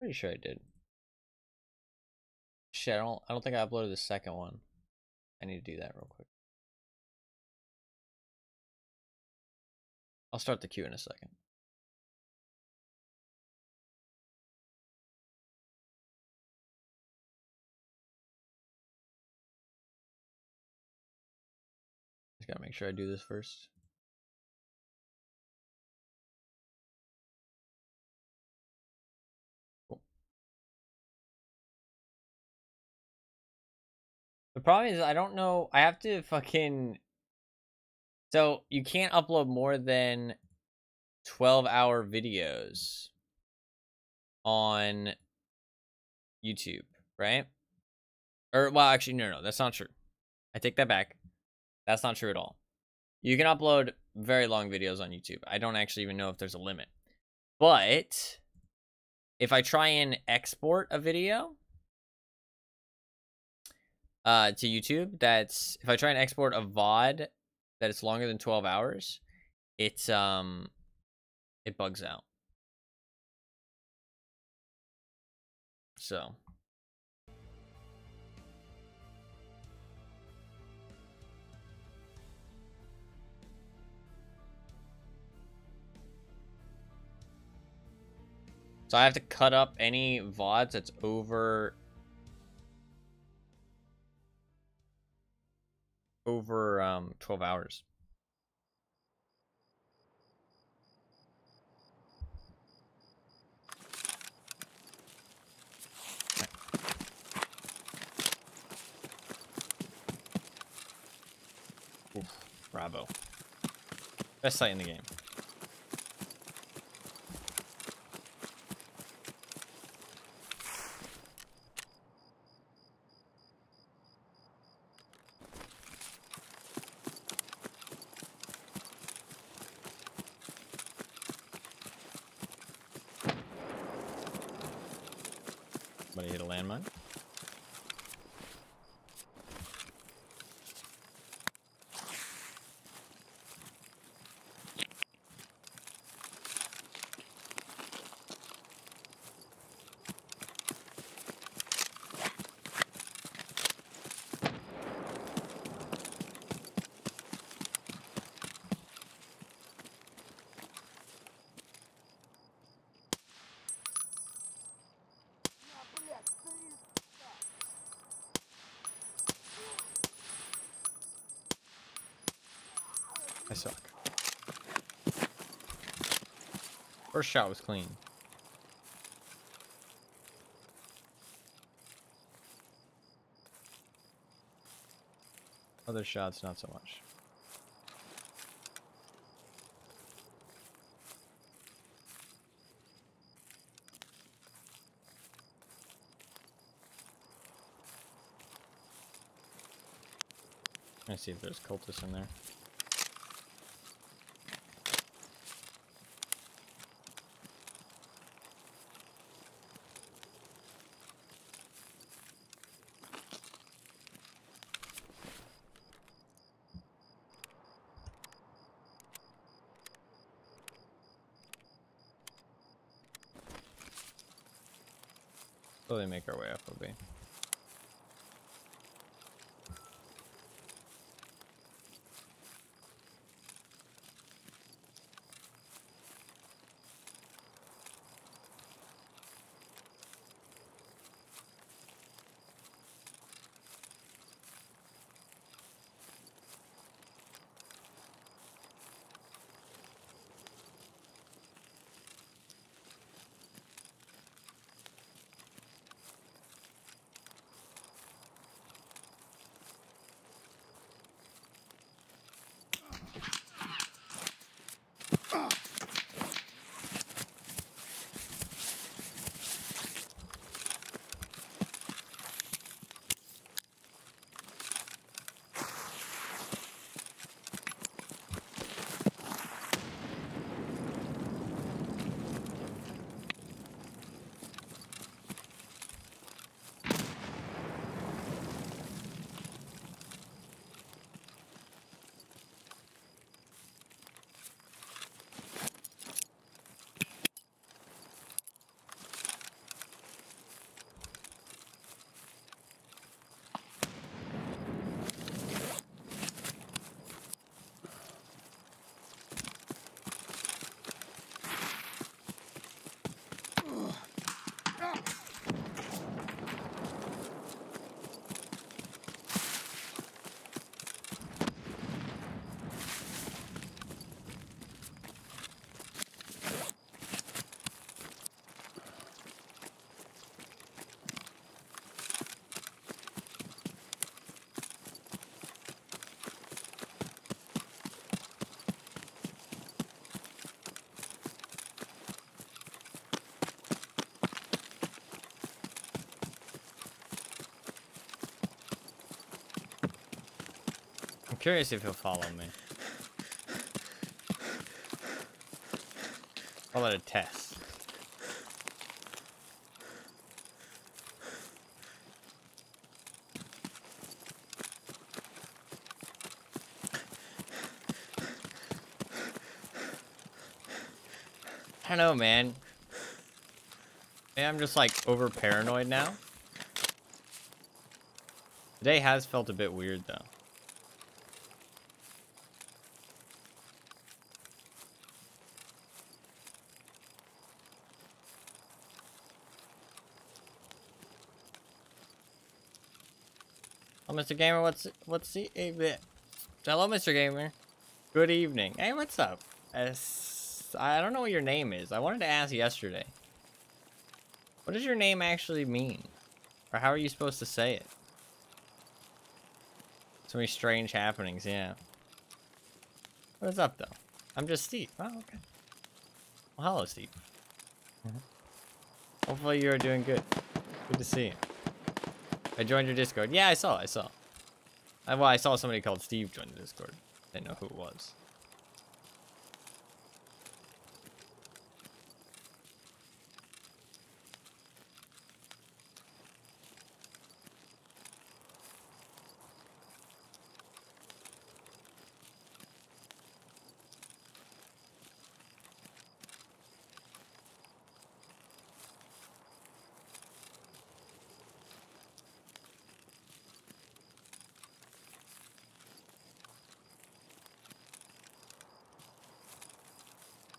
Pretty sure I did. Shit, I don't think I uploaded the second one. I need to do that real quick. I'll start the queue in a second. Just gotta make sure I do this first. Cool. The problem is I don't know. I have to fucking. So you can't upload more than 12-hour videos on YouTube, right? Or, well, actually, no, that's not true. I take that back. That's not true at all. You can upload very long videos on YouTube. I don't actually even know if there's a limit. But if I try and export a video to YouTube, if I try and export a VOD that it's longer than 12 hours, it bugs out. So. So I have to cut up any VODs that's over 12 hours. Oof, bravo. Best site in the game. Somebody hit a landmine. I suck. First shot was clean. Other shots, not so much. Let me see if there's cultists in there. Slowly make our way up, OB. I'm curious if he'll follow me. I'll let it test. I don't know, man. Maybe I'm just like over paranoid now. Today has felt a bit weird though. Oh, Mr. Gamer, what's the hello, Mr. Gamer. Good evening. Hey, what's up? I don't know what your name is. I wanted to ask yesterday. What does your name actually mean? Or how are you supposed to say it? So many strange happenings, yeah. What is up, though? I'm just Steve. Oh, okay. Well, hello, Steve. Hopefully you're doing good. Good to see you. I joined your Discord. Yeah, I saw. Well, I saw somebody called Steve join the Discord. Didn't know who it was.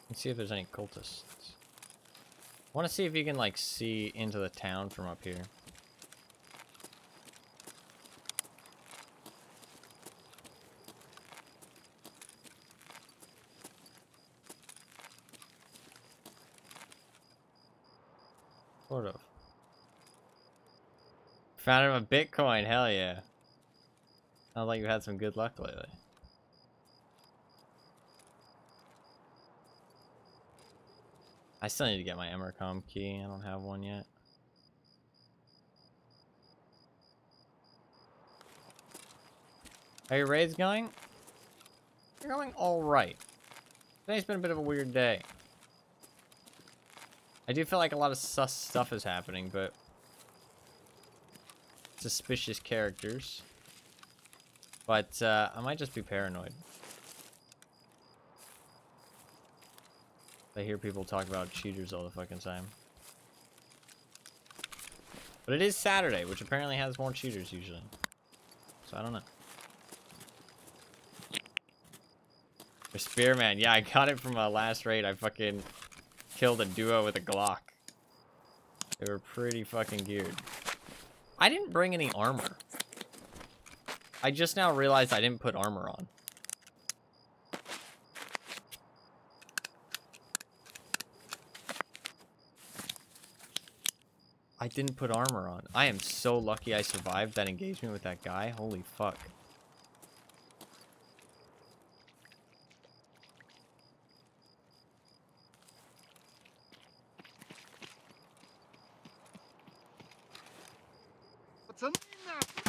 Let's see if there's any cultists. I want to see if you can, like, see into the town from up here. Sort of. Found him a Bitcoin, hell yeah. Sounds like you had some good luck lately. I still need to get my Emercom key. I don't have one yet. How your raids going? They're going alright. Today's been a bit of a weird day. I do feel like a lot of sus stuff is happening, but... suspicious characters. But, I might just be paranoid. I hear people talk about cheaters all the fucking time. But it is Saturday, which apparently has more cheaters usually. So I don't know. The Spearman, yeah, I got it from a last raid. I fucking killed a duo with a Glock. They were pretty fucking geared. I didn't bring any armor. I just now realized I didn't put armor on. I didn't put armor on. I am so lucky I survived that engagement with that guy. Holy fuck. Пацаны, нахуй!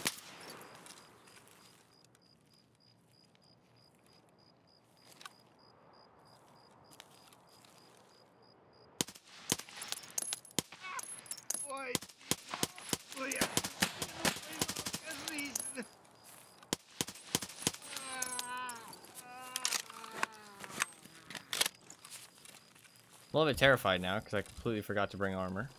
Ой, ой, жизнь. I'm a little bit terrified now because I completely forgot to bring armor.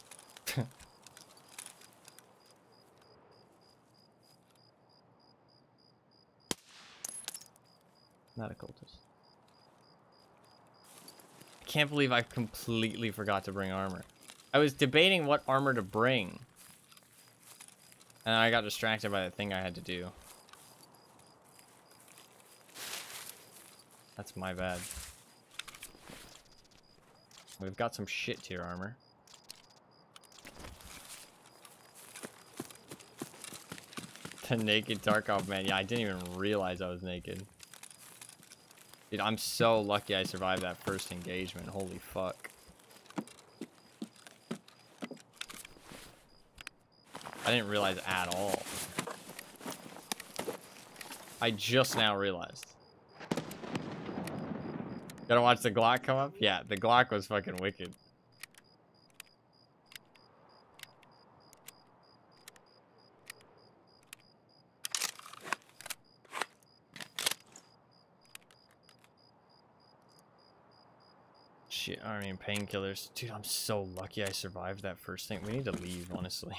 Not a cultist. I can't believe I completely forgot to bring armor. I was debating what armor to bring. And I got distracted by the thing I had to do. That's my bad. We've got some shit tier armor. The naked Tarkov man. Yeah, I didn't even realize I was naked. Dude, I'm so lucky I survived that first engagement. Holy fuck. I didn't realize at all. I just now realized. Gotta watch the Glock come up? Yeah, the Glock was fucking wicked. shit. I mean, painkillers. Dude, I'm so lucky I survived that first thing. We need to leave, honestly.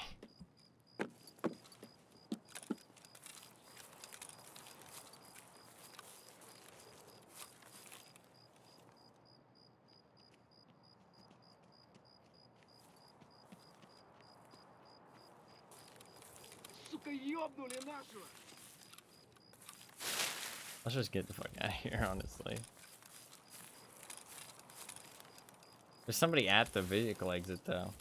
Сука, ёбнули нашего! Let's just get the fuck out of here, honestly. There's somebody at the vehicle exit, though.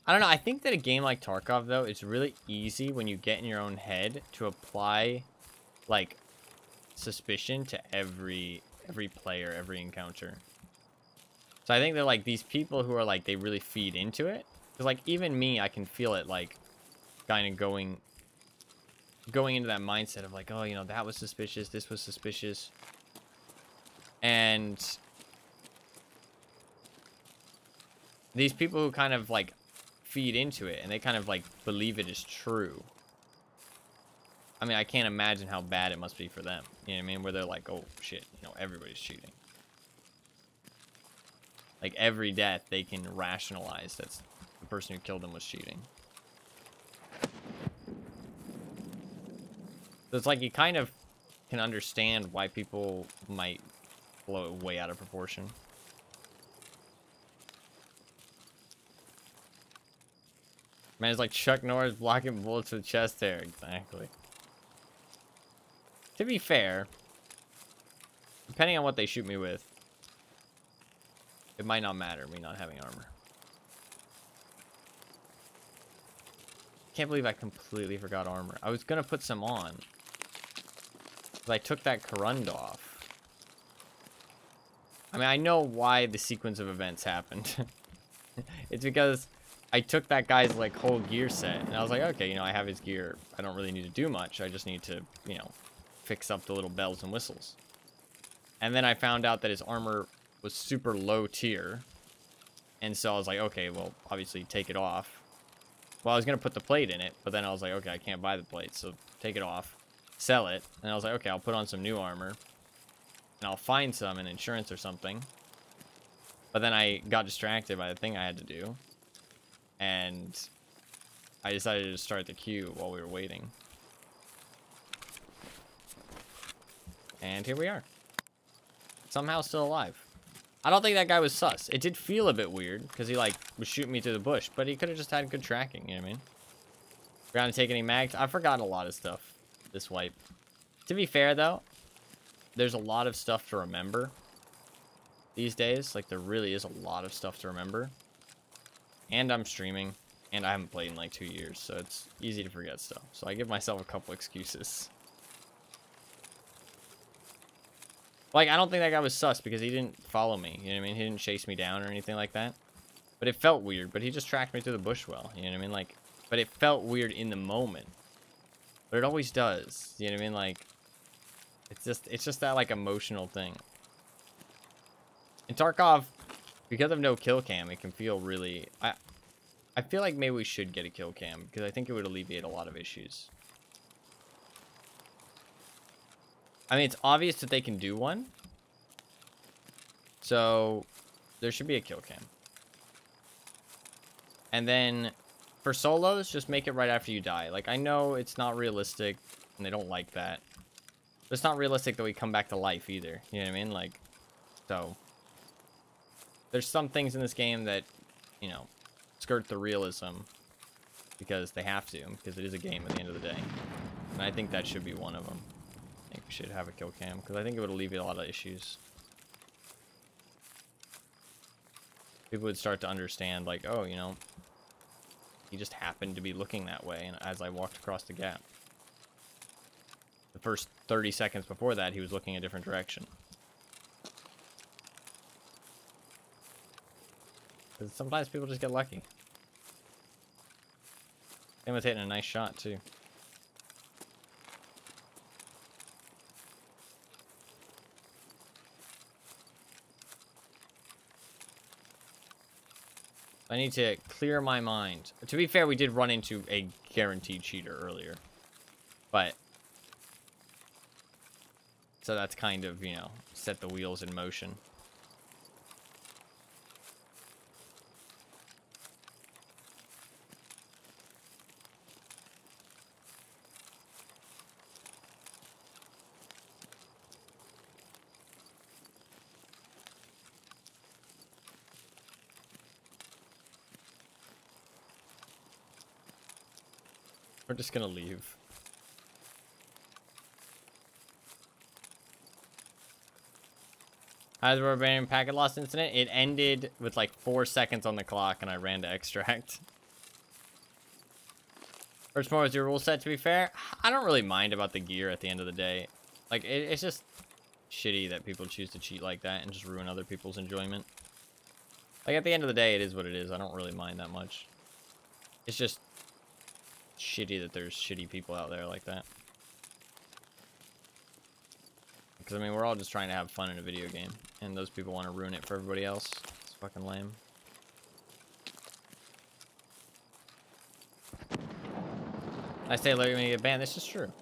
I don't know, I think that a game like Tarkov, though, it's really easy when you get in your own head to apply, like, suspicion to every player, every encounter. So I think that, like, these people who are, like, they really feed into it. Because, like, even me, I can feel it, like, kind of going into that mindset of, like, oh, you know, that was suspicious, this was suspicious. And these people who kind of, like, feed into it, and they kind of, like, believe it is true. I mean, I can't imagine how bad it must be for them. You know what I mean? Where they're like, oh, shit, you know, everybody's cheating. Like, every death, they can rationalize that the person who killed them was cheating. So it's like you kind of can understand why people might blow it way out of proportion. Man, it's like Chuck Norris blocking bullets with chest hair. Exactly. To be fair, depending on what they shoot me with, it might not matter, me not having armor. Can't believe I completely forgot armor. I was gonna put some on, but I took that Corund off. I mean, I know why the sequence of events happened. It's because I took that guy's, like, whole gear set, and I was like, okay, you know, I have his gear. I don't really need to do much. I just need to, you know, fix up the little bells and whistles. And then I found out that his armor was super low tier. And so I was like, okay, well, obviously take it off. Well, I was going to put the plate in it, but then I was like, okay, I can't buy the plate, so take it off, sell it. And I was like, okay, I'll put on some new armor, and I'll find some in insurance or something. But then I got distracted by the thing I had to do, and I decided to start the queue while we were waiting. And here we are. Somehow still alive. I don't think that guy was sus. It did feel a bit weird, because he, like, was shooting me through the bush, but he could have just had good tracking, you know what I mean? Forgot to take any mags. I've forgotten a lot of stuff this wipe. To be fair, though, there's a lot of stuff to remember these days. Like, there really is a lot of stuff to remember. And I'm streaming, and I haven't played in, like, 2 years, so it's easy to forget stuff. So I give myself a couple excuses. Like, I don't think that guy was sus because he didn't follow me. You know what I mean? He didn't chase me down or anything like that. But it felt weird. But he just tracked me through the bush well. You know what I mean? Like, but it felt weird in the moment. But it always does. You know what I mean? Like, it's just that, like, emotional thing. In Tarkov, because of no kill cam, it can feel really... I feel like maybe we should get a kill cam because I think it would alleviate a lot of issues. I mean, it's obvious that they can do one. So, there should be a kill cam. And then, for solos, just make it right after you die. Like, I know it's not realistic, and they don't like that. But it's not realistic that we come back to life, either. You know what I mean? Like, so... There's some things in this game that, you know, skirt the realism. Because they have to, because it is a game at the end of the day. And I think that should be one of them. I think we should have a kill cam, because I think it would alleviate a lot of issues. People would start to understand, like, oh, you know, he just happened to be looking that way and as I walked across the gap. The first 30 seconds before that, he was looking a different direction. Because sometimes people just get lucky. Imitating a nice shot, too. I need to clear my mind. To be fair, we did run into a guaranteed cheater earlier. But... so that's kind of, you know, set the wheels in motion. We're just gonna leave. How's the Barbarian packet loss incident? It ended with like 4 seconds on the clock and I ran to extract. First more was your rule set, to be fair. I don't really mind about the gear at the end of the day. Like, it's just shitty that people choose to cheat like that and just ruin other people's enjoyment. Like, at the end of the day, it is what it is. I don't really mind that much. It's just shitty that there's shitty people out there like that. Because, I mean, we're all just trying to have fun in a video game. And those people want to ruin it for everybody else. It's fucking lame. I say, look at me get banned. This is true.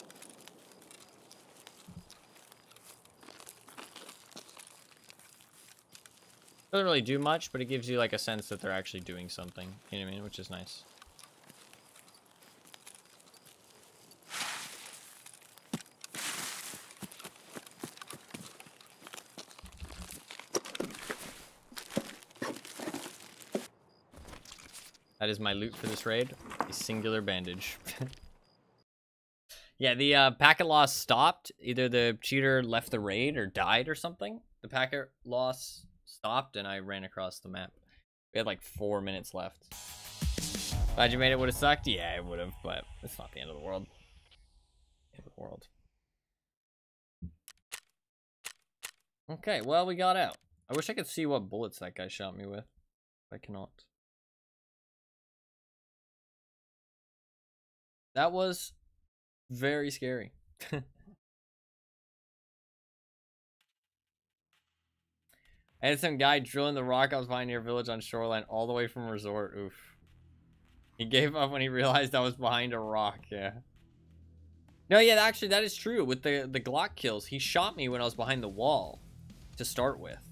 Doesn't really do much, but it gives you, like, a sense that they're actually doing something. You know what I mean? Which is nice. That is my loot for this raid. A singular bandage. Yeah, the packet loss stopped. Either the cheater left the raid or died or something. The packet loss stopped and I ran across the map. We had like 4 minutes left. Glad you made it. Would have sucked? Yeah, it would have, but it's not the end of the world. End of the world. Okay, well, we got out. I wish I could see what bullets that guy shot me with. I cannot. That was very scary. I had some guy drilling the rock I was behind your village on shoreline all the way from resort. Oof. He gave up when he realized I was behind a rock. Yeah. No, yeah, actually, that is true. With the Glock kills, he shot me when I was behind the wall to start with.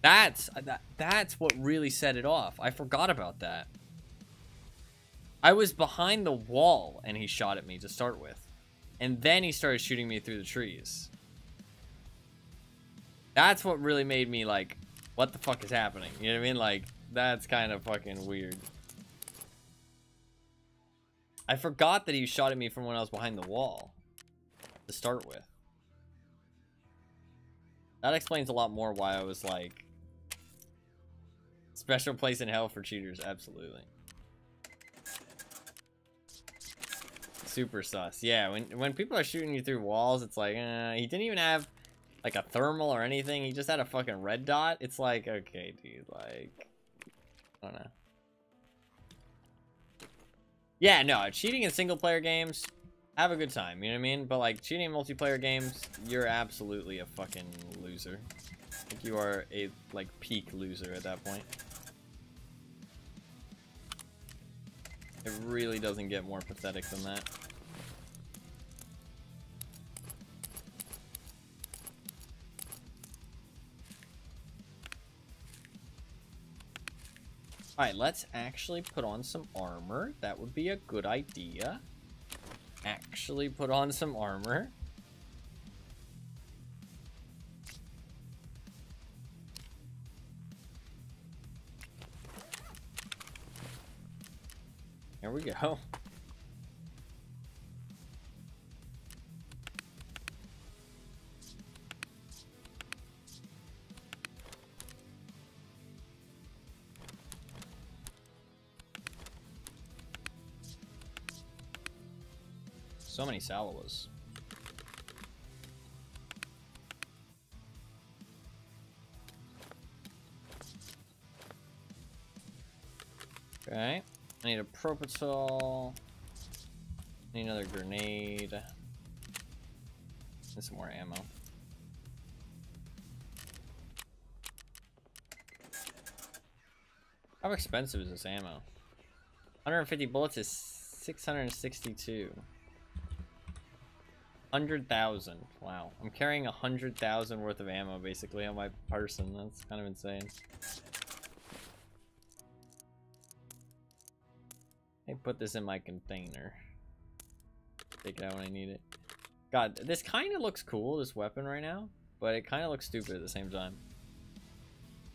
That's what really set it off. I forgot about that. I was behind the wall and he shot at me to start with. And then he started shooting me through the trees. That's what really made me like, what the fuck is happening? You know what I mean? Like, that's kind of fucking weird. I forgot that he shot at me from when I was behind the wall to start with. That explains a lot more why I was like, special place in hell for cheaters. Absolutely. Super sus. Yeah, when people are shooting you through walls, it's like, he didn't even have like a thermal or anything. He just had a fucking red dot. It's like, okay, dude, like, I don't know. Yeah, no, cheating in single player games, have a good time, you know what I mean? But like, cheating in multiplayer games, you're absolutely a fucking loser. Like, you are a, like, peak loser at that point. It really doesn't get more pathetic than that. Alright, let's actually put on some armor. That would be a good idea. Actually put on some armor. There we go. So many Salawas. Okay. I need a Propital. I need another grenade. And some more ammo. How expensive is this ammo? 150 bullets is 662. 100,000. Wow. I'm carrying 100,000 worth of ammo basically on my person. That's kind of insane. Hey, put this in my container. Take it out when I need it. God, this kind of looks cool, this weapon right now, but it kind of looks stupid at the same time.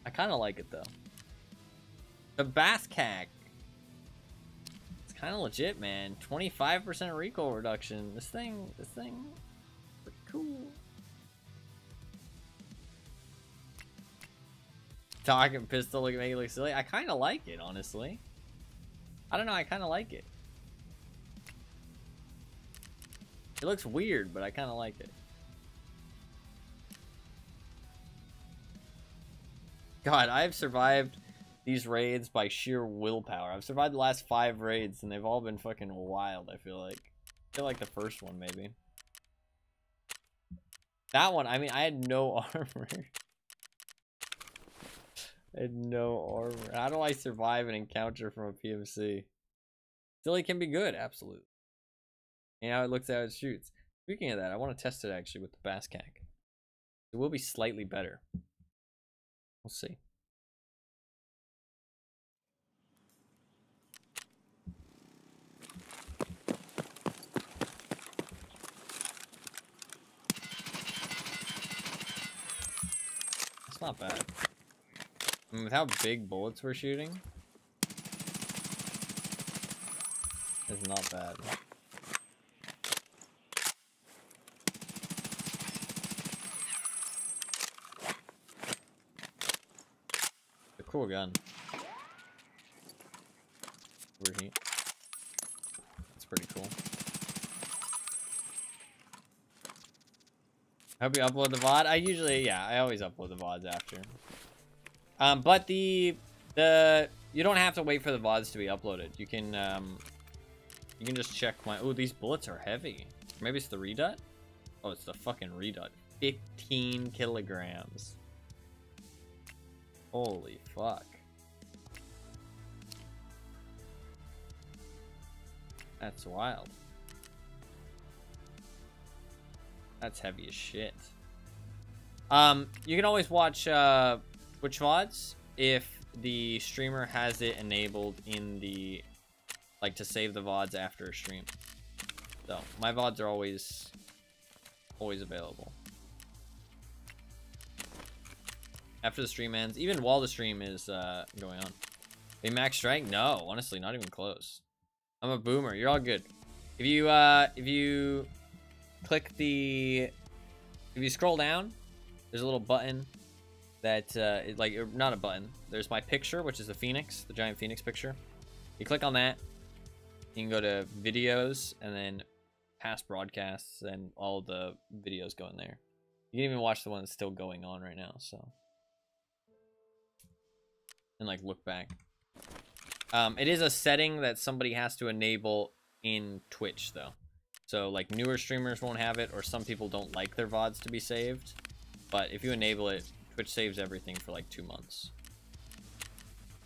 I kind of like it though. The Baskak. It's kind of legit, man. 25% recoil reduction. This thing, pretty cool. Talking pistol, make it look silly. I kind of like it, honestly. I don't know, I kind of like it. It looks weird, but I kind of like it. God, I've survived these raids by sheer willpower. I've survived the last 5 raids, and they've all been fucking wild, I feel like. I feel like the first one, maybe. That one, I mean, I had no armor. I had no armor. How do I survive an encounter from a PMC? Still, it can be good, absolutely. You know, it looks how it shoots. Speaking of that, I want to test it actually with the Baskak. It will be slightly better. We'll see. It's not bad. I mean, with how big bullets we're shooting, it's not bad. A cool gun. Overheat. That's pretty cool. I hope you upload the VOD. I usually, yeah, I always upload the VODs after. But you don't have to wait for the VODs to be uploaded. You can just check my. Oh, these bullets are heavy. Maybe it's the redut. Oh, it's the fucking redut. 15 kilograms. Holy fuck. That's wild. That's heavy as shit. You can always watch Twitch VODs if the streamer has it enabled in the, like, to save the VODs after a stream. So my VODs are always available after the stream ends, even while the stream is going on. A max strike? No, honestly, not even close. I'm a boomer. You're all good. If you click the, if you scroll down, there's a little button that like, not a button. There's my picture, which is the phoenix, the giant phoenix picture. You click on that. You can go to videos and then past broadcasts, and all the videos go in there. You can even watch the one that's still going on right now. So, and like look back. It is a setting that somebody has to enable in Twitch though. So like newer streamers won't have it, or some people don't like their VODs to be saved. But if you enable it, Twitch saves everything for like 2 months.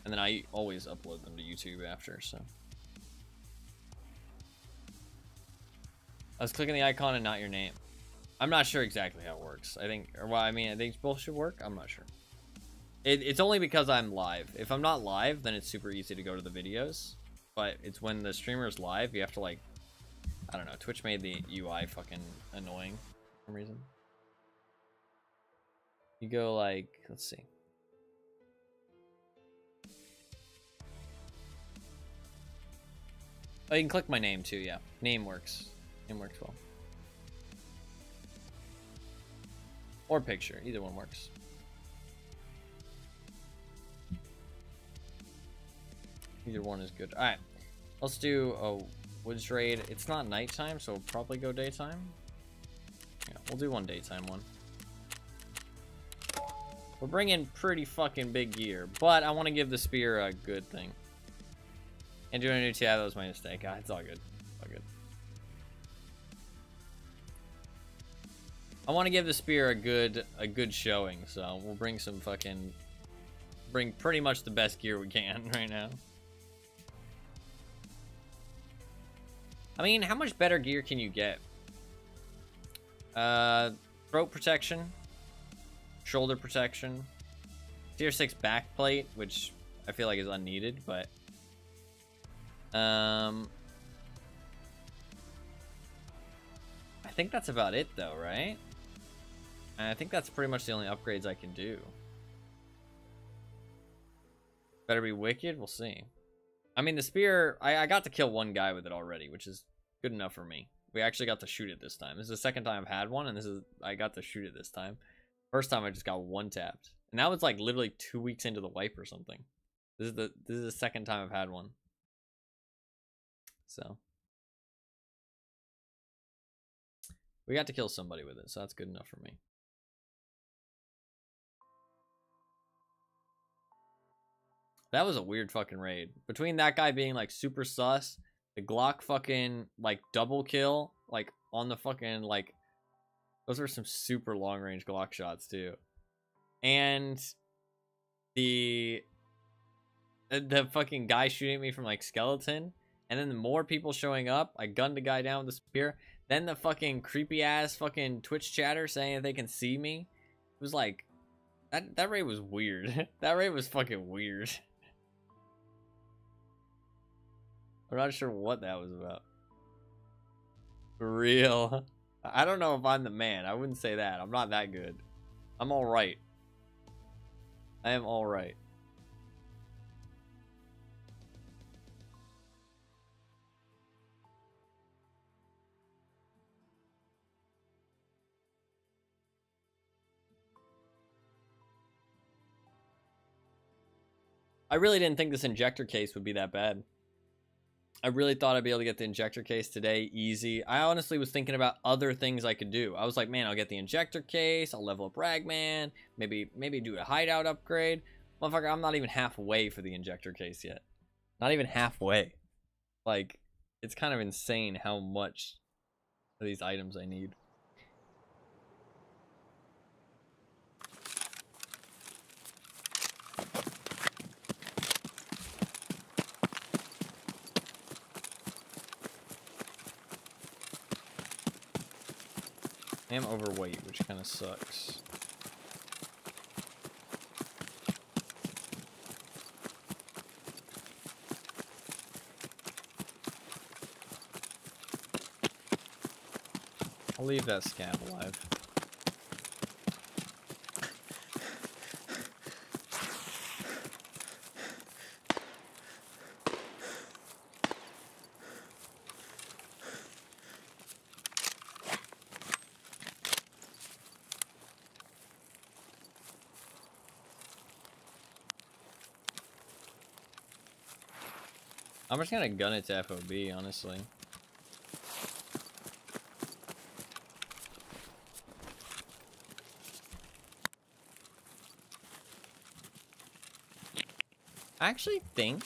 And then I always upload them to YouTube after, so. I was clicking the icon and not your name. I'm not sure exactly how it works. I think, or well, I mean, I think both should work. I'm not sure. It's only because I'm live. If I'm not live, then it's super easy to go to the videos. But it's when the streamer's live, you have to like, I don't know, Twitch made the UI fucking annoying for some reason. You go like, let's see. Oh, you can click my name too, yeah. Name works. Name works well. Or picture, either one works. Either one is good. Alright, let's do a woods raid. It's not nighttime, so we'll probably go daytime. Yeah, we'll do one daytime one. We're bringing pretty fucking big gear, but I want to give the spear a good thing. And doing a new tab, that was my mistake. Ah, it's all good. All good. I want to give the spear a good showing, so we'll bring some fucking bring pretty much the best gear we can right now. I mean, how much better gear can you get? Throat protection, shoulder protection, tier 6 backplate, which I feel like is unneeded, but I think that's about it though, right? And I think that's pretty much the only upgrades I can do. Better be wicked, we'll see. I mean, the spear, I got to kill one guy with it already, which is good enough for me. We actually got to shoot it this time. This is the second time I've had one, and I got to shoot it this time. First time I just got one tapped. And that was like literally 2 weeks into the wipe or something. This is the second time I've had one. So we got to kill somebody with it, so that's good enough for me. That was a weird fucking raid. Between that guy being like super sus, the Glock fucking like double kill, like on the fucking like, those were some super long range Glock shots too. And the fucking guy shooting me from like skeleton, and then the more people showing up, I gunned the guy down with the spear. Then the fucking creepy ass fucking Twitch chatter saying that they can see me. It was like, that raid was weird. That raid was fucking weird. I'm not sure what that was about. For real. I don't know if I'm the man. I wouldn't say that. I'm not that good. I'm alright. I am alright. I really didn't think this injector case would be that bad. I really thought I'd be able to get the injector case today, easy. I honestly was thinking about other things I could do. I was like, man, I'll get the injector case, I'll level up Ragman, maybe do a hideout upgrade. Motherfucker, I'm not even halfway for the injector case yet. Not even halfway. Like, it's kind of insane how much of these items I need. I am overweight, which kind of sucks. I'll leave that scab alive. I'm just gonna gun it to FOB, honestly. I actually think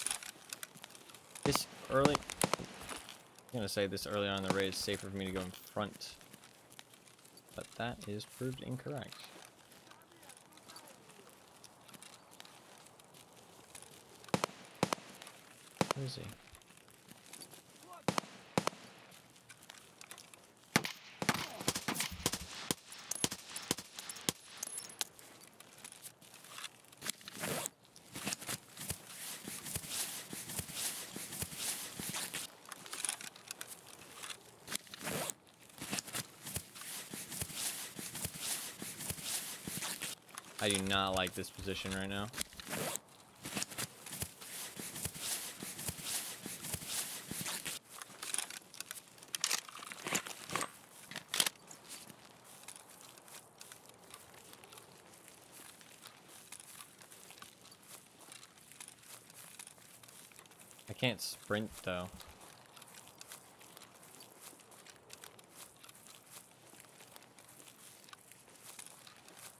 this early... I'm gonna say this early on in the raid is safer for me to go in front. But that is proved incorrect. Where is he? I do not like this position right now. I can't sprint though.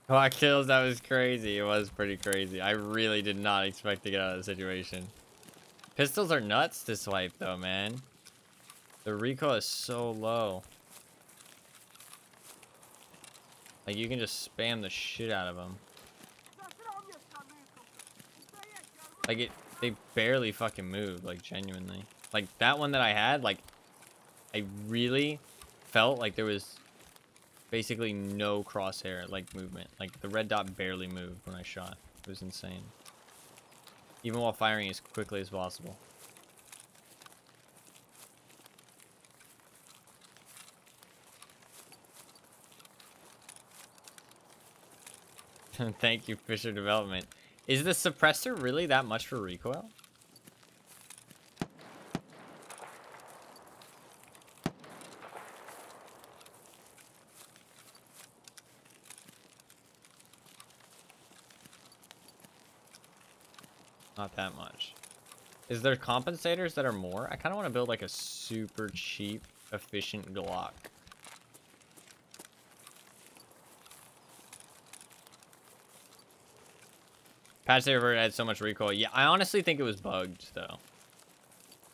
Clock kills, that was crazy. It was pretty crazy. I really did not expect to get out of the situation. Pistols are nuts to swipe though, man. The recoil is so low. Like, you can just spam the shit out of them. Like they barely fucking moved, like genuinely. Like that one that I had, like I really felt like there was basically no crosshair like movement. Like the red dot barely moved when I shot. It was insane. Even while firing as quickly as possible. Thank you, Fisher Development. Is the suppressor really that much for recoil? Not that much. Is there compensators that are more? I kind of want to build like a super cheap, efficient Glock. Patch server had so much recoil. Yeah, I honestly think it was bugged though.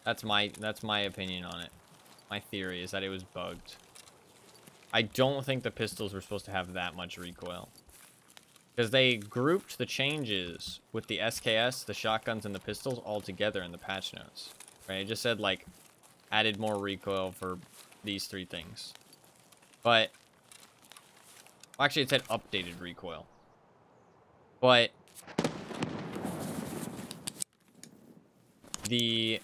That's my opinion on it. My theory is that it was bugged. I don't think the pistols were supposed to have that much recoil. Because they grouped the changes with the SKS, the shotguns, and the pistols all together in the patch notes. Right? It just said, like, added more recoil for these three things. But, well, actually, it said updated recoil. But the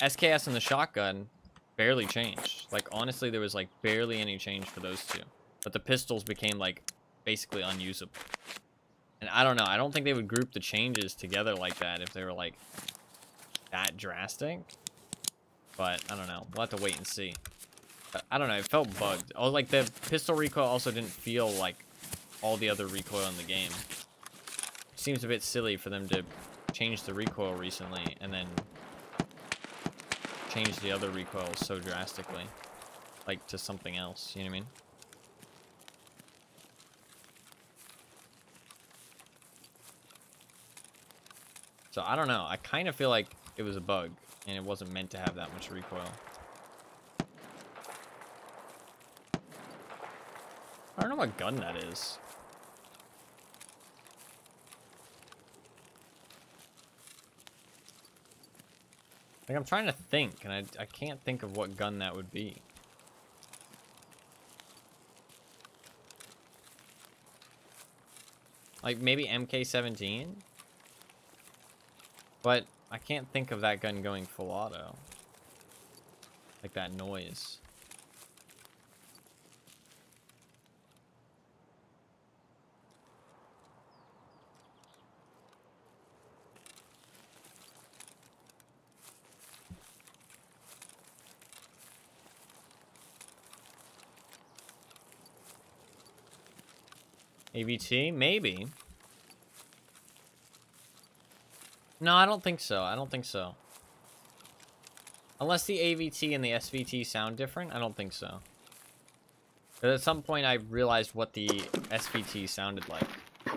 SKS and the shotgun barely changed. Like, honestly, there was, like, barely any change for those two. But the pistols became, like, basically unusable. And I don't know. I don't think they would group the changes together like that if they were, like, that drastic. But, I don't know. We'll have to wait and see. But, I don't know. It felt bugged. Oh, like, the pistol recoil also didn't feel like all the other recoil in the game. It seems a bit silly for them to change the recoil recently and then change the other recoils so drastically. Like, to something else. You know what I mean? So, I don't know. I kind of feel like it was a bug, and it wasn't meant to have that much recoil. I don't know what gun that is. Like, I'm trying to think, and I can't think of what gun that would be. Like, maybe MK17? But I can't think of that gun going full auto. Like that noise. AVT? Maybe. No, I don't think so. I don't think so. Unless the AVT and the SVT sound different, I don't think so. But at some point, I realized what the SVT sounded like. And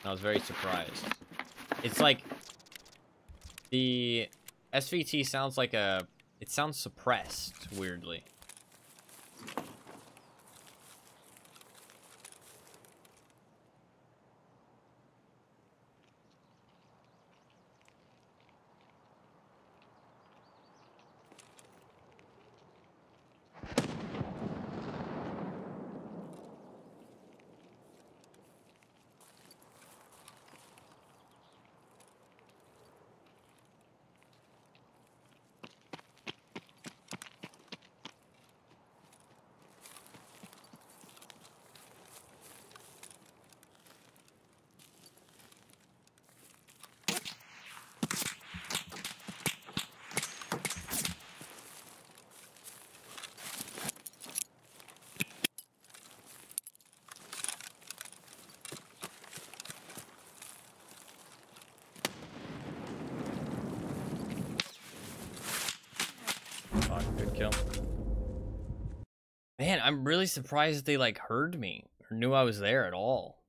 I was very surprised. It's like... The SVT sounds like a... It sounds suppressed, weirdly. Fuck, good kill. Man, I'm really surprised they, like, heard me. Or knew I was there at all.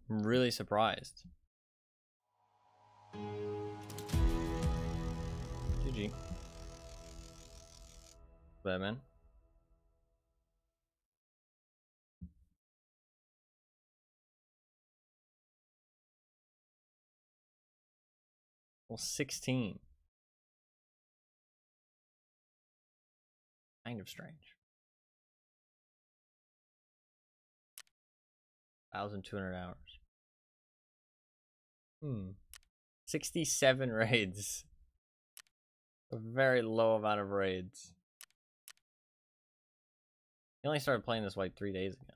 I'm really surprised. GG. Bad, man. Well, 16. Kind of strange. 1,200 hours. 67 raids. A very low amount of raids. He only started playing this like 3 days ago.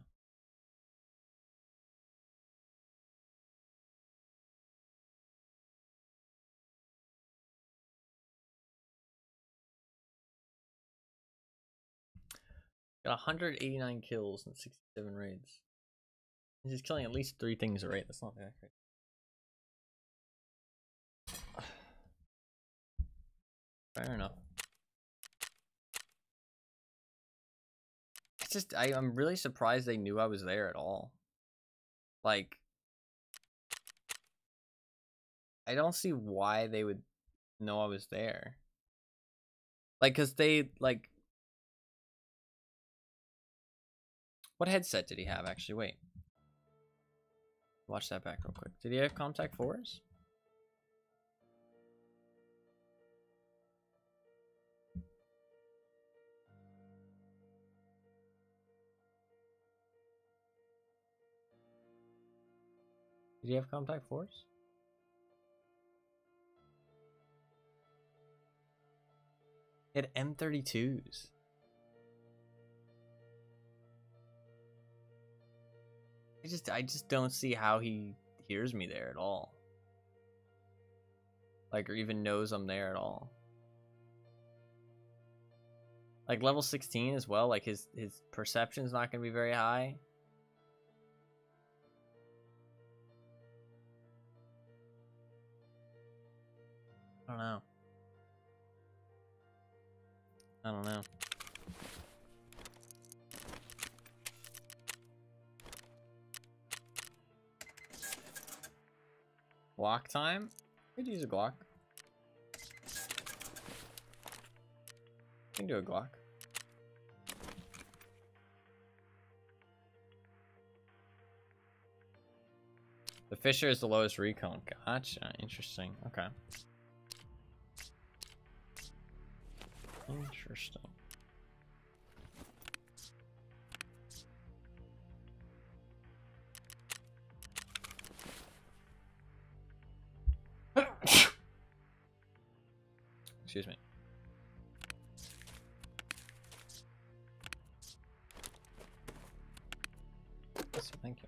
Got 189 kills and 67 raids. He's killing at least 3 things a raid. That's not that great. Fair enough. It's just, I'm really surprised they knew I was there at all. Like, I don't see why they would know I was there. Like, cause they, like, what headset did he have, actually? Wait. Watch that back real quick. Did he have Contact 4s? Did he have Contact 4s? He had M32s. I just don't see how he hears me there at all. Like, or even knows I'm there at all. Like, level 16 as well, like, his perception's not gonna be very high. I don't know. I don't know. Glock time? Could use a Glock. Can do a Glock. The Fisher is the lowest recon. Gotcha. Interesting. Okay. Interesting. Excuse me. Yes, thank you.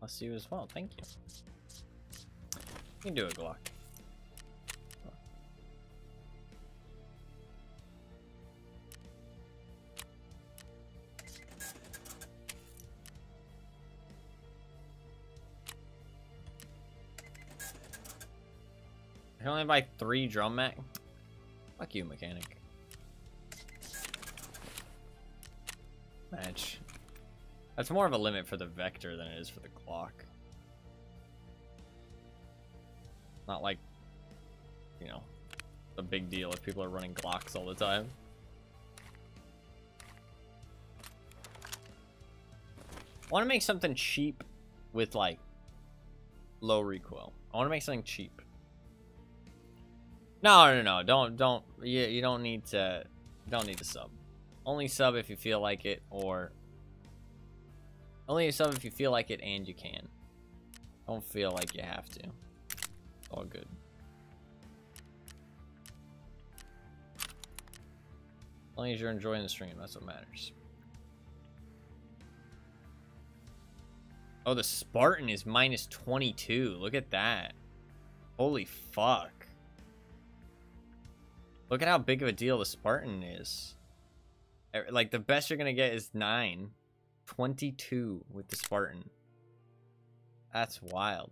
I'll see you as well. Thank you. You can do a Glock. I can only buy 3 drum mag. Fuck you, mechanic. Match. That's more of a limit for the Vector than it is for the Glock. Not like, you know, a big deal if people are running Glocks all the time. I want to make something cheap with like low recoil. I want to make something cheap. No. Don't. You don't need to. Don't need to sub. Only sub if you feel like it, or only sub if you feel like it and you can. Don't feel like you have to. All good. As long as you're enjoying the stream, that's what matters. Oh, the Spartan is minus 22. Look at that. Holy fuck. Look at how big of a deal the Spartan is. Like, the best you're gonna get is 9. 22 with the Spartan. That's wild.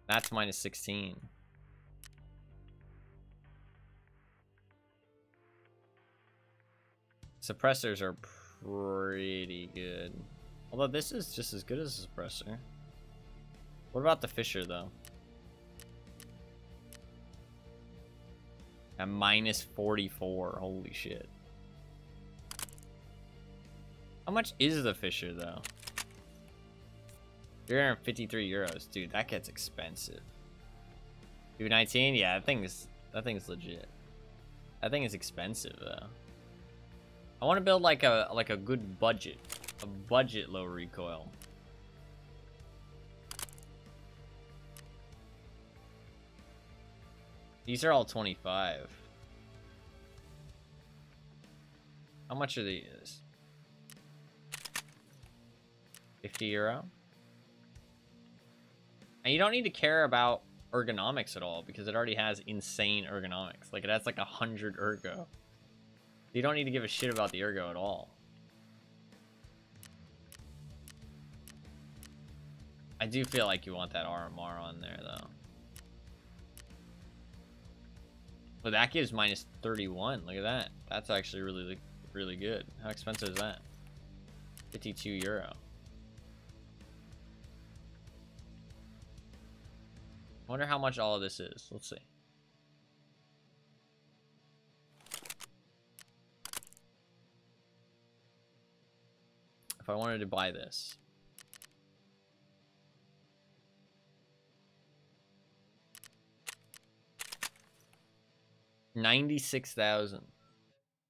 That's minus 16. Suppressors are pretty good. Although this is just as good as a suppressor. What about the Fisher, though? At minus 44. Holy shit. How much is the Fisher, though? 353 euros. Dude, that gets expensive. 219? Yeah, that thing is legit. That thing is expensive, though. I want to build like a good budget. A budget low recoil. These are all 25. How much are these? 50 euro? And you don't need to care about ergonomics at all because it already has insane ergonomics. Like it has like 100 ergo. You don't need to give a shit about the ergo at all. I do feel like you want that RMR on there though. But that gives minus 31. Look at that. That's actually really good. How expensive is that? 52 euro. I wonder how much all of this is. Let's see. If I wanted to buy this. $96,000.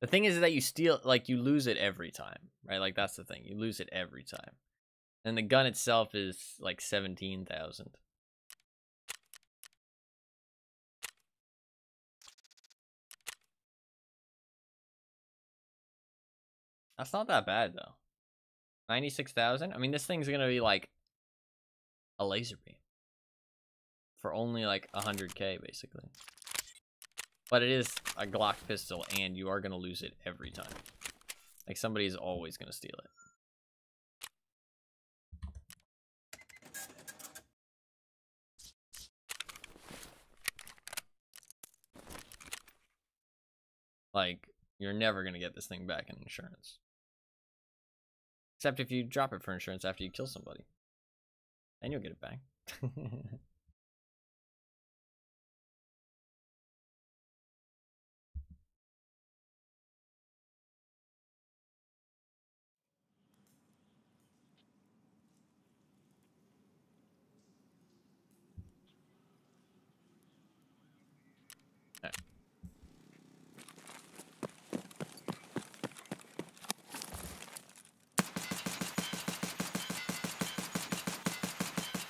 The thing is that you steal, like you lose it every time, right? Like that's the thing. You lose it every time. And the gun itself is like 17,000. That's not that bad though. 96,000? I mean, this thing's gonna be like a laser beam for only like 100k basically. But it is a Glock pistol and you are gonna lose it every time. Like somebody's always gonna steal it. Like, you're never gonna get this thing back in insurance. Except if you drop it for insurance after you kill somebody. Then you'll get it back. Right.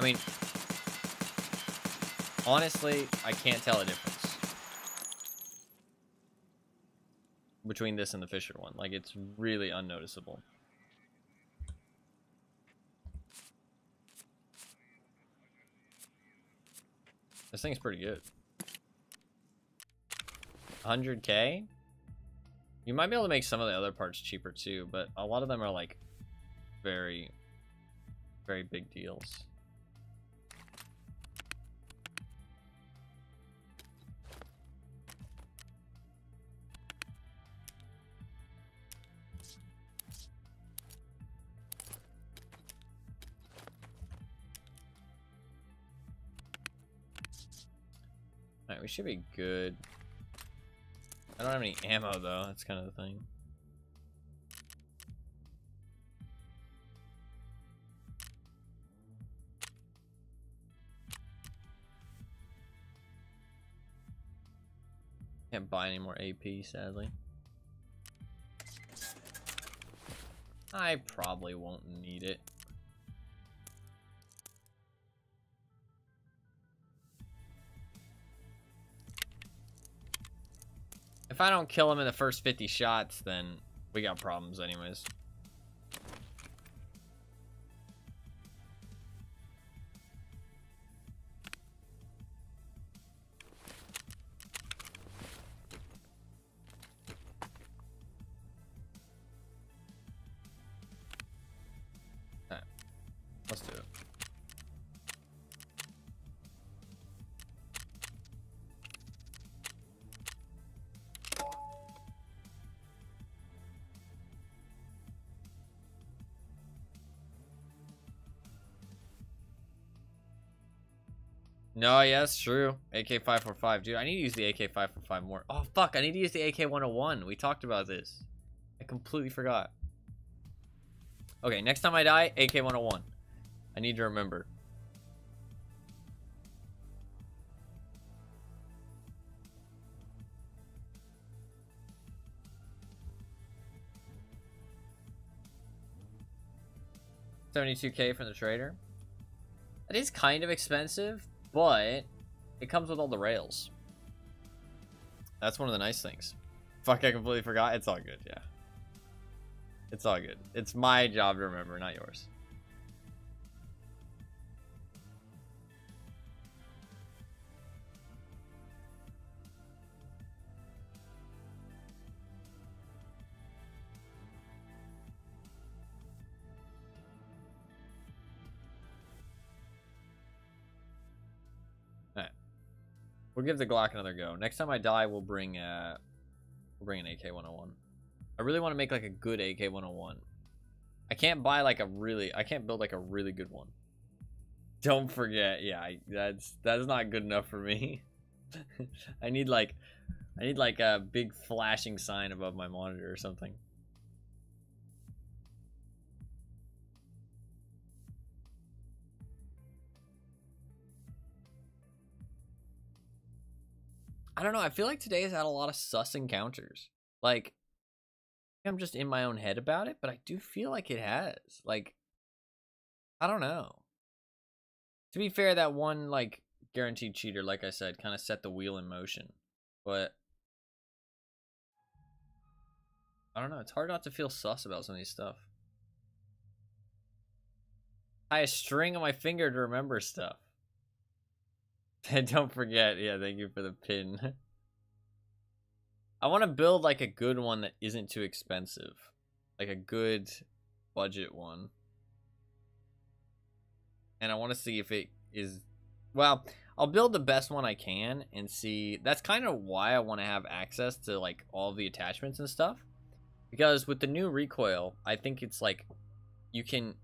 I mean, honestly, I can't tell a difference between this and the Fisher one. Like, it's really unnoticeable. This thing's pretty good. 100k? You might be able to make some of the other parts cheaper too, but a lot of them are like very, very big deals. Alright, we should be good. I don't have any ammo though, that's kind of the thing. Can't buy any more AP, sadly. I probably won't need it. If I don't kill him in the first 50 shots, then we got problems anyways. Alright, let's do it. No, yeah, that's true. AK-545, dude. I need to use the AK-545 more. Oh fuck, I need to use the AK-101. We talked about this. I completely forgot. Okay, next time I die, AK-101. I need to remember. $72K from the trader. That is kind of expensive, but it comes with all the rails. That's one of the nice things. Fuck, I completely forgot. It's all good, yeah. It's all good. It's my job to remember, not yours. Alright. We'll give the Glock another go. Next time I die, we'll bring an AK-101. I really want to make like a good AK-101. I can't buy like I can't build like a really good one. Don't forget, yeah, that's not good enough for me. I need like a big flashing sign above my monitor or something. I don't know. I feel like today has had a lot of sus encounters. Like, I'm just in my own head about it, but I do feel like it has. Like, I don't know. To be fair, that one, like, guaranteed cheater, like I said, kind of set the wheel in motion. But, I don't know. It's hard not to feel sus about some of these stuff. I have a string on my finger to remember stuff. And don't forget, yeah, thank you for the pin. I want to build like a good one that isn't too expensive. Like a good budget one. And I want to see if it is... Well, I'll build the best one I can and see... That's kind of why I want to have access to like all the attachments and stuff. Because with the new recoil, I think it's like... You can...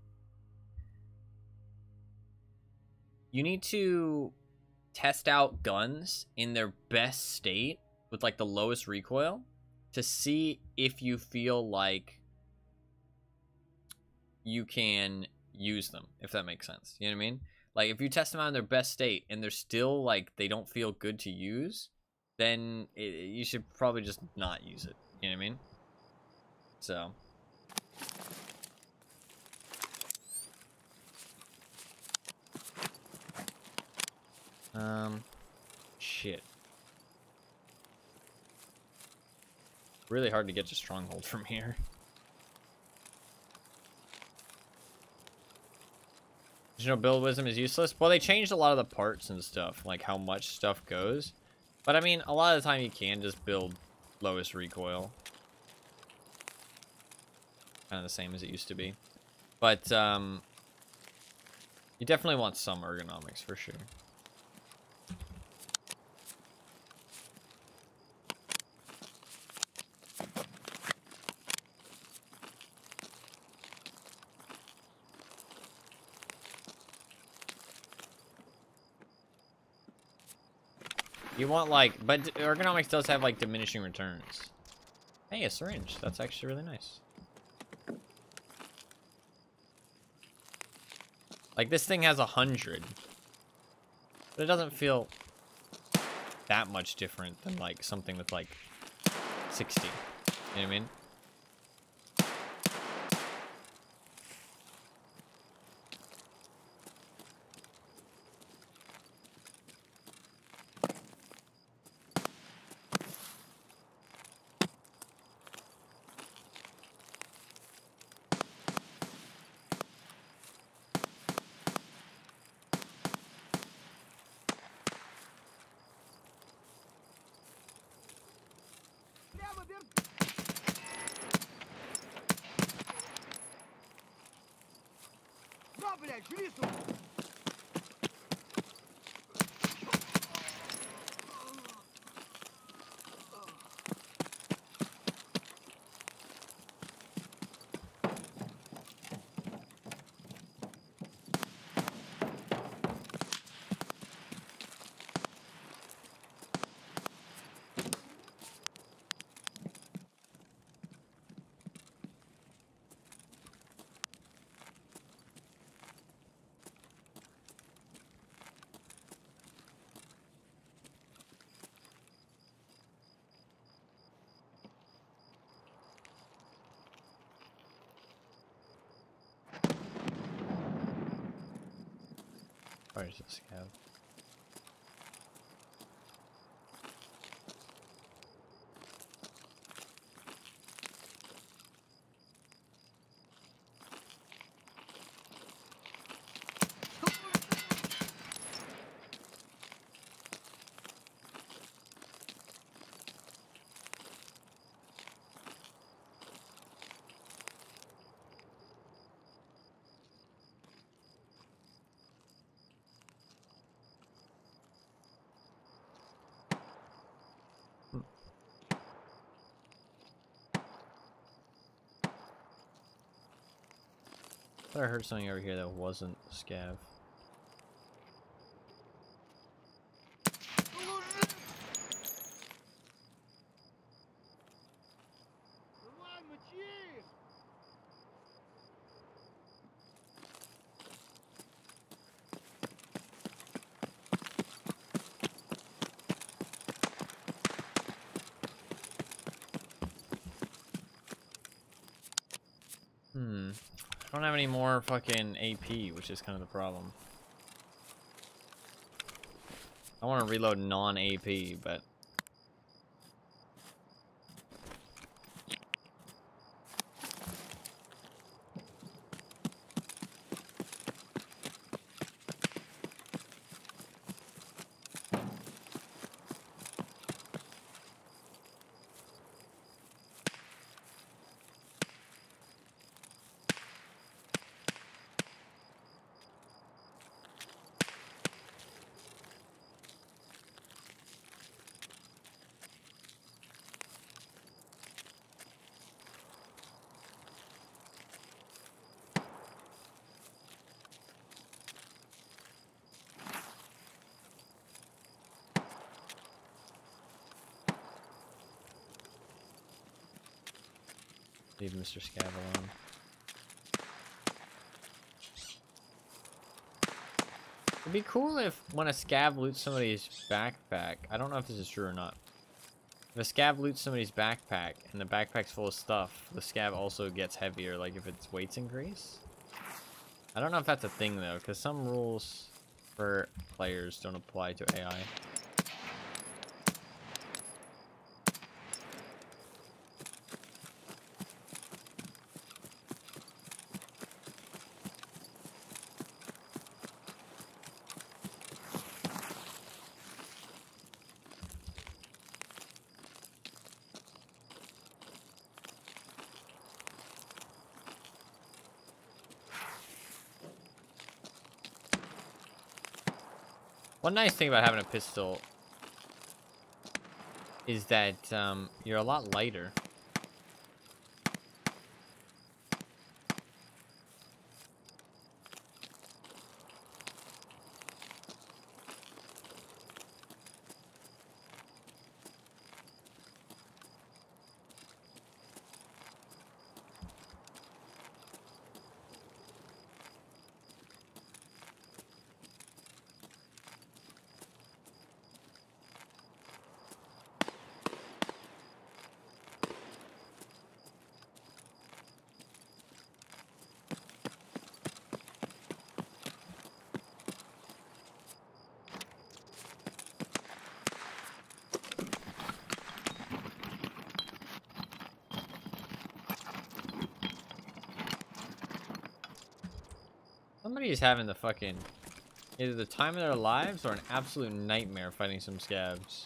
You need to test out guns in their best state with like the lowest recoil to see if you feel like you can use them, if that makes sense. You know what I mean? Like if you test them out in their best state and they're still like they don't feel good to use, then you should probably just not use it. You know what I mean? So shit. Really hard to get to Stronghold from here. Additional build wisdom is useless. Well, they changed a lot of the parts and stuff, like how much stuff goes. But I mean, a lot of the time you can just build lowest recoil. Kind of the same as it used to be. But you definitely want some ergonomics for sure. You want like, but ergonomics does have like diminishing returns. Hey, a syringe. That's actually really nice. Like this thing has 100, but it doesn't feel that much different than like something with like 60. You know what I mean? блядь, живи, сука! probably just a scav. I thought I heard something over here that wasn't scav. I don't have any more fucking AP, which is kind of the problem. I want to reload non-AP, but... Leave Mr. Scav alone. It'd be cool if when a scav loots somebody's backpack, I don't know if this is true or not. If a scav loots somebody's backpack and the backpack's full of stuff, the scav also gets heavier, like if its weights increase. I don't know if that's a thing though, because some rules for players don't apply to AI. One nice thing about having a pistol is that you're a lot lighter. Somebody is having the fucking either the time of their lives or an absolute nightmare fighting some scavs.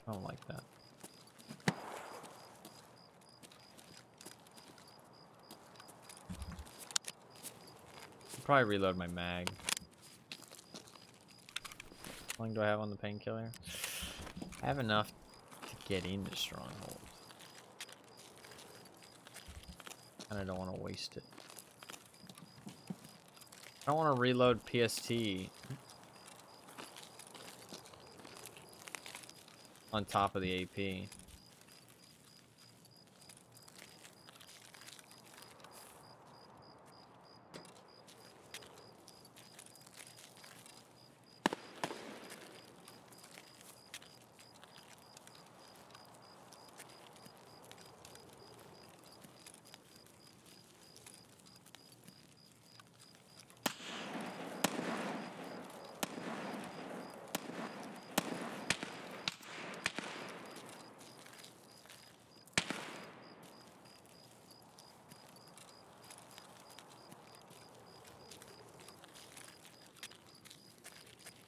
I don't like that. I'll probably reload my mag. How long do I have on the painkiller? I have enough to get into Stronghold. And I don't want to waste it. I don't want to reload PST on top of the AP.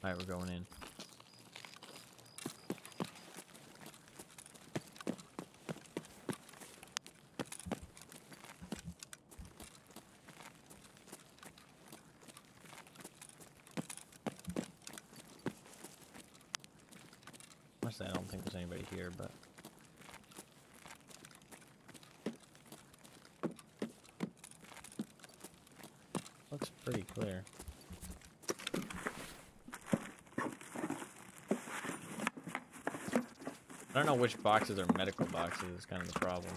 Alright, we're going in. Honestly, I don't think there's anybody here, but... looks pretty clear. I don't know which boxes are medical boxes, is kind of the problem.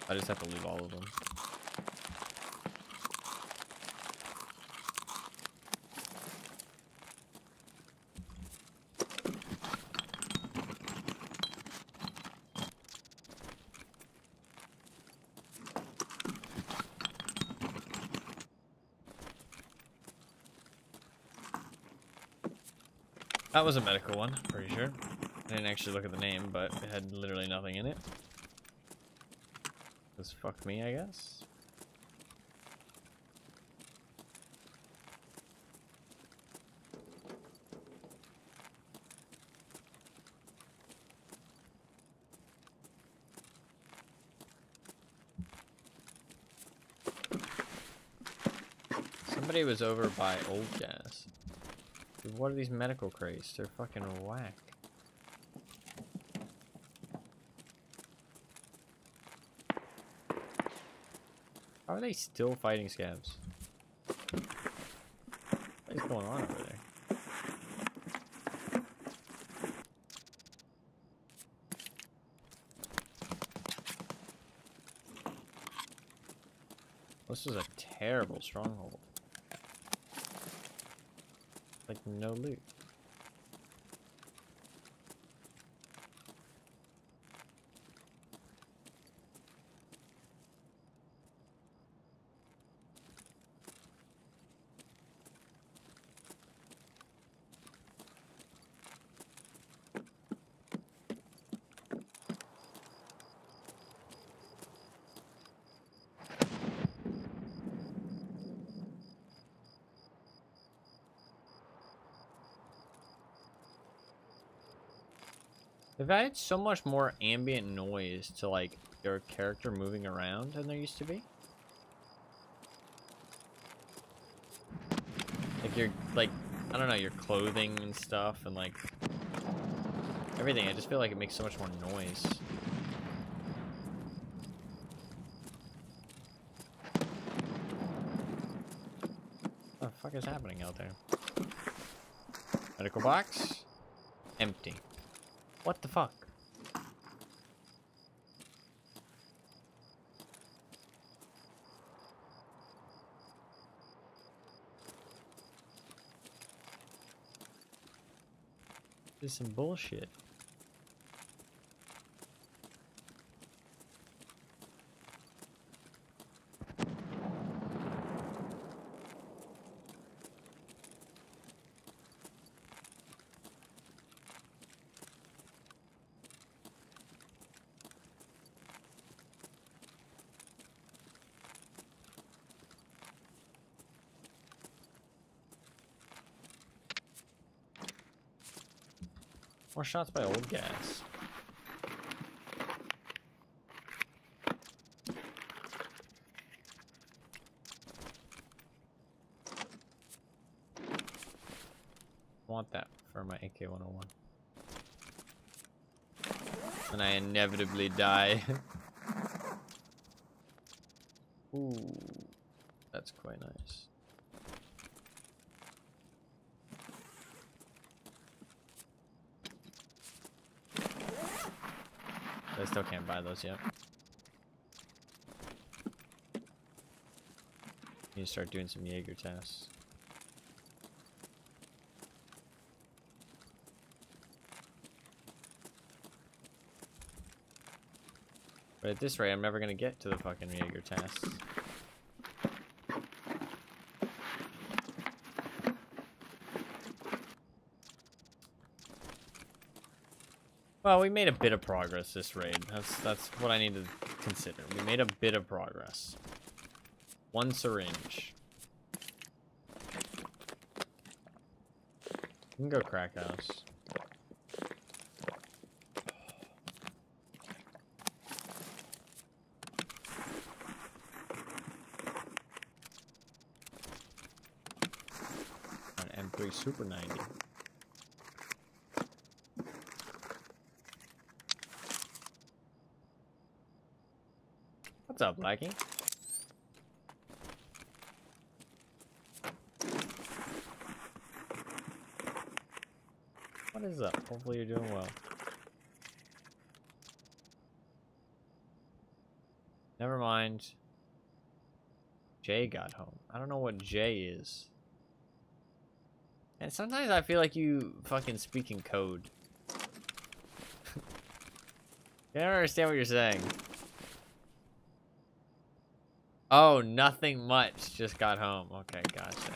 I just have to leave all of them. That was a medical one, pretty sure. I didn't actually look at the name, but it had literally nothing in it. Just fuck me, I guess. Somebody was over by old gas. Dude, what are these medical crates? They're fucking whack. How are they still fighting scabs? What is going on over there? This is a terrible stronghold. Like, no loot. They've added so much more ambient noise to, like, your character moving around than there used to be. Like, your, like, I don't know, your clothing and stuff and, like, everything. I just feel like it makes so much more noise. What the fuck is happening out there? Medical box? Empty. What the fuck? This is some bullshit. More shots by old gas. I want that for my AK-101. And I inevitably die. Ooh, that's quite nice. I still can't buy those yet. Need to start doing some Jaeger tests. But at this rate, I'm never gonna get to the fucking Jaeger tests. Well, we made a bit of progress this raid. That's what I need to consider. We made a bit of progress. 1 syringe. We can go crack house. An M3 Super 90. What's up, Blackie? What is up? Hopefully you're doing well. Never mind. Jay got home. I don't know what Jay is. And sometimes I feel like you fucking speak in code. I don't understand what you're saying. Oh, nothing much. Just got home. Okay, gotcha.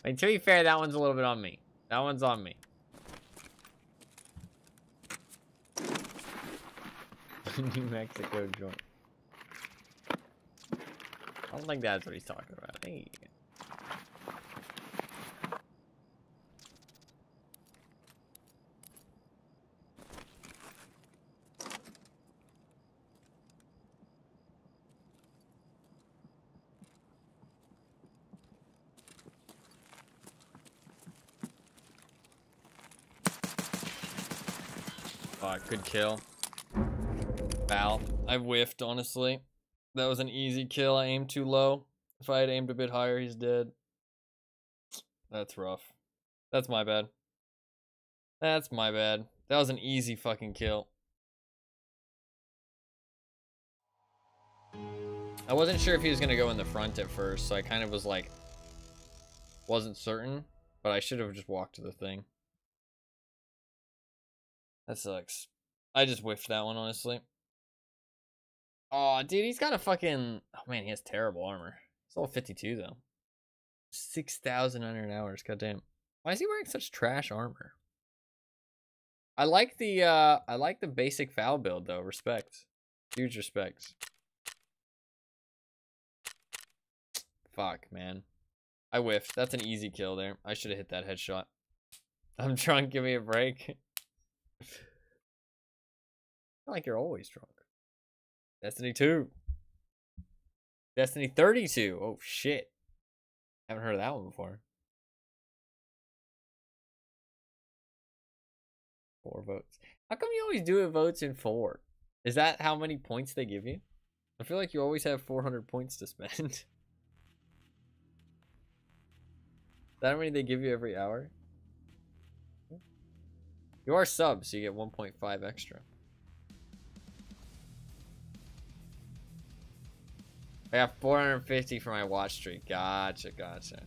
I mean, to be fair, that one's a little bit on me. That one's on me. New Mexico joint. I don't think that's what he's talking about. I think fuck, good kill. Foul. I whiffed, honestly. That was an easy kill. I aimed too low. If I had aimed a bit higher, he's dead. That's rough. That's my bad. That's my bad. That was an easy fucking kill. I wasn't sure if he was going to go in the front at first, so I kind of was like, wasn't certain, but I should have just walked to the thing. That sucks. I just whiffed that one, honestly. Oh, dude, he's got a fucking... Oh, man, he has terrible armor. It's all 52, though. 6,900 hours, goddamn. Why is he wearing such trash armor? I like the basic foul build, though. Respect. Huge respect. Fuck, man. I whiffed. That's an easy kill there. I should have hit that headshot. I'm drunk. Give me a break. I feel like you're always drunk. Destiny 2. Destiny 32. Oh, shit. Haven't heard of that one before. 4 votes. How come you always do it votes in 4? Is that how many points they give you? I feel like you always have 400 points to spend. Is that how many they give you every hour? You are sub, so you get 1.5 extra. I got 450 for my watch streak. Gotcha. Okay.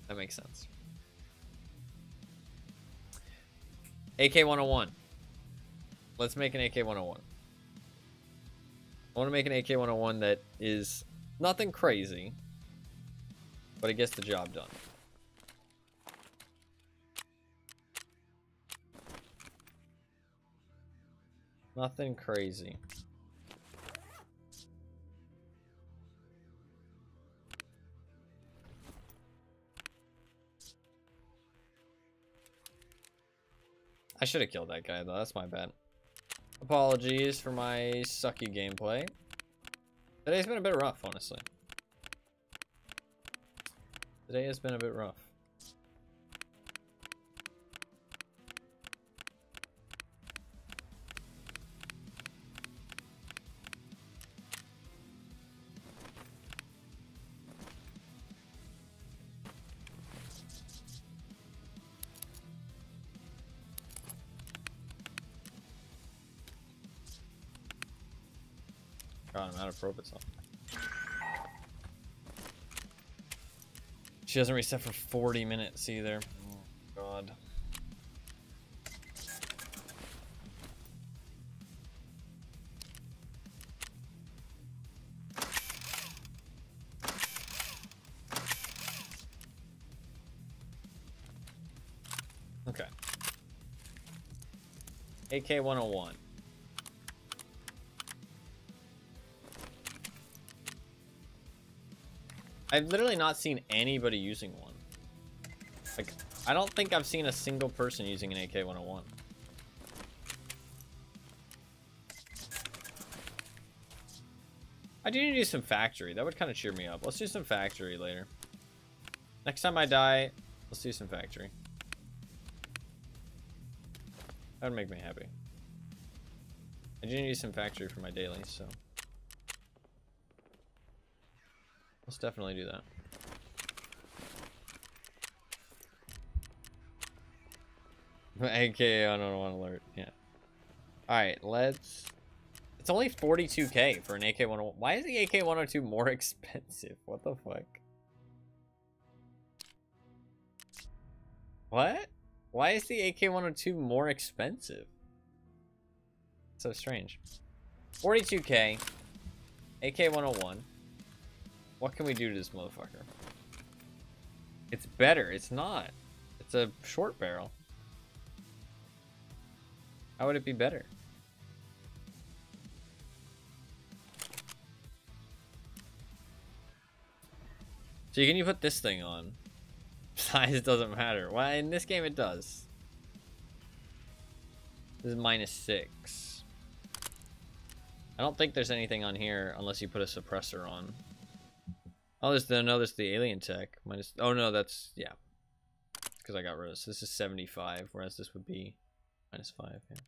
That makes sense. AK-101. Let's make an AK-101. I want to make an AK-101 that is nothing crazy, but it gets the job done. Nothing crazy. I should have killed that guy, though. That's my bad. Apologies for my sucky gameplay. Today's been a bit rough, honestly. Today has been a bit rough. God, I'm out of propofol. She doesn't reset for 40 minutes either. Oh, God. AK-101. I've literally not seen anybody using one. Like, I don't think I've seen a single person using an AK-101. I do need to do some factory. That would kind of cheer me up. Let's do some factory later. Next time I die, let's do some factory. That would make me happy. I do need to do some factory for my daily, so let's definitely do that. AK, I don't want to alert. Yeah. Alright, let's... It's only 42k for an AK-101. Why is the AK-102 more expensive? What the fuck? What? Why is the AK-102 more expensive? So strange. 42k. AK-101. What can we do to this motherfucker? It's better. It's not. It's a short barrel. How would it be better? So can you put this thing on? Size doesn't matter. Well, in this game it does. This is -6. I don't think there's anything on here unless you put a suppressor on. Oh, there's the alien tech. Minus. Oh no, that's yeah. Because I got rid of this. This is 75, whereas this would be -5. Yeah. Is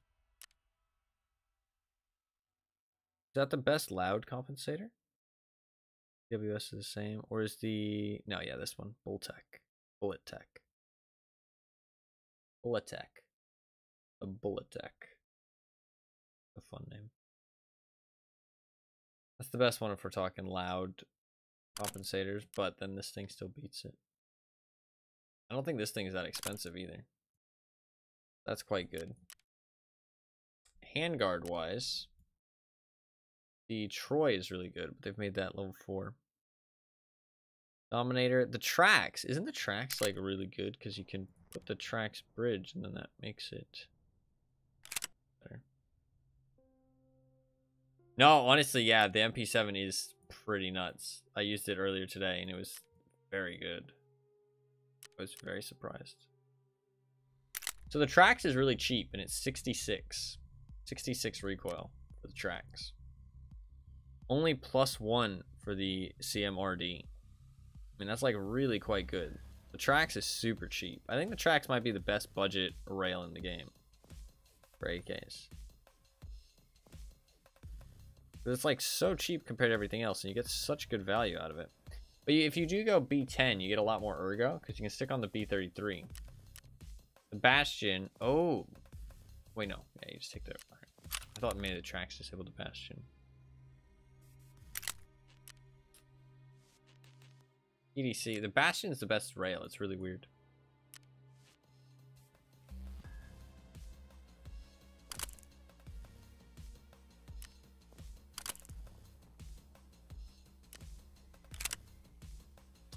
that the best loud compensator? WS is the same, or is the no? Yeah, this one. Bullet Tech. Bullet Tech. Bullet Tech. A Bullet Tech. A fun name. That's the best one if we're talking loud compensators, but then this thing still beats it. I don't think this thing is that expensive either. That's quite good. Handguard wise, the Troy is really good, but they've made that level 4. Dominator, the tracks, isn't the tracks like really good because you can put the tracks bridge and then that makes it better. No, honestly, yeah, the MP7 is pretty nuts. I used it earlier today and it was very good. I was very surprised. So the tracks is really cheap and it's 66 recoil for the tracks. Only +1 for the CMRD. I mean, that's like really quite good. The tracks is super cheap. I think the tracks might be the best budget rail in the game for AKs. But it's like so cheap compared to everything else, and you get such good value out of it. But if you do go B10, you get a lot more ergo because you can stick on the B33. The Bastion. Oh, wait, no. Yeah, you just take the. I thought maybe the tracks disabled the Bastion. EDC. The Bastion is the best rail. It's really weird.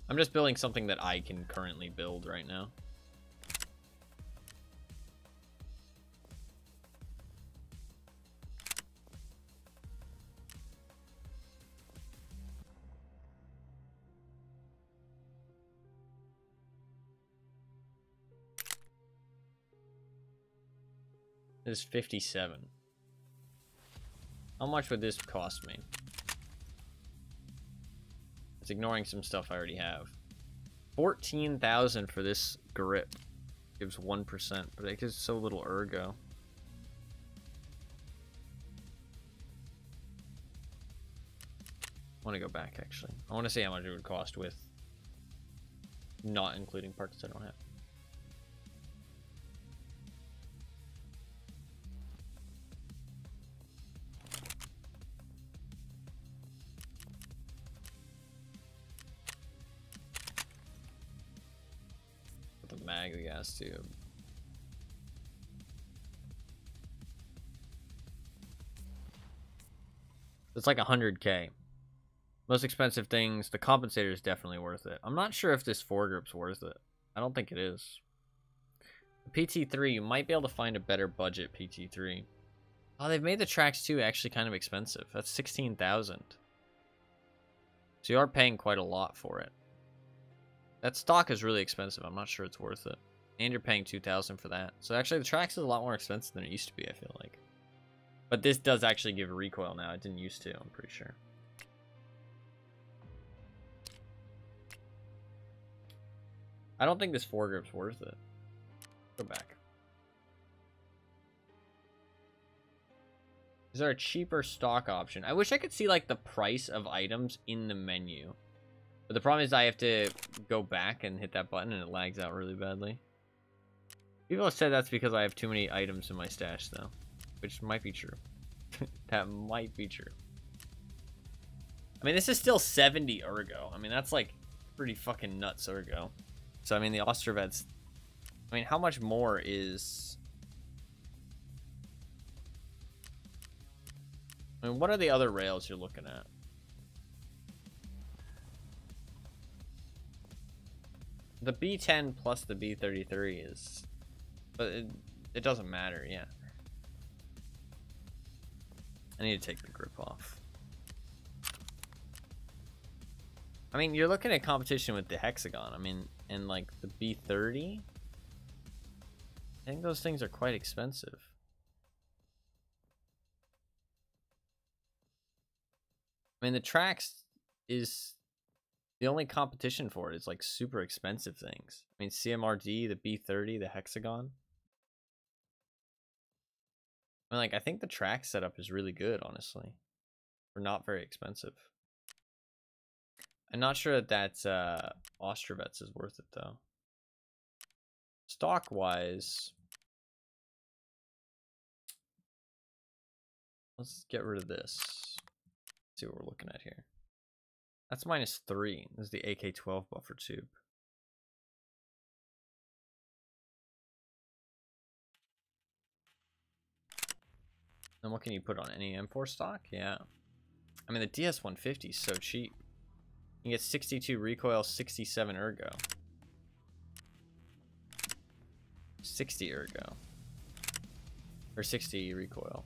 I'm just building something that I can currently build right now. This is 57. How much would this cost me? It's ignoring some stuff I already have. 14,000 for this grip. Gives 1%, but it gives so little ergo. I want to go back actually. I want to see how much it would cost with not including parts I don't have. Mag the gas tube. It's like 100k. Most expensive things. The compensator is definitely worth it. I'm not sure if this foregrip's worth it. I don't think it is. PT3, you might be able to find a better budget PT3. Oh, they've made the tracks too actually kind of expensive. That's 16,000. So you are paying quite a lot for it. That stock is really expensive. I'm not sure it's worth it. And you're paying 2,000 for that. So actually the tracks is a lot more expensive than it used to be, I feel like. But this does actually give recoil now. It didn't used to, I'm pretty sure. I don't think this foregrip's worth it. Go back. Is there a cheaper stock option? I wish I could see like the price of items in the menu. But the problem is I have to go back and hit that button and it lags out really badly. People have said that's because I have too many items in my stash though. Which might be true. That might be true. I mean, this is still 70 ergo. I mean, that's like pretty fucking nuts ergo. So, I mean, the Ostrovets... I mean, how much more is... I mean, what are the other rails you're looking at? The B10 plus the B33 is... But it doesn't matter, yeah. I need to take the grip off. I mean, you're looking at competition with the Hexagon. I mean, and like the B30. I think those things are quite expensive. I mean, the Trax is the only competition for it is like super expensive things. I mean, CMRD, the B30, the Hexagon. I mean, like, I think the Trax setup is really good, honestly. For not very expensive. I'm not sure that Ostrovets is worth it, though. Stock-wise, let's get rid of this. Let's see what we're looking at here. That's -3. This is the AK-12 buffer tube. Then what can you put on any M4 stock? Yeah. I mean, the DS-150 is so cheap. You get 62 recoil, 67 ergo. 60 ergo. Or 60 recoil.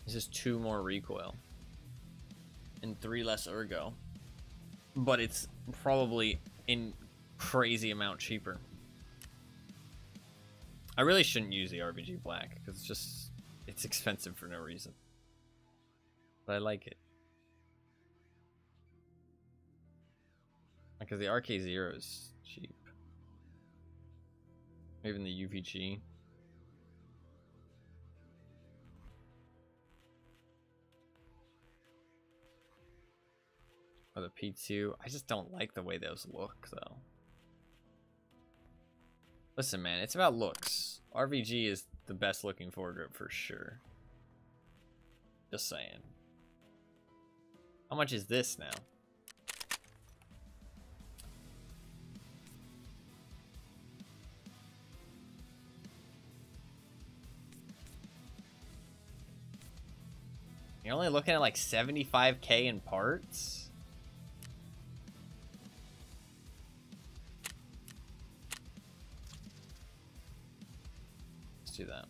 This is 2 more recoil. And 3 less ergo. But it's probably in crazy amount cheaper. I really shouldn't use the RBG Black because it's expensive for no reason. But I like it. Because the RK0 is cheap. Even the UVG. Or the P2. I just don't like the way those look, though. Listen, man, it's about looks. RVG is the best looking foregrip for sure. Just saying. How much is this now? You're only looking at like 75K in parts? Let's do that.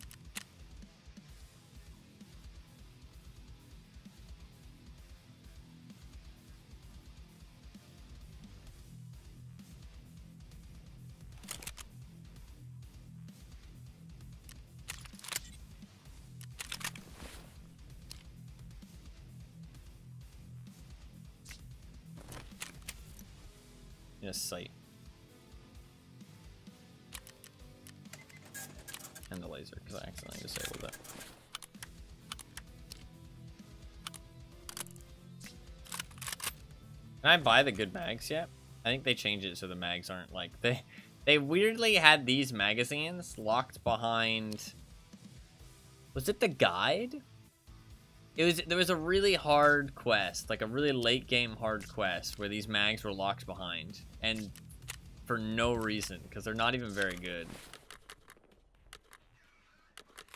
In a sight. And the laser, because I accidentally disabled it. Can I buy the good mags yet? I think they changed it so the mags aren't like... They weirdly had these magazines locked behind... Was it the guide? There was a really hard quest, like a really late game hard quest, where these mags were locked behind, and for no reason, because they're not even very good.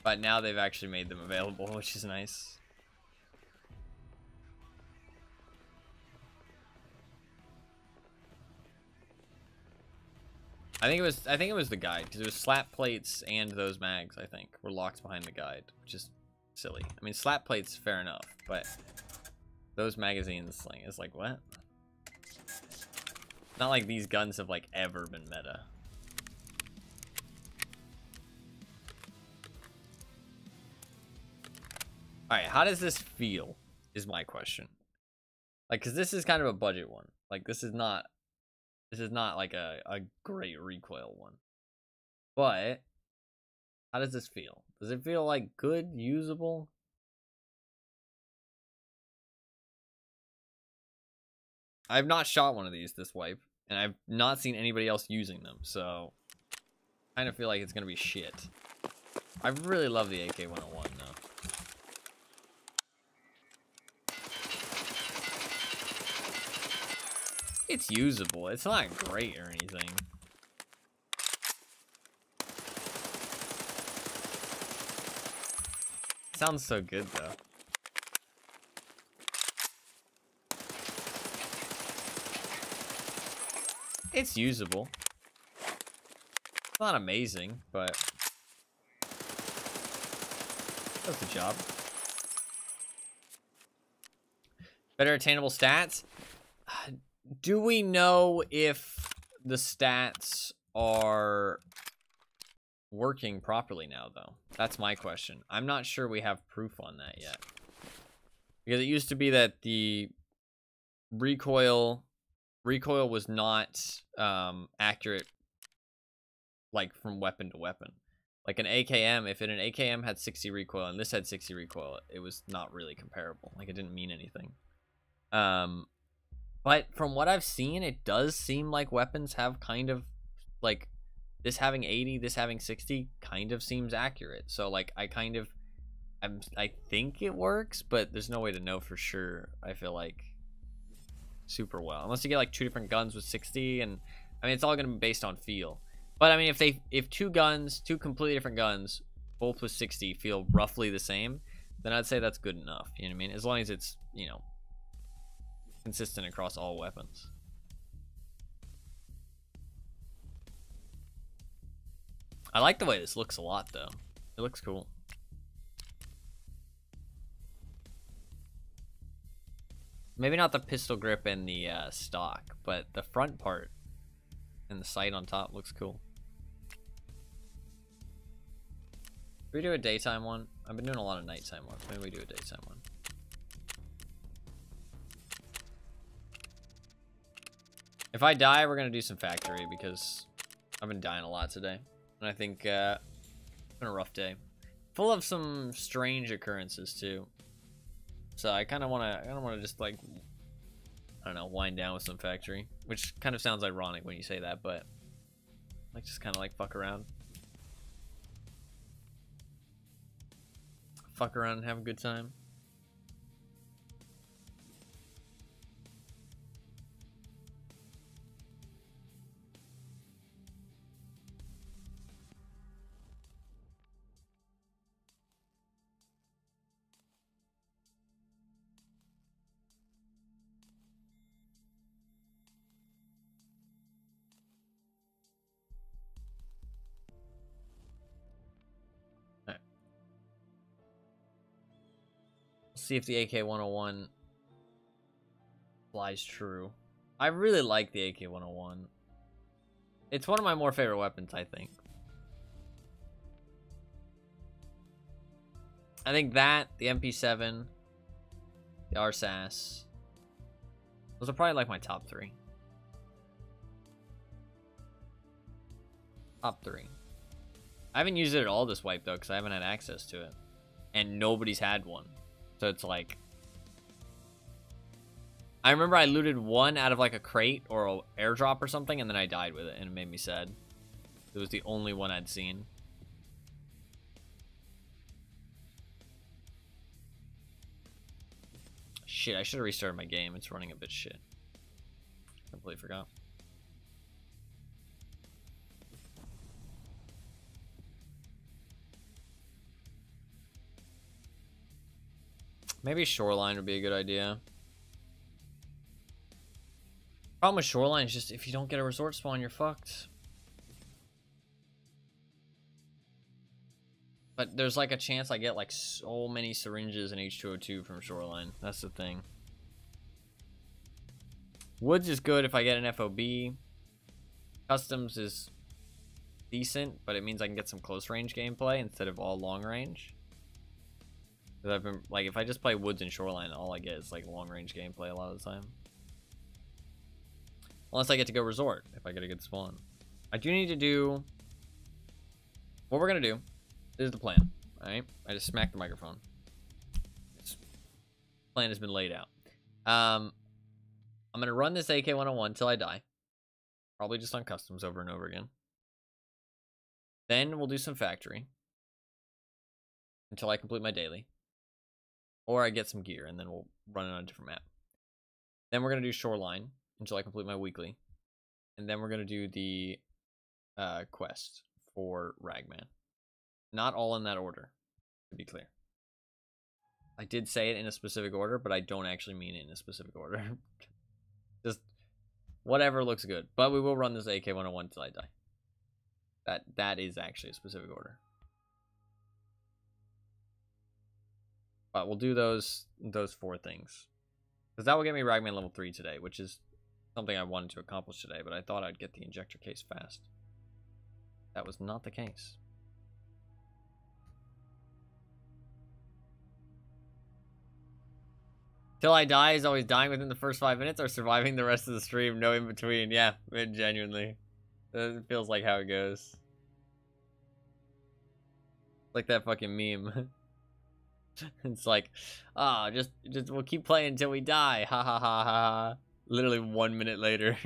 But now they've actually made them available, which is nice. I think it was the guide, because it was slap plates and those mags, I think, were locked behind the guide, which is silly. I mean, slap plates, fair enough, but those magazines, like, it's like, what? Not like these guns have, like, ever been meta. Alright, how does this feel, is my question. Like, because this is kind of a budget one. Like, this is not like a great recoil one. But how does this feel? Does it feel like good, usable? I've not shot one of these this wipe, and I've not seen anybody else using them, so I kind of feel like it's gonna be shit. I really love the AK-101 though. It's usable. It's not great or anything. Sounds so good though. It's usable. It's not amazing, but does the job. Better attainable stats? Do we know if the stats are working properly now, though? That's my question. I'm not sure we have proof on that yet. Because it used to be that the recoil was not accurate, like, from weapon to weapon. Like an AKM, if an AKM had 60 recoil and this had 60 recoil, it was not really comparable. Like, it didn't mean anything. But from what I've seen, it does seem like weapons have kind of, like, this having 80, this having 60 kind of seems accurate. So, like, I think it works, but there's no way to know for sure, I feel like, super well. Unless you get, like, two different guns with 60, and, I mean, it's all going to be based on feel. But, I mean, if two completely different guns, both with 60, feel roughly the same, then I'd say that's good enough. You know what I mean? As long as it's, you know, consistent across all weapons. I like the way this looks a lot, though. It looks cool. Maybe not the pistol grip and the stock, but the front part and the sight on top looks cool. Should we do a daytime one? I've been doing a lot of nighttime ones. Maybe we do a daytime one. If I die, we're gonna do some factory because I've been dying a lot today, and I think it's been a rough day, full of some strange occurrences too. So I kind of want to just, like, I don't know, wind down with some factory, which kind of sounds ironic when you say that, but like just kind of like fuck around and have a good time. See if the AK-101 flies true. I really like the AK-101. It's one of my more favorite weapons, I think. I think that, the MP7, the RSAS, those are probably like my top three. Top three. I haven't used it at all this wipe, though, because I haven't had access to it. And nobody's had one. So it's like, I remember I looted one out of like a crate or an airdrop or something, and then I died with it, and it made me sad. It was the only one I'd seen. Shit, I should have restarted my game. It's running a bit shit. Completely forgot. Maybe Shoreline would be a good idea. Problem with Shoreline is just if you don't get a resort spawn, you're fucked. But there's like a chance I get like so many syringes and H2O2 from Shoreline. That's the thing. Woods is good if I get an FOB. Customs is decent, but it means I can get some close range gameplay instead of all long range. Because I've been like, if I just play Woods and Shoreline, all I get is like long range gameplay a lot of the time. Unless I get to go resort if I get a good spawn. I do need to do what we're gonna do. This is the plan. Alright? I just smacked the microphone. This plan has been laid out. I'm gonna run this AK-101 till I die. Probably just on customs over and over again. Then we'll do some factory. Until I complete my daily. Or I get some gear and then we'll run it on a different map. Then we're gonna do Shoreline until I complete my weekly. And then we're gonna do the quest for Ragman. Not all in that order, to be clear. I did say it in a specific order, but I don't actually mean it in a specific order. Just whatever looks good. But we will run this AK-101 until I die. That is actually a specific order. But we'll do those 4 things. Because that will get me Ragman level 3 today, which is something I wanted to accomplish today, but I thought I'd get the Injector case fast. That was not the case. Till I die is always dying within the first 5 minutes or surviving the rest of the stream, no in between. Yeah, genuinely. It feels like how it goes. Like that fucking meme. It's like, just we'll keep playing until we die. Ha ha ha ha ha. Literally 1 minute later.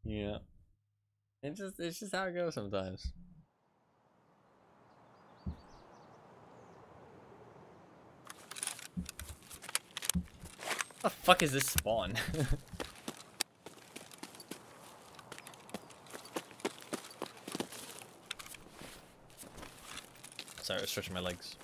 Yeah. It's just how it goes sometimes. What the fuck is this spawn? Sorry, I was stretching my legs.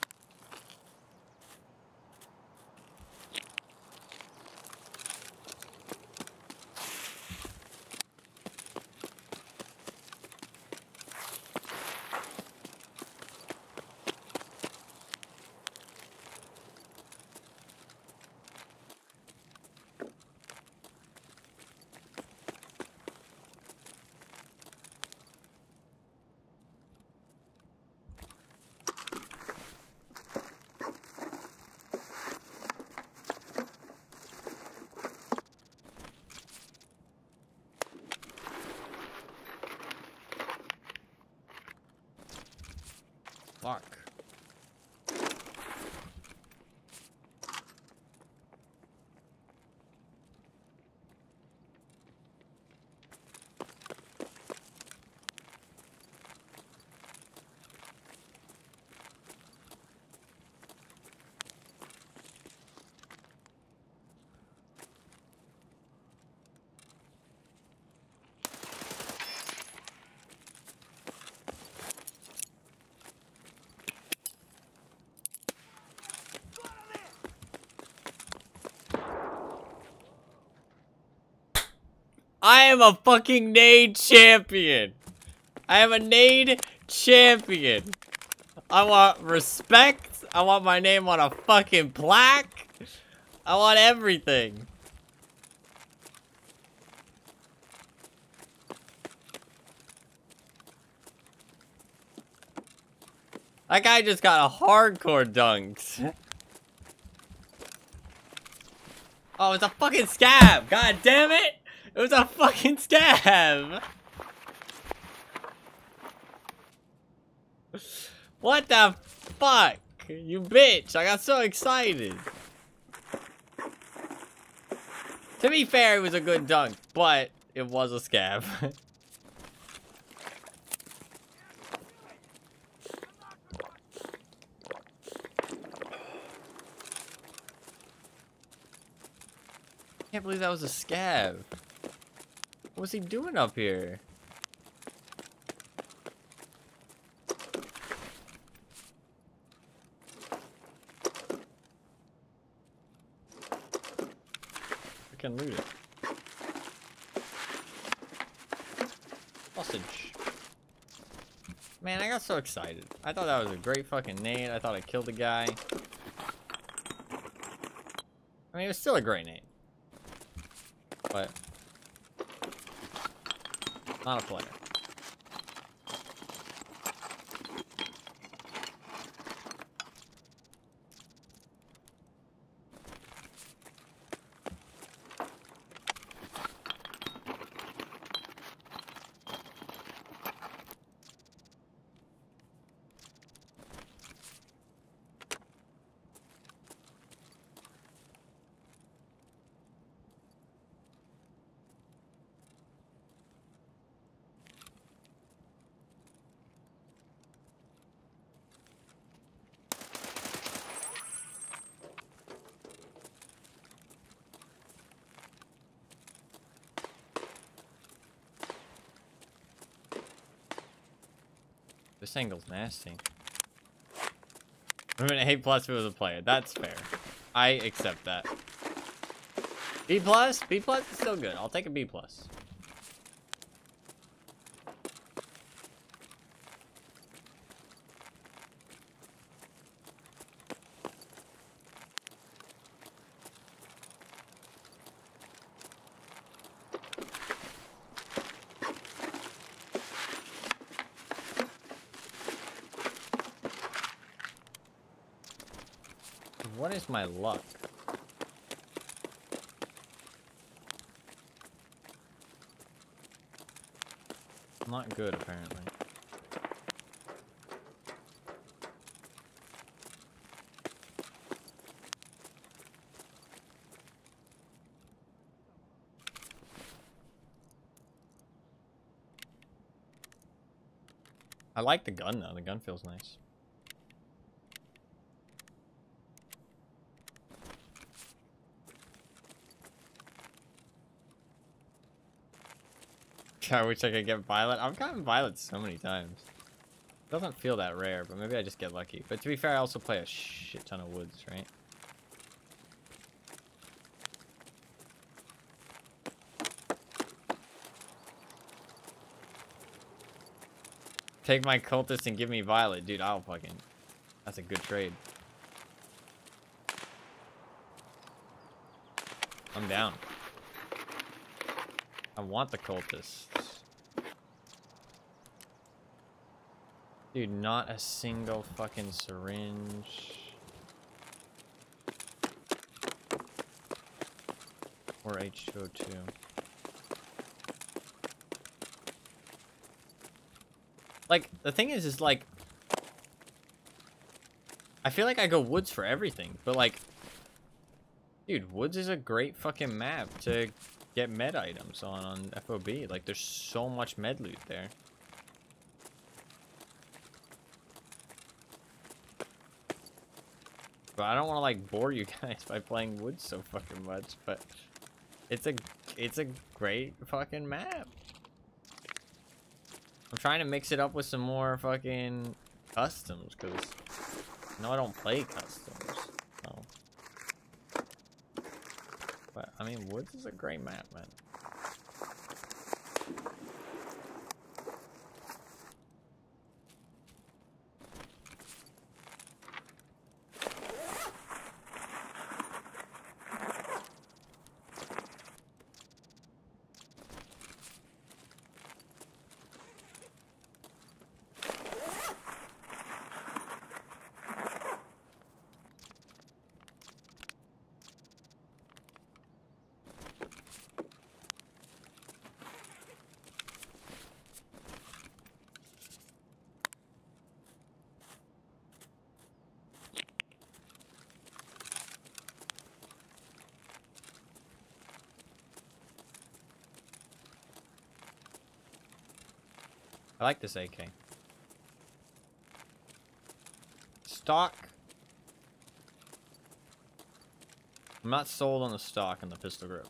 Fuck. I am a fucking nade champion. I am a nade champion. I want respect. I want my name on a fucking plaque. I want everything. That guy just got a hardcore dunked. Oh, it's a fucking scab. God damn it. It was a fucking scab! What the fuck? You bitch! I got so excited. To be fair, it was a good dunk, but it was a scab. I can't believe that was a scab. What's he doing up here? I can loot it. Hostage. Man, I got so excited. I thought that was a great fucking nade. I thought I killed the guy. I mean, it was still a great nade. But not a player. This angle's nasty. I'm an A+ if it was a player. That's fair. I accept that. B+? B+ is still good. I'll take a B+. What is my luck? Not good, apparently. I like the gun, though. The gun feels nice. I wish I could get Violet. I've gotten Violet so many times. It doesn't feel that rare, but maybe I just get lucky. But to be fair, I also play a shit ton of woods, right? Take my cultist and give me Violet. Dude, I'll fucking... That's a good trade. I'm down. I want the cultists. Dude, not a single fucking syringe. Or H2O2. Like, the thing is like... I feel like I go woods for everything, but like... Dude, woods is a great fucking map to get med items on FOB. Like, there's so much med loot there. But I don't want to like bore you guys by playing woods so fucking much, but it's a great fucking map. I'm trying to mix it up with some more fucking customs, because no, I don't play customs. So. But I mean, woods is a great map, man. I like this AK. Stock. I'm not sold on the stock and the pistol grip.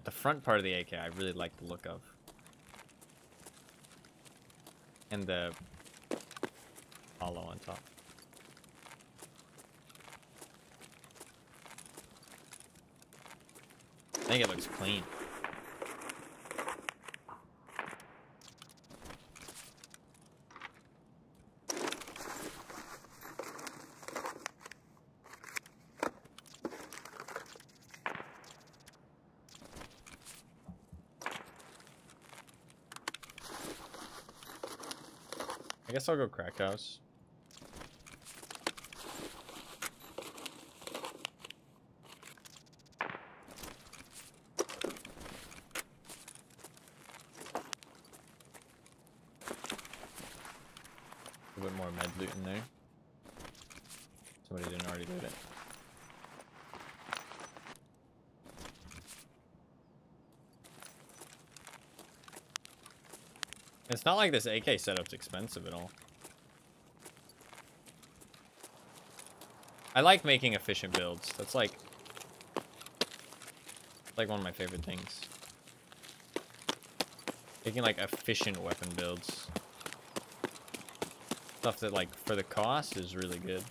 The front part of the AK I really like the look of. And the hollow on top. I think it looks clean. I guess I'll go crack house. A bit more med loot in there. Somebody didn't already loot it. It's not like this AK setup's expensive at all. I like making efficient builds. That's like one of my favorite things. Making like efficient weapon builds. Stuff that like for the cost is really good.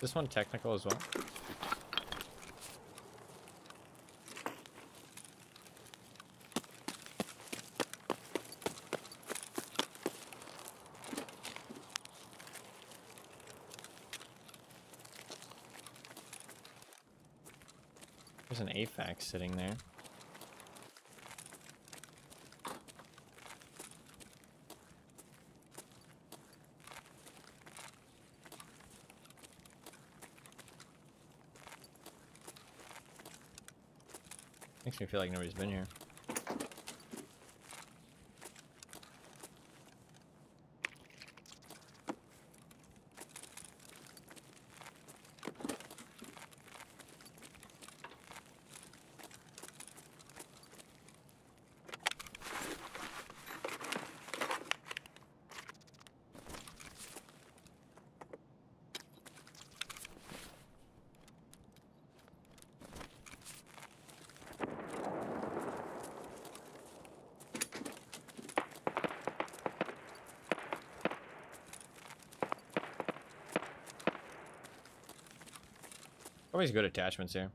This one technical as well. There's an AFAC sitting there. Makes me feel like nobody's been here. Always good attachments here.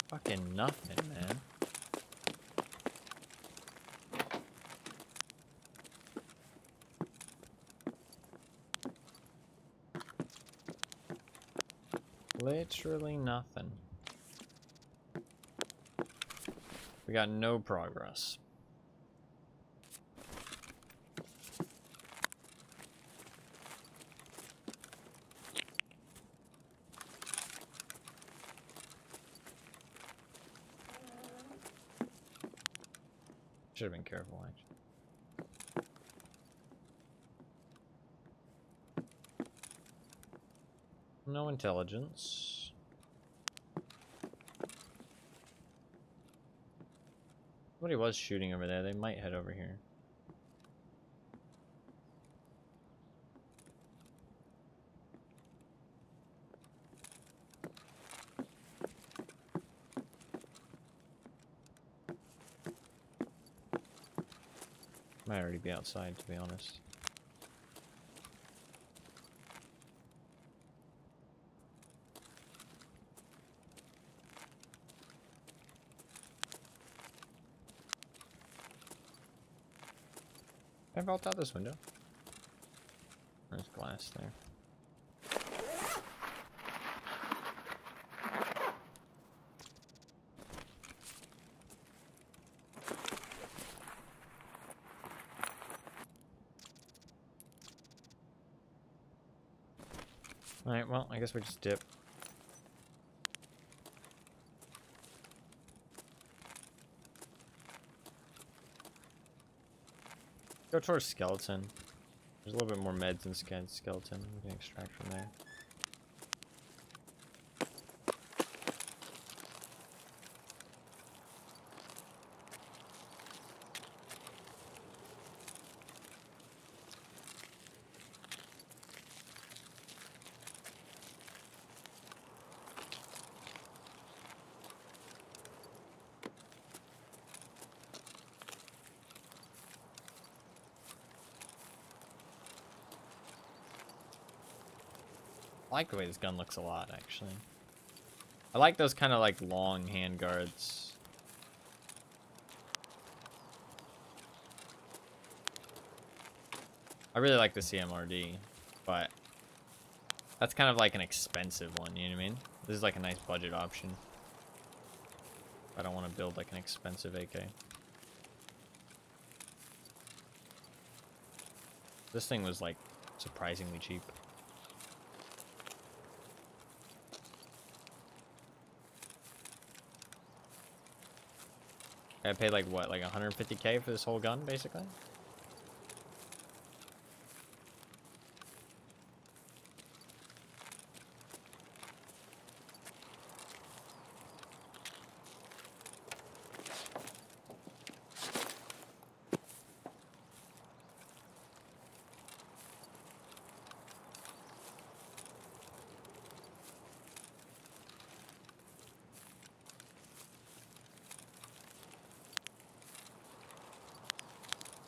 Fucking nothing, man. Literally nothing. We got no progress. Should have been careful, actually. No intelligence. Somebody was shooting over there. They might head over here. Might already be outside, to be honest. I vault out this window. There's glass there. Alright, well, I guess we just dip. Go towards skeleton. There's a little bit more meds than skeleton. We can extract from there. I like the way this gun looks a lot, actually. I like those kind of like long hand guards. I really like the CMRD, but that's kind of like an expensive one, you know what I mean? This is like a nice budget option. I don't want to build like an expensive AK. This thing was like surprisingly cheap. I paid like what, like 150K for this whole gun, basically?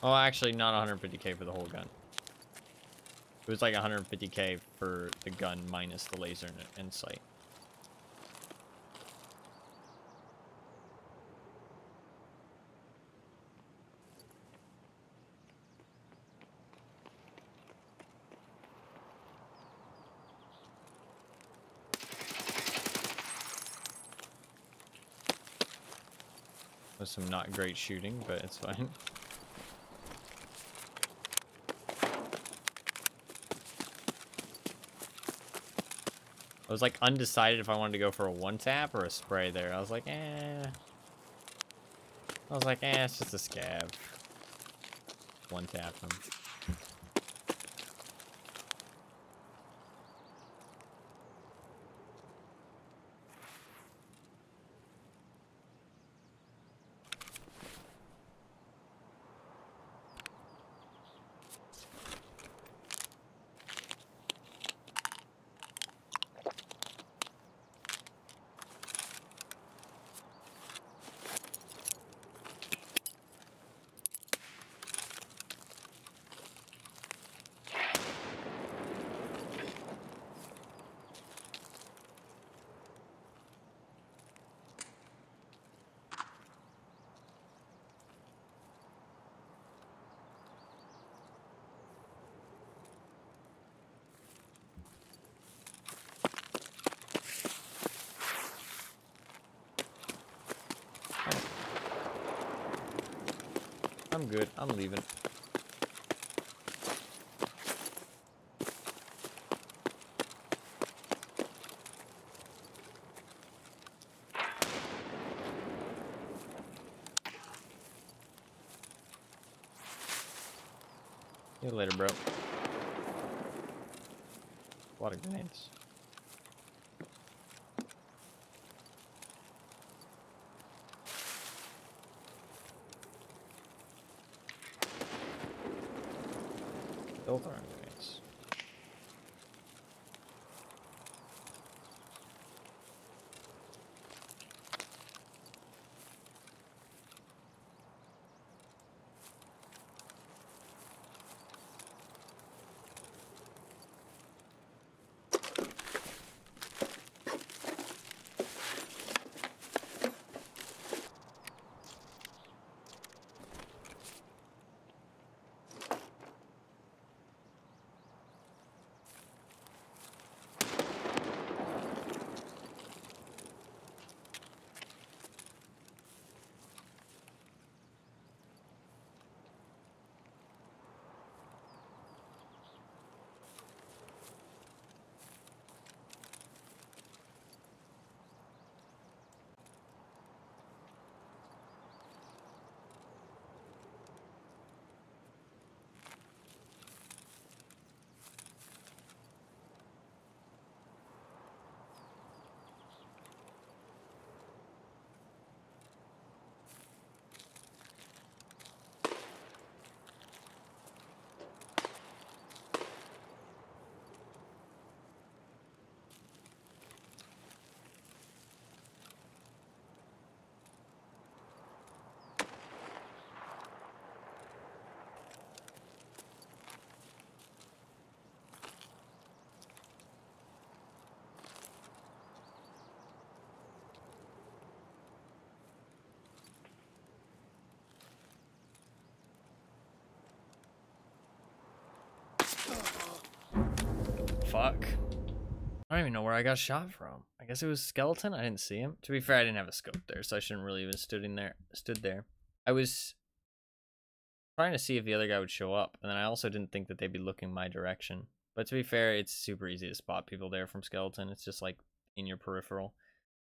Oh, actually, not 150K for the whole gun. It was like 150K for the gun minus the laser and sight. With some not great shooting, but it's fine. I was like undecided if I wanted to go for a one tap or a spray there. I was like, eh. It's just a scav. One tap him. I'm good. I'm leaving. See you later, bro. A lot of grenades. Both are grenades. fuck? I don't even know where I got shot from. I guess it was skeleton. I didn't see him. To be fair, I didn't have a scope there, so I shouldn't really have stood there. I was trying to see if the other guy would show up, and then I also didn't think that they'd be looking my direction. But to be fair, it's super easy to spot people there from skeleton. It's just like in your peripheral.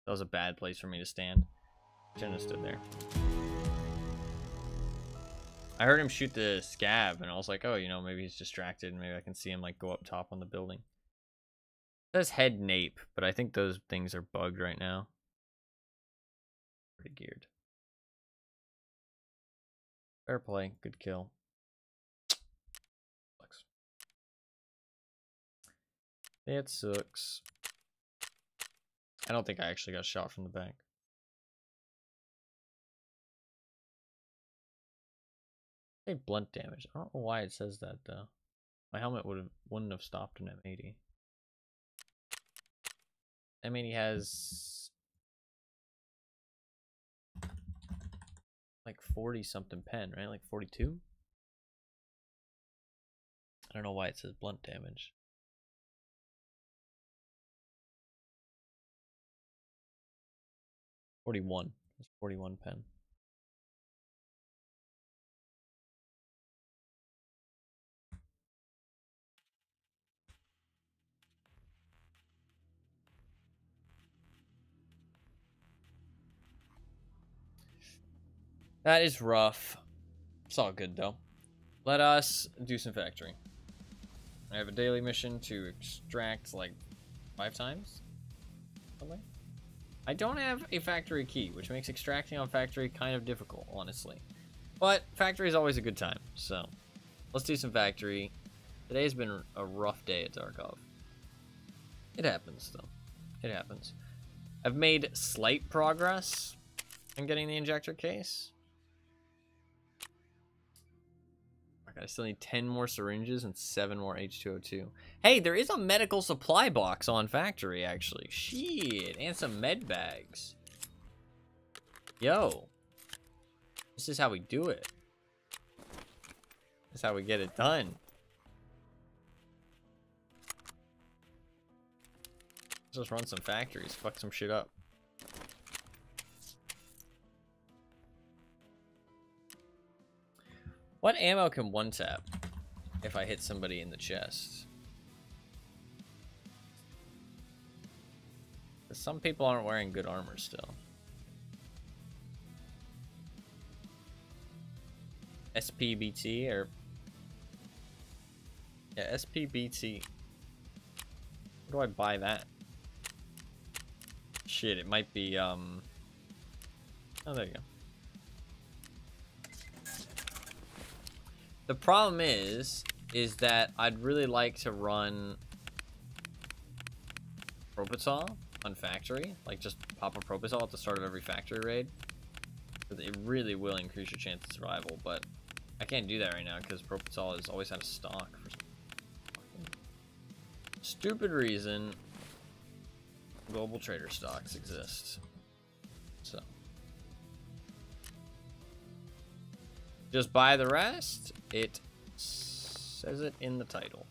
That was a bad place for me to stand. Shouldn't have stood there. I heard him shoot the scab, and I was like, oh, you know, maybe he's distracted, and maybe I can see him like go up top on the building. It says head nape, but I think those things are bugged right now. Pretty geared. Fair play, good kill. Sucks. It sucks. I don't think I actually got shot from the back. Say blunt damage. I don't know why it says that though. My helmet wouldn't have stopped an M80. M80 has like 40 something pen, right? Like 42? I don't know why it says blunt damage. $41. It's 41 pen. That is rough. It's all good though. Let us do some factory. I have a daily mission to extract like 5 times. Something. I don't have a factory key, which makes extracting on factory kind of difficult, honestly. But factory is always a good time, so let's do some factory. Today's been a rough day at Tarkov. It happens, though. It happens. I've made slight progress in getting the injector case. I still need 10 more syringes and 7 more H2O2. Hey, there is a medical supply box on factory, actually. Shit, and some med bags. Yo. This is how we do it. This is how we get it done. Let's just run some factories, fuck some shit up. What ammo can one tap if I hit somebody in the chest? Some people aren't wearing good armor still. SPBT or... yeah, SPBT. Where do I buy that? Shit, it might be, oh, there you go. The problem is that I'd really like to run Propital on factory. Like, just pop a Propital at the start of every factory raid. It really will increase your chance of survival, but I can't do that right now because Propital is always out of stock for some stupid reason. Global trader stocks exist. So. Just buy the rest. It says it in the title.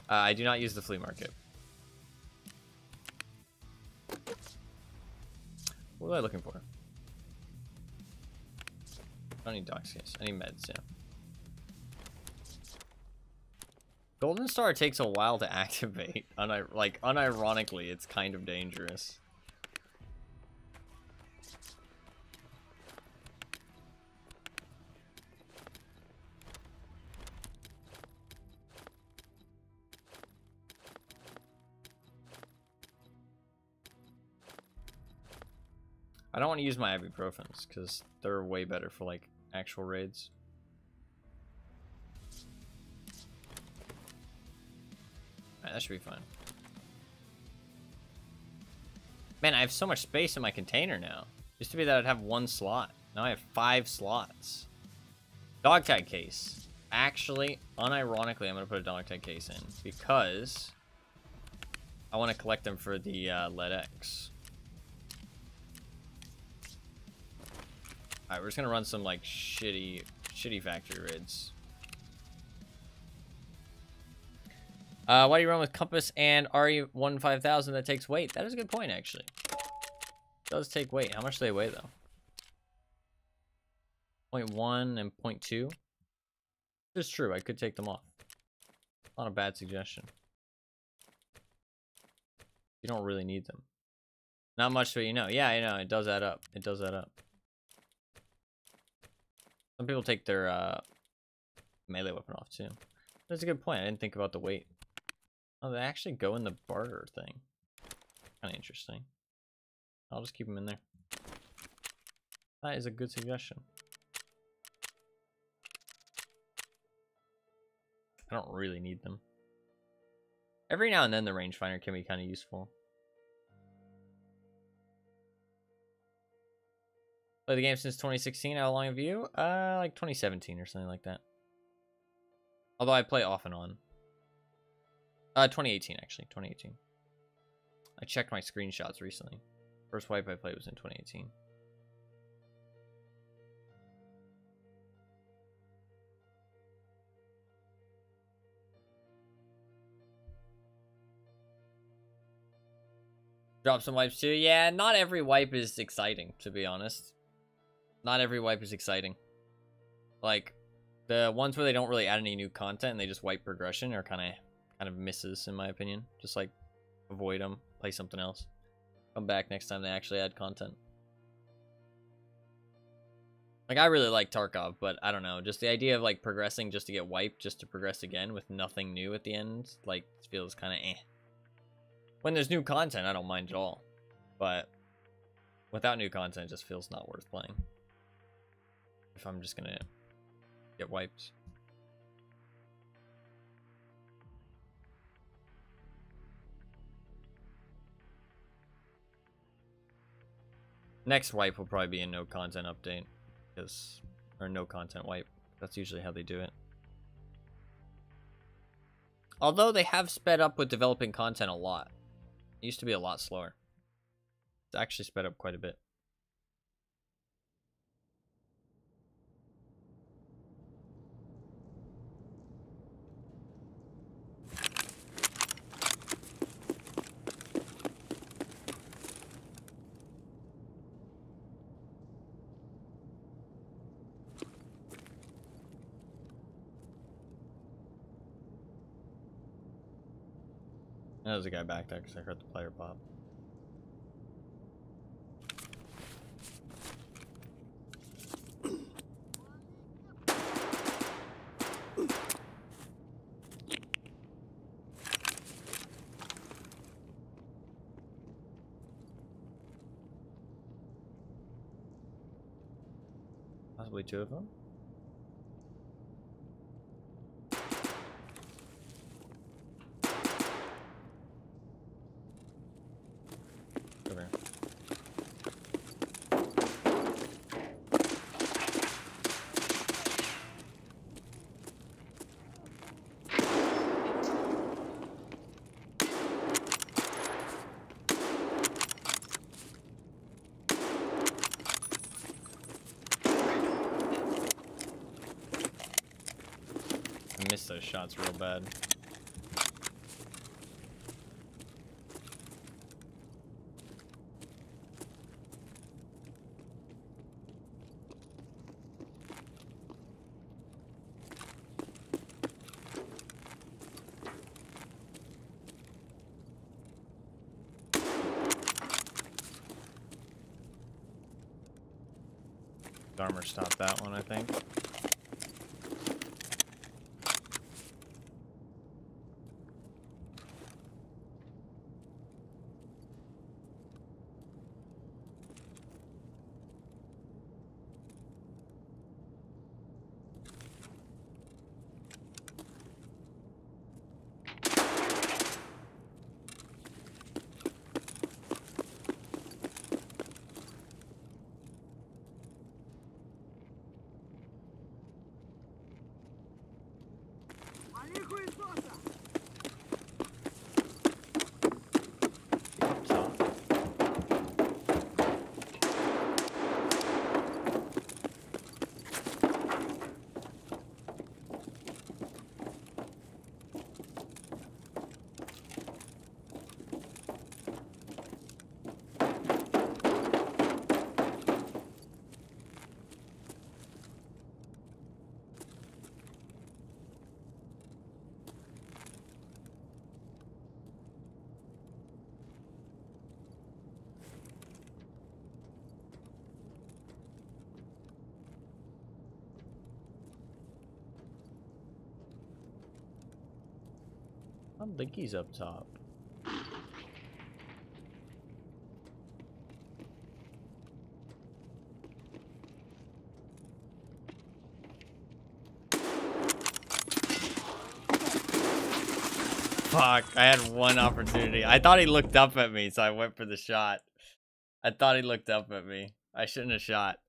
I do not use the flea market. What was I looking for? I don't need docs case. I need meds, yeah. Golden Star takes a while to activate. Unironically, it's kind of dangerous. I don't want to use my ibuprofens because they're way better for like actual raids. Alright, that should be fine. Man, I have so much space in my container now. Used to be that I'd have 1 slot. Now I have 5 slots. Dog tag case. Actually, unironically, I'm going to put a dog tag case in because I want to collect them for the LEDX. Alright, we're just gonna run some like shitty factory raids. Why do you run with compass and RE-15000 that takes weight? That is a good point, actually. It does take weight. How much do they weigh, though? 0.1 and 0.2? It's true. I could take them off. Not a bad suggestion. You don't really need them. Not much, but you know. Yeah, I know. It does add up. It does add up. Some people take their melee weapon off, too. That's a good point. I didn't think about the weight. Oh, they actually go in the barter thing. Kind of interesting. I'll just keep them in there. That is a good suggestion. I don't really need them. Every now and then the rangefinder can be kind of useful. Play the game since 2016. How long have you? Like 2017 or something like that. Although I play off and on. 2018 actually. 2018. I checked my screenshots recently. First wipe I played was in 2018. Drop some wipes too. Yeah, not every wipe is exciting, to be honest. Not every wipe is exciting. Like, the ones where they don't really add any new content and they just wipe progression are kind of misses, in my opinion. Just, like, avoid them. Play something else. Come back next time they actually add content. Like, I really like Tarkov, but I don't know. Just the idea of, like, progressing just to get wiped, just to progress again with nothing new at the end, like, feels kind of eh. When there's new content, I don't mind at all. But without new content, it just feels not worth playing. If I'm just gonna get wiped. Next wipe will probably be a no content update. Or no content wipe. That's usually how they do it. Although they have sped up with developing content a lot. It used to be a lot slower. It's actually sped up quite a bit. There's a guy back there because I heard the player pop. Possibly two of them. Over here. I missed those shots real bad. Armor stopped that one, I think. I don't think he's up top. Fuck, I had one opportunity. I thought he looked up at me, so I went for the shot. I thought he looked up at me. I shouldn't have shot.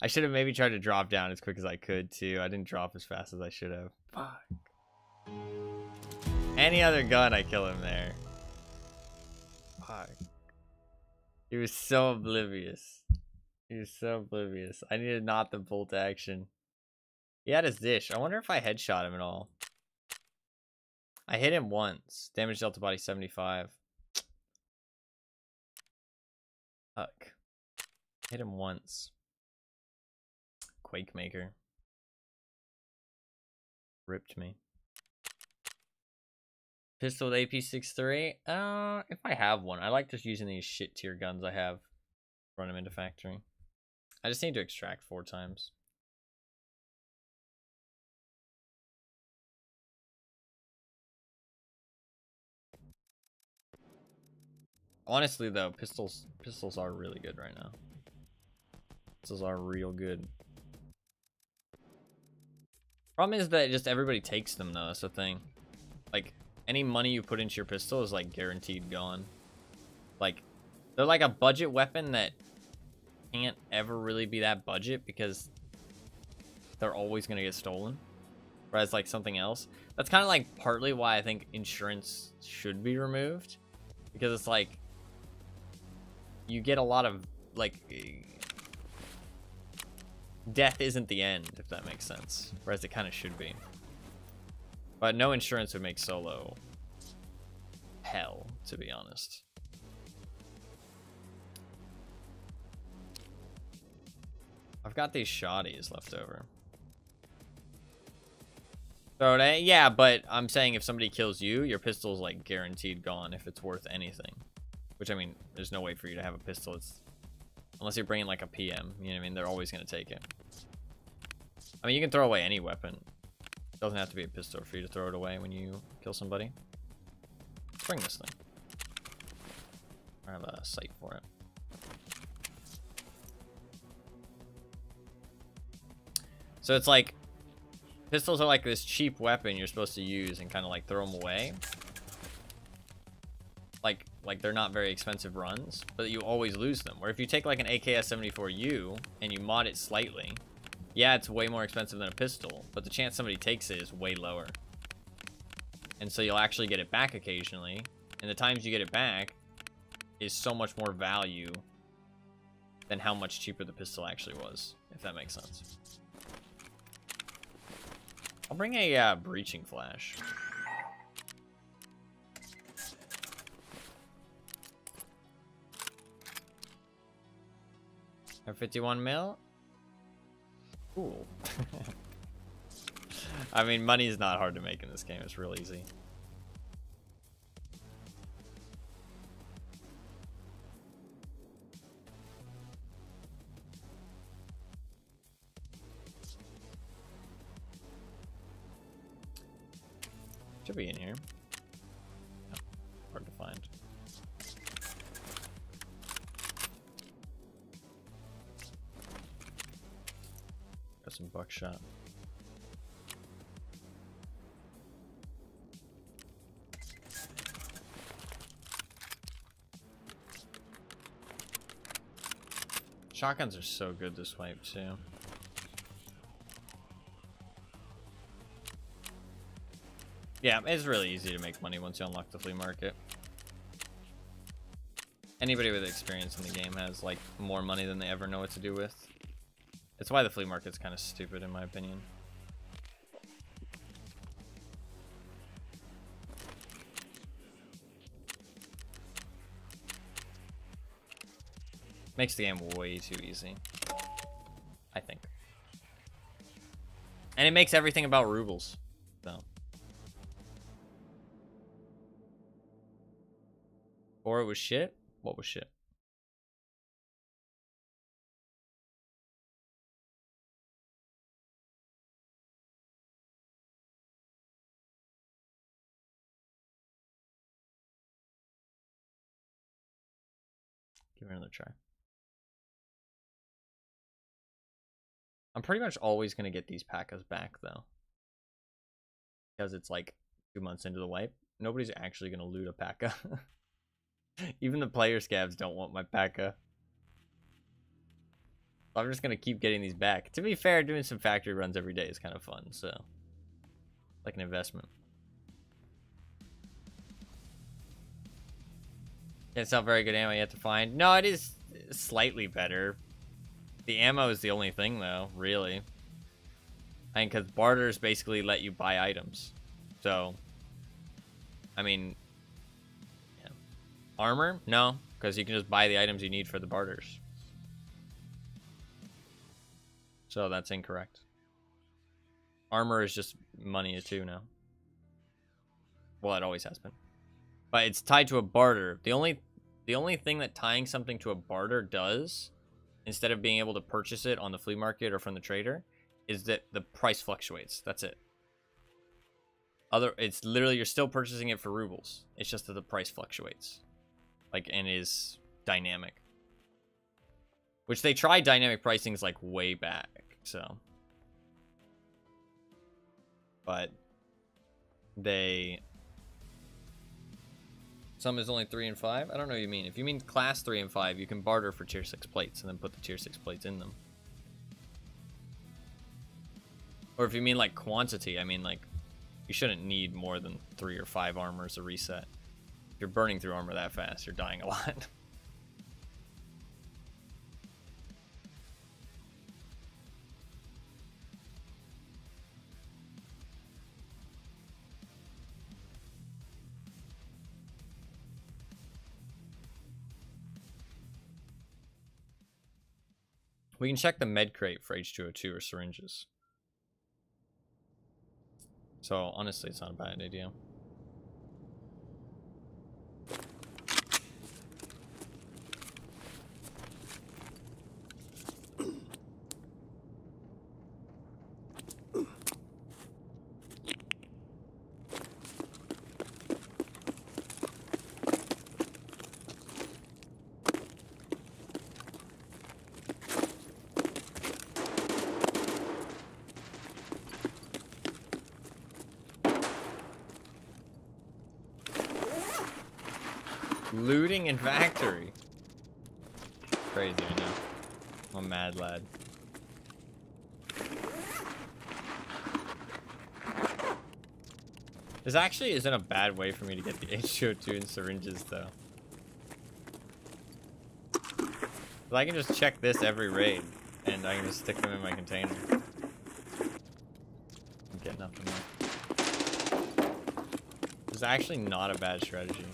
I should have maybe tried to drop down as quick as I could, too. I didn't drop as fast as I should have. Fuck. Any other gun, I kill him there. Fuck. He was so oblivious. He was so oblivious. I needed not the bolt action. He had his dish. I wonder if I headshot him at all. I hit him once. Damage dealt to body 75. Fuck. Hit him once. Quake Maker. Ripped me. Pistol with AP63? If I have one. I like just using these shit tier guns I have. Run them into factory. I just need to extract 4 times. Honestly, though, pistols are really good right now. Pistols are real good. Problem is that just everybody takes them, though. That's the thing. Like, any money you put into your pistol is, like, guaranteed gone. Like, they're like a budget weapon that can't ever really be that budget because they're always going to get stolen. Whereas, like, something else. That's kind of, like, partly why I think insurance should be removed. Because it's, like, you get a lot of, like, death isn't the end, if that makes sense. Whereas it kind of should be. But no insurance would make solo hell, to be honest. I've got these shotties left over. So, yeah, but I'm saying if somebody kills you, your pistol's, like, guaranteed gone if it's worth anything. Which, I mean, there's no way for you to have a pistol. Unless you're bringing, like, a PM. You know what I mean? They're always going to take it. I mean, you can throw away any weapon. It doesn't have to be a pistol for you to throw it away when you kill somebody. Let's bring this thing. I have a sight for it. So it's like, pistols are like this cheap weapon you're supposed to use and kind of like throw them away. Like they're not very expensive runs, but you always lose them. Where if you take like an AKS-74U and you mod it slightly, yeah, it's way more expensive than a pistol, but the chance somebody takes it is way lower. And so you'll actually get it back occasionally, and the times you get it back is so much more value than how much cheaper the pistol actually was, if that makes sense. I'll bring a breaching flash. Have 51 mil? Cool. I mean, money is not hard to make in this game. It's real easy. Should be in here. No, hard to find. Got some buckshot. Shotguns are so good this wipe too. Yeah, it's really easy to make money once you unlock the flea market. Anybody with experience in the game has like more money than they ever know what to do with. It's why the flea market's kind of stupid in my opinion. Makes the game way too easy, I think. And it makes everything about rubles, so. Or it was shit? What was shit? Give it another try. I'm pretty much always going to get these P.A.K.As back, though. Because it's like 2 months into the wipe. Nobody's actually going to loot a P.A.K.A. Even the player scavs don't want my P.A.K.A. I'm just going to keep getting these back. To be fair, doing some factory runs every day is kind of fun, so. Like an investment. It's not very good ammo you have to find. No, it is slightly better. The ammo is the only thing, though, really. I mean, because barters basically let you buy items. So, I mean, yeah. Armor? No, because you can just buy the items you need for the barters. So that's incorrect. Armor is just money too now. Well, it always has been. But it's tied to a barter. The only thing that tying something to a barter does, instead of being able to purchase it on the flea market or from the trader, is that the price fluctuates. That's it. It's literally, you're still purchasing it for rubles. It's just that the price fluctuates. Like, and is dynamic. Which they tried dynamic pricings like way back, so. But some is only 3 and 5. I don't know what you mean. If you mean class 3 and 5, you can barter for tier 6 plates and then put the tier 6 plates in them. Or if you mean like quantity, I mean like you shouldn't need more than 3 or 5 armors to reset. If you're burning through armor that fast, you're dying a lot. We can check the med crate for H2O2 or syringes. So honestly, it's not a bad idea. Looting in factory. Crazy, I know. I'm a mad lad. This actually isn't a bad way for me to get the H2O2 and syringes, though. But I can just check this every raid, and I can just stick them in my container. And get nothing more. It's actually not a bad strategy.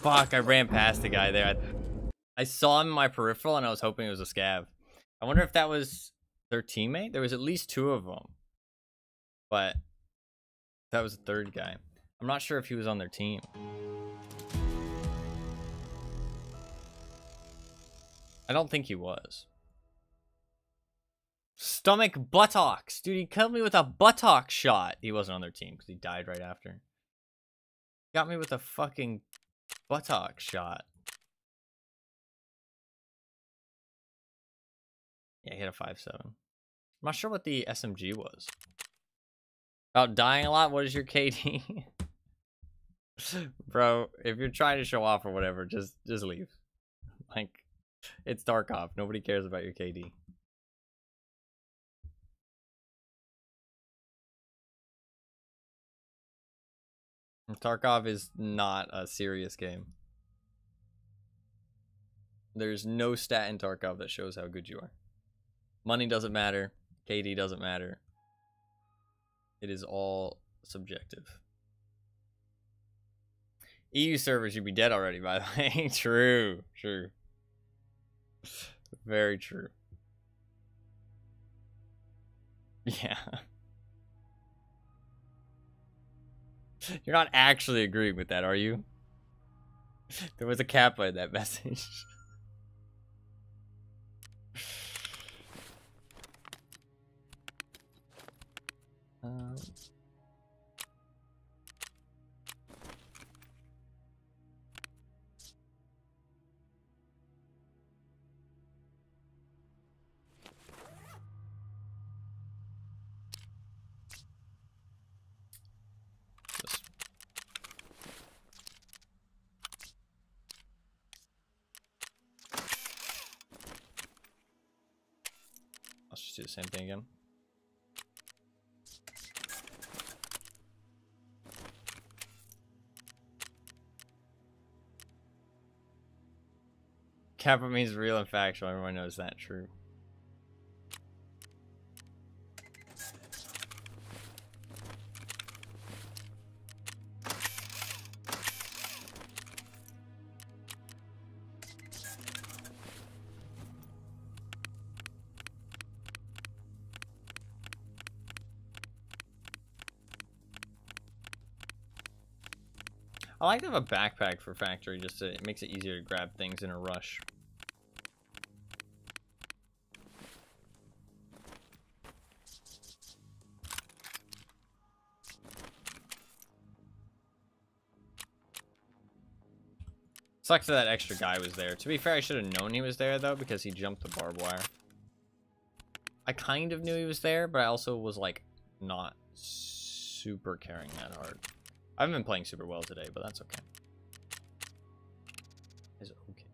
Fuck, I ran past the guy there. I saw him in my peripheral and I was hoping it was a scav. I wonder if that was their teammate? There was at least 2 of them. But that was the 3rd guy. I'm not sure if he was on their team. I don't think he was. Stomach buttocks. Dude, he killed me with a buttock shot. He wasn't on their team because he died right after. Got me with a fucking buttock shot. Yeah, he hit a 5.7. I'm not sure what the SMG was. About dying a lot? What is your KD? Bro, if you're trying to show off or whatever, just leave. Like, it's Tarkov. Nobody cares about your KD. Tarkov is not a serious game. There's no stat in Tarkov that shows how good you are. Money doesn't matter. KD doesn't matter. It is all subjective. EU servers, you'd be dead already, by the way. True. True. Very true. Yeah. You're not actually agreeing with that, are you? There was a kappa in that message. Let's just do the same thing again. Kappa means real and factual. Everyone knows that. True. I like to have a backpack for factory, just it makes it easier to grab things in a rush. Sucks that extra guy was there. To be fair, I should have known he was there though, because he jumped the barbed wire. I kind of knew he was there, but I also was like not super caring that hard. I haven't been playing super well today, but that's okay. It's okay.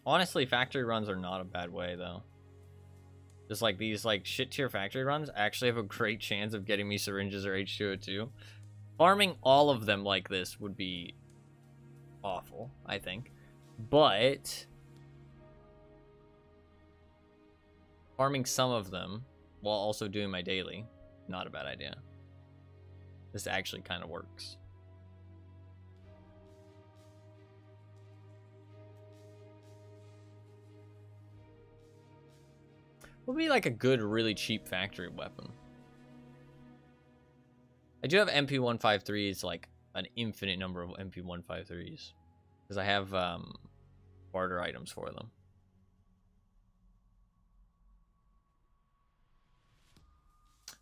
Honestly, factory runs are not a bad way though. Just like these like shit tier factory runs actually have a great chance of getting me syringes or H2O2. Farming all of them like this would be awful, I think. But farming some of them while also doing my daily, not a bad idea. This actually kind of works. What would be like a good, really cheap factory weapon? I do have MP153s, like an infinite number of MP153s, because I have barter items for them.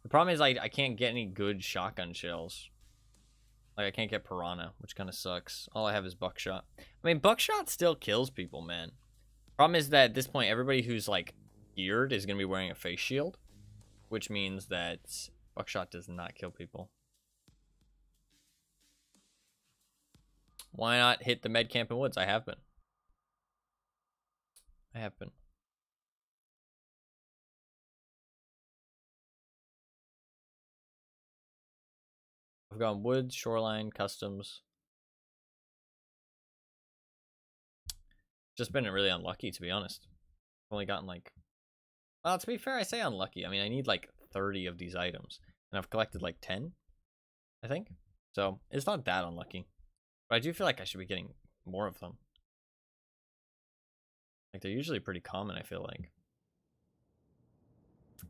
The problem is I can't get any good shotgun shells. Like I can't get piranha, which kind of sucks. All I have is buckshot. I mean, buckshot still kills people, man. Problem is that at this point, everybody who's like geared is gonna be wearing a face shield, which means that buckshot does not kill people. Why not hit the med camp in woods? I have been. I have been. I've gone woods, shoreline, customs. Just been really unlucky, to be honest. I've only gotten like... Well, to be fair, I say unlucky. I mean, I need like 30 of these items. And I've collected like 10, I think. So, it's not that unlucky. But I do feel like I should be getting more of them. Like, they're usually pretty common, I feel like.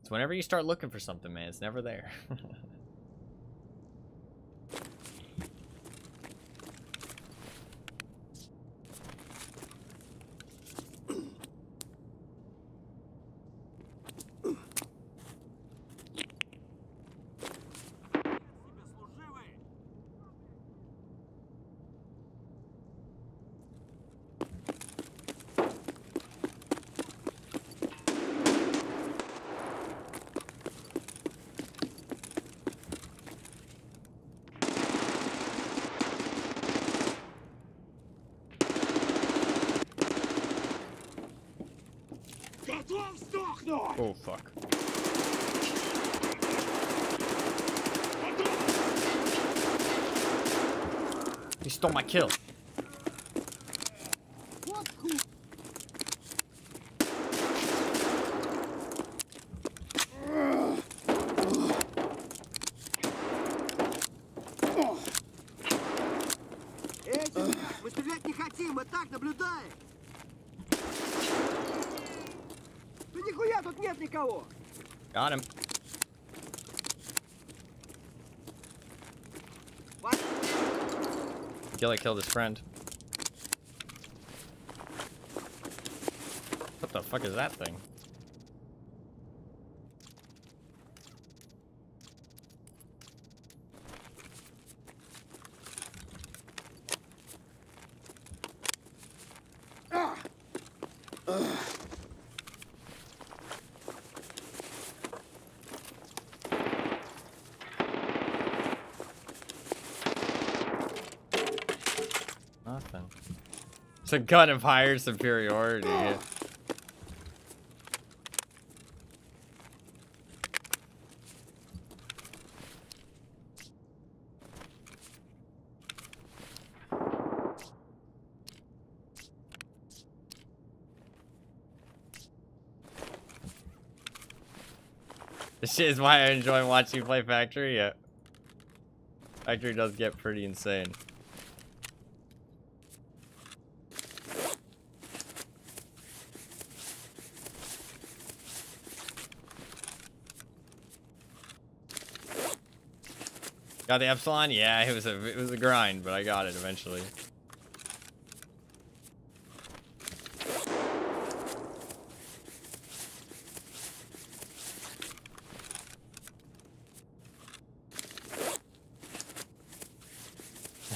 It's whenever you start looking for something, man, it's never there. Oh, fuck. He stole my kill. Мы стрелять не хотим, мы так наблюдаем. Да нихуя тут нет никого. Got him. What? Gilly killed his friend. What the fuck is that thing? Nothing. It's a gun of higher superiority. This shit is why I enjoy watching you play Factory. Yeah. Factory does get pretty insane. Got the Epsilon? Yeah, it was a grind, but I got it eventually.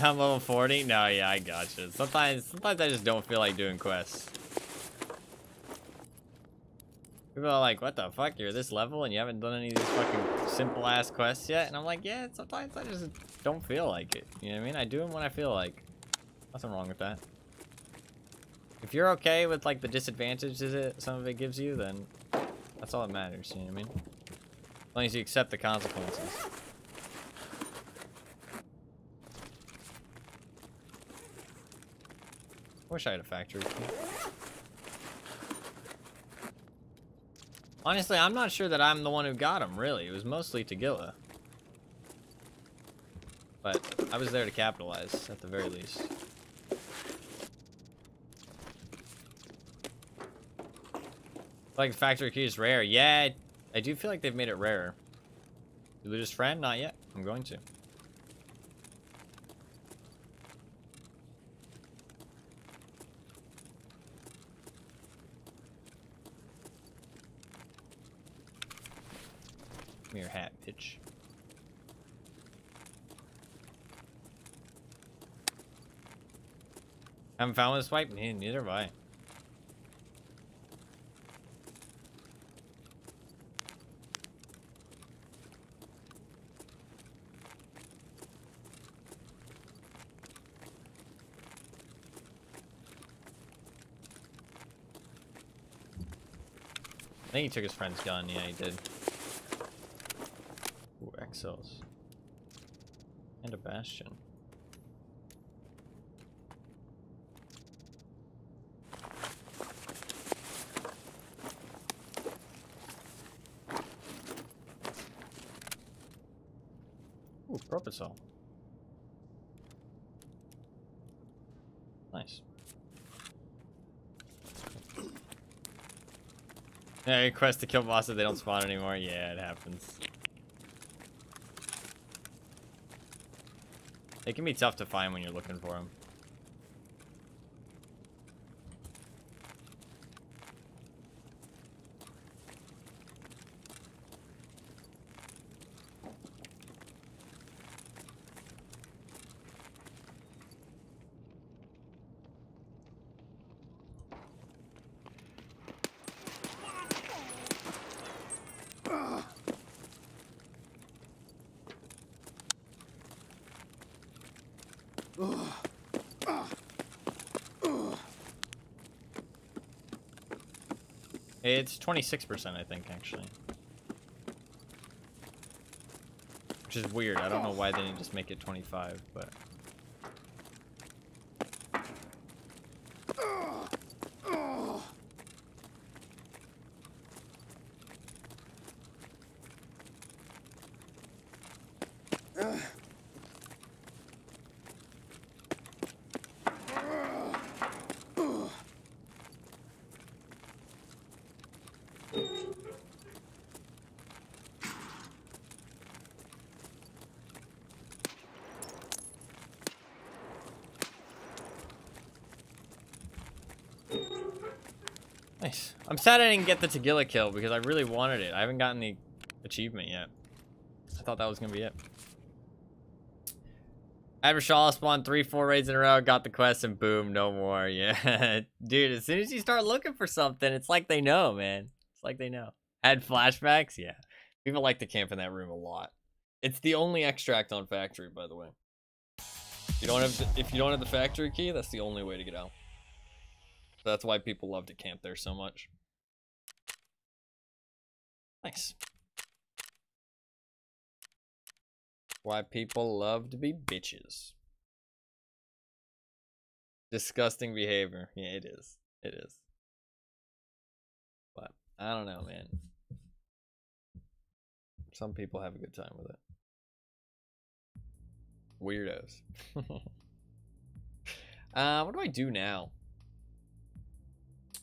I'm level 40? No, yeah, I gotcha. Sometimes I just don't feel like doing quests. People are like, what the fuck, you're this level and you haven't done any of these fucking simple ass quests yet? And I'm like, yeah, sometimes I just don't feel like it. You know what I mean? I do them when I feel like. Nothing wrong with that. If you're okay with like the disadvantages some of it gives you, then that's all that matters, you know what I mean? As long as you accept the consequences. Wish I had a factory key. Honestly, I'm not sure that I'm the one who got him, really. It was mostly Tagilla. But I was there to capitalize, at the very least. Like, factory key is rare. Yeah, I do feel like they've made it rarer. You lose friend? Not yet. I'm going to. Give me your hat, bitch. Haven't found this swipe? Neither have I. I think he took his friend's gun. Yeah, he did. Ooh, XLs. And a Bastion. Ooh, Propofol. Nice. Yeah, quest to kill bosses, they don't spawn anymore. Yeah, it happens. It can be tough to find when you're looking for them. It's 26%, I think, actually. Which is weird. I don't know why they didn't just make it 25, but... Nice. I'm sad I didn't get the Tagilla kill because I really wanted it. I haven't gotten the achievement yet. I thought that was gonna be it. Abershaw spawned 3-4 raids in a row, got the quest, and boom, no more. Yeah. Dude, as soon as you start looking for something, it's like they know, man. It's like they know. Had flashbacks? Yeah. People like to camp in that room a lot. It's the only extract on factory, by the way. If you don't have the factory key, that's the only way to get out. That's why people love to camp there so much. Nice. Why people love to be bitches. Disgusting behavior. Yeah, it is. It is. But I don't know, man. Some people have a good time with it. Weirdos. What do I do now?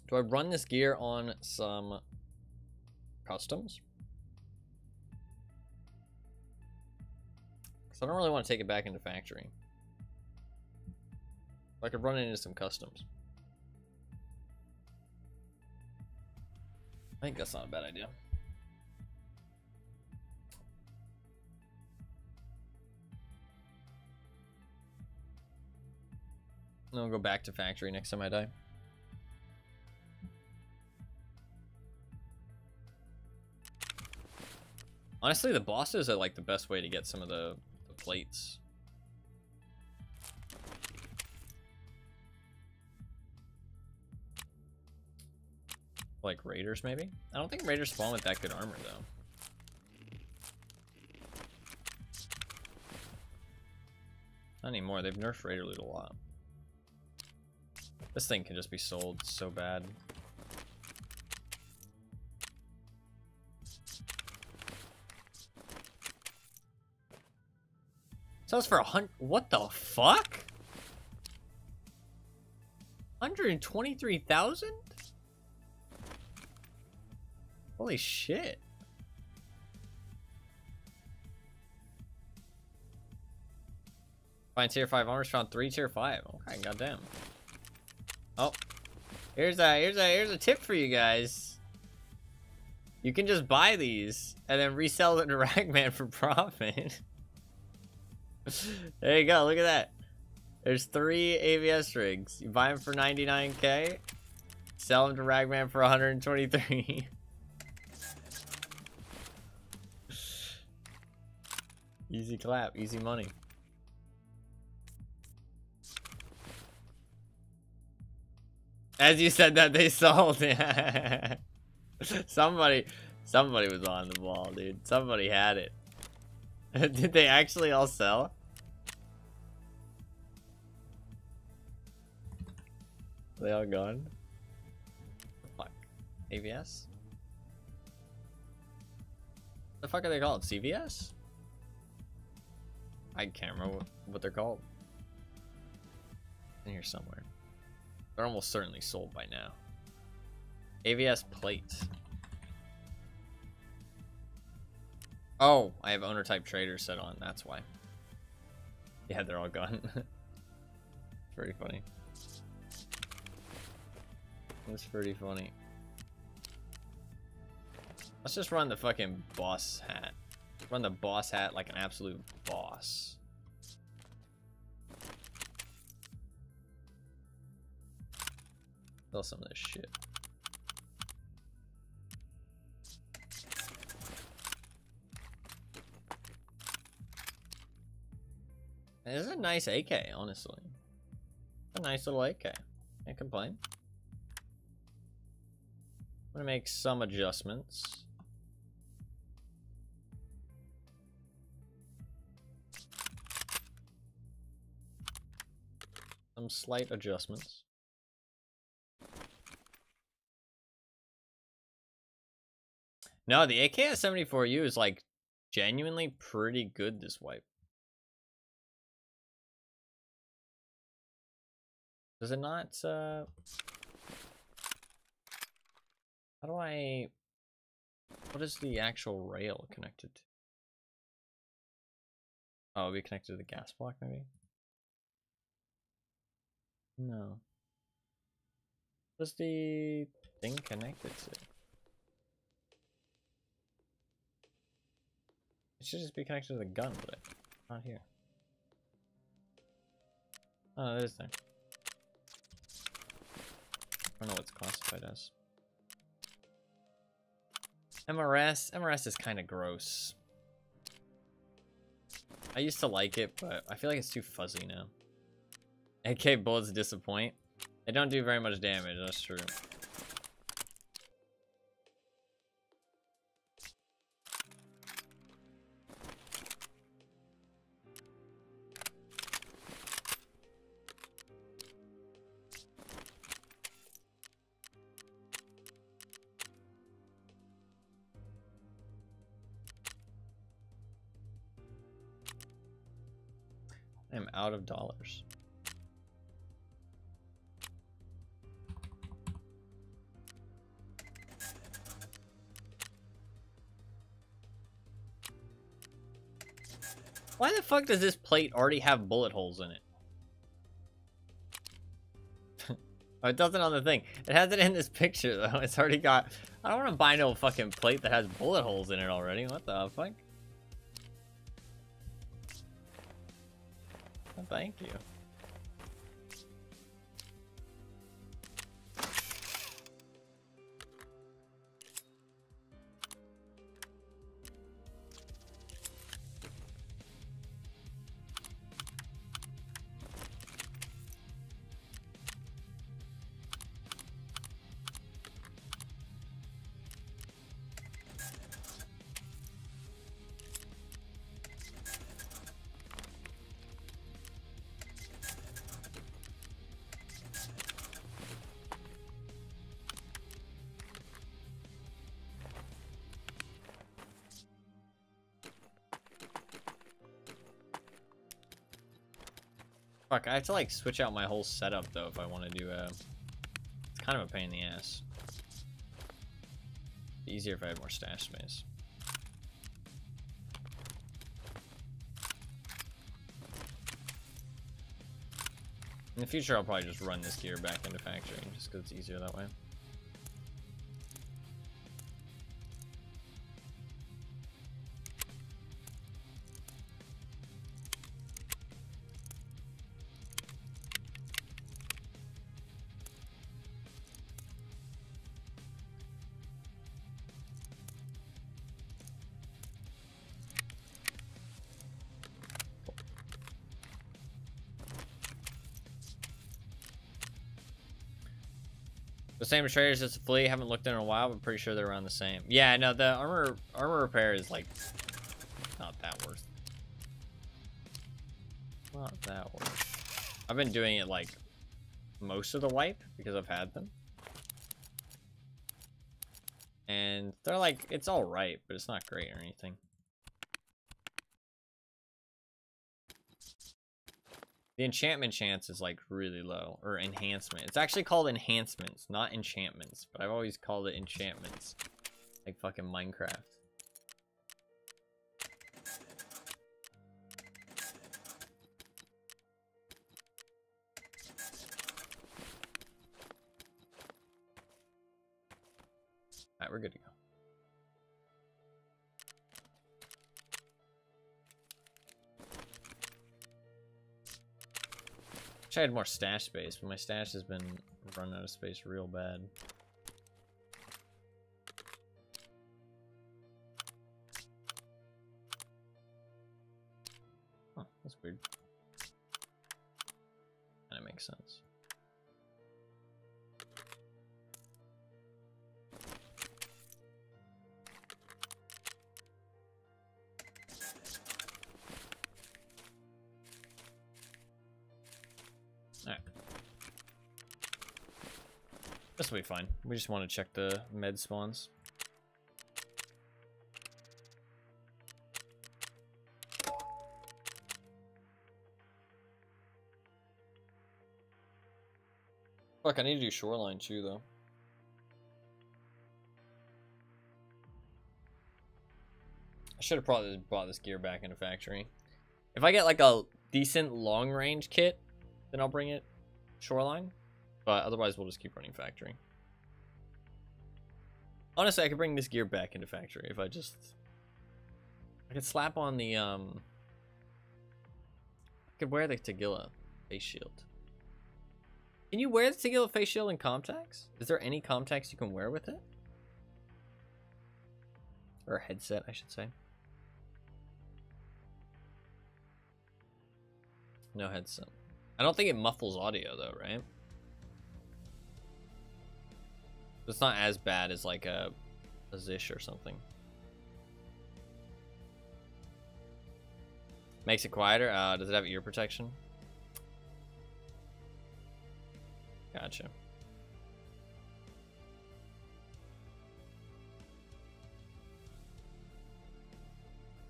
Do I run this gear on some customs? Because I don't really want to take it back into factory. I could run it into some customs. I think that's not a bad idea. And I'll go back to factory next time I die. Honestly, the bosses are like the best way to get some of the plates. Like raiders, maybe? I don't think raiders spawn with that good armor, though. Not anymore. They've nerfed raider loot a lot. This thing can just be sold so bad. Sells for 100. What the fuck? 123,000? Holy shit. Find tier 5 armors, found 3 tier 5. Okay, goddamn. Oh. Here's a tip for you guys. You can just buy these and then resell them to Ragman for profit. There you go, look at that. There's 3 AVS rigs. You buy them for 99k, sell them to Ragman for 123. Easy clap, easy money. As you said that, they sold. Somebody was on the ball, dude. Somebody had it. Did they actually all sell? Are they all gone? Fuck. AVS? The fuck are they called? CVS? I can't remember what they're called. In here somewhere. They're almost certainly sold by now. AVS plates. Oh, I have owner type trader set on. That's why. Yeah, they're all gone. Pretty funny. That's pretty funny. Let's just run the fucking boss hat. Run the boss hat like an absolute boss. Sell some of this shit. This is a nice AK, honestly. A nice little AK. Can't complain. I'm gonna make some adjustments. Some slight adjustments. No, the AKS-74U is like genuinely pretty good this wipe. Does it not, how do I, what is the actual rail connected to? Oh, it'll be connected to the gas block, maybe? No. What's the thing connected to? It should just be connected to the gun, but not here. Oh, it is there. I don't know what's classified as. MRS is kind of gross. I used to like it, but I feel like it's too fuzzy now. AK bullets disappoint. They don't do very much damage, that's true. I am out of dollars. Why the fuck does this plate already have bullet holes in it? Oh, it doesn't on the thing. It has it in this picture though. It's already got. I don't want to buy no fucking plate that has bullet holes in it already. What the fuck? Oh, thank you. Fuck, I have to like switch out my whole setup though if I want to do it's kind of a pain in the ass. Be easier if I had more stash space. In the future I'll probably just run this gear back into factory just because it's easier that way. The same traders as the fleet. Haven't looked in a while, but pretty sure they're around the same. Yeah, no, the armor repair is like not that worth. Not that worth. I've been doing it like most of the wipe because I've had them, and they're like it's all right, but it's not great or anything. The enchantment chance is like really low, or enhancement. It's actually called enhancements, not enchantments, but I've always called it enchantments. Like fucking Minecraft. Alright, we're good to go. Wish I had more stash space, but my stash has been running out of space real bad. Huh, that's weird. That makes sense. Alright. This will be fine. We just want to check the med spawns. Fuck, I need to do shoreline too, though. I should have probably brought this gear back into factory. If I get like a decent long range kit, then I'll bring it shoreline. But otherwise, we'll just keep running factory. Honestly, I could bring this gear back into factory if I could slap on the I could wear the Tagilla face shield. Can you wear the Tagilla face shield in Comtax? Is there any Comtax you can wear with it? Or a headset, I should say. No headset. I don't think it muffles audio though, right? It's not as bad as like a Zish or something. Makes it quieter? Does it have ear protection? Gotcha.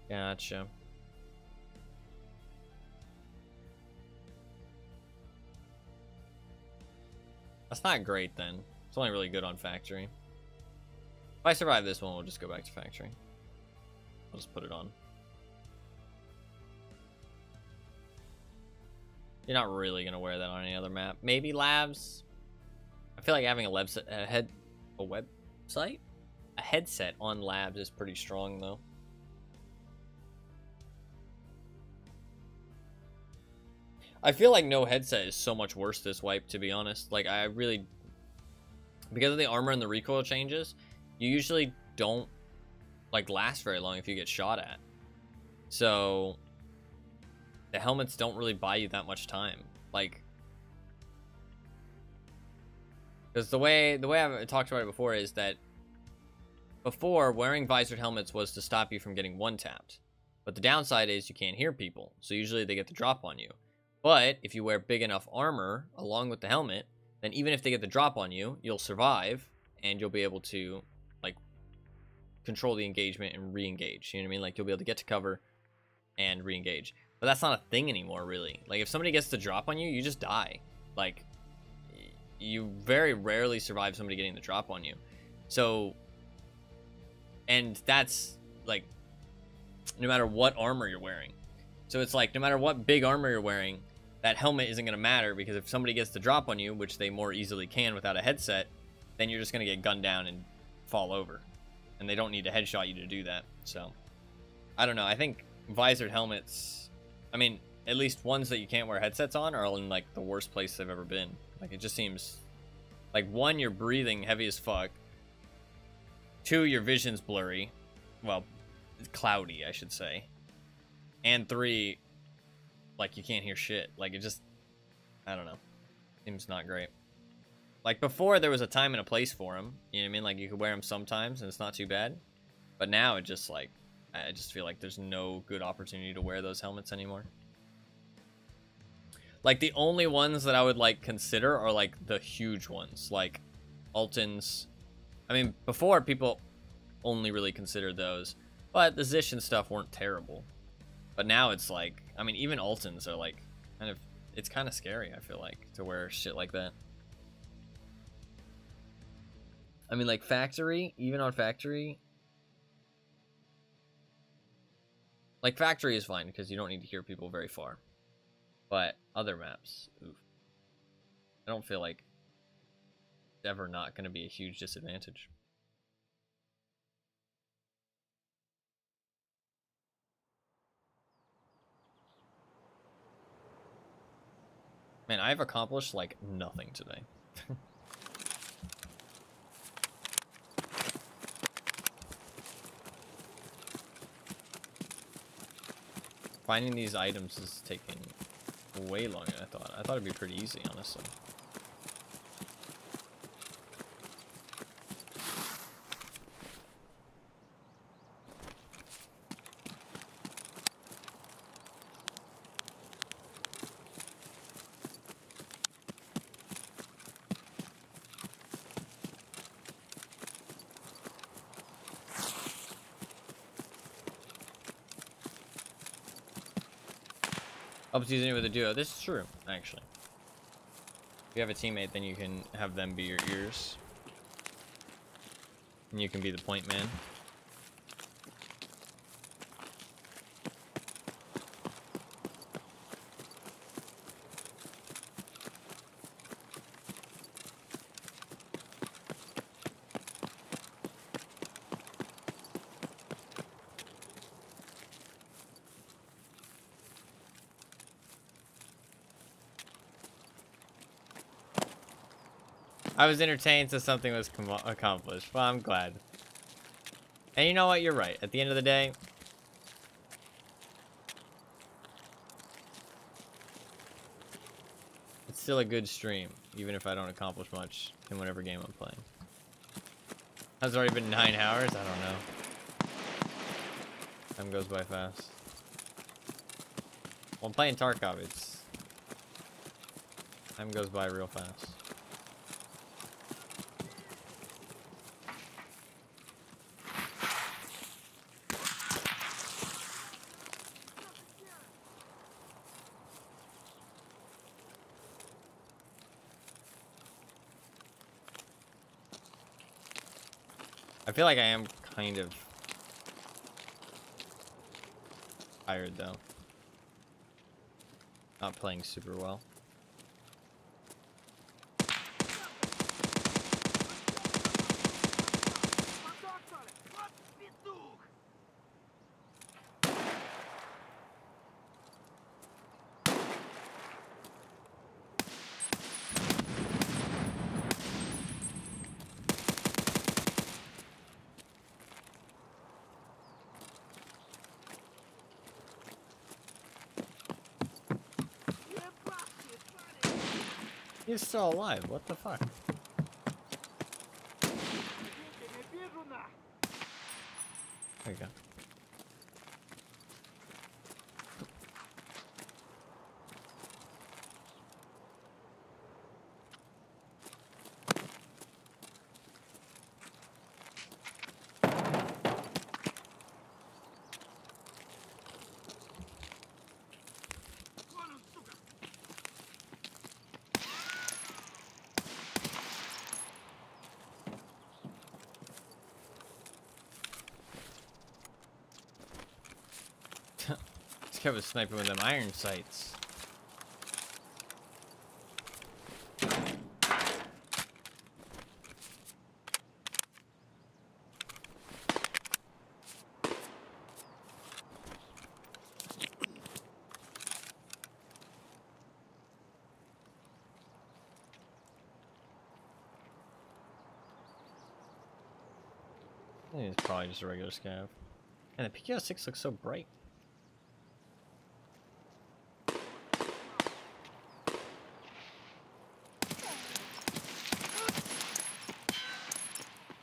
Gotcha. That's not great then. It's only really good on factory. If I survive this one, we'll just go back to factory. I'll just put it on. You're not really gonna wear that on any other map. Maybe labs. I feel like having a headset on labs is pretty strong though. I feel like no headset is so much worse this wipe, to be honest. Like I really, because of the armor and the recoil changes, you usually don't like last very long if you get shot at. So the helmets don't really buy you that much time. Like, because the way I've talked about it before is that before, wearing visored helmets was to stop you from getting one-tapped. But the downside is you can't hear people, so usually they get the drop on you. But if you wear big enough armor along with the helmet, then even if they get the drop on you, you'll survive and you'll be able to like control the engagement and re-engage. You know what I mean? Like you'll be able to get to cover and re-engage. But that's not a thing anymore, really. Like if somebody gets the drop on you, you just die. Like you very rarely survive somebody getting the drop on you. So, and that's like no matter what armor you're wearing. So it's like no matter what big armor you're wearing, that helmet isn't going to matter, because if somebody gets the drop on you, which they more easily can without a headset, then you're just going to get gunned down and fall over. And they don't need to headshot you to do that. So, I don't know. I think visored helmets, I mean, at least ones that you can't wear headsets on are in, like, the worst place they've ever been. Like, it just seems, like, one, you're breathing heavy as fuck. Two, your vision's blurry. Well, cloudy, I should say. And three, like, you can't hear shit. Like, it just, I don't know. Seems not great. Like, before, there was a time and a place for them. You know what I mean? Like, you could wear them sometimes, and it's not too bad. But now, it just, like, I just feel like there's no good opportunity to wear those helmets anymore. Like, the only ones that I would, like, consider are, like, the huge ones. Like, Altons. I mean, before, people only really considered those. But the Zish and stuff weren't terrible. But now it's like, I mean, even Altons are like, kind of, it's kind of scary, I feel like, to wear shit like that. I mean, like, factory, even on factory, like, factory is fine, because you don't need to hear people very far. But other maps, oof. I don't feel like it's ever not going to be a huge disadvantage. Man, I've accomplished like nothing today. Finding these items is taking way longer than I thought. I thought it'd be pretty easy, honestly. Helps using it with a duo. This is true, actually. If you have a teammate, then you can have them be your ears. And you can be the point man. I was entertained, so something was accomplished. Well, I'm glad. And you know what? You're right. At the end of the day, it's still a good stream, even if I don't accomplish much in whatever game I'm playing. Has already been 9 hours? I don't know. Time goes by fast. Well, I'm playing Tarkov. Time goes by real fast. I feel like I am kind of tired though. Not playing super well. He's still alive. What the fuck? There you go. This guy was sniping with them iron sights. I think it's probably just a regular scav. And the PKO6 looks so bright.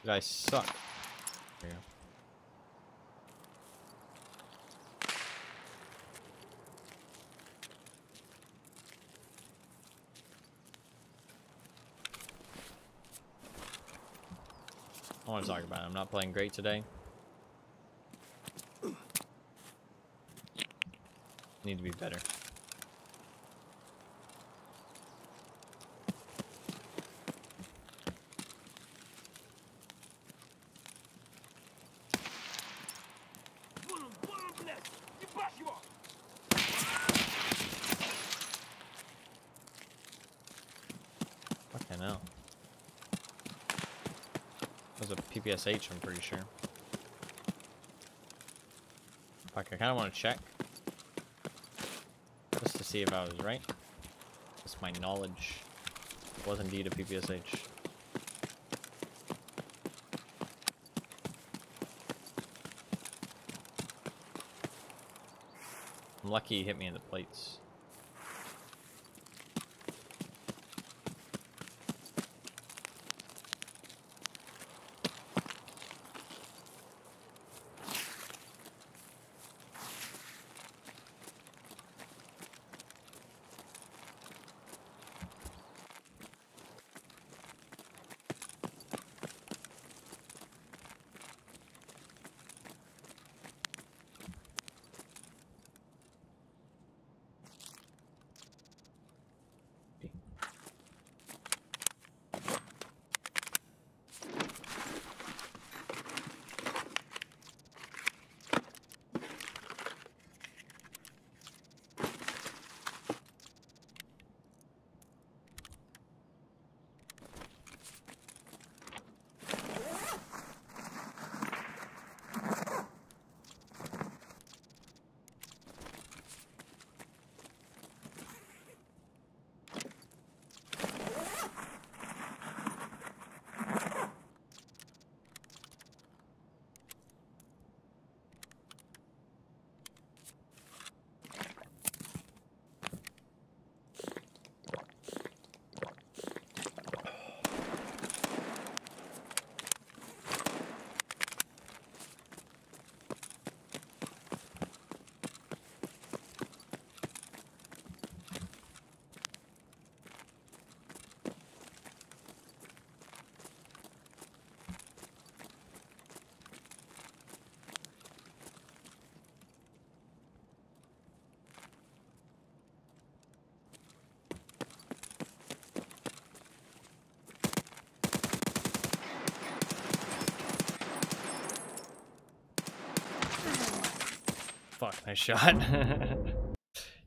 You guys suck. There you go. I want to talk about it. I'm not playing great today. Need to be better. Fucking hell. That was a PPSH, I'm pretty sure. Fuck, I kind of want to check. Just to see if I was right. This test my knowledge. It was indeed a PPSH. I'm lucky he hit me in the plates. Fuck, nice shot.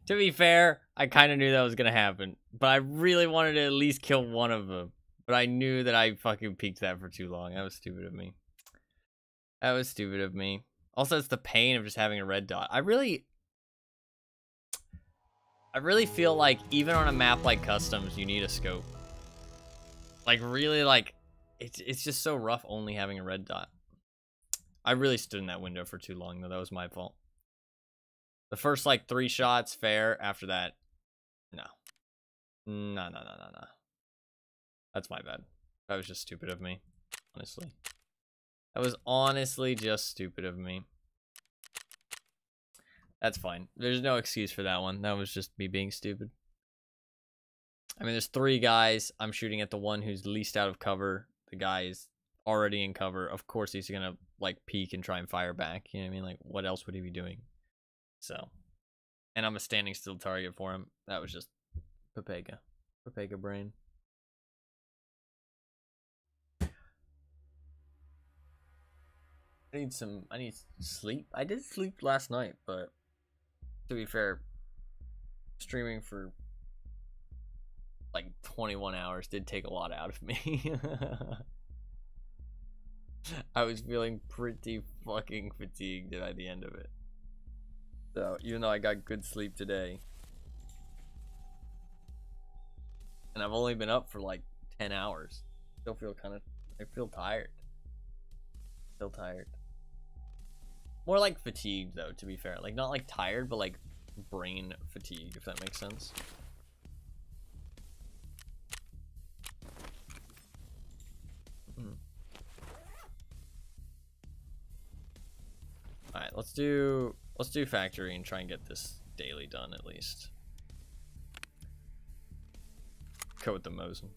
To be fair, I kind of knew that was gonna happen, but I really wanted to at least kill one of them. But I knew that I fucking peeked that for too long. That was stupid of me. That was stupid of me. Also, it's the pain of just having a red dot. I really feel like even on a map like Customs, you need a scope. Like, really, like, it's just so rough only having a red dot. I really stood in that window for too long, though. That was my fault. The first, like, 3 shots, fair. After that, no. No. That's my bad. That was just stupid of me, honestly. That was honestly just stupid of me. That's fine. There's no excuse for that one. That was just me being stupid. I mean, there's 3 guys. I'm shooting at the one who's least out of cover. The guy is already in cover. Of course, he's going to, like, peek and try and fire back. You know what I mean? Like, what else would he be doing? So, and I'm a standing still target for him. That was just Papega brain. I need sleep. I did sleep last night, but to be fair, streaming for like 21 hours did take a lot out of me. I was feeling pretty fucking fatigued by the end of it. So, even though I got good sleep today, and I've only been up for like 10 hours, still feel I feel tired. Still tired. More like fatigued, though, to be fair. Like, not like tired, but like brain fatigue, if that makes sense. Alright, let's do factory and try and get this daily done at least. Go with the Mosin.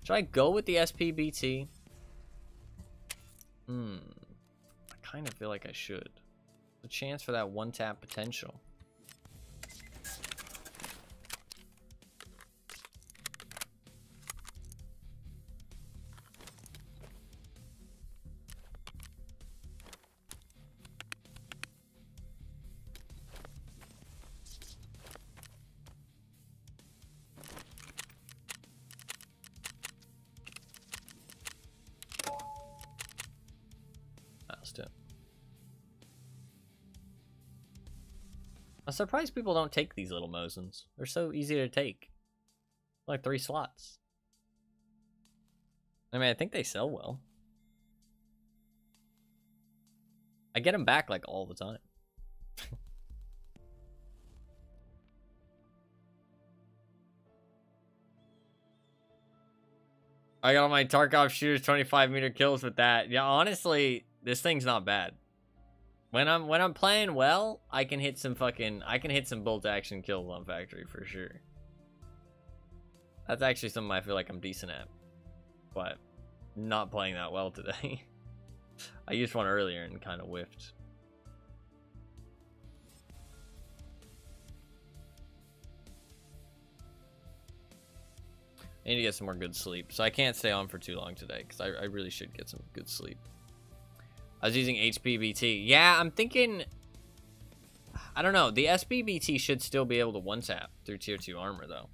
Should I go with the SPBT? I kind of feel like I should. A chance for that one-tap potential. I'm surprised people don't take these little Mosins. They're so easy to take. Like 3 slots. I mean, I think they sell well. I get them back like all the time. I got my Tarkov shooters 25-meter kills with that. Yeah, honestly, this thing's not bad. When I'm playing well, I can hit some bolt action kills on factory for sure. That's actually something I feel like I'm decent at. But not playing that well today. I used one earlier and kind of whiffed. I need to get some more good sleep. So I can't stay on for too long today because I really should get some good sleep. I was using HBBT. Yeah, I'm thinking... I don't know. The SBBT should still be able to one-tap through tier 2 armor, though.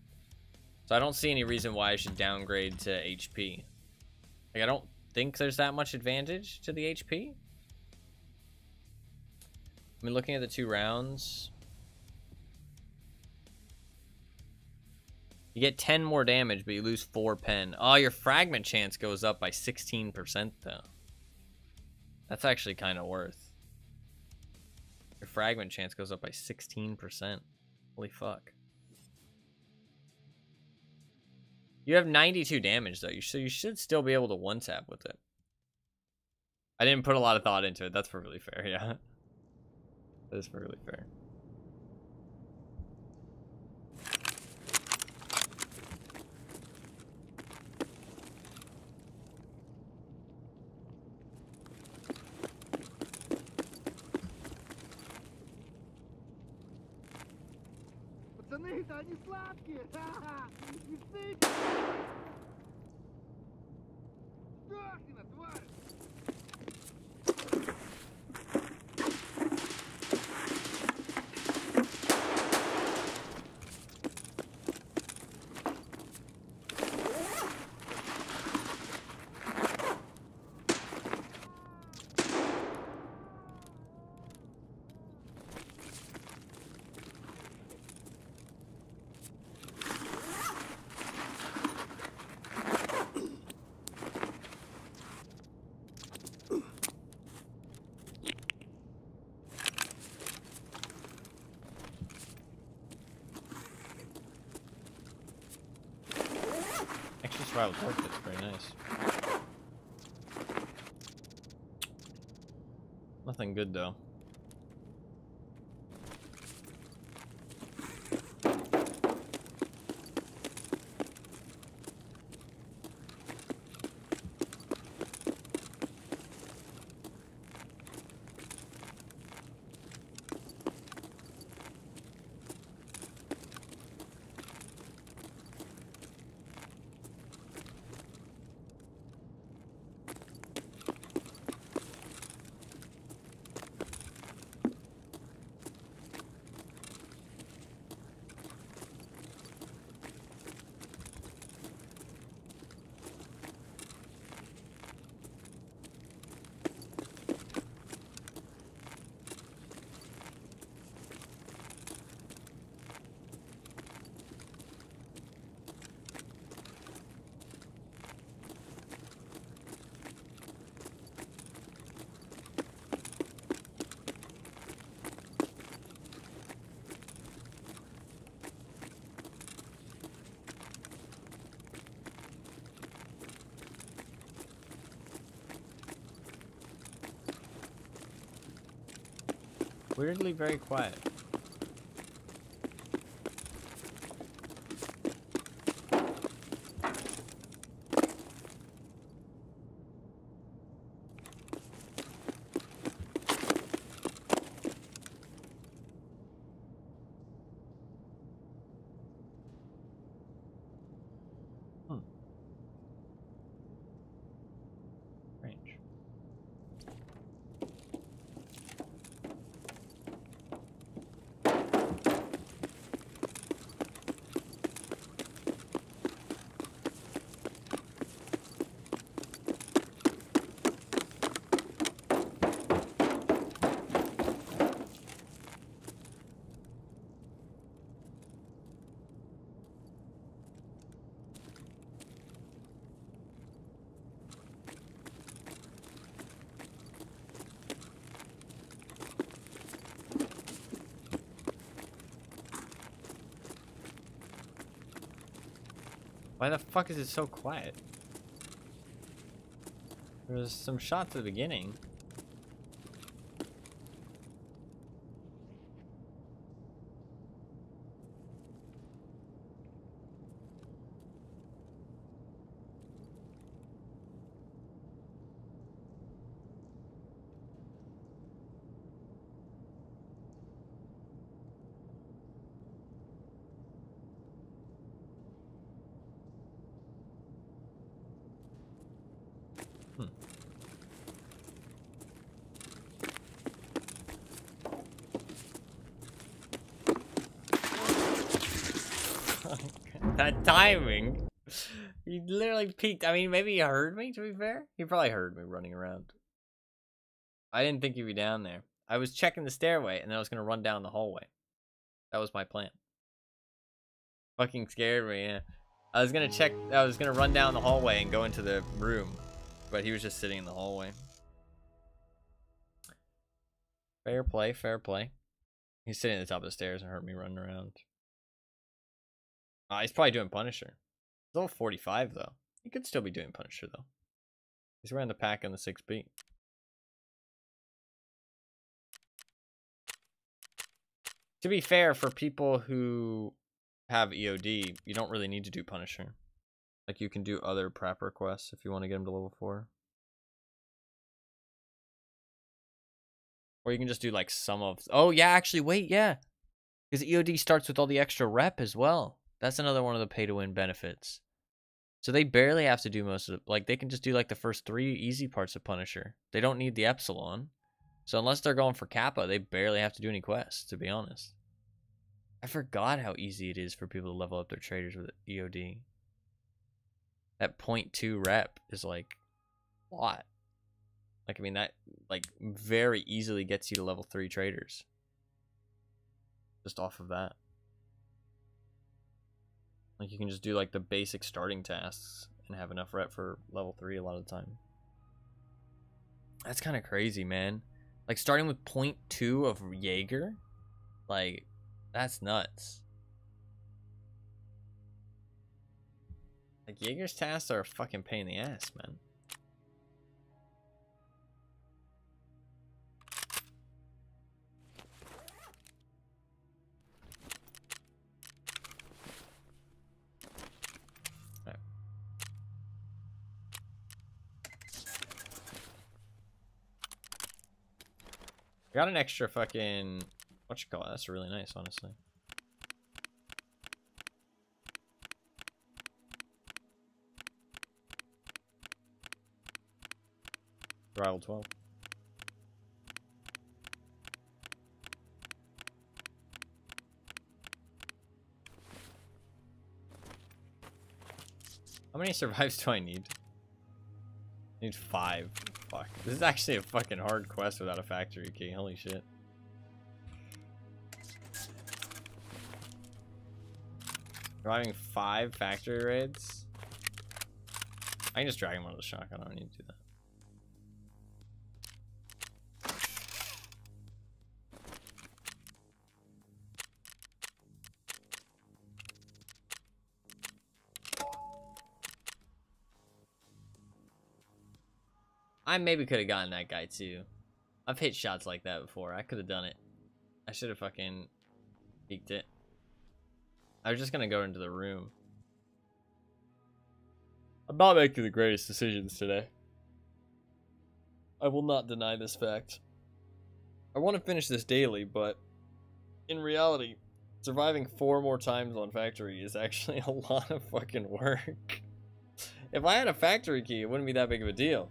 So I don't see any reason why I should downgrade to HP. Like, I don't think there's that much advantage to the HP. I mean, looking at the 2 rounds... You get 10 more damage, but you lose 4 pen. Oh, your fragment chance goes up by 16%, though. That's actually kind of worth. Your fragment chance goes up by 16%. Holy fuck. You have 92 damage, though. So you should still be able to one-tap with it. I didn't put a lot of thought into it. That's perfectly fair, yeah. That is perfectly fair. Пацаны-то они сладкие! Ха-ха! Не стыдно! Сдохни на, тварь! Survival torque, that's very nice. Nothing good though. Weirdly very quiet. Range. Why the fuck is it so quiet? There's some shots at the beginning. That timing. He literally peeked. I mean, maybe he heard me, to be fair. He probably heard me running around. I didn't think he'd be down there. I was checking the stairway, and then I was going to run down the hallway. That was my plan. Fucking scared me, yeah. I was going to run down the hallway and go into the room. But he was just sitting in the hallway. Fair play, fair play. He's sitting at the top of the stairs and heard me running around. He's probably doing Punisher. He's level 45, though. He could still be doing Punisher, though. He's around the pack on the 6B. To be fair, for people who have EOD, you don't really need to do Punisher. Like, you can do other prepper quests if you want to get him to level 4. Or you can just do, like, some of... Oh, yeah, actually, wait, yeah. Because EOD starts with all the extra rep as well. That's another one of the pay-to-win benefits. So they barely have to do most of it. Like, they can just do, like, the first 3 easy parts of Punisher. They don't need the Epsilon. So unless they're going for Kappa, they barely have to do any quests, to be honest. I forgot how easy it is for people to level up their traders with EOD. That 0.2 rep is, like, a lot. Like, I mean, that, like, very easily gets you to level 3 traders. Just off of that. Like, you can just do, like, the basic starting tasks and have enough rep for level 3 a lot of the time. That's kind of crazy, man. Like, starting with 0.2 of Jaeger? Like, that's nuts. Like, Jaeger's tasks are a fucking pain in the ass, man. I got an extra fucking... What you call it? That's really nice, honestly. Rival 12. How many survives do I need? I need 5. Fuck. This is actually a fucking hard quest without a factory key. Holy shit. Surviving 5 factory raids? I can just drag him out of the shotgun. I don't need to do that. I maybe could have gotten that guy too. I've hit shots like that before. I could have done it. I should have fucking peeked it. I was just gonna go into the room. I'm not making the greatest decisions today. I will not deny this fact. I want to finish this daily, but in reality, surviving 4 more times on factory is actually a lot of fucking work. If I had a factory key, it wouldn't be that big of a deal.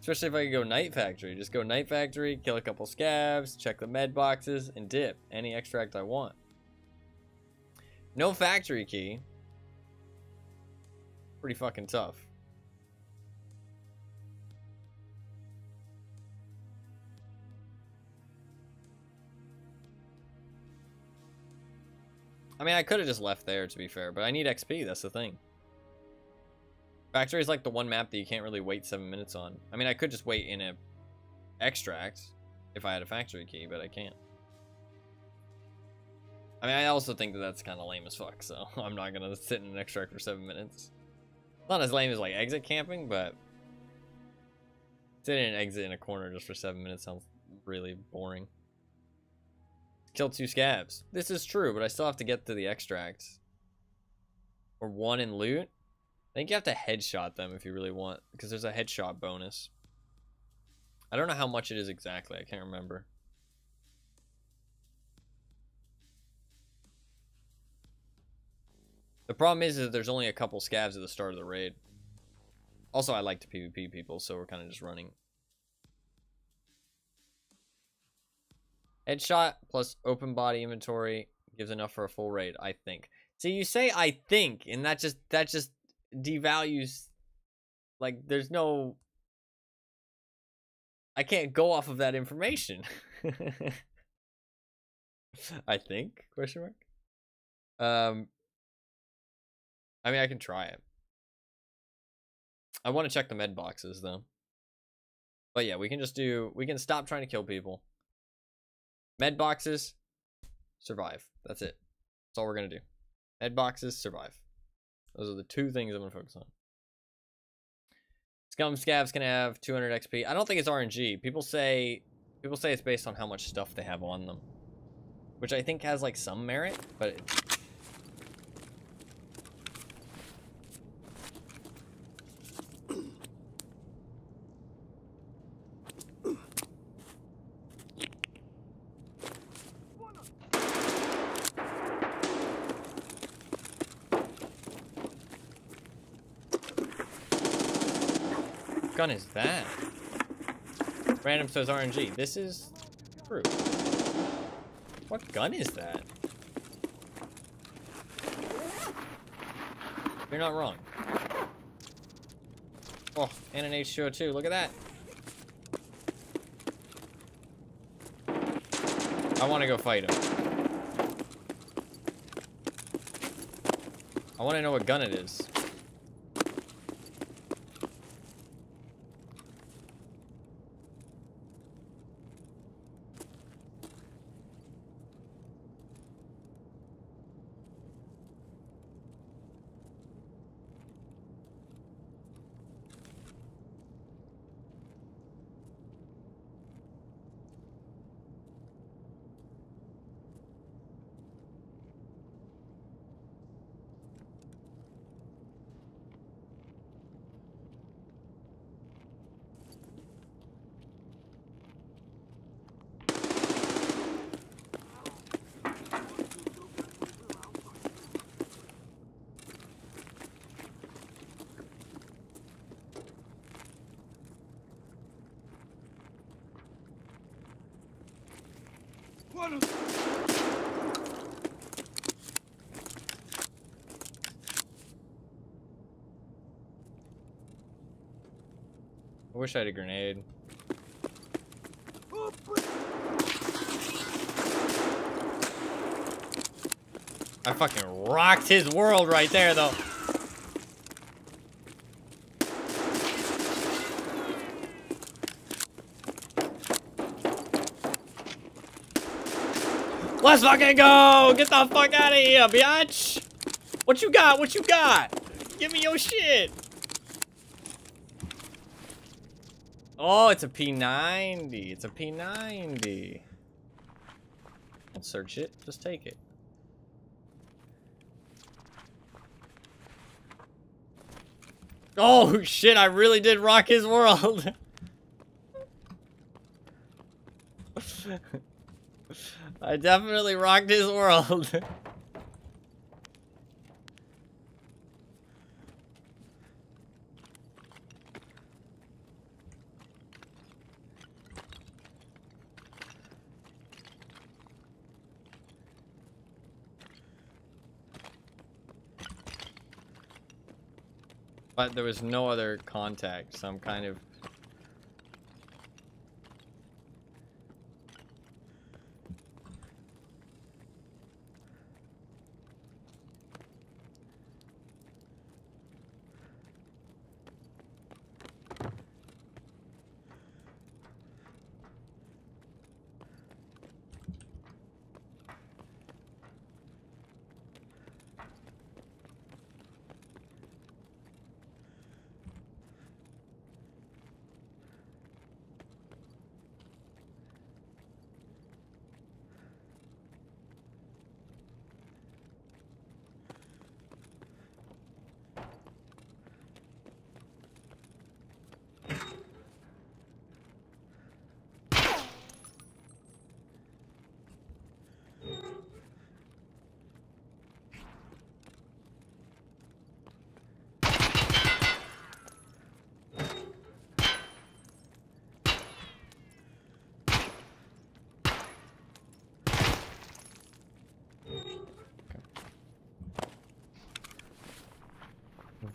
Especially if I could go night factory. Just go night factory, kill a couple scavs, check the med boxes, and dip. Any extract I want. No factory key. Pretty fucking tough. I mean, I could have just left there, to be fair, but I need XP, that's the thing. Factory is like the one map that you can't really wait 7 minutes on. I mean, I could just wait in a extract if I had a factory key, but I can't. I mean, I also think that that's kind of lame as fuck, so I'm not gonna sit in an extract for 7 minutes. Not as lame as like exit camping, but sitting and exit in a corner just for 7 minutes sounds really boring. Kill 2 scabs. This is true, but I still have to get to the extracts. Or 1 in loot. I think you have to headshot them if you really want, because there's a headshot bonus. I don't know how much it is exactly. I can't remember. The problem is that there's only a couple scavs at the start of the raid. Also, I like to PvP people, so we're kind of just running. Headshot plus open body inventory gives enough for a full raid, I think. See, you say I think, and that just devalues. Like, there's no. I can't go off of that information. I think? Question mark. I mean, I can try it. I want to check the med boxes though. But yeah, we can stop trying to kill people. Med boxes, survive. That's it. That's all we're gonna do. Med boxes, survive. Those are the 2 things I'm gonna focus on. Scum scavs can have 200 XP. I don't think it's RNG. People say it's based on how much stuff they have on them, which I think has like some merit, but what gun is that? Random says RNG. This is true. What gun is that? You're not wrong. Oh, and an H2O2. Look at that. I want to go fight him. I want to know what gun it is. I wish I had a grenade. I fucking rocked his world right there, though. Let's fucking go! Get the fuck out of here, bitch! What you got? What you got? Give me your shit! Oh, it's a P90. It's a P90. Don't search it. Just take it. Oh, shit. I really did rock his world. I definitely rocked his world. But there was no other contact, so I'm kind of...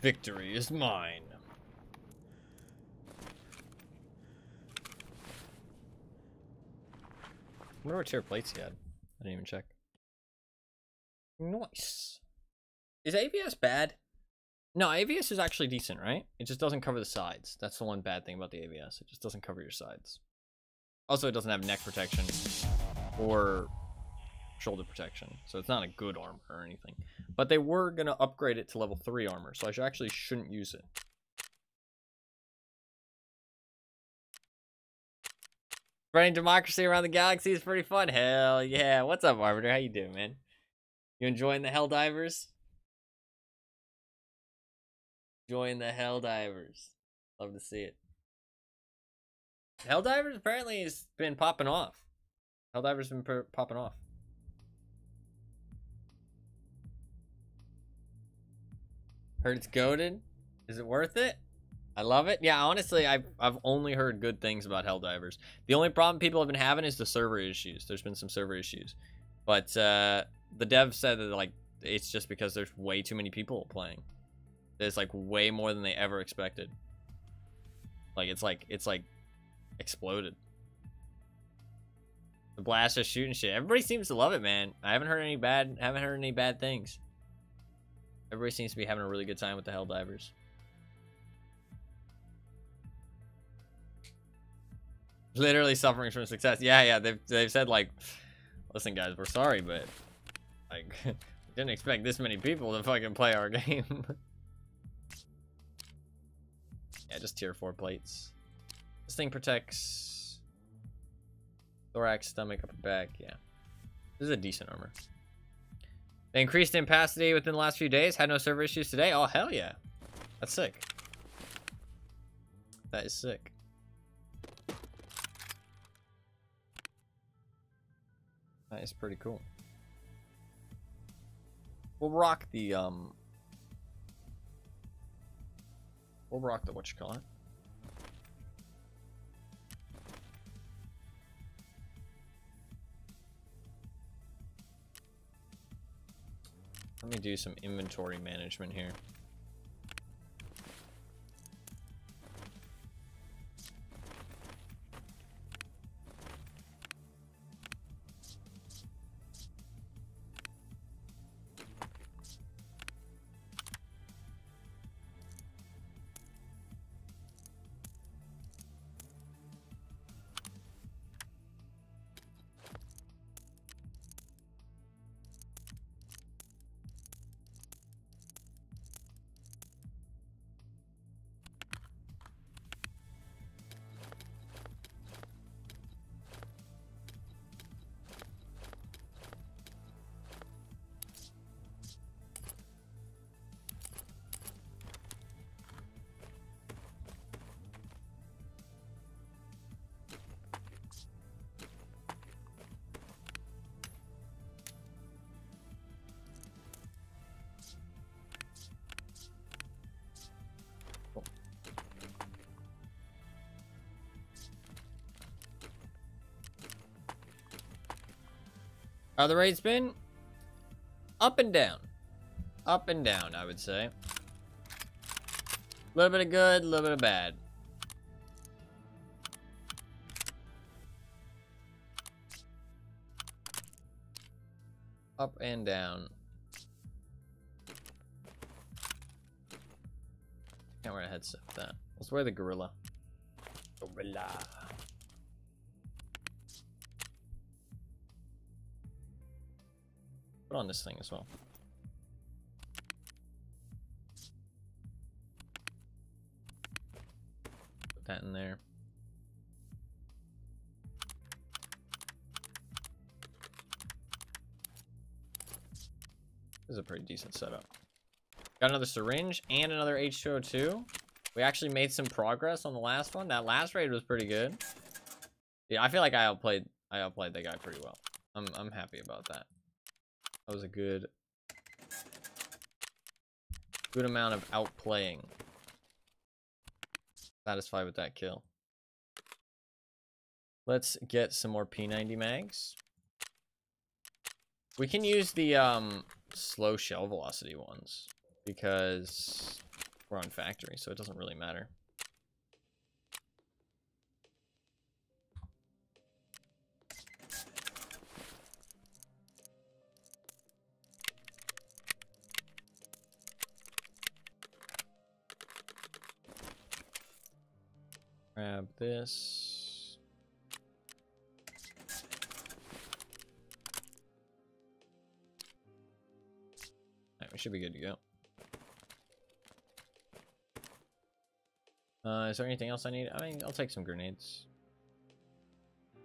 Victory is mine. I wonder what tier plates he had. I didn't even check. Nice. Is AVS bad? No, AVS is actually decent, right? It just doesn't cover the sides. That's the one bad thing about the AVS. It just doesn't cover your sides. Also, it doesn't have neck protection or shoulder protection. So it's not a good armor or anything. But they were going to upgrade it to level 3 armor. So I actually shouldn't use it. Spreading democracy around the galaxy is pretty fun. Hell yeah. What's up, Arbiter? How you doing, man? You enjoying the Helldivers? Enjoying the Helldivers. Love to see it. Helldivers apparently has been popping off. Helldivers been popping off. Heard it's goated. Is it worth it? I love it. Yeah, honestly, I've only heard good things about Helldivers. The only problem people have been having is the server issues. There's been some server issues. But the dev said that like it's just because there's way too many people playing. There's like way more than they ever expected. Like it's like exploded. The blast is shooting shit. Everybody seems to love it, man. I haven't heard any bad things. Everybody seems to be having a really good time with the Helldivers. Literally suffering from success. Yeah, they've said like, listen guys, we're sorry, but like we didn't expect this many people to fucking play our game. Yeah, just tier 4 plates. This thing protects thorax, stomach, upper back. Yeah, this is a decent armor. They increased in opacity within the last few days. Had no server issues today. Oh hell yeah, that's sick. That is sick. That is pretty cool. We'll rock the whatchamacallit. Let me do some inventory management here. How the rates been? Up and down. Up and down, I would say. A little bit of good, a little bit of bad. Up and down. Can't wear a headset with that. Let's wear the gorilla. Gorilla. Put on this thing as well. Put that in there. This is a pretty decent setup. Got another syringe and another H2O2. We actually made some progress on the last one. That last raid was pretty good. Yeah, I feel like I outplayed that guy pretty well. I'm happy about that. That was a good amount of outplaying. Satisfied with that kill. Let's get some more P90 mags. We can use the slow shell velocity ones because We're on factory, so it doesn't really matter. Grab this. Alright, we should be good to go. Is there anything else I need? I mean, I'll take some grenades. You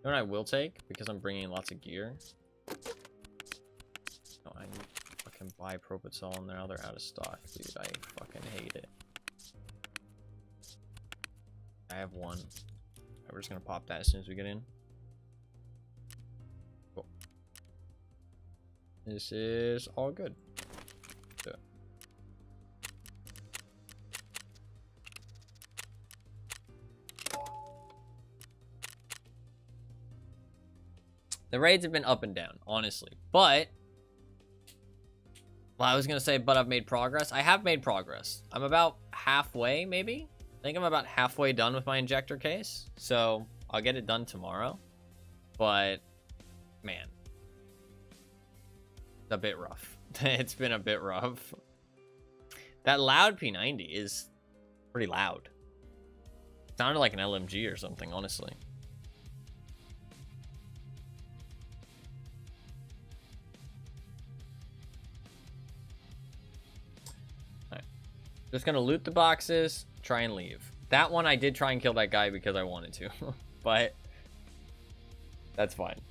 know what I will take? Because I'm bringing lots of gear. Oh, I need to fucking buy Propofol and now they're out of stock, dude. I fucking hate it. I have one. Right, we're just gonna pop that as soon as we get in. Cool. This is all good. So. The raids have been up and down, honestly. But, well, I was going to say, but I've made progress. I have made progress. I'm about halfway, maybe? I think I'm about halfway done with my injector case. So, I'll get it done tomorrow. But, man. It's a bit rough. It's been a bit rough. That loud P90 is pretty loud. It sounded like an LMG or something, honestly. Just gonna loot the boxes, try and leave. That one I did try and kill that guy because I wanted to, but that's fine.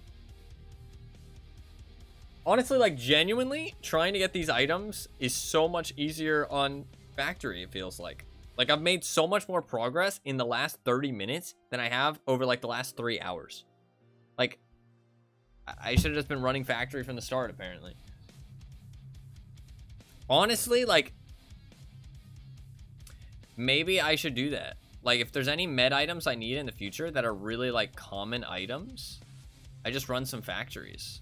Honestly, like genuinely, trying to get these items is so much easier on factory, it feels like. Like I've made so much more progress in the last 30 minutes than I have over like the last 3 hours. Like, I should have just been running factory from the start, apparently. Honestly, like, maybe I should do that. Like, if there's any med items I need in the future that are really, like, common items, I just run some factories.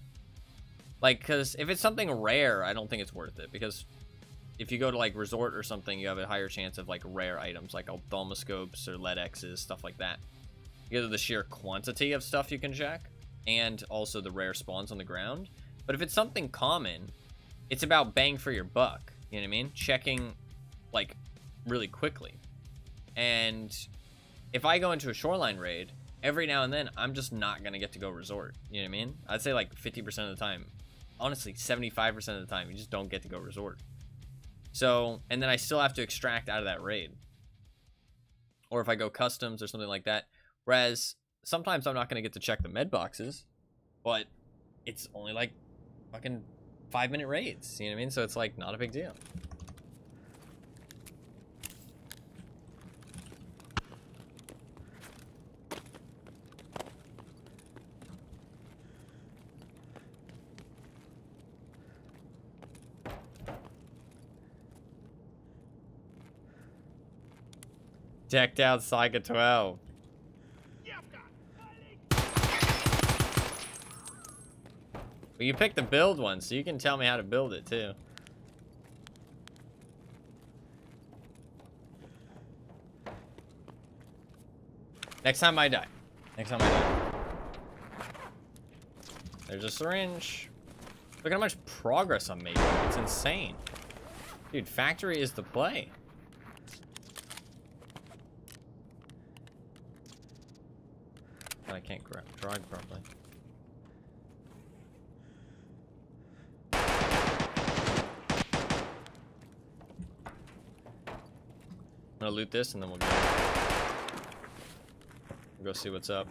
Like, because if it's something rare, I don't think it's worth it. Because if you go to, like, Resort or something, you have a higher chance of, like, rare items, like ophthalmoscopes or lead X's, stuff like that. Because of the sheer quantity of stuff you can check, and also the rare spawns on the ground. But if it's something common, it's about bang for your buck. You know what I mean? Checking, like, really quickly. And if I go into a shoreline raid, every now and then I'm just not gonna get to go resort. You know what I mean? I'd say like 50% of the time, honestly 75% of the time, you just don't get to go resort. So, and then I still have to extract out of that raid, or if I go customs or something like that. Whereas sometimes I'm not gonna get to check the med boxes, but it's only like fucking 5-minute raids. You know what I mean? So it's like not a big deal. Decked out Saiga 12. Well, you picked the build one, so you can tell me how to build it too. Next time I die. Next time I die. There's a syringe. Look how much progress I'm making. It's insane. Dude, factory is the play. I can't drive properly. I'm gonna loot this and then we'll go see what's up.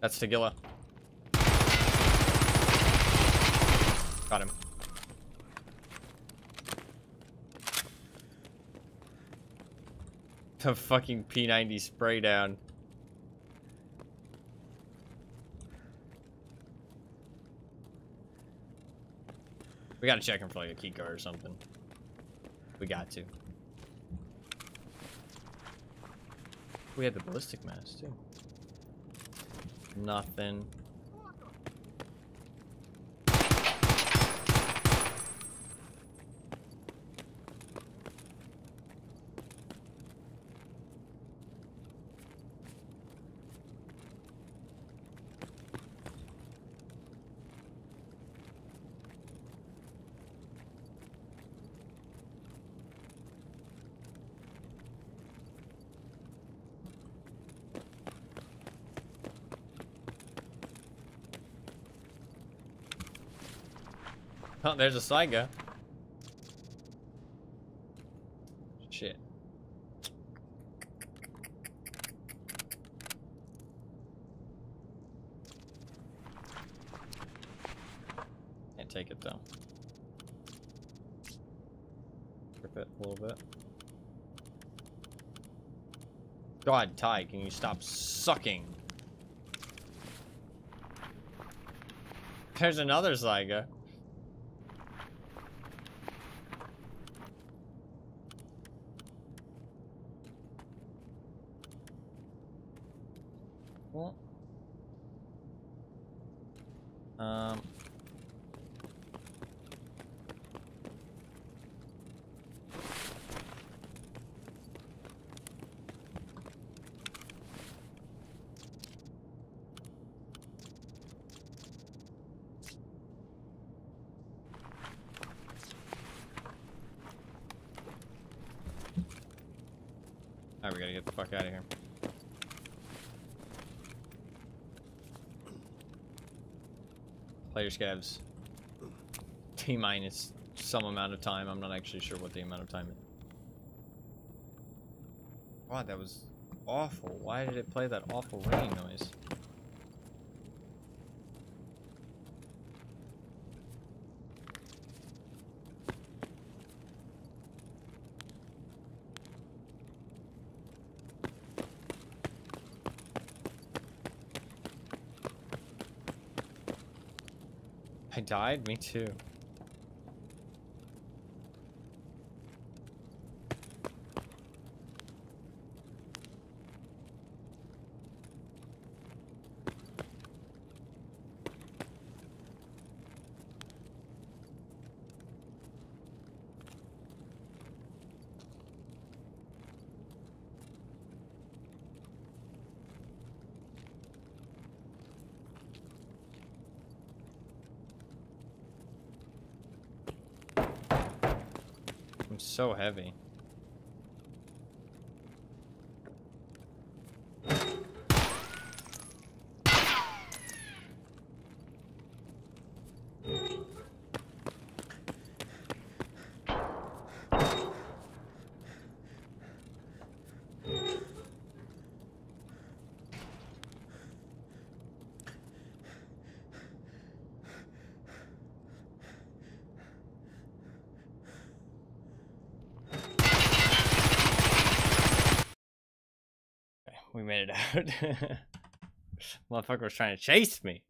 That's Tagilla. Got him. The fucking P90 spray down. We gotta check him for like a key card or something. We got to. We had the ballistic mask too. Nothing. Oh, there's a Saiga. Shit. Can't take it though. Rip it a little bit. God, Ty, can you stop sucking? There's another Saiga. What? Alright, we gotta get the fuck out of here. Player scavs. T-minus some amount of time. I'm not actually sure what the amount of time is. God, that was awful. Why did it play that awful ringing noise? I died? Me too. I'm so heavy. We made it out. Motherfucker was trying to chase me.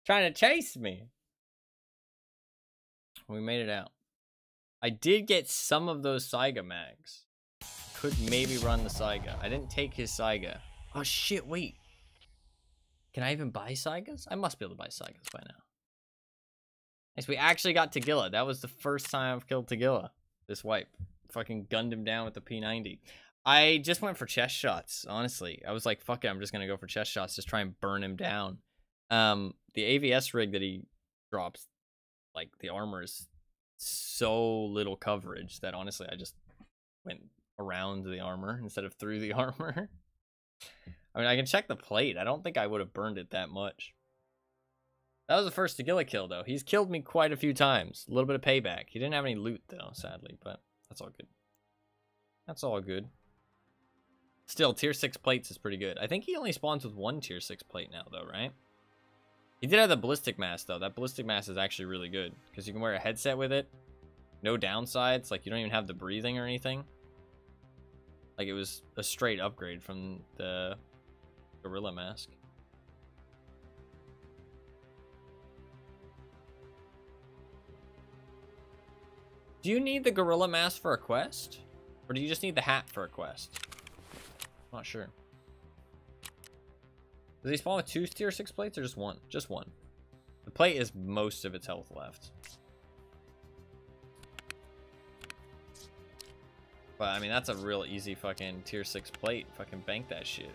Trying to chase me. We made it out. I did get some of those Saiga mags. Could maybe run the Saiga. I didn't take his Saiga. Oh shit, wait. Can I even buy Saigas? I must be able to buy Saigas by now. Nice, we actually got Tagilla. That was the first time I've killed Tagilla. This wipe. Fucking gunned him down with the P90. I just went for chest shots, honestly. I was like, fuck it, I'm just gonna go for chest shots, just try and burn him down. The AVS rig that he drops, like, the armor is so little coverage that honestly I just went around the armor instead of through the armor. I mean, I can check the plate. I don't think I would have burned it that much. That was the first Tagilla kill, though. He's killed me quite a few times. A little bit of payback. He didn't have any loot, though, sadly, but that's all good. That's all good. Still, tier 6 plates is pretty good. I think he only spawns with one tier 6 plate now, though, right? He did have the ballistic mask, though. That ballistic mask is actually really good because you can wear a headset with it. No downsides. Like, you don't even have the breathing or anything. Like, it was a straight upgrade from the gorilla mask. Do you need the gorilla mask for a quest? Or do you just need the hat for a quest? I'm not sure. Does he spawn with 2 tier 6 plates or just one? Just one. The plate is most of its health left. But I mean, that's a real easy fucking tier 6 plate. Fucking bank that shit.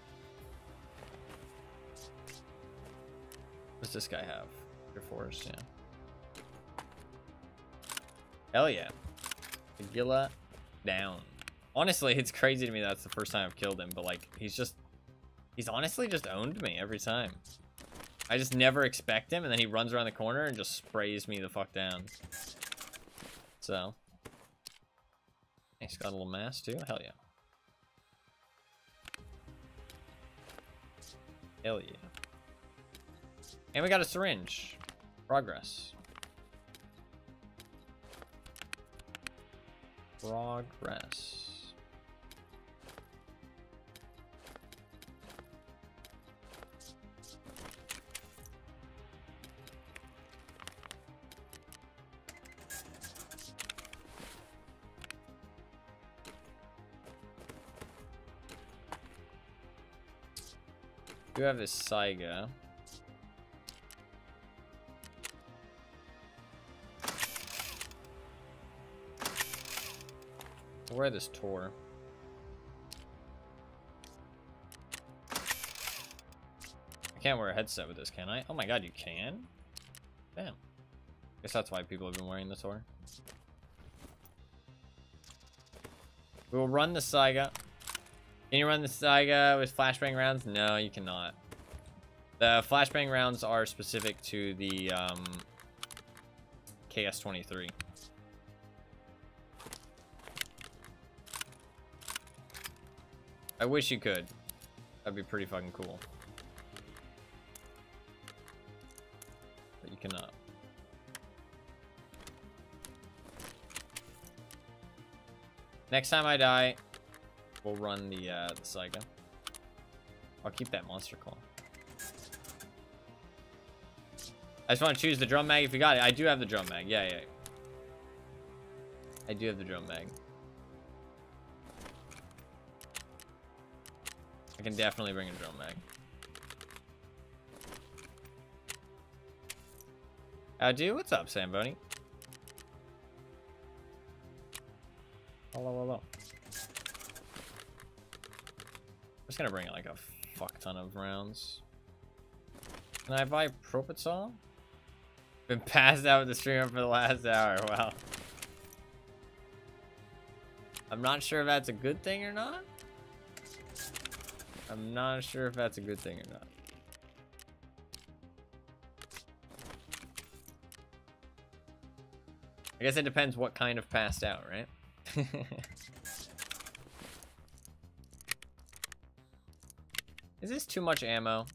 What's this guy have? Tier 4s, yeah. Hell yeah. Agila down. Honestly, it's crazy to me that's the first time I've killed him, but like, he's honestly just owned me every time. I just never expect him, and then he runs around the corner and just sprays me the fuck down. So. He's got a little mass too. Hell yeah. Hell yeah. And we got a syringe. Progress. Progress. You have this Saiga. I'll wear this Tor. I can't wear a headset with this, can I? Oh my god, you can? Damn. Guess that's why people have been wearing the Tor. We will run the Saiga. Can you run the Saiga with flashbang rounds? No, you cannot. The flashbang rounds are specific to the KS-23. I wish you could. That'd be pretty fucking cool. But you cannot. Next time I die, we'll run the Saiga. I'll keep that monster claw. I just want to choose the drum mag if you got it. I do have the drum mag. Yeah, yeah. I do have the drum mag. I can definitely bring a drum mag. How do? What's up, Samboni? Hello, hello. I'm just gonna bring like a fuck ton of rounds. Can I buy Propitsol? Been passed out with the streamer for the last hour. Wow. I'm not sure if that's a good thing or not. I'm not sure if that's a good thing or not. I guess it depends what kind of passed out, right? Is this too much ammo?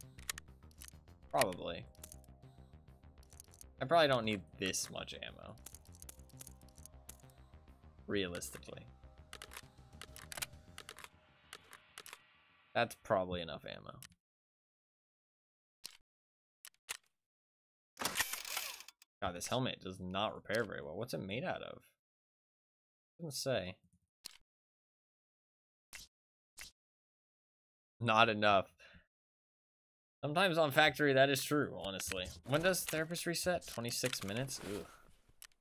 Probably. I probably don't need this much ammo. Realistically. That's probably enough ammo. God, this helmet does not repair very well. What's it made out of? Doesn't say. Not enough. Sometimes on factory that is true, honestly. When does therapist reset? 26 minutes? Ugh.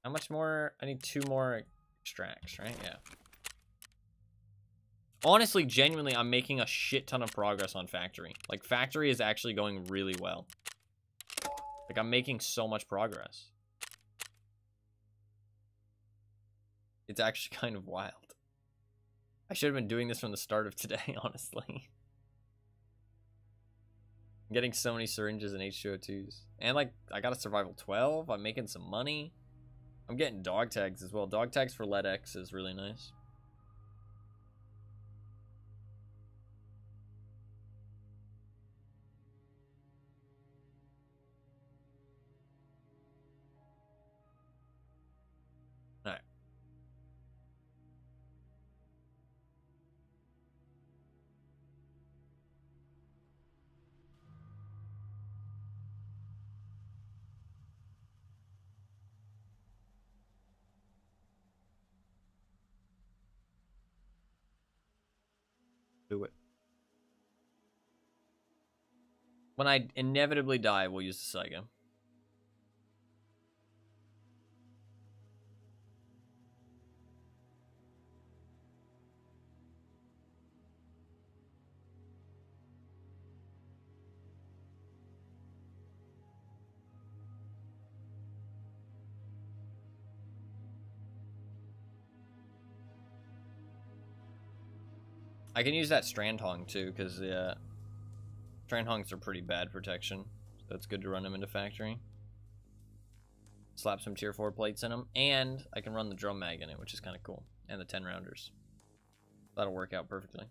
How much more? I need 2 more extracts, right? Yeah. Honestly, genuinely, I'm making a shit ton of progress on factory. Like, factory is actually going really well. Like, I'm making so much progress. It's actually kind of wild. I should have been doing this from the start of today, honestly. I'm getting so many syringes and H2O2s. And, like, I got a survival 12. I'm making some money. I'm getting dog tags as well. Dog tags for Lead X is really nice. Alright. Do it. When I inevitably die, we'll use the Saiga. I can use that Strandhong too, because Strandhongs are pretty bad protection. So it's good to run them into factory. Slap some tier 4 plates in them, and I can run the drum mag in it, which is kind of cool. And the 10 rounders. That'll work out perfectly.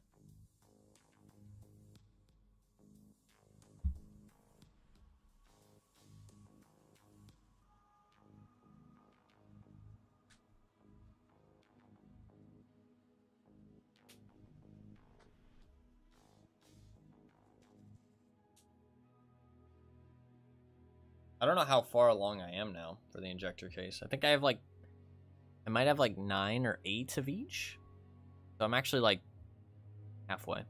I don't know how far along I am now for the injector case. I think I have like, I might have like 9 or 8 of each. So I'm actually like halfway,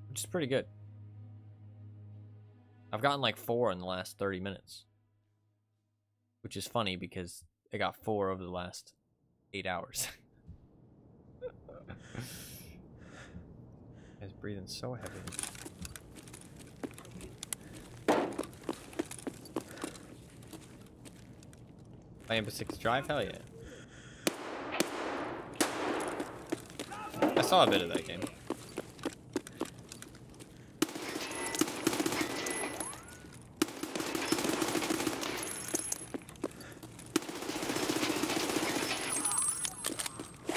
which is pretty good. I've gotten like 4 in the last 30 minutes, which is funny because I got 4 over the last 8 hours. Guy's breathing so heavy. Playing 6 Drive? Hell yeah. I saw a bit of that game.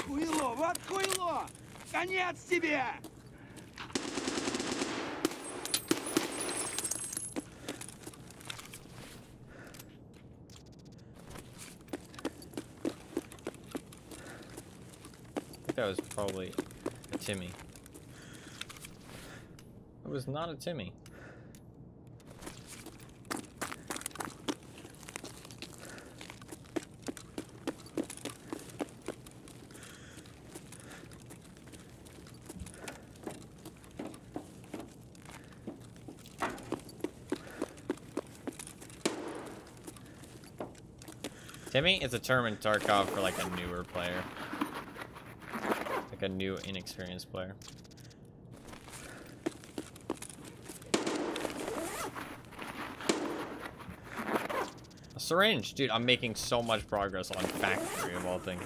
Хуйло, вот хуйло! Конец тебе! That was probably a Timmy. It was not a Timmy. Timmy is a term in Tarkov for like a newer player. Like a new, inexperienced player. A syringe! Dude, I'm making so much progress on factory of all things.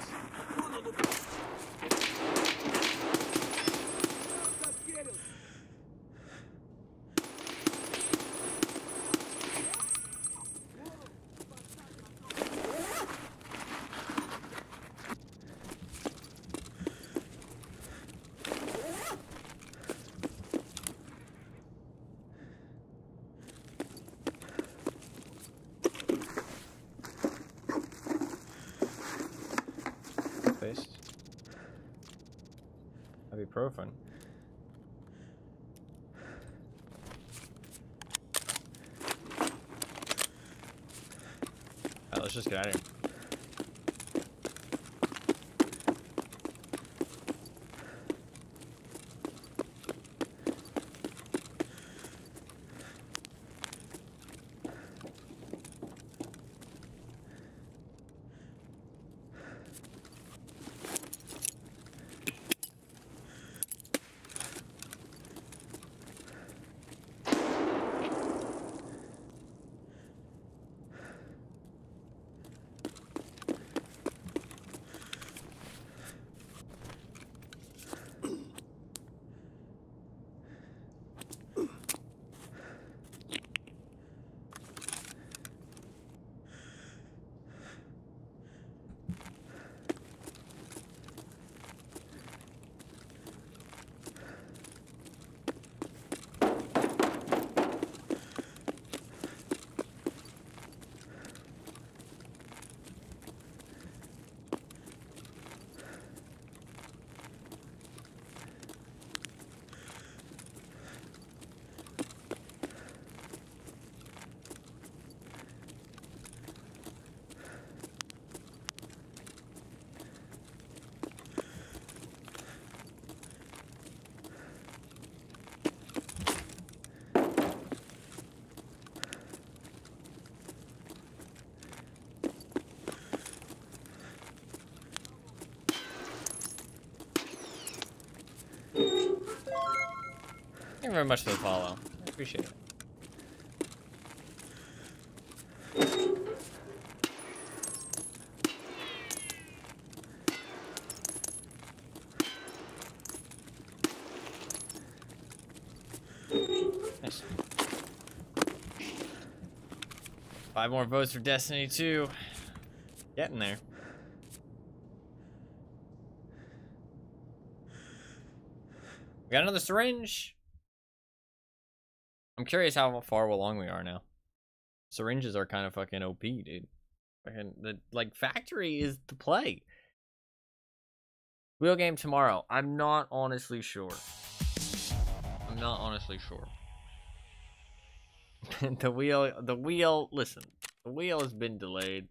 Ibuprofen. Alright, let's just get out of here. Thank you very much for the follow. I appreciate it. Nice. 5 more votes for Destiny 2. Getting there. We got another syringe. I'm curious how far along we are now. Syringes are kind of fucking OP, dude. Fucking the like factory is the play. Wheel game tomorrow. I'm not honestly sure. I'm not honestly sure. the wheel, listen. The wheel has been delayed.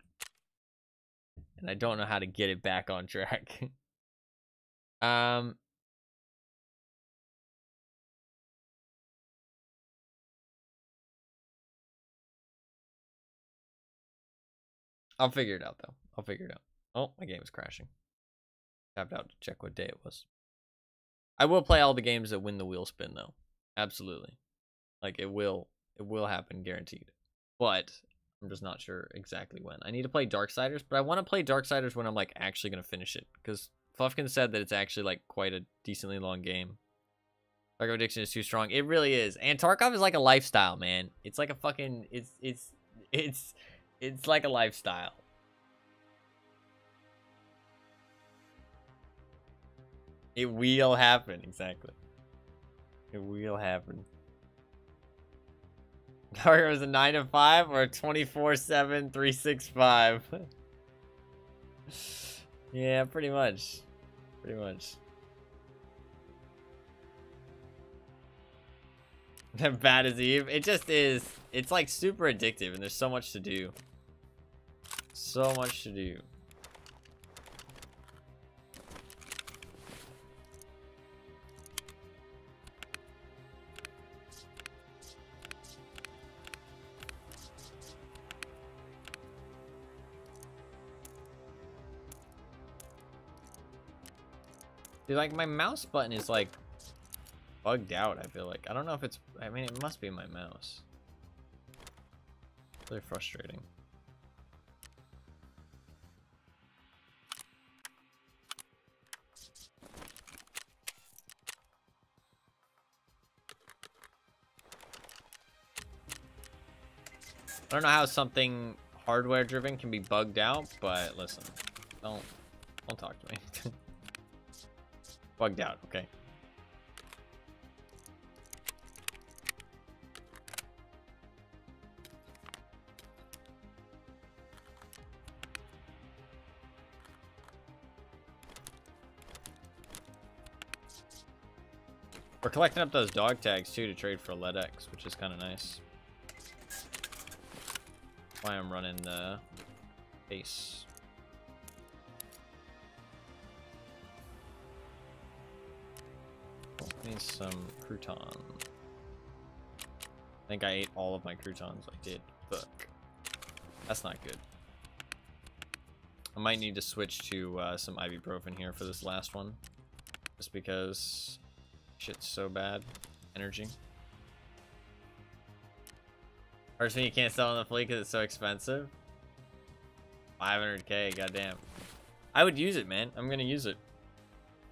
And I don't know how to get it back on track. I'll figure it out, though. I'll figure it out. Oh, my game is crashing. Tapped out to check what day it was. I will play all the games that win the wheel spin, though. Absolutely. Like, it will happen, guaranteed. But I'm just not sure exactly when. I need to play Darksiders, but I want to play Darksiders when I'm, like, actually going to finish it. Because Fluffkin said that it's actually, like, quite a decently long game. Tarkov addiction is too strong. It really is. And Tarkov is like a lifestyle, man. It's like a fucking... It's like a lifestyle. It will happen, exactly. It will happen. Target was a 9 to 5 or a 24/7 365. Yeah, pretty much. Pretty much. Bad as Eve. It just is. It's like super addictive, and there's so much to do. So much to do. Dude, like, my mouse button is, like, bugged out, I feel like. I don't know if it's... I mean, it must be my mouse. Really frustrating. I don't know how something hardware-driven can be bugged out, but listen. Don't talk to me. Bugged out, okay. We're collecting up those dog tags too to trade for LEDX, which is kind of nice. That's why I'm running the base. I need some crouton. I think I ate all of my croutons. I did. Fuck. That's not good. I might need to switch to some ibuprofen here for this last one. Just because shit's so bad. Energy. First thing you can't sell on the fleet because it's so expensive. 500k, goddamn. I would use it, man. I'm gonna use it.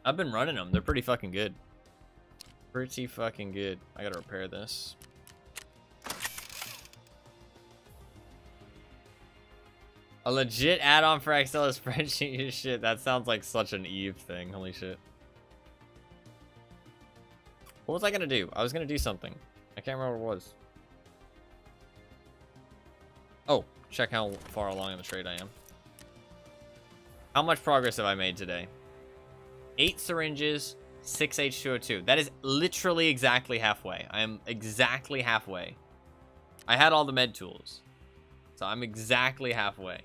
I've been running them. They're pretty fucking good. Pretty fucking good. I gotta repair this. A legit add-on for Excel is spreadsheet shit. That sounds like such an Eve thing. Holy shit. What was I gonna do? I was gonna do something. I can't remember what it was. Oh, check how far along in the trade I am. How much progress have I made today? 8 syringes, 6 H2O2. That is literally exactly halfway. I am exactly halfway. I had all the med tools. So I'm exactly halfway.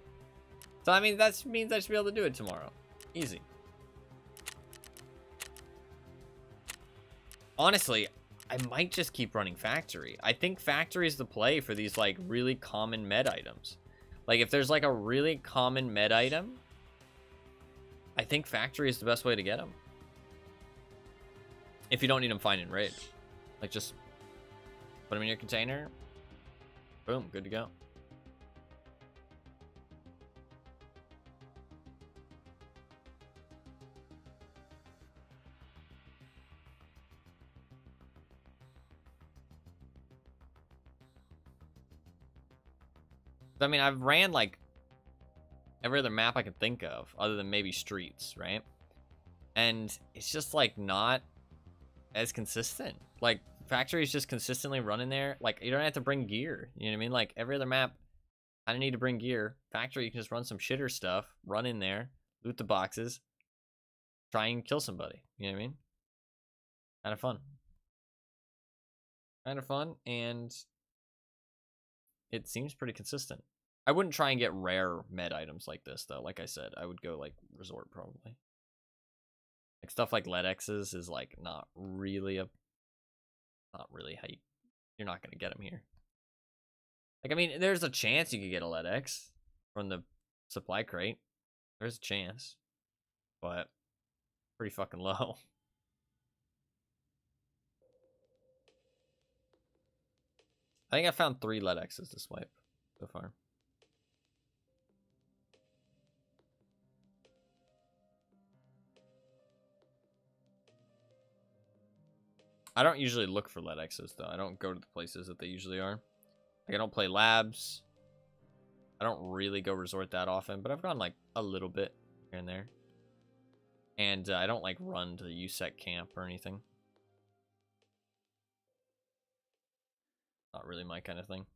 So I mean, that means I should be able to do it tomorrow. Easy. Honestly, I might just keep running factory. I think factory is the play for these like really common med items. Like if there's like a really common med item, I think factory is the best way to get them. If you don't need them fine in raid. Like, just put them in your container. Boom, good to go. I mean, I've ran, like, every other map I could think of, other than maybe streets, right? And it's just, like, not as consistent. Like, factories just consistently running there. Like, you don't have to bring gear. You know what I mean? Like, every other map, I don't need to bring gear. Factory, you can just run some shitter stuff, run in there, loot the boxes, try and kill somebody. You know what I mean? Kind of fun. Kind of fun, and it seems pretty consistent. I wouldn't try and get rare med items like this, though. Like I said, I would go, like, resort, probably. Like, stuff like LEDXs is, like, not really how you... You're not going to get them here. Like, I mean, there's a chance you could get a LEDX from the supply crate. There's a chance. But pretty fucking low. I think I found 3 LEDXs this wipe so far. I don't usually look for LEDXs, though. I don't go to the places that they usually are. Like, I don't play labs. I don't really go resort that often, but I've gone, like, a little bit here and there. And I don't, like, run to the USEC camp or anything. Not really my kind of thing.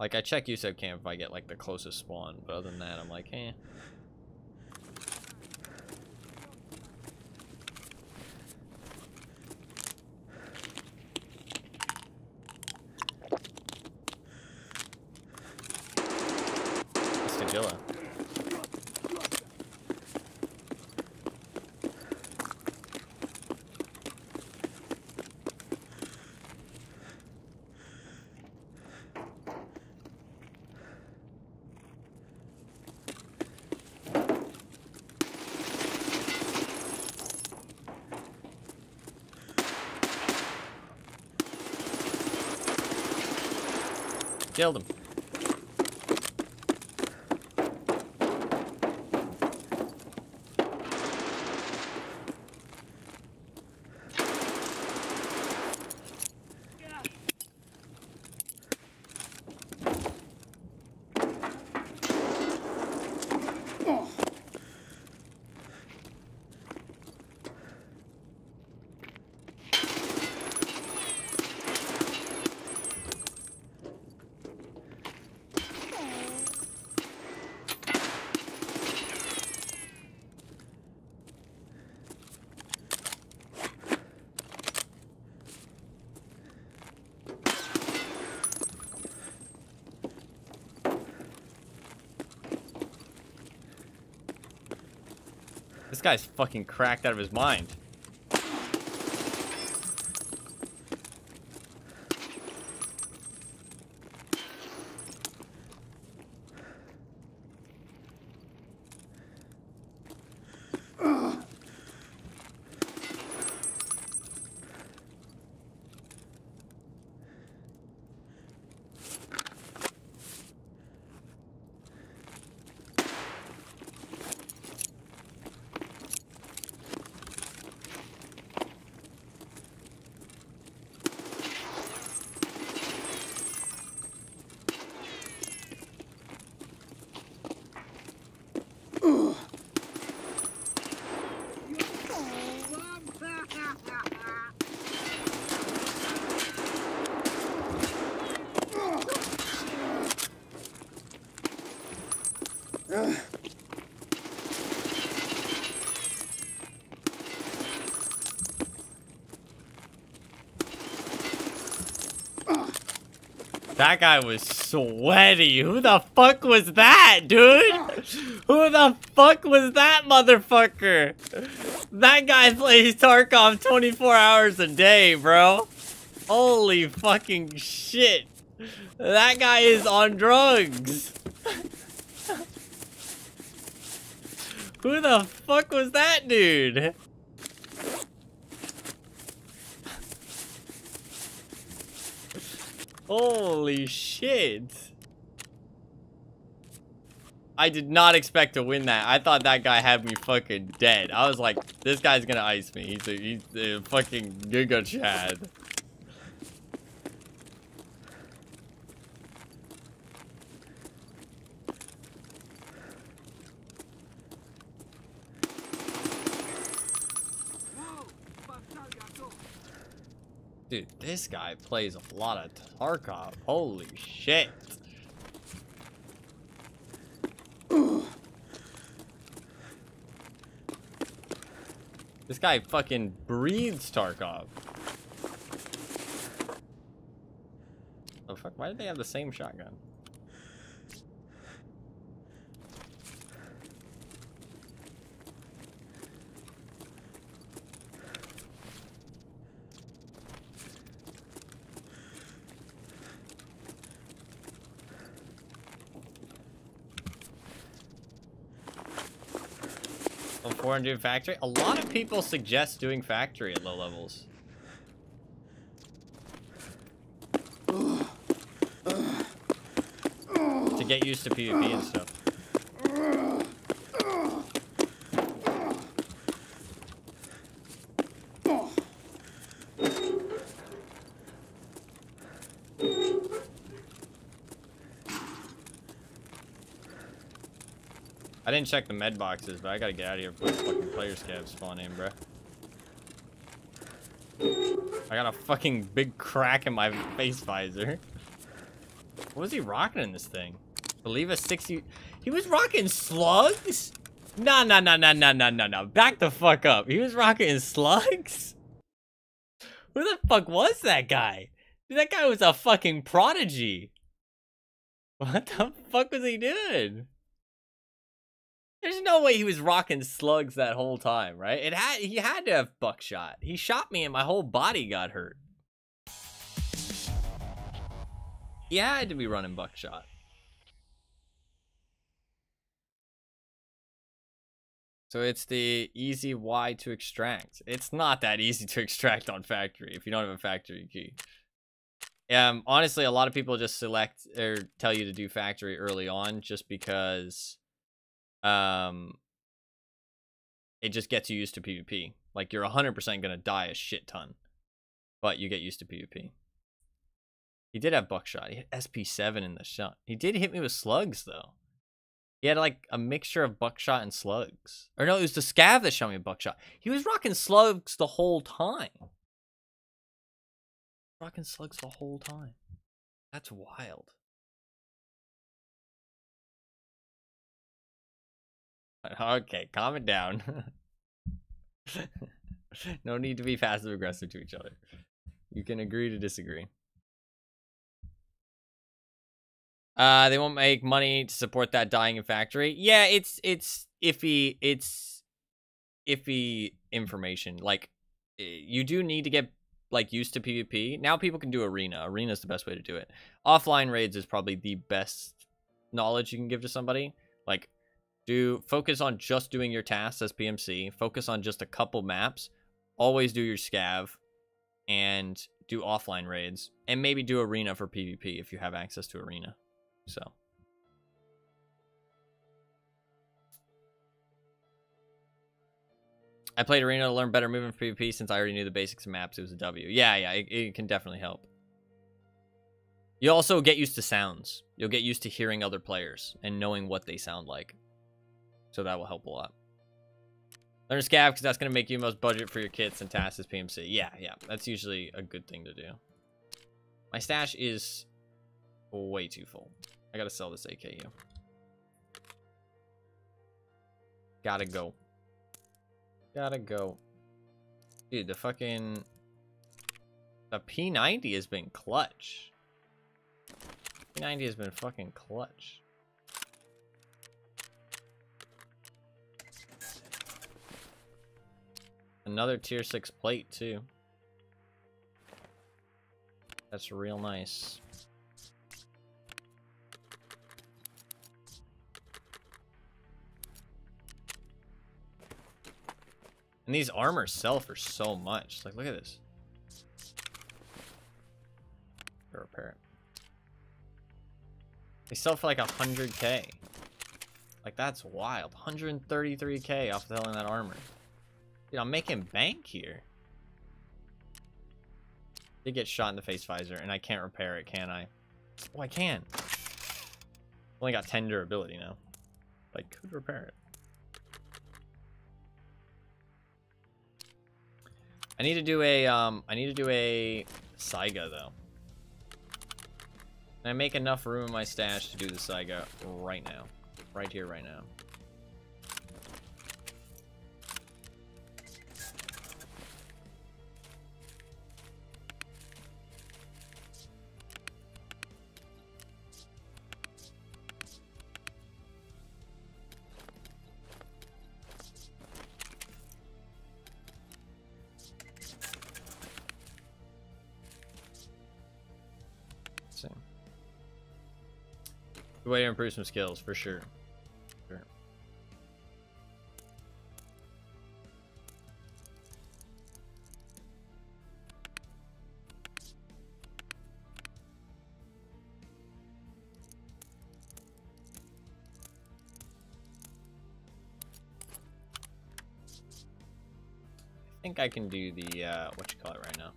Like, I check USEC camp if I get, like, the closest spawn, but other than that, I'm like, eh. Stagilla. Killed him. This guy's fucking cracked out of his mind. That guy was sweaty. Who the fuck was that, dude? Who the fuck was that motherfucker? That guy plays Tarkov 24 hours a day, bro. Holy fucking shit. That guy is on drugs. Who the fuck was that dude? Holy shit. I did not expect to win that. I thought that guy had me fucking dead. I was like, this guy's gonna ice me. He's a fucking Giga Chad. Dude, this guy plays a lot of Tarkov. Holy shit. This guy fucking breathes Tarkov. Oh fuck, why did they have the same shotgun? Before doing factory, a lot of people suggest doing factory at low levels. To get used to PvP and stuff. I didn't check the med boxes, but I gotta get out of here before the fucking player scavs spawn in, bro. I got a fucking big crack in my face visor. What was he rocking in this thing? Believe a 60... He was rocking slugs? No. Back the fuck up. He was rocking slugs? Who the fuck was that guy? Dude, that guy was a fucking prodigy. What the fuck was he doing? There's no way he was rocking slugs that whole time, right? He had to have buckshot. He shot me and my whole body got hurt. He had to be running buckshot. So it's the easy Y to extract. It's not that easy to extract on factory if you don't have a factory key. Honestly, a lot of people just select or tell you to do factory early on just because it just gets you used to PvP. Like, you're 100% gonna die a shit ton, but you get used to PvP. He did have buckshot. He had SP7 in the shot. He did hit me with slugs, though. He had, like, a mixture of buckshot and slugs. Or no, it was the scav that shot me buckshot. He was rocking slugs the whole time. Rocking slugs the whole time. That's wild. Okay, calm it down. No need to be passive aggressive to each other. You can agree to disagree. They won't make money to support that dying in factory. Yeah, it's iffy. It's iffy information. Like, you do need to get like used to PvP. Now people can do arena. Arena is the best way to do it. Offline raids is probably the best knowledge you can give to somebody. Like, focus on just doing your tasks as PMC. Focus on just a couple maps. Always do your scav. And do offline raids. And maybe do arena for PvP if you have access to arena. So. I played arena to learn better movement for PvP since I already knew the basics of maps. It was a W. Yeah, it can definitely help. You also get used to sounds. You'll get used to hearing other players and knowing what they sound like. So that will help a lot. Learn scav because that's going to make you most budget for your kits and tasks as PMC. Yeah. That's usually a good thing to do. My stash is way too full. I got to sell this AKU. Gotta go. Dude, the P90 has been clutch. P90 has been fucking clutch. Another tier 6 plate, too. That's real nice. And these armors sell for so much. Like, look at this. Repair it. They sell for like 100K. Like, that's wild. 133K off selling that armor. Dude, I'm making bank here. Did get shot in the face visor, and I can't repair it, can I? Oh, I can. Only got 10 durability now. I could repair it. I need to do a Saiga though. And I make enough room in my stash to do the Saiga right now. Right here, right now. Good way to improve some skills, for sure. Sure. I think I can do the, what you call it right now.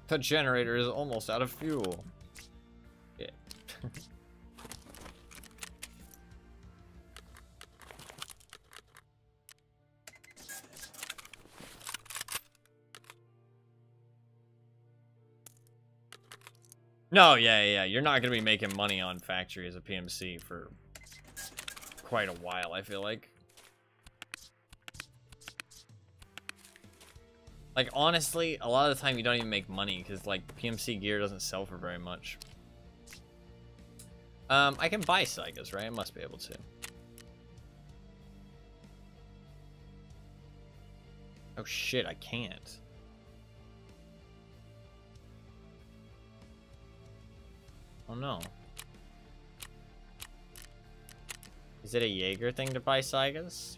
The generator is almost out of fuel. Yeah. No, yeah. You're not gonna be making money on factory as a PMC for quite a while, I feel like. Like, honestly, a lot of the time you don't even make money because, like, PMC gear doesn't sell for very much. I can buy Saigas, right? I must be able to. Oh, shit, I can't. Oh, no. Is it a Jaeger thing to buy Saigas?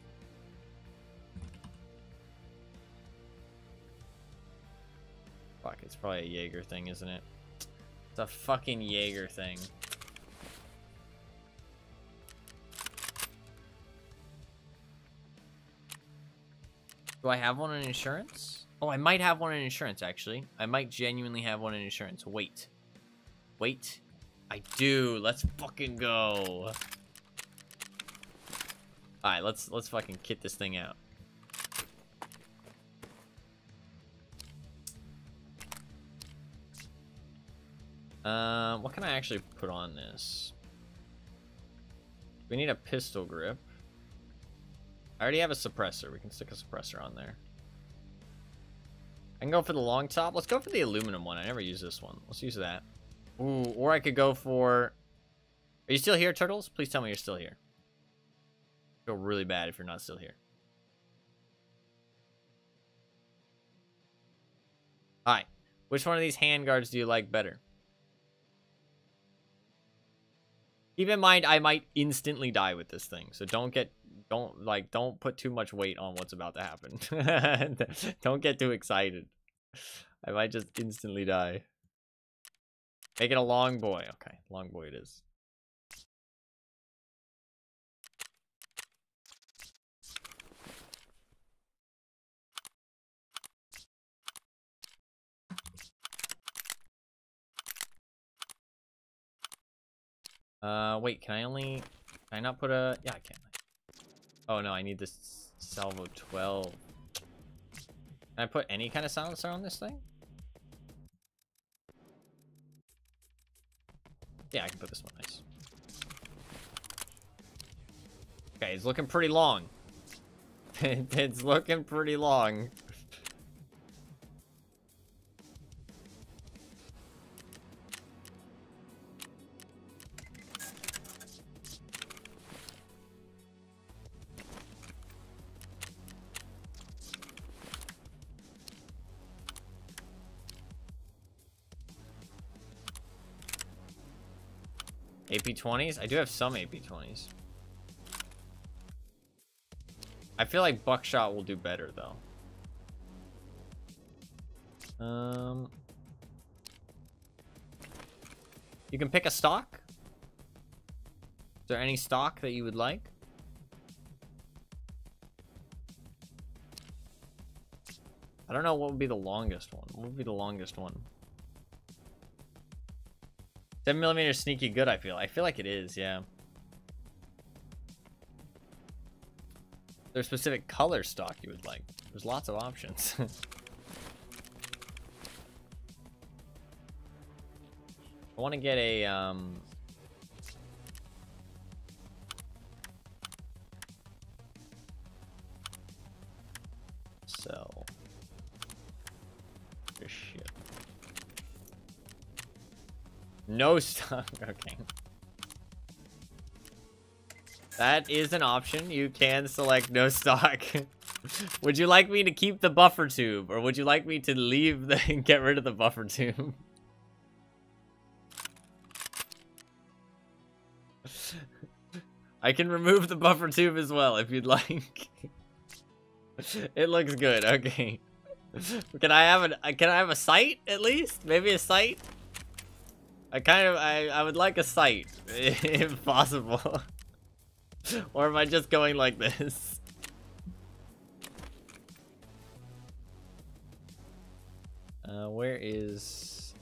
Fuck, it's probably a Jaeger thing, isn't it? It's a fucking Jaeger thing. Do I have one in insurance? Oh, I might have one in insurance, actually. I might genuinely have one in insurance. Wait. Wait. I do. Let's fucking go. Alright, let's fucking kit this thing out. What can I actually put on this? We need a pistol grip. I already have a suppressor. We can stick a suppressor on there. I can go for the long top. Let's go for the aluminum one. I never use this one. Let's use that. Ooh, or I could go for... Are you still here, Turtles? Please tell me you're still here. I feel really bad if you're not still here. Alright. Which one of these handguards do you like better? Keep in mind, I might instantly die with this thing, so don't put too much weight on what's about to happen. Don't get too excited. I might just instantly die. Make it a long boy. Okay, long boy it is. Wait, can I not put a... Yeah, I can. Oh, no, I need this Salvo 12. Can I put any kind of silencer on this thing? Yeah, I can put this one. Nice. Okay, it's looking pretty long. It's looking pretty long. AP-20s? I do have some AP-20s. I feel like buckshot will do better, though. You can pick a stock. Is there any stock that you would like? I don't know what would be the longest one. What would be the longest one? 7mm sneaky good, I feel. I feel like it is, yeah. There's specific color stock you would like. There's lots of options. I want to get a, sell. This shit. No stock. Okay. That is an option. You can select no stock. Would you like me to keep the buffer tube, or would you like me to leave the get rid of the buffer tube? I can remove the buffer tube as well if you'd like. It looks good. Okay. Can I have a sight at least? Maybe a sight? I would like a sight if possible. Or am I just going like this? Where is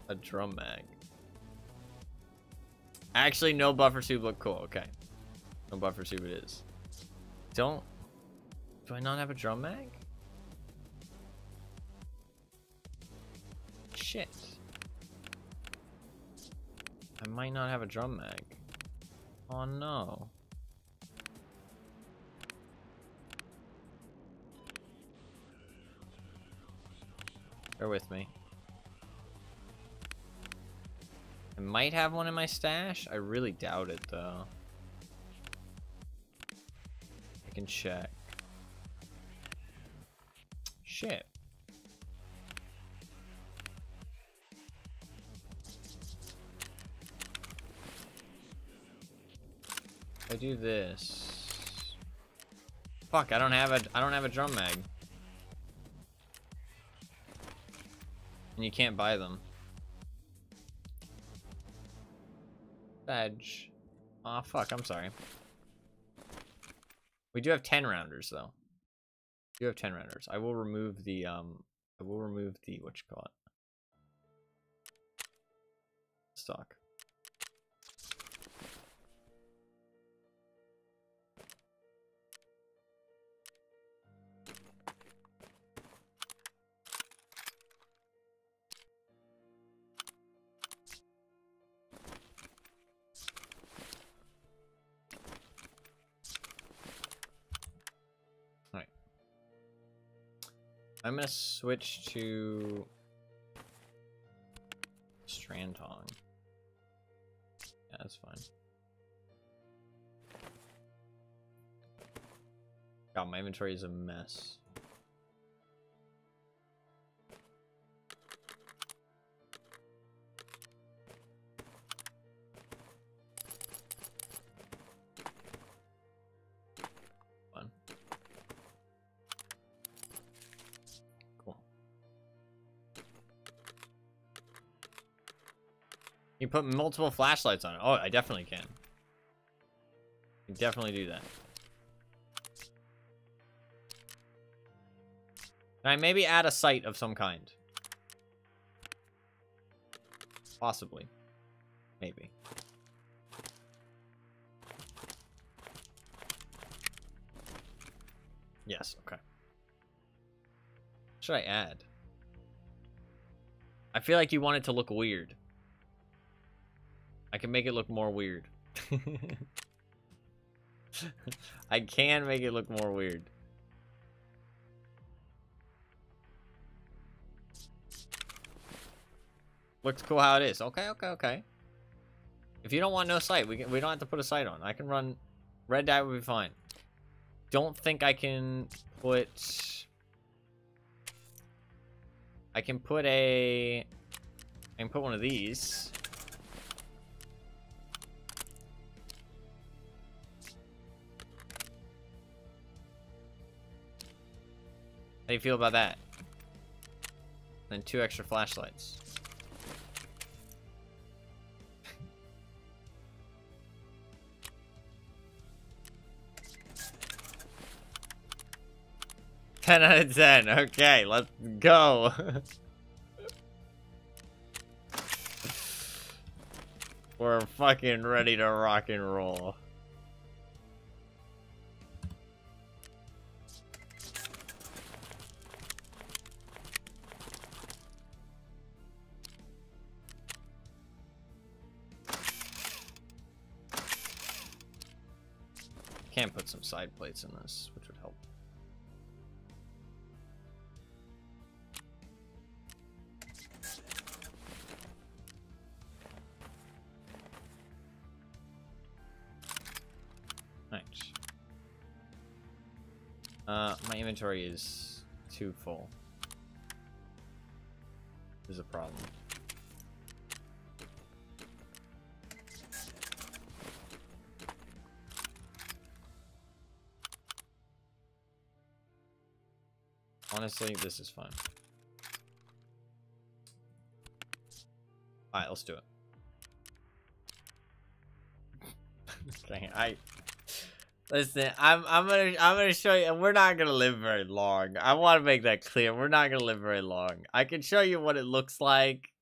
a drum mag? Actually, no buffer tube look cool. Okay. No buffer tube it is. Do I not have a drum mag? Shit. I might not have a drum mag. Oh no. Bear with me. I might have one in my stash. I really doubt it though. I can check. Shit. If I do this. Fuck, I don't have a drum mag. And you can't buy them. Badge. Aw, fuck, I'm sorry. We do have 10 rounders though. We do have 10 rounders. I will remove the what you call it? Stock. I'm gonna switch to Strand Tong. Yeah, that's fine. God, my inventory is a mess. You put multiple flashlights on it. Oh, I definitely can. You definitely do that. Can I maybe add a sight of some kind? Possibly. Maybe. Yes, okay. What should I add? I feel like you want it to look weird. I can make it look more weird. I can make it look more weird. Looks cool how it is. Okay, okay, okay. If you don't want no sight, we don't have to put a sight on. I can run red dye would be fine. Don't think I can put one of these. do you feel about that? Then 2 extra flashlights. Ten out of 10. Okay, let's go. We're fucking ready to rock and roll. Can put some side plates in this, which would help. Nice. My inventory is too full. There's a problem. Honestly, this is fine. Alright, let's do it. Okay, listen, I'm gonna show you. We're not gonna live very long. I want to make that clear. We're not gonna live very long. I can show you what it looks like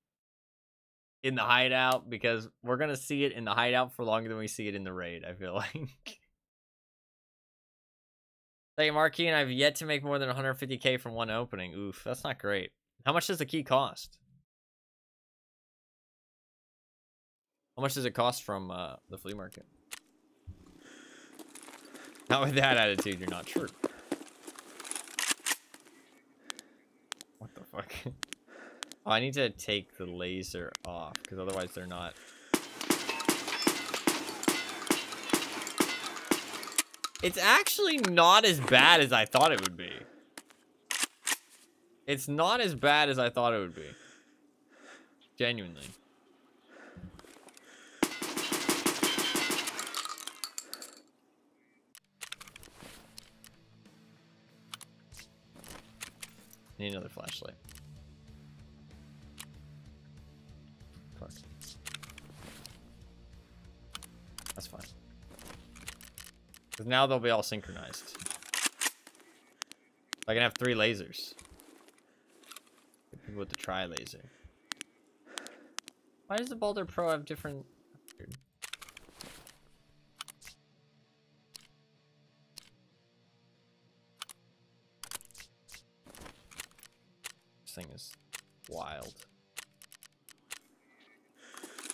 in the hideout, because we're gonna see it in the hideout for longer than we see it in the raid, I feel like. Hey, Marquis, and I've yet to make more than 150k from one opening. Oof, that's not great. How much does the key cost? How much does it cost from the flea market? Not with that attitude, you're not true. What the fuck? Oh, I need to take the laser off, because otherwise they're not... It's actually not as bad as I thought it would be. It's not as bad as I thought it would be. Genuinely. Need another flashlight. Fuck. That's fine. Because now they'll be all synchronized. I can have 3 lasers. People with the tri-laser. Why does the Boulder Pro have different... Weird. This thing is wild.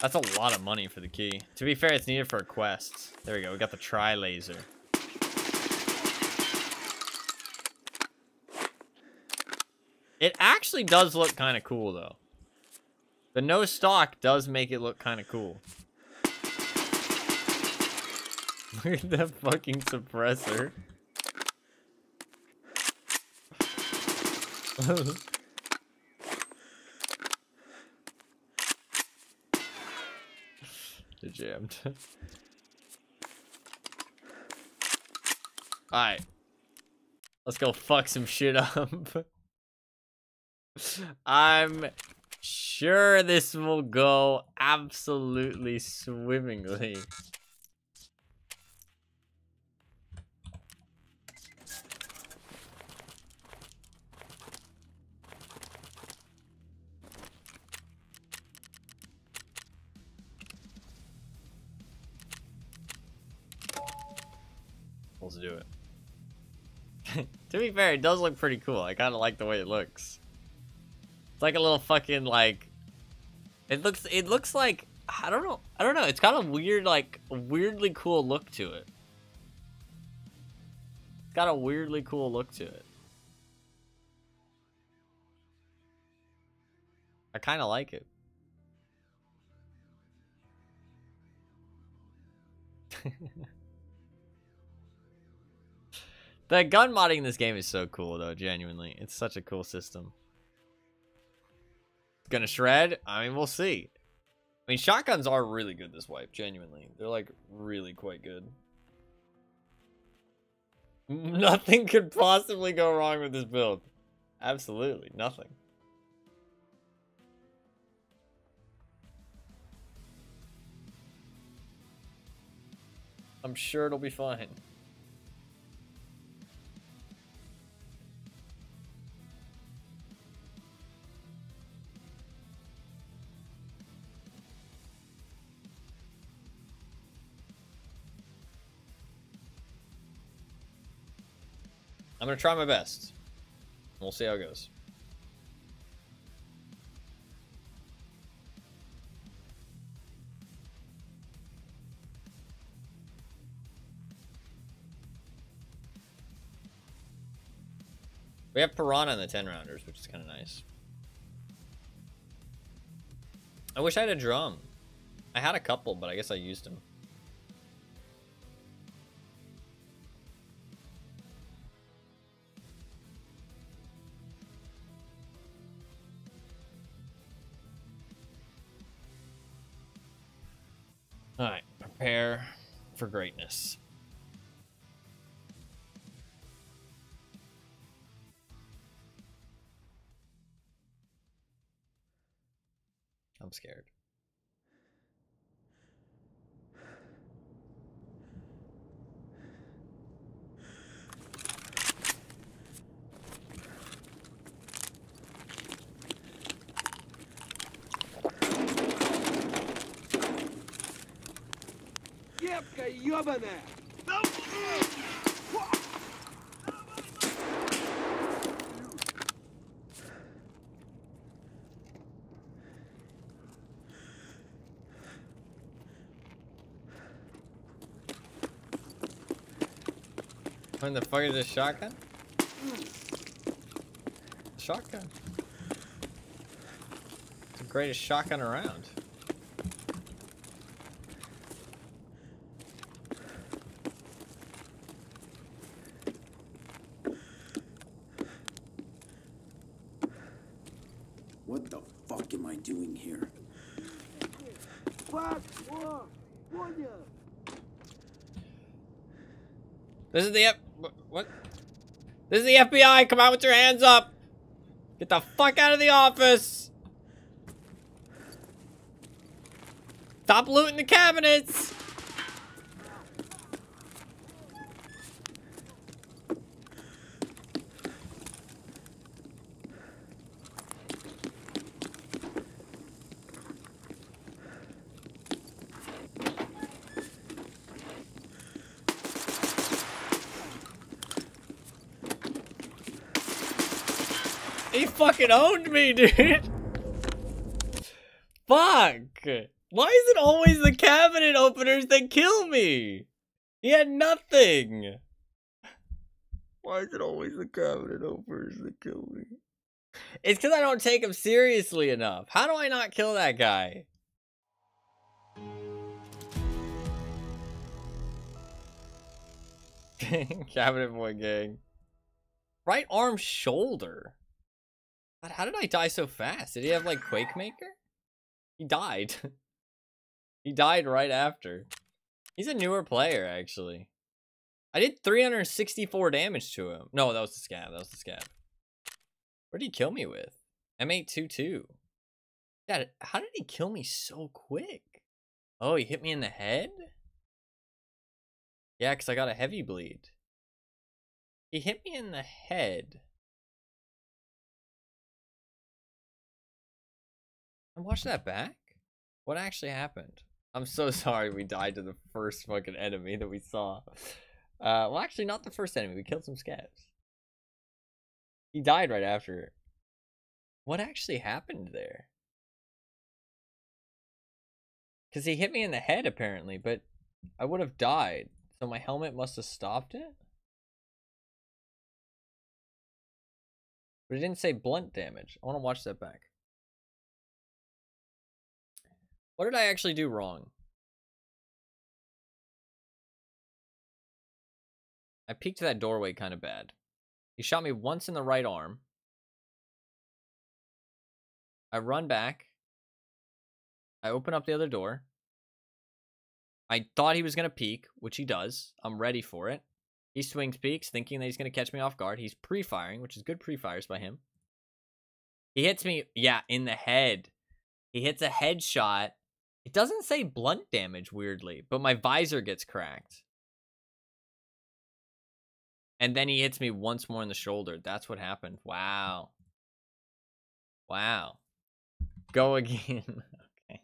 That's a lot of money for the key. To be fair, it's needed for a quest. There we go. We got the tri-laser. It actually does look kind of cool, though. The no stock does make it look kind of cool. Look at that fucking suppressor. They're jammed. Alright. Let's go fuck some shit up. I'm sure this will go absolutely swimmingly. Let's do it. To be fair, it does look pretty cool. I kind of like the way it looks. It's like a little fucking like. It looks like I don't know. It's got a weird like weirdly cool look to it. It's got a weirdly cool look to it. I kind of like it. The gun modding in this game is so cool, though, genuinely. It's such a cool system. It's gonna shred? I mean, we'll see. I mean, shotguns are really good this wipe, genuinely. They're, like, really quite good. Nothing could possibly go wrong with this build. Absolutely nothing. I'm sure it'll be fine. I'm gonna try my best. We'll see how it goes. We have Piranha in the 10 rounders, which is kind of nice. I wish I had a drum. I had a couple, but I guess I used them. Alright, prepare for greatness. I'm scared. Кепка ёбаная! When the fuck is this shotgun? Shotgun. It's the greatest shotgun around. What the fuck am I doing here? Фак! О! Понял! This is the what? This is the FBI. Come out with your hands up. Get the fuck out of the office. Stop looting the cabinets. He fucking owned me, dude. Fuck. Why is it always the cabinet openers that kill me? He had nothing. Why is it always the cabinet openers that kill me? It's because I don't take him seriously enough. How do I not kill that guy? Cabinet boy gang. Right arm shoulder. God, how did I die so fast? Did he have like Quake Maker? He died. He died right after. He's a newer player, actually. I did 364 damage to him. No, that was the scab. That was the scab. What did he kill me with? M822. Dad, how did he kill me so quick? Oh, he hit me in the head? Yeah, because I got a heavy bleed. He hit me in the head. And watch that back? What actually happened? I'm so sorry we died to the first fucking enemy that we saw. Well, actually, not the first enemy. We killed some scabs. He died right after. What actually happened there? Because he hit me in the head, apparently, but I would have died. So my helmet must have stopped it? But it didn't say blunt damage. I want to watch that back. What did I actually do wrong? I peeked that doorway kind of bad. He shot me once in the right arm. I run back. I open up the other door. I thought he was going to peek, which he does. I'm ready for it. He swings peeks, thinking that he's going to catch me off guard. He's pre-firing, which is good pre-fires by him. He hits me, yeah, in the head. He hits a headshot. It doesn't say blunt damage, weirdly, but my visor gets cracked. And then he hits me once more in the shoulder. That's what happened. Wow. Wow. Go again. Okay.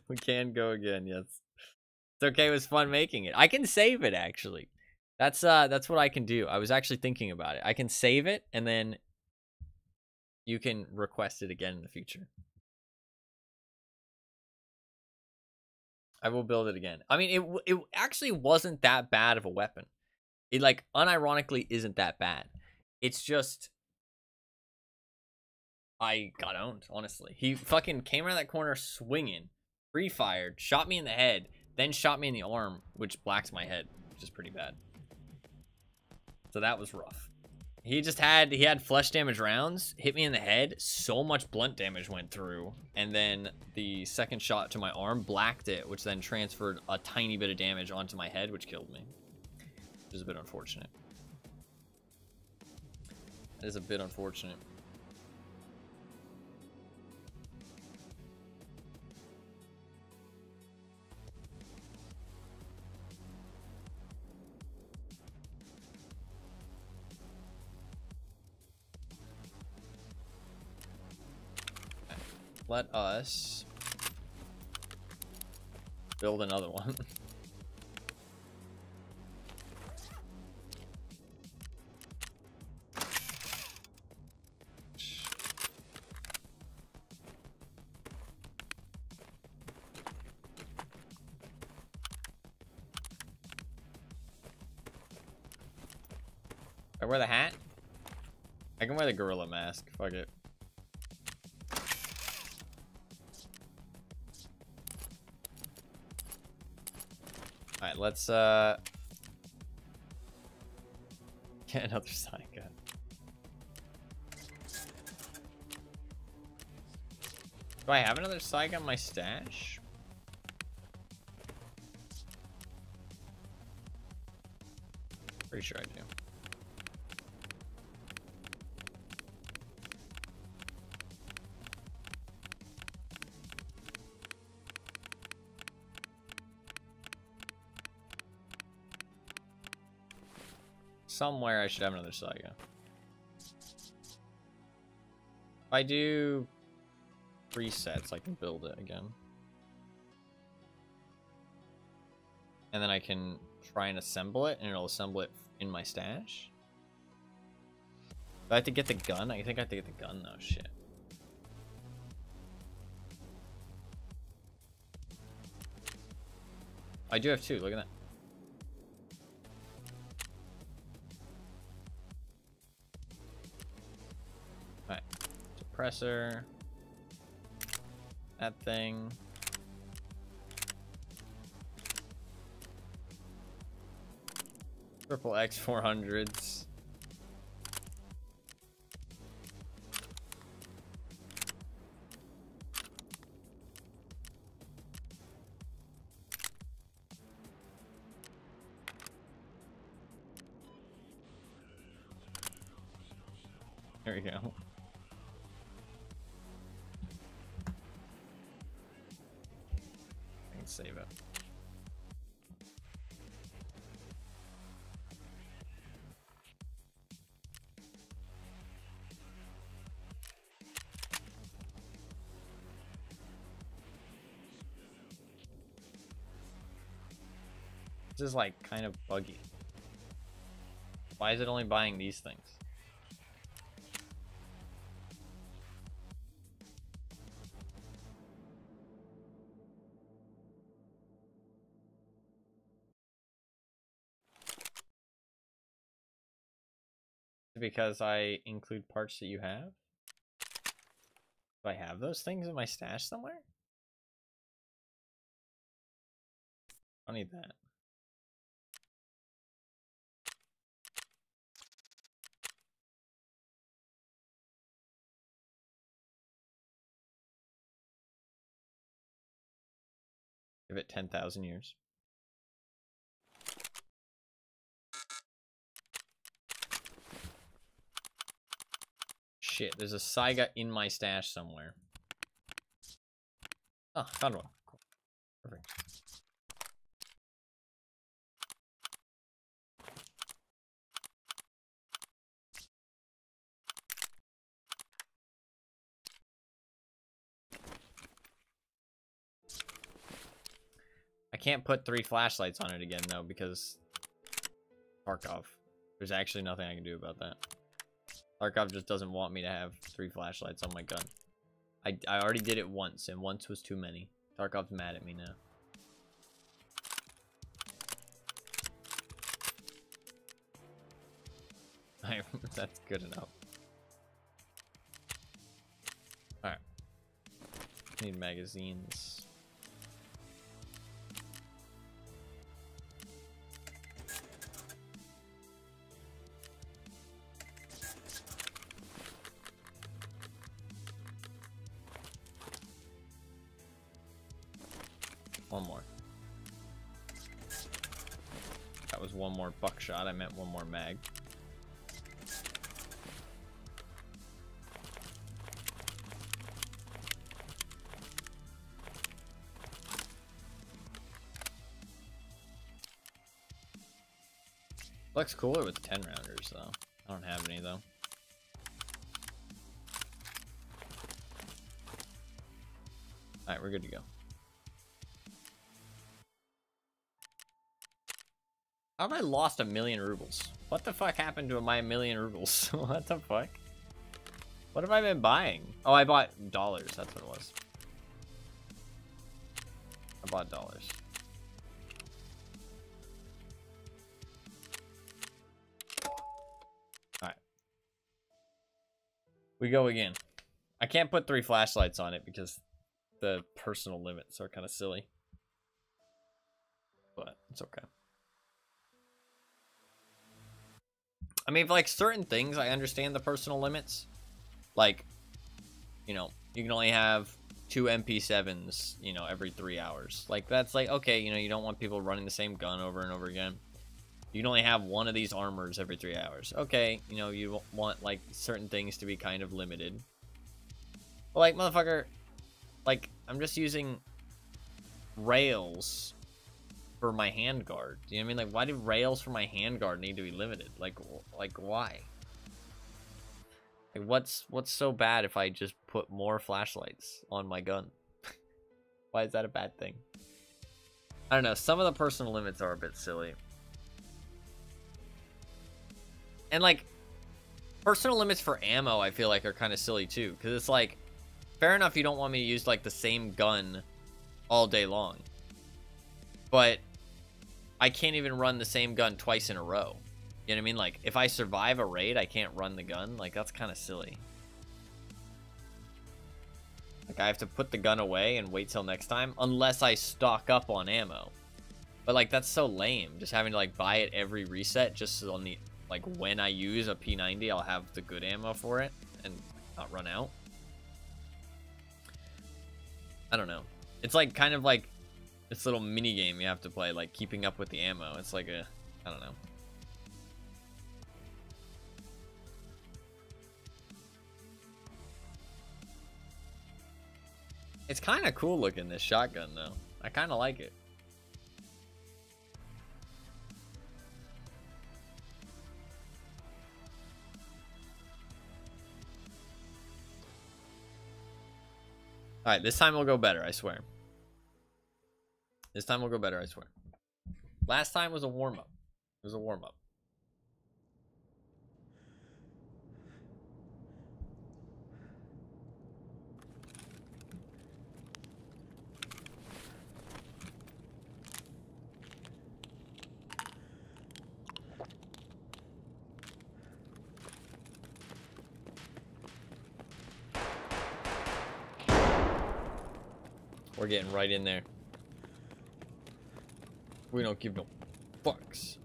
We can go again, yes. It's okay, it was fun making it. I can save it, actually. That's what I can do. I was actually thinking about it. I can save it, and then you can request it again in the future. I will build it again. I mean, it actually wasn't that bad of a weapon. It, like, unironically isn't that bad. It's just, I got owned, honestly. He fucking came around that corner swinging, free-fired, shot me in the head, then shot me in the arm, which blacked my head, which is pretty bad. So that was rough. He had flesh damage rounds, hit me in the head, so much blunt damage went through, and then the second shot to my arm blacked it, which then transferred a tiny bit of damage onto my head, which killed me. Which is a bit unfortunate. That is a bit unfortunate. Let us build another one. I wear the hat? I can wear the gorilla mask. Fuck it. Alright, let's get another side gun. Do I have another side gun in my stash? Pretty sure I do. Somewhere I should have another Saiga. If I do presets, I can build it again. And then I can try and assemble it, and it'll assemble it in my stash. Do I have to get the gun? I think I have to get the gun though, shit. I do have two, look at that. Alright, suppressor, that thing. Triple X400s. There we go. I can save it. This is like kind of buggy. Why is it only buying these things? Because I include parts that you have? Do I have those things in my stash somewhere? I don't need that. Give it 10,000 years. shit. There's a Saiga in my stash somewhere. Oh, found one. Cool. Perfect. I can't put 3 flashlights on it again, though, because Tarkov. There's actually nothing I can do about that. Tarkov just doesn't want me to have 3 flashlights on my gun. I already did it once, and once was too many. Tarkov's mad at me now. That's good enough. Alright. Need magazines. One more. That was one more buckshot. I meant one more mag. Looks cooler with 10 rounders though. I don't have any though. Alright, we're good to go. How have I lost 1,000,000 rubles? What the fuck happened to my 1,000,000 rubles? What the fuck? What have I been buying? Oh, I bought dollars. That's what it was. I bought dollars. Alright. We go again. I can't put 3 flashlights on it because the personal limits are kind of silly. But it's okay. I mean, for like certain things, I understand the personal limits. Like, you know, you can only have 2 MP7s, you know, every 3 hours. Like, that's like, okay, you know, you don't want people running the same gun over and over again. You can only have 1 of these armors every 3 hours. Okay, you know, you want, like, certain things to be kind of limited. But, like, motherfucker, like, I'm just using rails for my handguard. You know what I mean? Like, why do rails for my handguard need to be limited? Like why? Like, what's so bad if I just put more flashlights on my gun? Why is that a bad thing? I don't know. Some of the personal limits are a bit silly. And, like, personal limits for ammo, I feel like, are kind of silly, too. Because it's like, fair enough, you don't want me to use, like, the same gun all day long. But I can't even run the same gun twice in a row. You know what I mean? Like, if I survive a raid, I can't run the gun. Like, that's kind of silly. Like, I have to put the gun away and wait till next time, unless I stock up on ammo. But, like, that's so lame. Just having to, like, buy it every reset just so on the, like, when I use a P90, I'll have the good ammo for it and not run out. I don't know. It's, like, kind of like this little mini game you have to play, like keeping up with the ammo. It's like a, I don't know. It's kind of cool looking, this shotgun, though. I kind of like it. Alright, this time will go better, I swear. This time will go better, I swear. Last time was a warm-up. It was a warm-up. We're getting right in there. We don't give no fucks.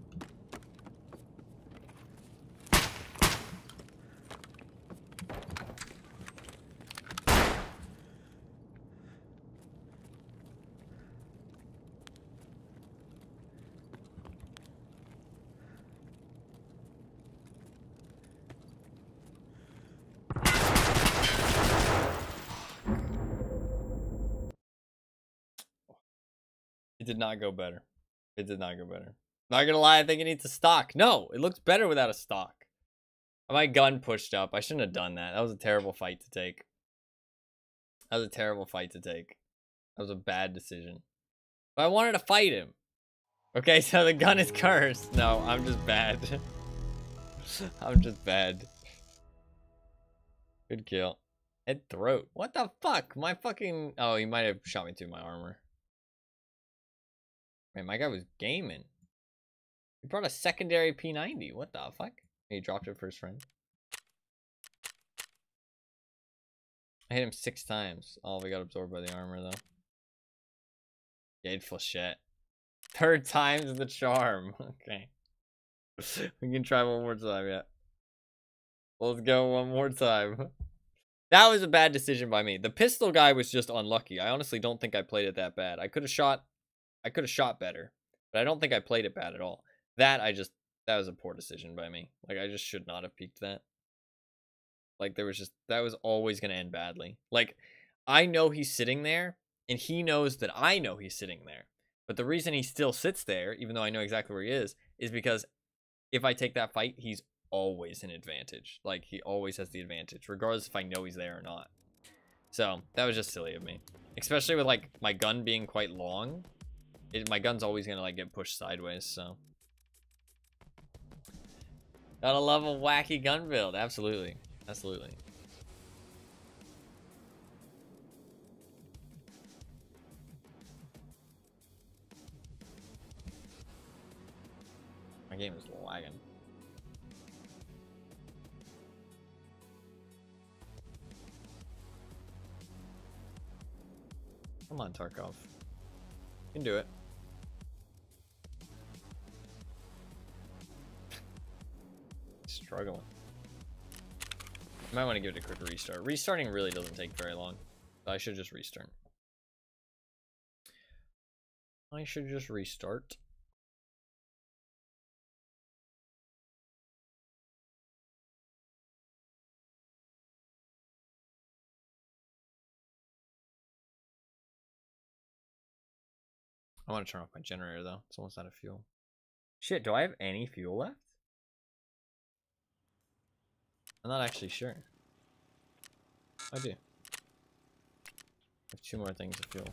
did not go better. It did not go better. Not gonna lie, I think it needs a stock. No, it looks better without a stock. My gun pushed up. I shouldn't have done that. That was a terrible fight to take. That was a terrible fight to take. That was a bad decision. But I wanted to fight him. Okay, so the gun is cursed. No, I'm just bad. I'm just bad. Good kill. Head throat. What the fuck? My fucking... Oh, he might have shot me through my armor. Man, my guy was gaming. He brought a secondary P90. What the fuck? He dropped it for his friend. I hit him 6 times. Oh, we got absorbed by the armor, though. Gate shit. 3rd time's the charm. Okay. We can try one more time, yeah. Let's go one more time. That was a bad decision by me. The pistol guy was just unlucky. I honestly don't think I played it that bad. I could have shot better, but I don't think I played it bad at all. That was a poor decision by me. Like, I just should not have peeked that. Like, that was always going to end badly. Like, I know he's sitting there, and he knows that I know he's sitting there. But the reason he still sits there, even though I know exactly where he is because if I take that fight, he's always an advantage. Like, he always has the advantage, regardless if I know he's there or not. So, that was just silly of me. Especially with, like, my gun being quite long. My gun's always going to, like, get pushed sideways, so. Gotta love a wacky gun build. Absolutely. Absolutely. My game is lagging. Come on, Tarkov. You can do it. Struggling. I might want to give it a quick restart. Restarting really doesn't take very long. So I should just restart. I should just restart. I want to turn off my generator though. It's almost out of fuel. Shit, do I have any fuel left? I'm not actually sure. I do. I have 2 more things of fuel.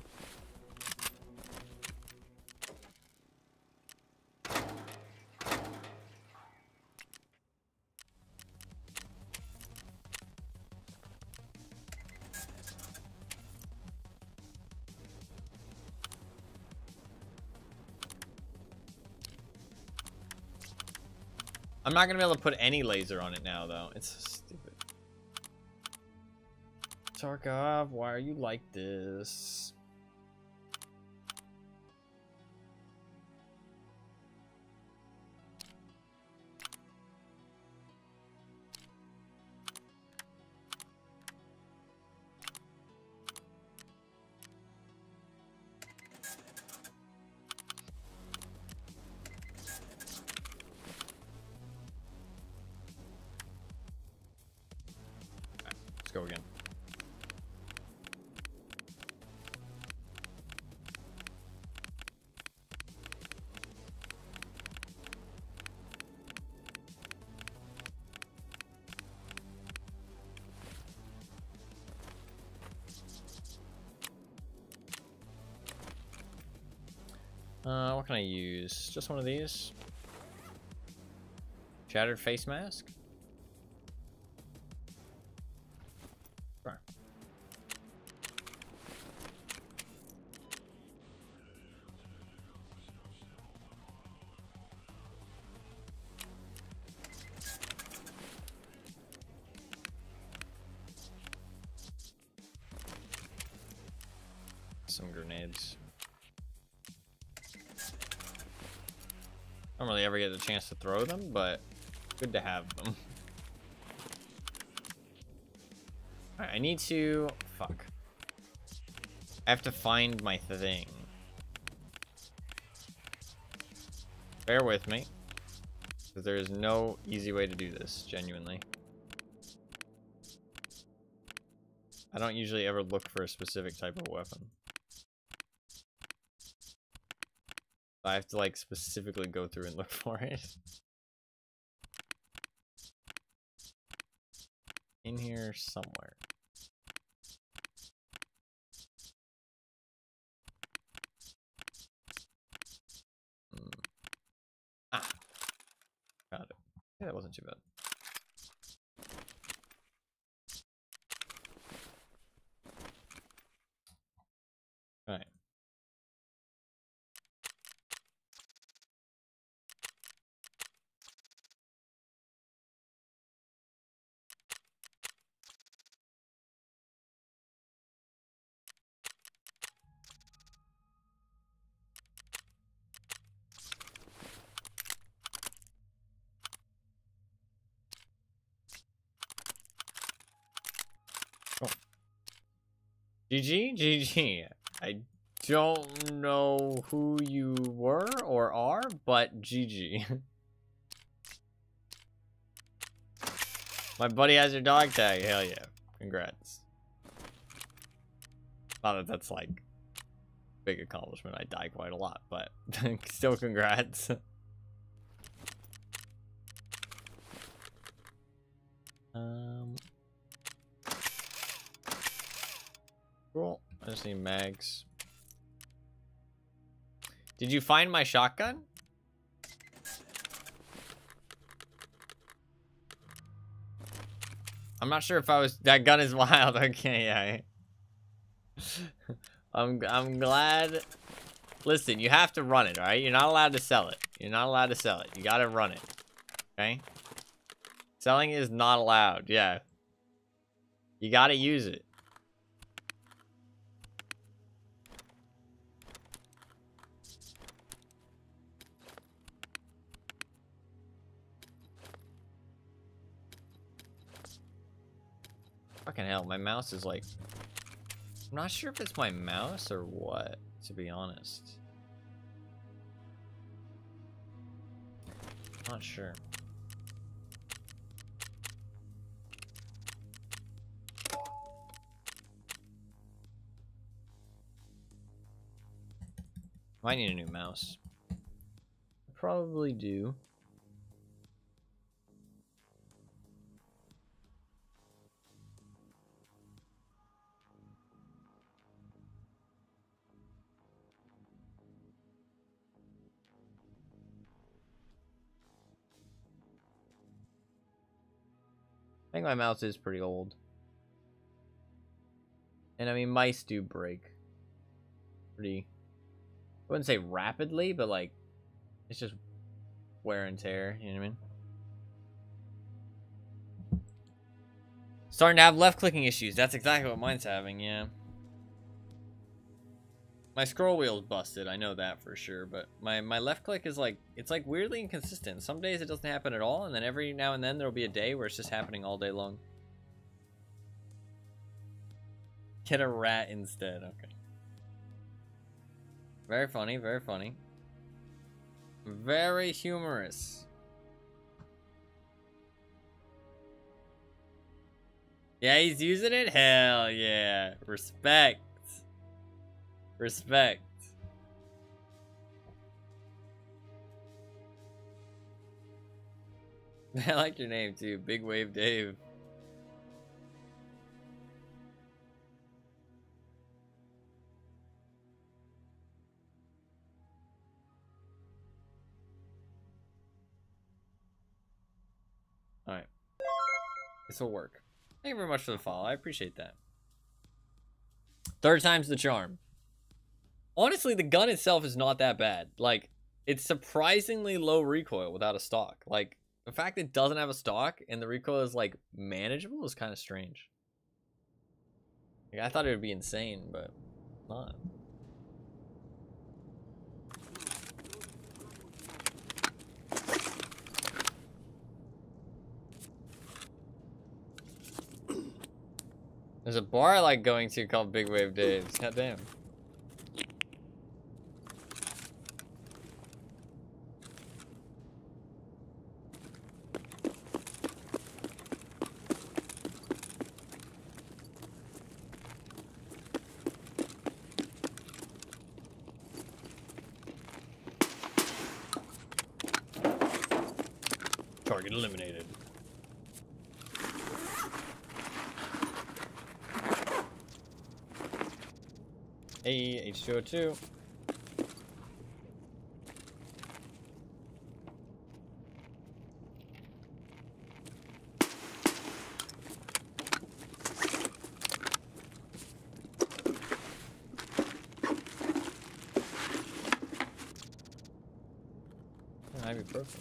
I'm not gonna be able to put any laser on it now, though. It's so stupid. Tarkov, why are you like this? Go again. What can I use? Just one of these. Shattered face mask. Some grenades. I don't really ever get the chance to throw them, but good to have them. Alright, I need to... Fuck. I have to find my thing. Bear with me. Because there is no easy way to do this, genuinely. I don't usually ever look for a specific type of weapon. I have to like specifically go through and look for it. In here somewhere. Ah, got it. Yeah, that wasn't too bad. All right. Oh. GG? GG. I don't know who you were or are, but GG. My buddy has your dog tag. Hell yeah. Congrats. Not that that's like big accomplishment. I die quite a lot, but still congrats. Cool. I just need mags. Did you find my shotgun? I'm not sure if I was. That gun is wild. Okay, yeah. I'm glad. Listen, you have to run it, all right? You're not allowed to sell it. You're not allowed to sell it. You gotta run it. Okay? Selling is not allowed. Yeah. You gotta use it. Fucking hell, my mouse is like... I'm not sure if it's my mouse or what, to be honest. Not sure. Might need a new mouse. Probably do. I think my mouse is pretty old. And I mean, mice do break. Pretty... I wouldn't say rapidly, but like... It's just wear and tear, you know what I mean? Starting to have left-clicking issues. That's exactly what mine's having, yeah. My scroll wheel's busted, I know that for sure, but my left click is like, it's like weirdly inconsistent. Some days it doesn't happen at all, and then every now and then there'll be a day where it's just happening all day long. Get a rat instead, okay. Very funny, very funny. Very humorous. Yeah, he's using it? Hell yeah. Respect. Respect. I like your name too, Big Wave Dave. Alright. This will work. Thank you very much for the follow. I appreciate that. Third time's the charm. Honestly, the gun itself is not that bad. Like, it's surprisingly low recoil without a stock. Like, the fact it doesn't have a stock and the recoil is, like, manageable is kind of strange. Like, I thought it would be insane, but not. There's a bar I like going to called Big Wave Dave's. God damn. Target eliminated. Hey, H2O2. Ibuprofen.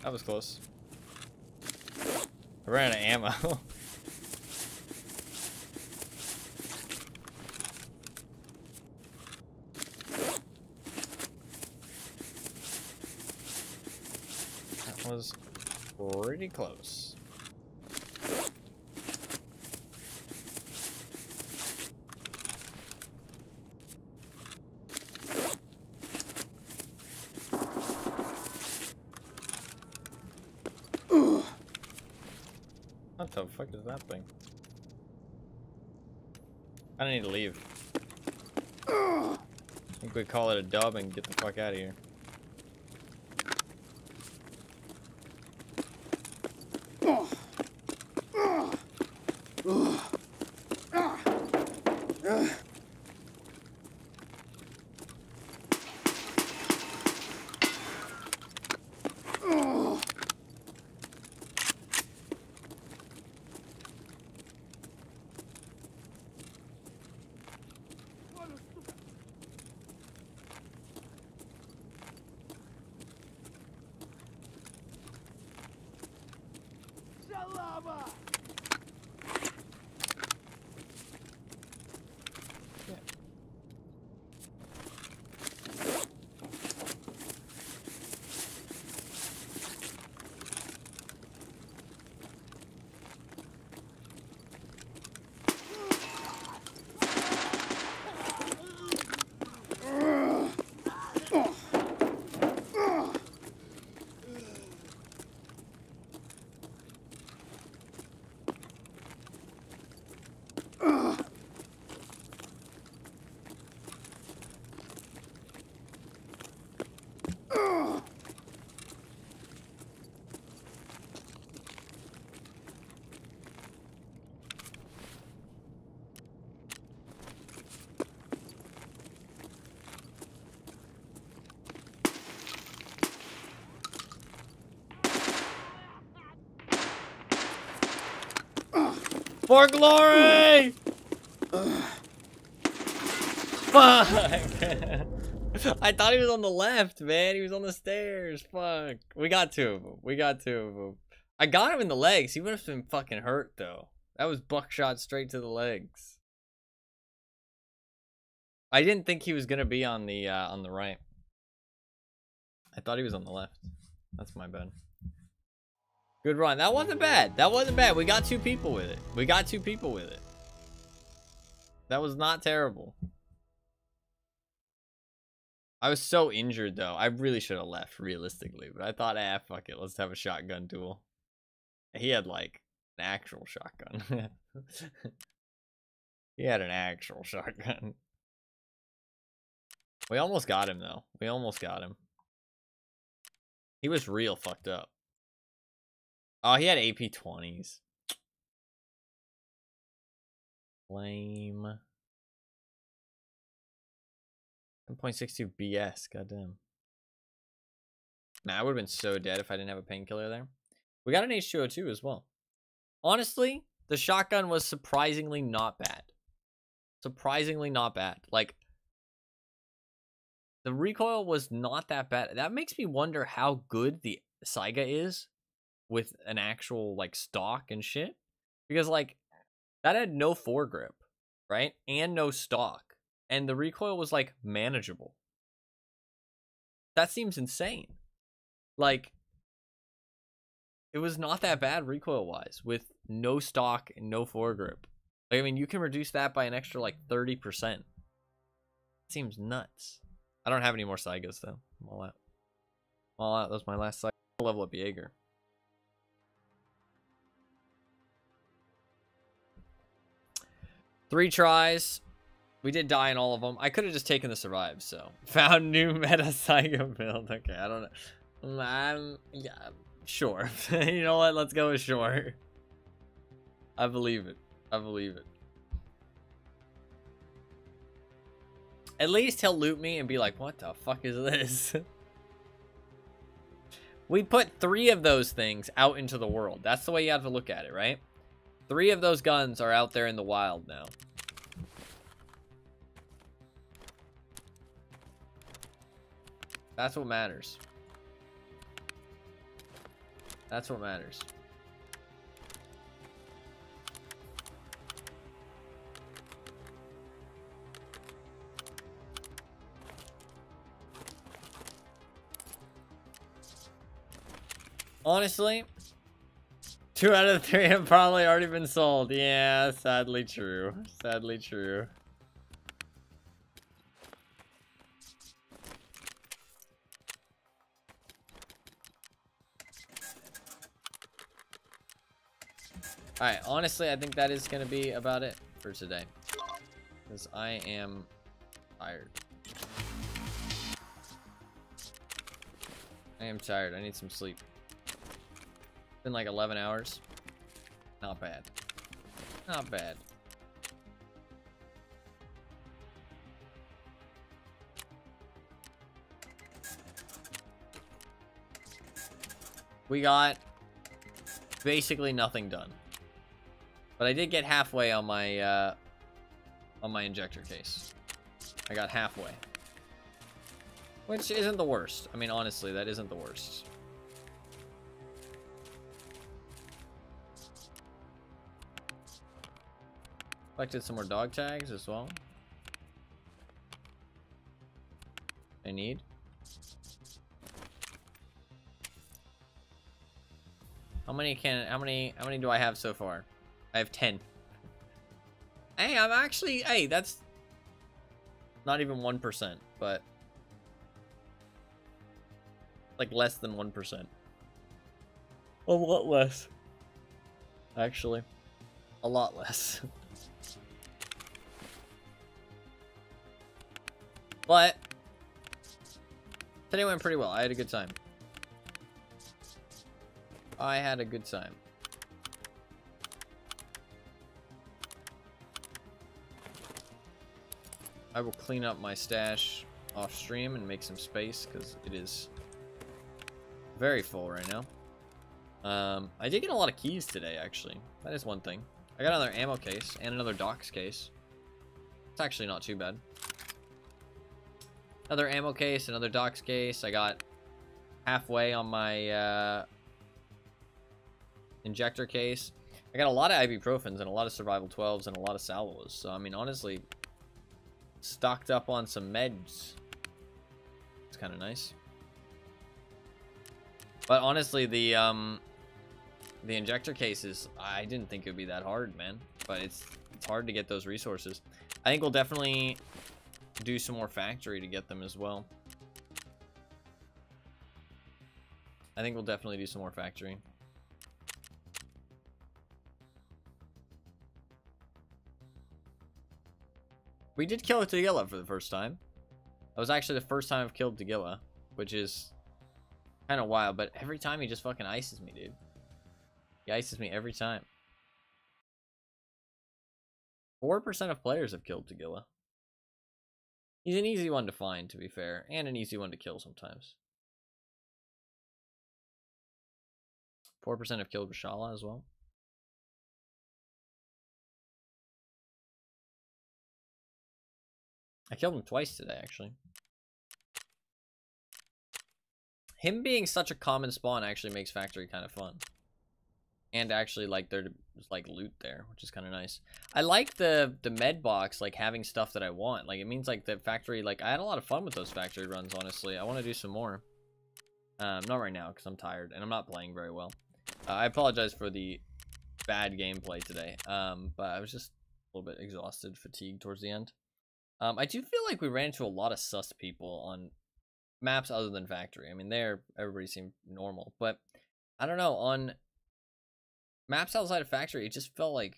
That was close. I ran out of ammo. That was pretty close. What the fuck is that thing? I need to leave. I think we call it a dub and get the fuck out of here. Шалава! For glory! Fuck! I thought he was on the left, man. He was on the stairs. Fuck. We got two of them. We got two of them. I got him in the legs. He would have been fucking hurt, though. That was buckshot straight to the legs. I didn't think he was gonna be on the right. I thought he was on the left. That's my bad. Good run. That wasn't bad. That wasn't bad. We got two people with it. We got two people with it. That was not terrible. I was so injured, though. I really should have left, realistically. But I thought, ah, fuck it. Let's have a shotgun duel. He had, like, an actual shotgun. He had an actual shotgun. We almost got him, though. We almost got him. He was real fucked up. Oh, he had AP-20s. Lame. 10.62 BS, goddamn. Man, I would have been so dead if I didn't have a painkiller there. We got an H2O2 as well. Honestly, the shotgun was surprisingly not bad. Surprisingly not bad. Like, the recoil was not that bad. That makes me wonder how good the Saiga is with an actual like stock and shit, because like that had no foregrip, right, and no stock, and the recoil was like manageable. That seems insane. Like, it was not that bad recoil wise with no stock and no foregrip. Like, I mean, you can reduce that by an extra like 30%. Seems nuts. I don't have any more Saigas though. I'm all out. All out. That was my last Saiga. Level up Jaeger. 3 tries. We did die in all of them. I could have just taken the survive, so. Found new meta Saiga build. Okay, I don't know. Yeah, sure. You know what? Let's go with sure. I believe it. I believe it. At least he'll loot me and be like, what the fuck is this? We put 3 of those things out into the world. That's the way you have to look at it, right? 3 of those guns are out there in the wild now. That's what matters. That's what matters. Honestly, 2 out of 3 have probably already been sold. Yeah, sadly true. Sadly true. Alright, honestly, I think that is going to be about it for today. Because I am tired. I am tired. I need some sleep. It's been like 11 hours. Not bad. Not bad. We got basically nothing done. But I did get halfway on my injector case. I got halfway. Which isn't the worst. I mean, honestly, that isn't the worst. Collected some more dog tags as well. I need. How many do I have so far? I have 10. Hey, I'm actually, hey, that's not even 1%, but like less than 1%. A lot less. Actually, a lot less. But today went pretty well. I had a good time. I had a good time. I will clean up my stash off stream and make some space because it is very full right now. I did get a lot of keys today, actually. That is one thing. I got another ammo case and another docs case. It's actually not too bad. Another ammo case, another docs case. I got halfway on my injector case. I got a lot of ibuprofens and a lot of survival 12s and a lot of salvos. So, I mean, honestly, stocked up on some meds. It's kind of nice. But honestly, the injector cases, I didn't think it would be that hard, man. But it's hard to get those resources. I think we'll definitely do some more factory to get them as well. I think we'll definitely do some more factory. We did kill Tagilla for the first time. That was actually the first time I've killed Tagilla, which is kind of wild, but every time he just fucking ices me, dude. He ices me every time. 4% of players have killed Tagilla. He's an easy one to find, to be fair, and an easy one to kill sometimes. 4% have killed Rashala as well. I killed him twice today, actually. Him being such a common spawn actually makes factory kind of fun. And actually, like, there's like loot there, which is kind of nice. I like the med box, like having stuff that I want. Like, it means like the factory, like I had a lot of fun with those factory runs, honestly. I want to do some more. Not right now because I'm tired and I'm not playing very well. I apologize for the bad gameplay today. But I was just a little bit exhausted, fatigued towards the end. I do feel like we ran into a lot of sus people on maps other than factory. I mean, everybody seemed normal, but I don't know, on maps outside of factory, it just felt like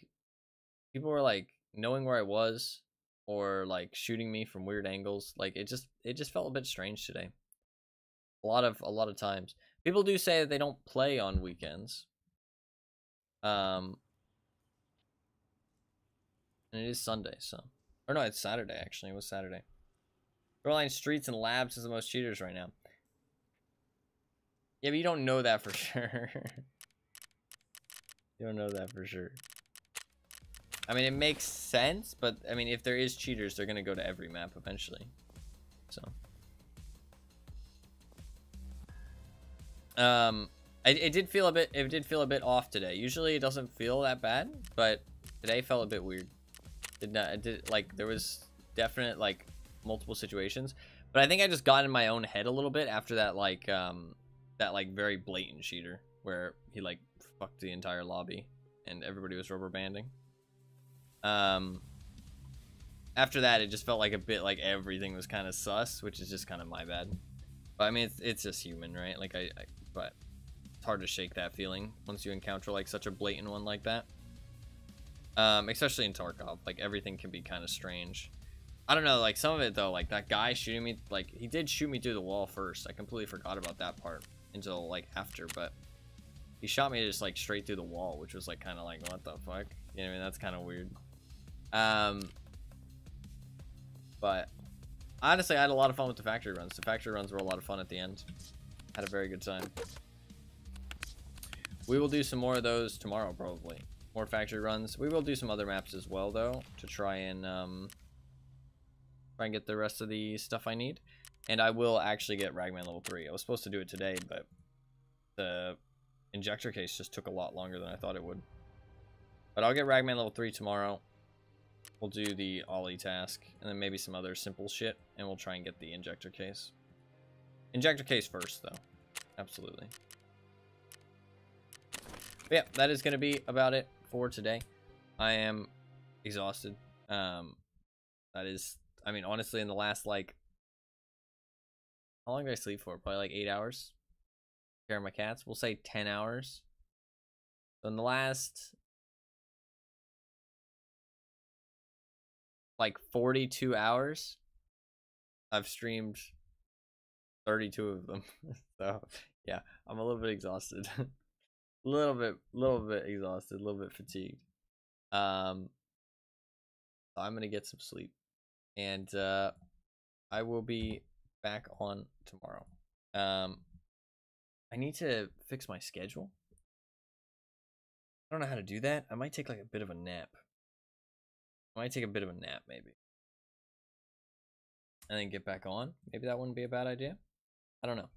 people were like knowing where I was or like shooting me from weird angles. Like it just felt a bit strange today. A lot of times. People do say that they don't play on weekends. And it is Sunday, so, or no, it's Saturday actually. It was Saturday. Shoreline Streets and Labs is the most cheaters right now. Yeah, but you don't know that for sure. You don't know that for sure. I mean, it makes sense, but I mean, if there is cheaters, they're gonna go to every map eventually. So, it did feel a bit off today. Usually, it doesn't feel that bad, but today felt a bit weird. It did like there was definite like multiple situations, but I think I just got in my own head a little bit after that like very blatant cheater where he like fucked the entire lobby and everybody was rubber banding. After that, it just felt like a bit like everything was kind of sus, which is just kind of my bad. But I mean, it's just human, right? Like but it's hard to shake that feeling once you encounter like such a blatant one like that. Especially in Tarkov, like everything can be kind of strange. I don't know, like some of it though, like that guy shooting me, like he did shoot me through the wall first. I completely forgot about that part until like after, but he shot me just like straight through the wall, which was like kind of like, what the fuck? You know what I mean? That's kind of weird. But honestly, I had a lot of fun with the factory runs. The factory runs were a lot of fun at the end. Had a very good time. We will do some more of those tomorrow, probably. More factory runs. We will do some other maps as well, though, to try and get the rest of the stuff I need. And I will actually get Ragman level 3. I was supposed to do it today, but the Injector case just took a lot longer than I thought it would. But I'll get Ragman level 3 tomorrow. We'll do the Ollie task, and then maybe some other simple shit, and we'll try and get the Injector case. Injector case first, though. Absolutely. But yeah, that is going to be about it for today. I am exhausted. That is, I mean, honestly, in the last, like, how long did I sleep for? Probably like 8 hours. Take care of my cats. We'll say 10 hours. So in the last, like, 42 hours, I've streamed 32 of them. So yeah, I'm a little bit exhausted. a little bit exhausted, a little bit fatigued. So I'm gonna get some sleep, and I will be back on tomorrow. I need to fix my schedule. I don't know how to do that. I might take like a bit of a nap. I might take a bit of a nap, maybe, and then get back on. Maybe that wouldn't be a bad idea. I don't know.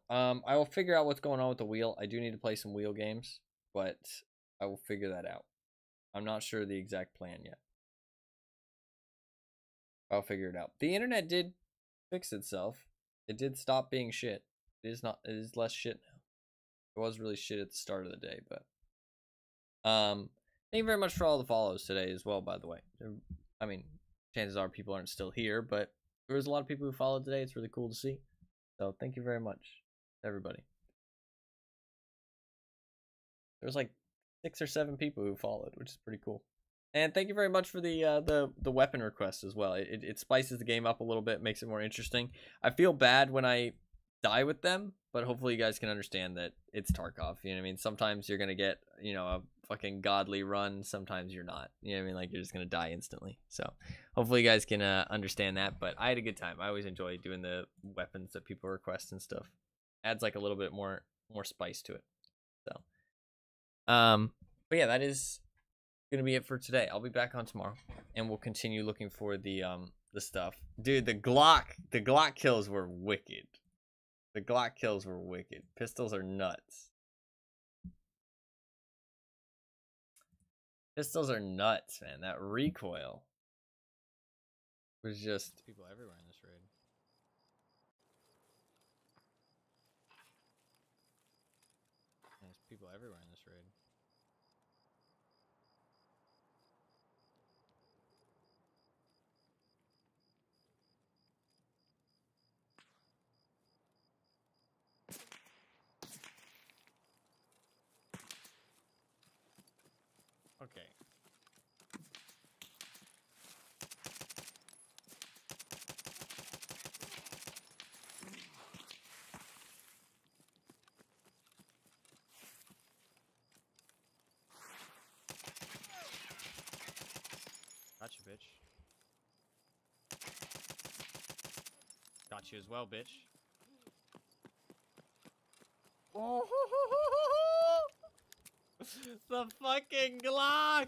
I will figure out what's going on with the wheel. I do need to play some wheel games, but I will figure that out. I'm not sure the exact plan yet. I'll figure it out. The internet did fix itself. It did stop being shit. It is less shit now. It was really shit at the start of the day, but thank you very much for all the follows today as well, by the way. I mean, chances are people aren't still here, but there was a lot of people who followed today. It's really cool to see. So thank you very much, everybody. There was like 6 or 7 people who followed, which is pretty cool. And thank you very much for the weapon request as well. It spices the game up a little bit, makes it more interesting. I feel bad when I die with them, but hopefully you guys can understand that it's Tarkov. You know what I mean? Sometimes you're gonna get, you know, a fucking godly run. Sometimes you're not. You know what I mean? Like, you're just gonna die instantly. So hopefully you guys can understand that. But I had a good time. I always enjoy doing the weapons that people request and stuff. Adds like a little bit more spice to it. So but yeah, that is gonna be it for today. I'll be back on tomorrow, and we'll continue looking for the stuff. Dude, the Glock kills were wicked. The Glock kills were wicked. Pistols are nuts. Pistols are nuts, man. That recoil was just people everywhere in this raid. There's people everywhere in this raid. Okay. Gotcha, bitch. Got you as well, bitch. Oh, the fucking Glock!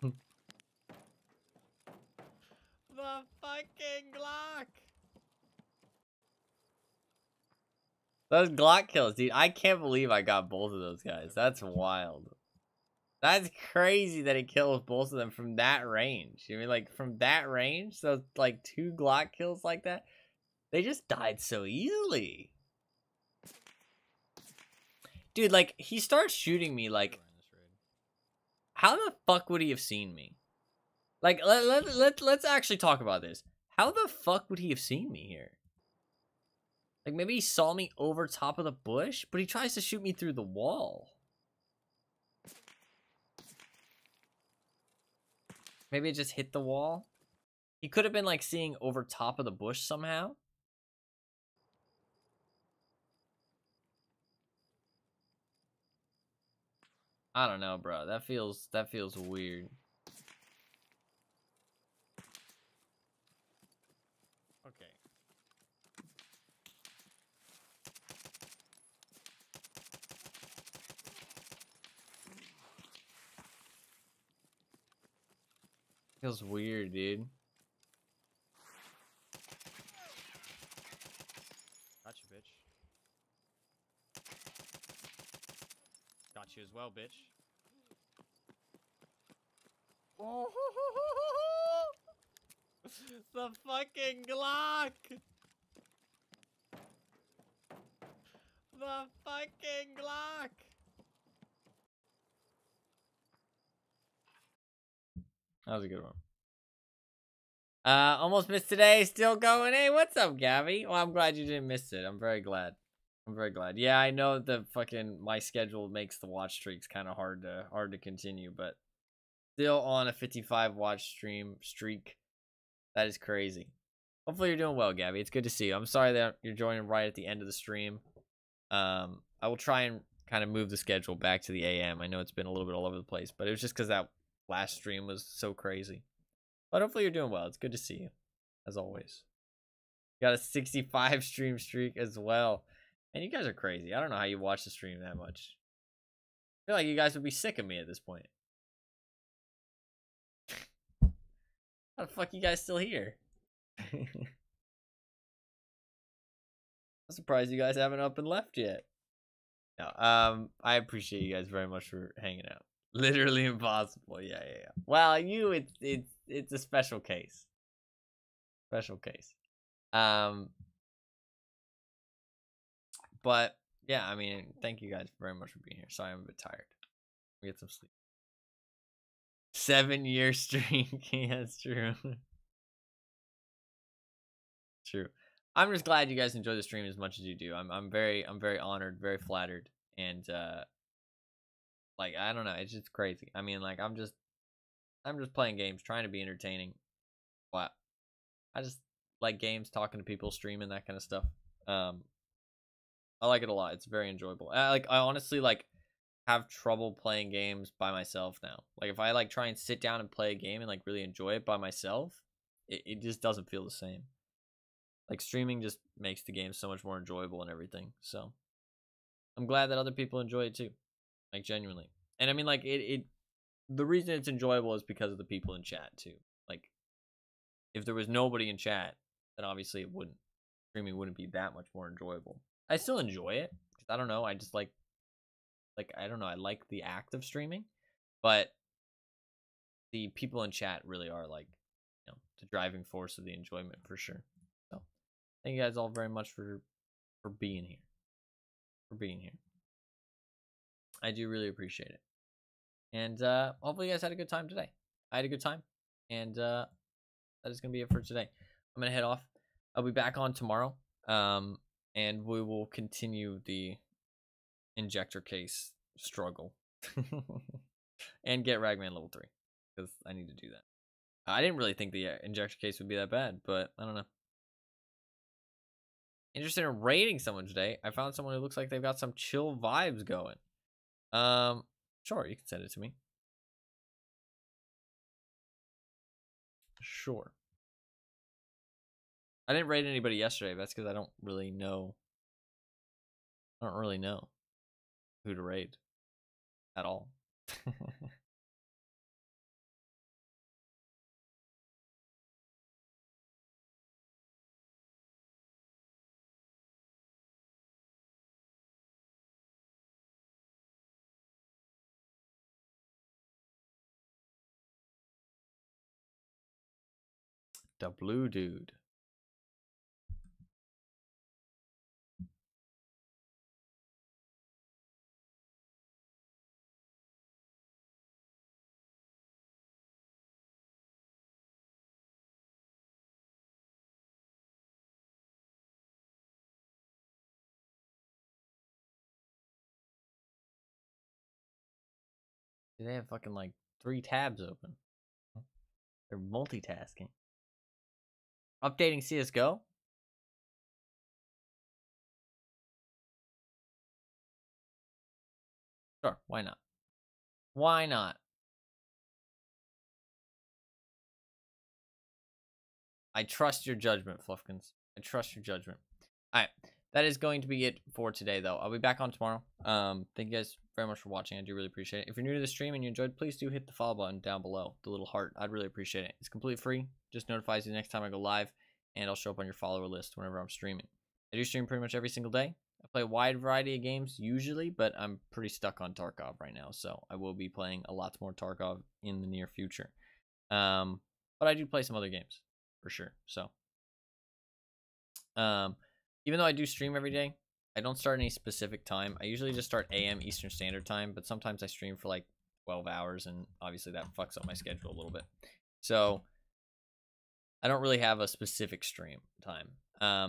The fucking Glock! Those Glock kills, dude. I can't believe I got both of those guys. That's wild. That's crazy that it kills both of them from that range. You mean like from that range? So like 2 Glock kills like that? They just died so easily. Dude, like he starts shooting me like how the fuck would he have seen me? Like let's actually talk about this. How the fuck would he have seen me here? Like maybe he saw me over top of the bush, but he tries to shoot me through the wall. Maybe it just hit the wall. He could have been like seeing over top of the bush somehow. I don't know, bro. That feels weird. Okay. Feels weird, dude. Gotcha, bitch. Got you as well, bitch. Oh, the fucking Glock! The fucking Glock! That was a good one. Almost missed today, still going. Hey, what's up, Gabby? Well, I'm glad you didn't miss it. I'm very glad. I'm very glad. Yeah, I know the fucking my schedule makes the watch streaks kind of hard to continue, but still on a 55 watch streak. That is crazy. Hopefully you're doing well, Gabby. It's good to see you. I'm sorry that you're joining right at the end of the stream. I will try and kind of move the schedule back to the AM. I know it's been a little bit all over the place, but it was just because that last stream was so crazy. But hopefully you're doing well. It's good to see you, as always. Got a 65 stream streak as well. And you guys are crazy. I don't know how you watch the stream that much. I feel like you guys would be sick of me at this point. How the fuck you guys still here? I'm surprised you guys haven't up and left yet. No, I appreciate you guys very much for hanging out. Literally impossible. Yeah. Well, it's a special case. Special case. But yeah, I mean, thank you guys very much for being here. Sorry, I'm a bit tired. Get some sleep. 7-year streak. Yeah, that's true. True. I'm just glad you guys enjoy the stream as much as you do. I'm very honored, very flattered, and like I don't know, it's just crazy. I mean, like I'm just playing games, trying to be entertaining. Wow. I just like games, talking to people, streaming, that kind of stuff. I like it a lot. It's very enjoyable. I honestly like have trouble playing games by myself now. Like if I like try and sit down and play a game and like really enjoy it by myself, it just doesn't feel the same. Like streaming just makes the game so much more enjoyable and everything. So I'm glad that other people enjoy it too. Like genuinely. And I mean like the reason it's enjoyable is because of the people in chat too. Like if there was nobody in chat, then obviously streaming wouldn't be that much more enjoyable. I still enjoy it. I don't know, I just like I don't know, I like the act of streaming, but the people in chat really are like, you know, the driving force of the enjoyment for sure. So thank you guys all very much for being here. I do really appreciate it. And hopefully you guys had a good time today. I had a good time. And that is going to be it for today. I'm going to head off. I'll be back on tomorrow. And we will continue the Injector case struggle. And get Ragman level 3. Because I need to do that. I didn't really think the Injector case would be that bad. But I don't know. Interested in raiding someone today. I found someone who looks like they've got some chill vibes going. Sure, you can send it to me. Sure. I didn't raid anybody yesterday. That's because I don't really know. I don't really know who to raid at all. The blue dude. They have fucking like 3 tabs open. They're multitasking. Updating CSGO? Sure, why not? Why not? I trust your judgment, Fluffkins. I trust your judgment. Alright, that is going to be it for today, though. I'll be back on tomorrow. Thank you guys very much for watching. I do really appreciate it. If you're new to the stream and you enjoyed, please do hit the follow button down below, the little heart. I'd really appreciate it. It's completely free. Just notifies you next time I go live, and I'll show up on your follower list whenever I'm streaming. I do stream pretty much every single day. I play a wide variety of games usually, but I'm pretty stuck on Tarkov right now, so I will be playing a lot more Tarkov in the near future. But I do play some other games for sure. So, even though I do stream every day, I don't start any specific time. I usually just start AM Eastern Standard Time, but sometimes I stream for like 12 hours, and obviously that fucks up my schedule a little bit. So I don't really have a specific stream time.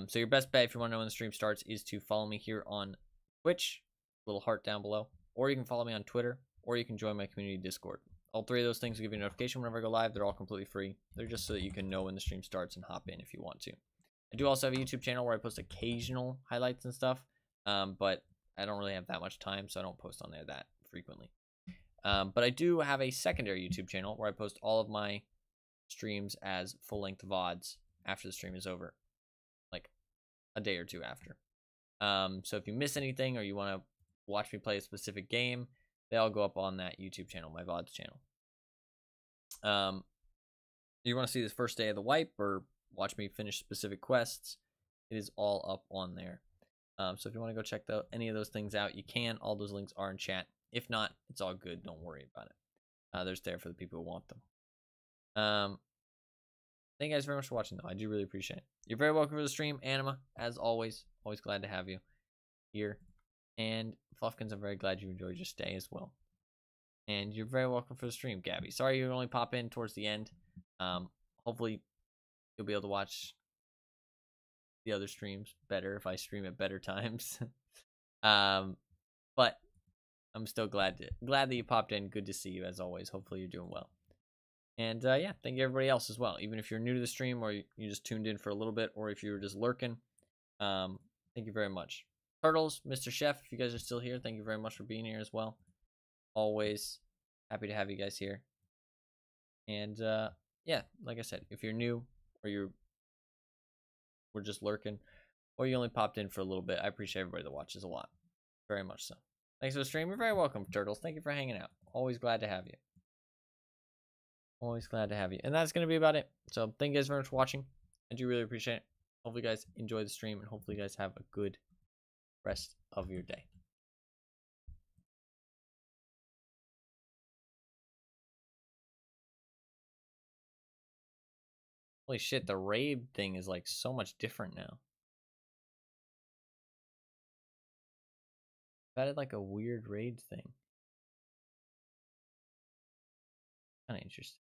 So your best bet if you want to know when the stream starts is to follow me here on Twitch, little heart down below, or you can follow me on Twitter, or you can join my community Discord. All 3 of those things will give you a notification whenever I go live. They're all completely free. They're just so that you can know when the stream starts and hop in if you want to. I do also have a YouTube channel where I post occasional highlights and stuff, but I don't really have that much time, so I don't post on there that frequently. But I do have a secondary YouTube channel where I post all of my streams as full-length VODs after the stream is over, like a day or 2 after. So if you miss anything or you want to watch me play a specific game, they all go up on that YouTube channel, my VODs channel. You want to see this first day of the wipe or watch me finish specific quests, it is all up on there. So if you want to go check any of those things out, you can. All those links are in chat. If not, it's all good. Don't worry about it. They're there for the people who want them. Thank you guys very much for watching, though. I do really appreciate it. You're very welcome for the stream, Anima, as always. Always glad to have you here. And Fluffkins, I'm very glad you enjoyed your stay as well. And you're very welcome for the stream, Gabby. Sorry you only pop in towards the end. Hopefully you'll be able to watch the other streams better if I stream at better times. But I'm still glad that you popped in. Good to see you as always. Hopefully you're doing well. And yeah, thank you everybody else as well. Even if you're new to the stream or you just tuned in for a little bit, or if you were just lurking, thank you very much. Turtles, Mr. Chef, if you guys are still here, thank you very much for being here as well. Always happy to have you guys here. And yeah, like I said, if you're new or we're just lurking, or you only popped in for a little bit, I appreciate everybody that watches a lot. Very much so. Thanks for the stream. You're very welcome, Turtles. Thank you for hanging out. Always glad to have you. Always glad to have you. And that's going to be about it. So thank you guys very much for watching. I do really appreciate it. Hopefully you guys enjoy the stream, and hopefully you guys have a good rest of your day. Holy shit, the raid thing is like so much different now. Added like a weird raid thing. Kind of interesting.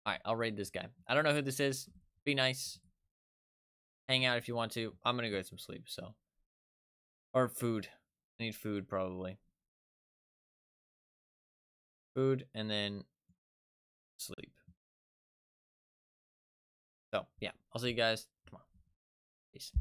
Alright, I'll raid this guy. I don't know who this is. Be nice. Hang out if you want to. I'm gonna go get some sleep, so. Or food. I need food, probably. Food, and then sleep. So, yeah. I'll see you guys tomorrow. Peace.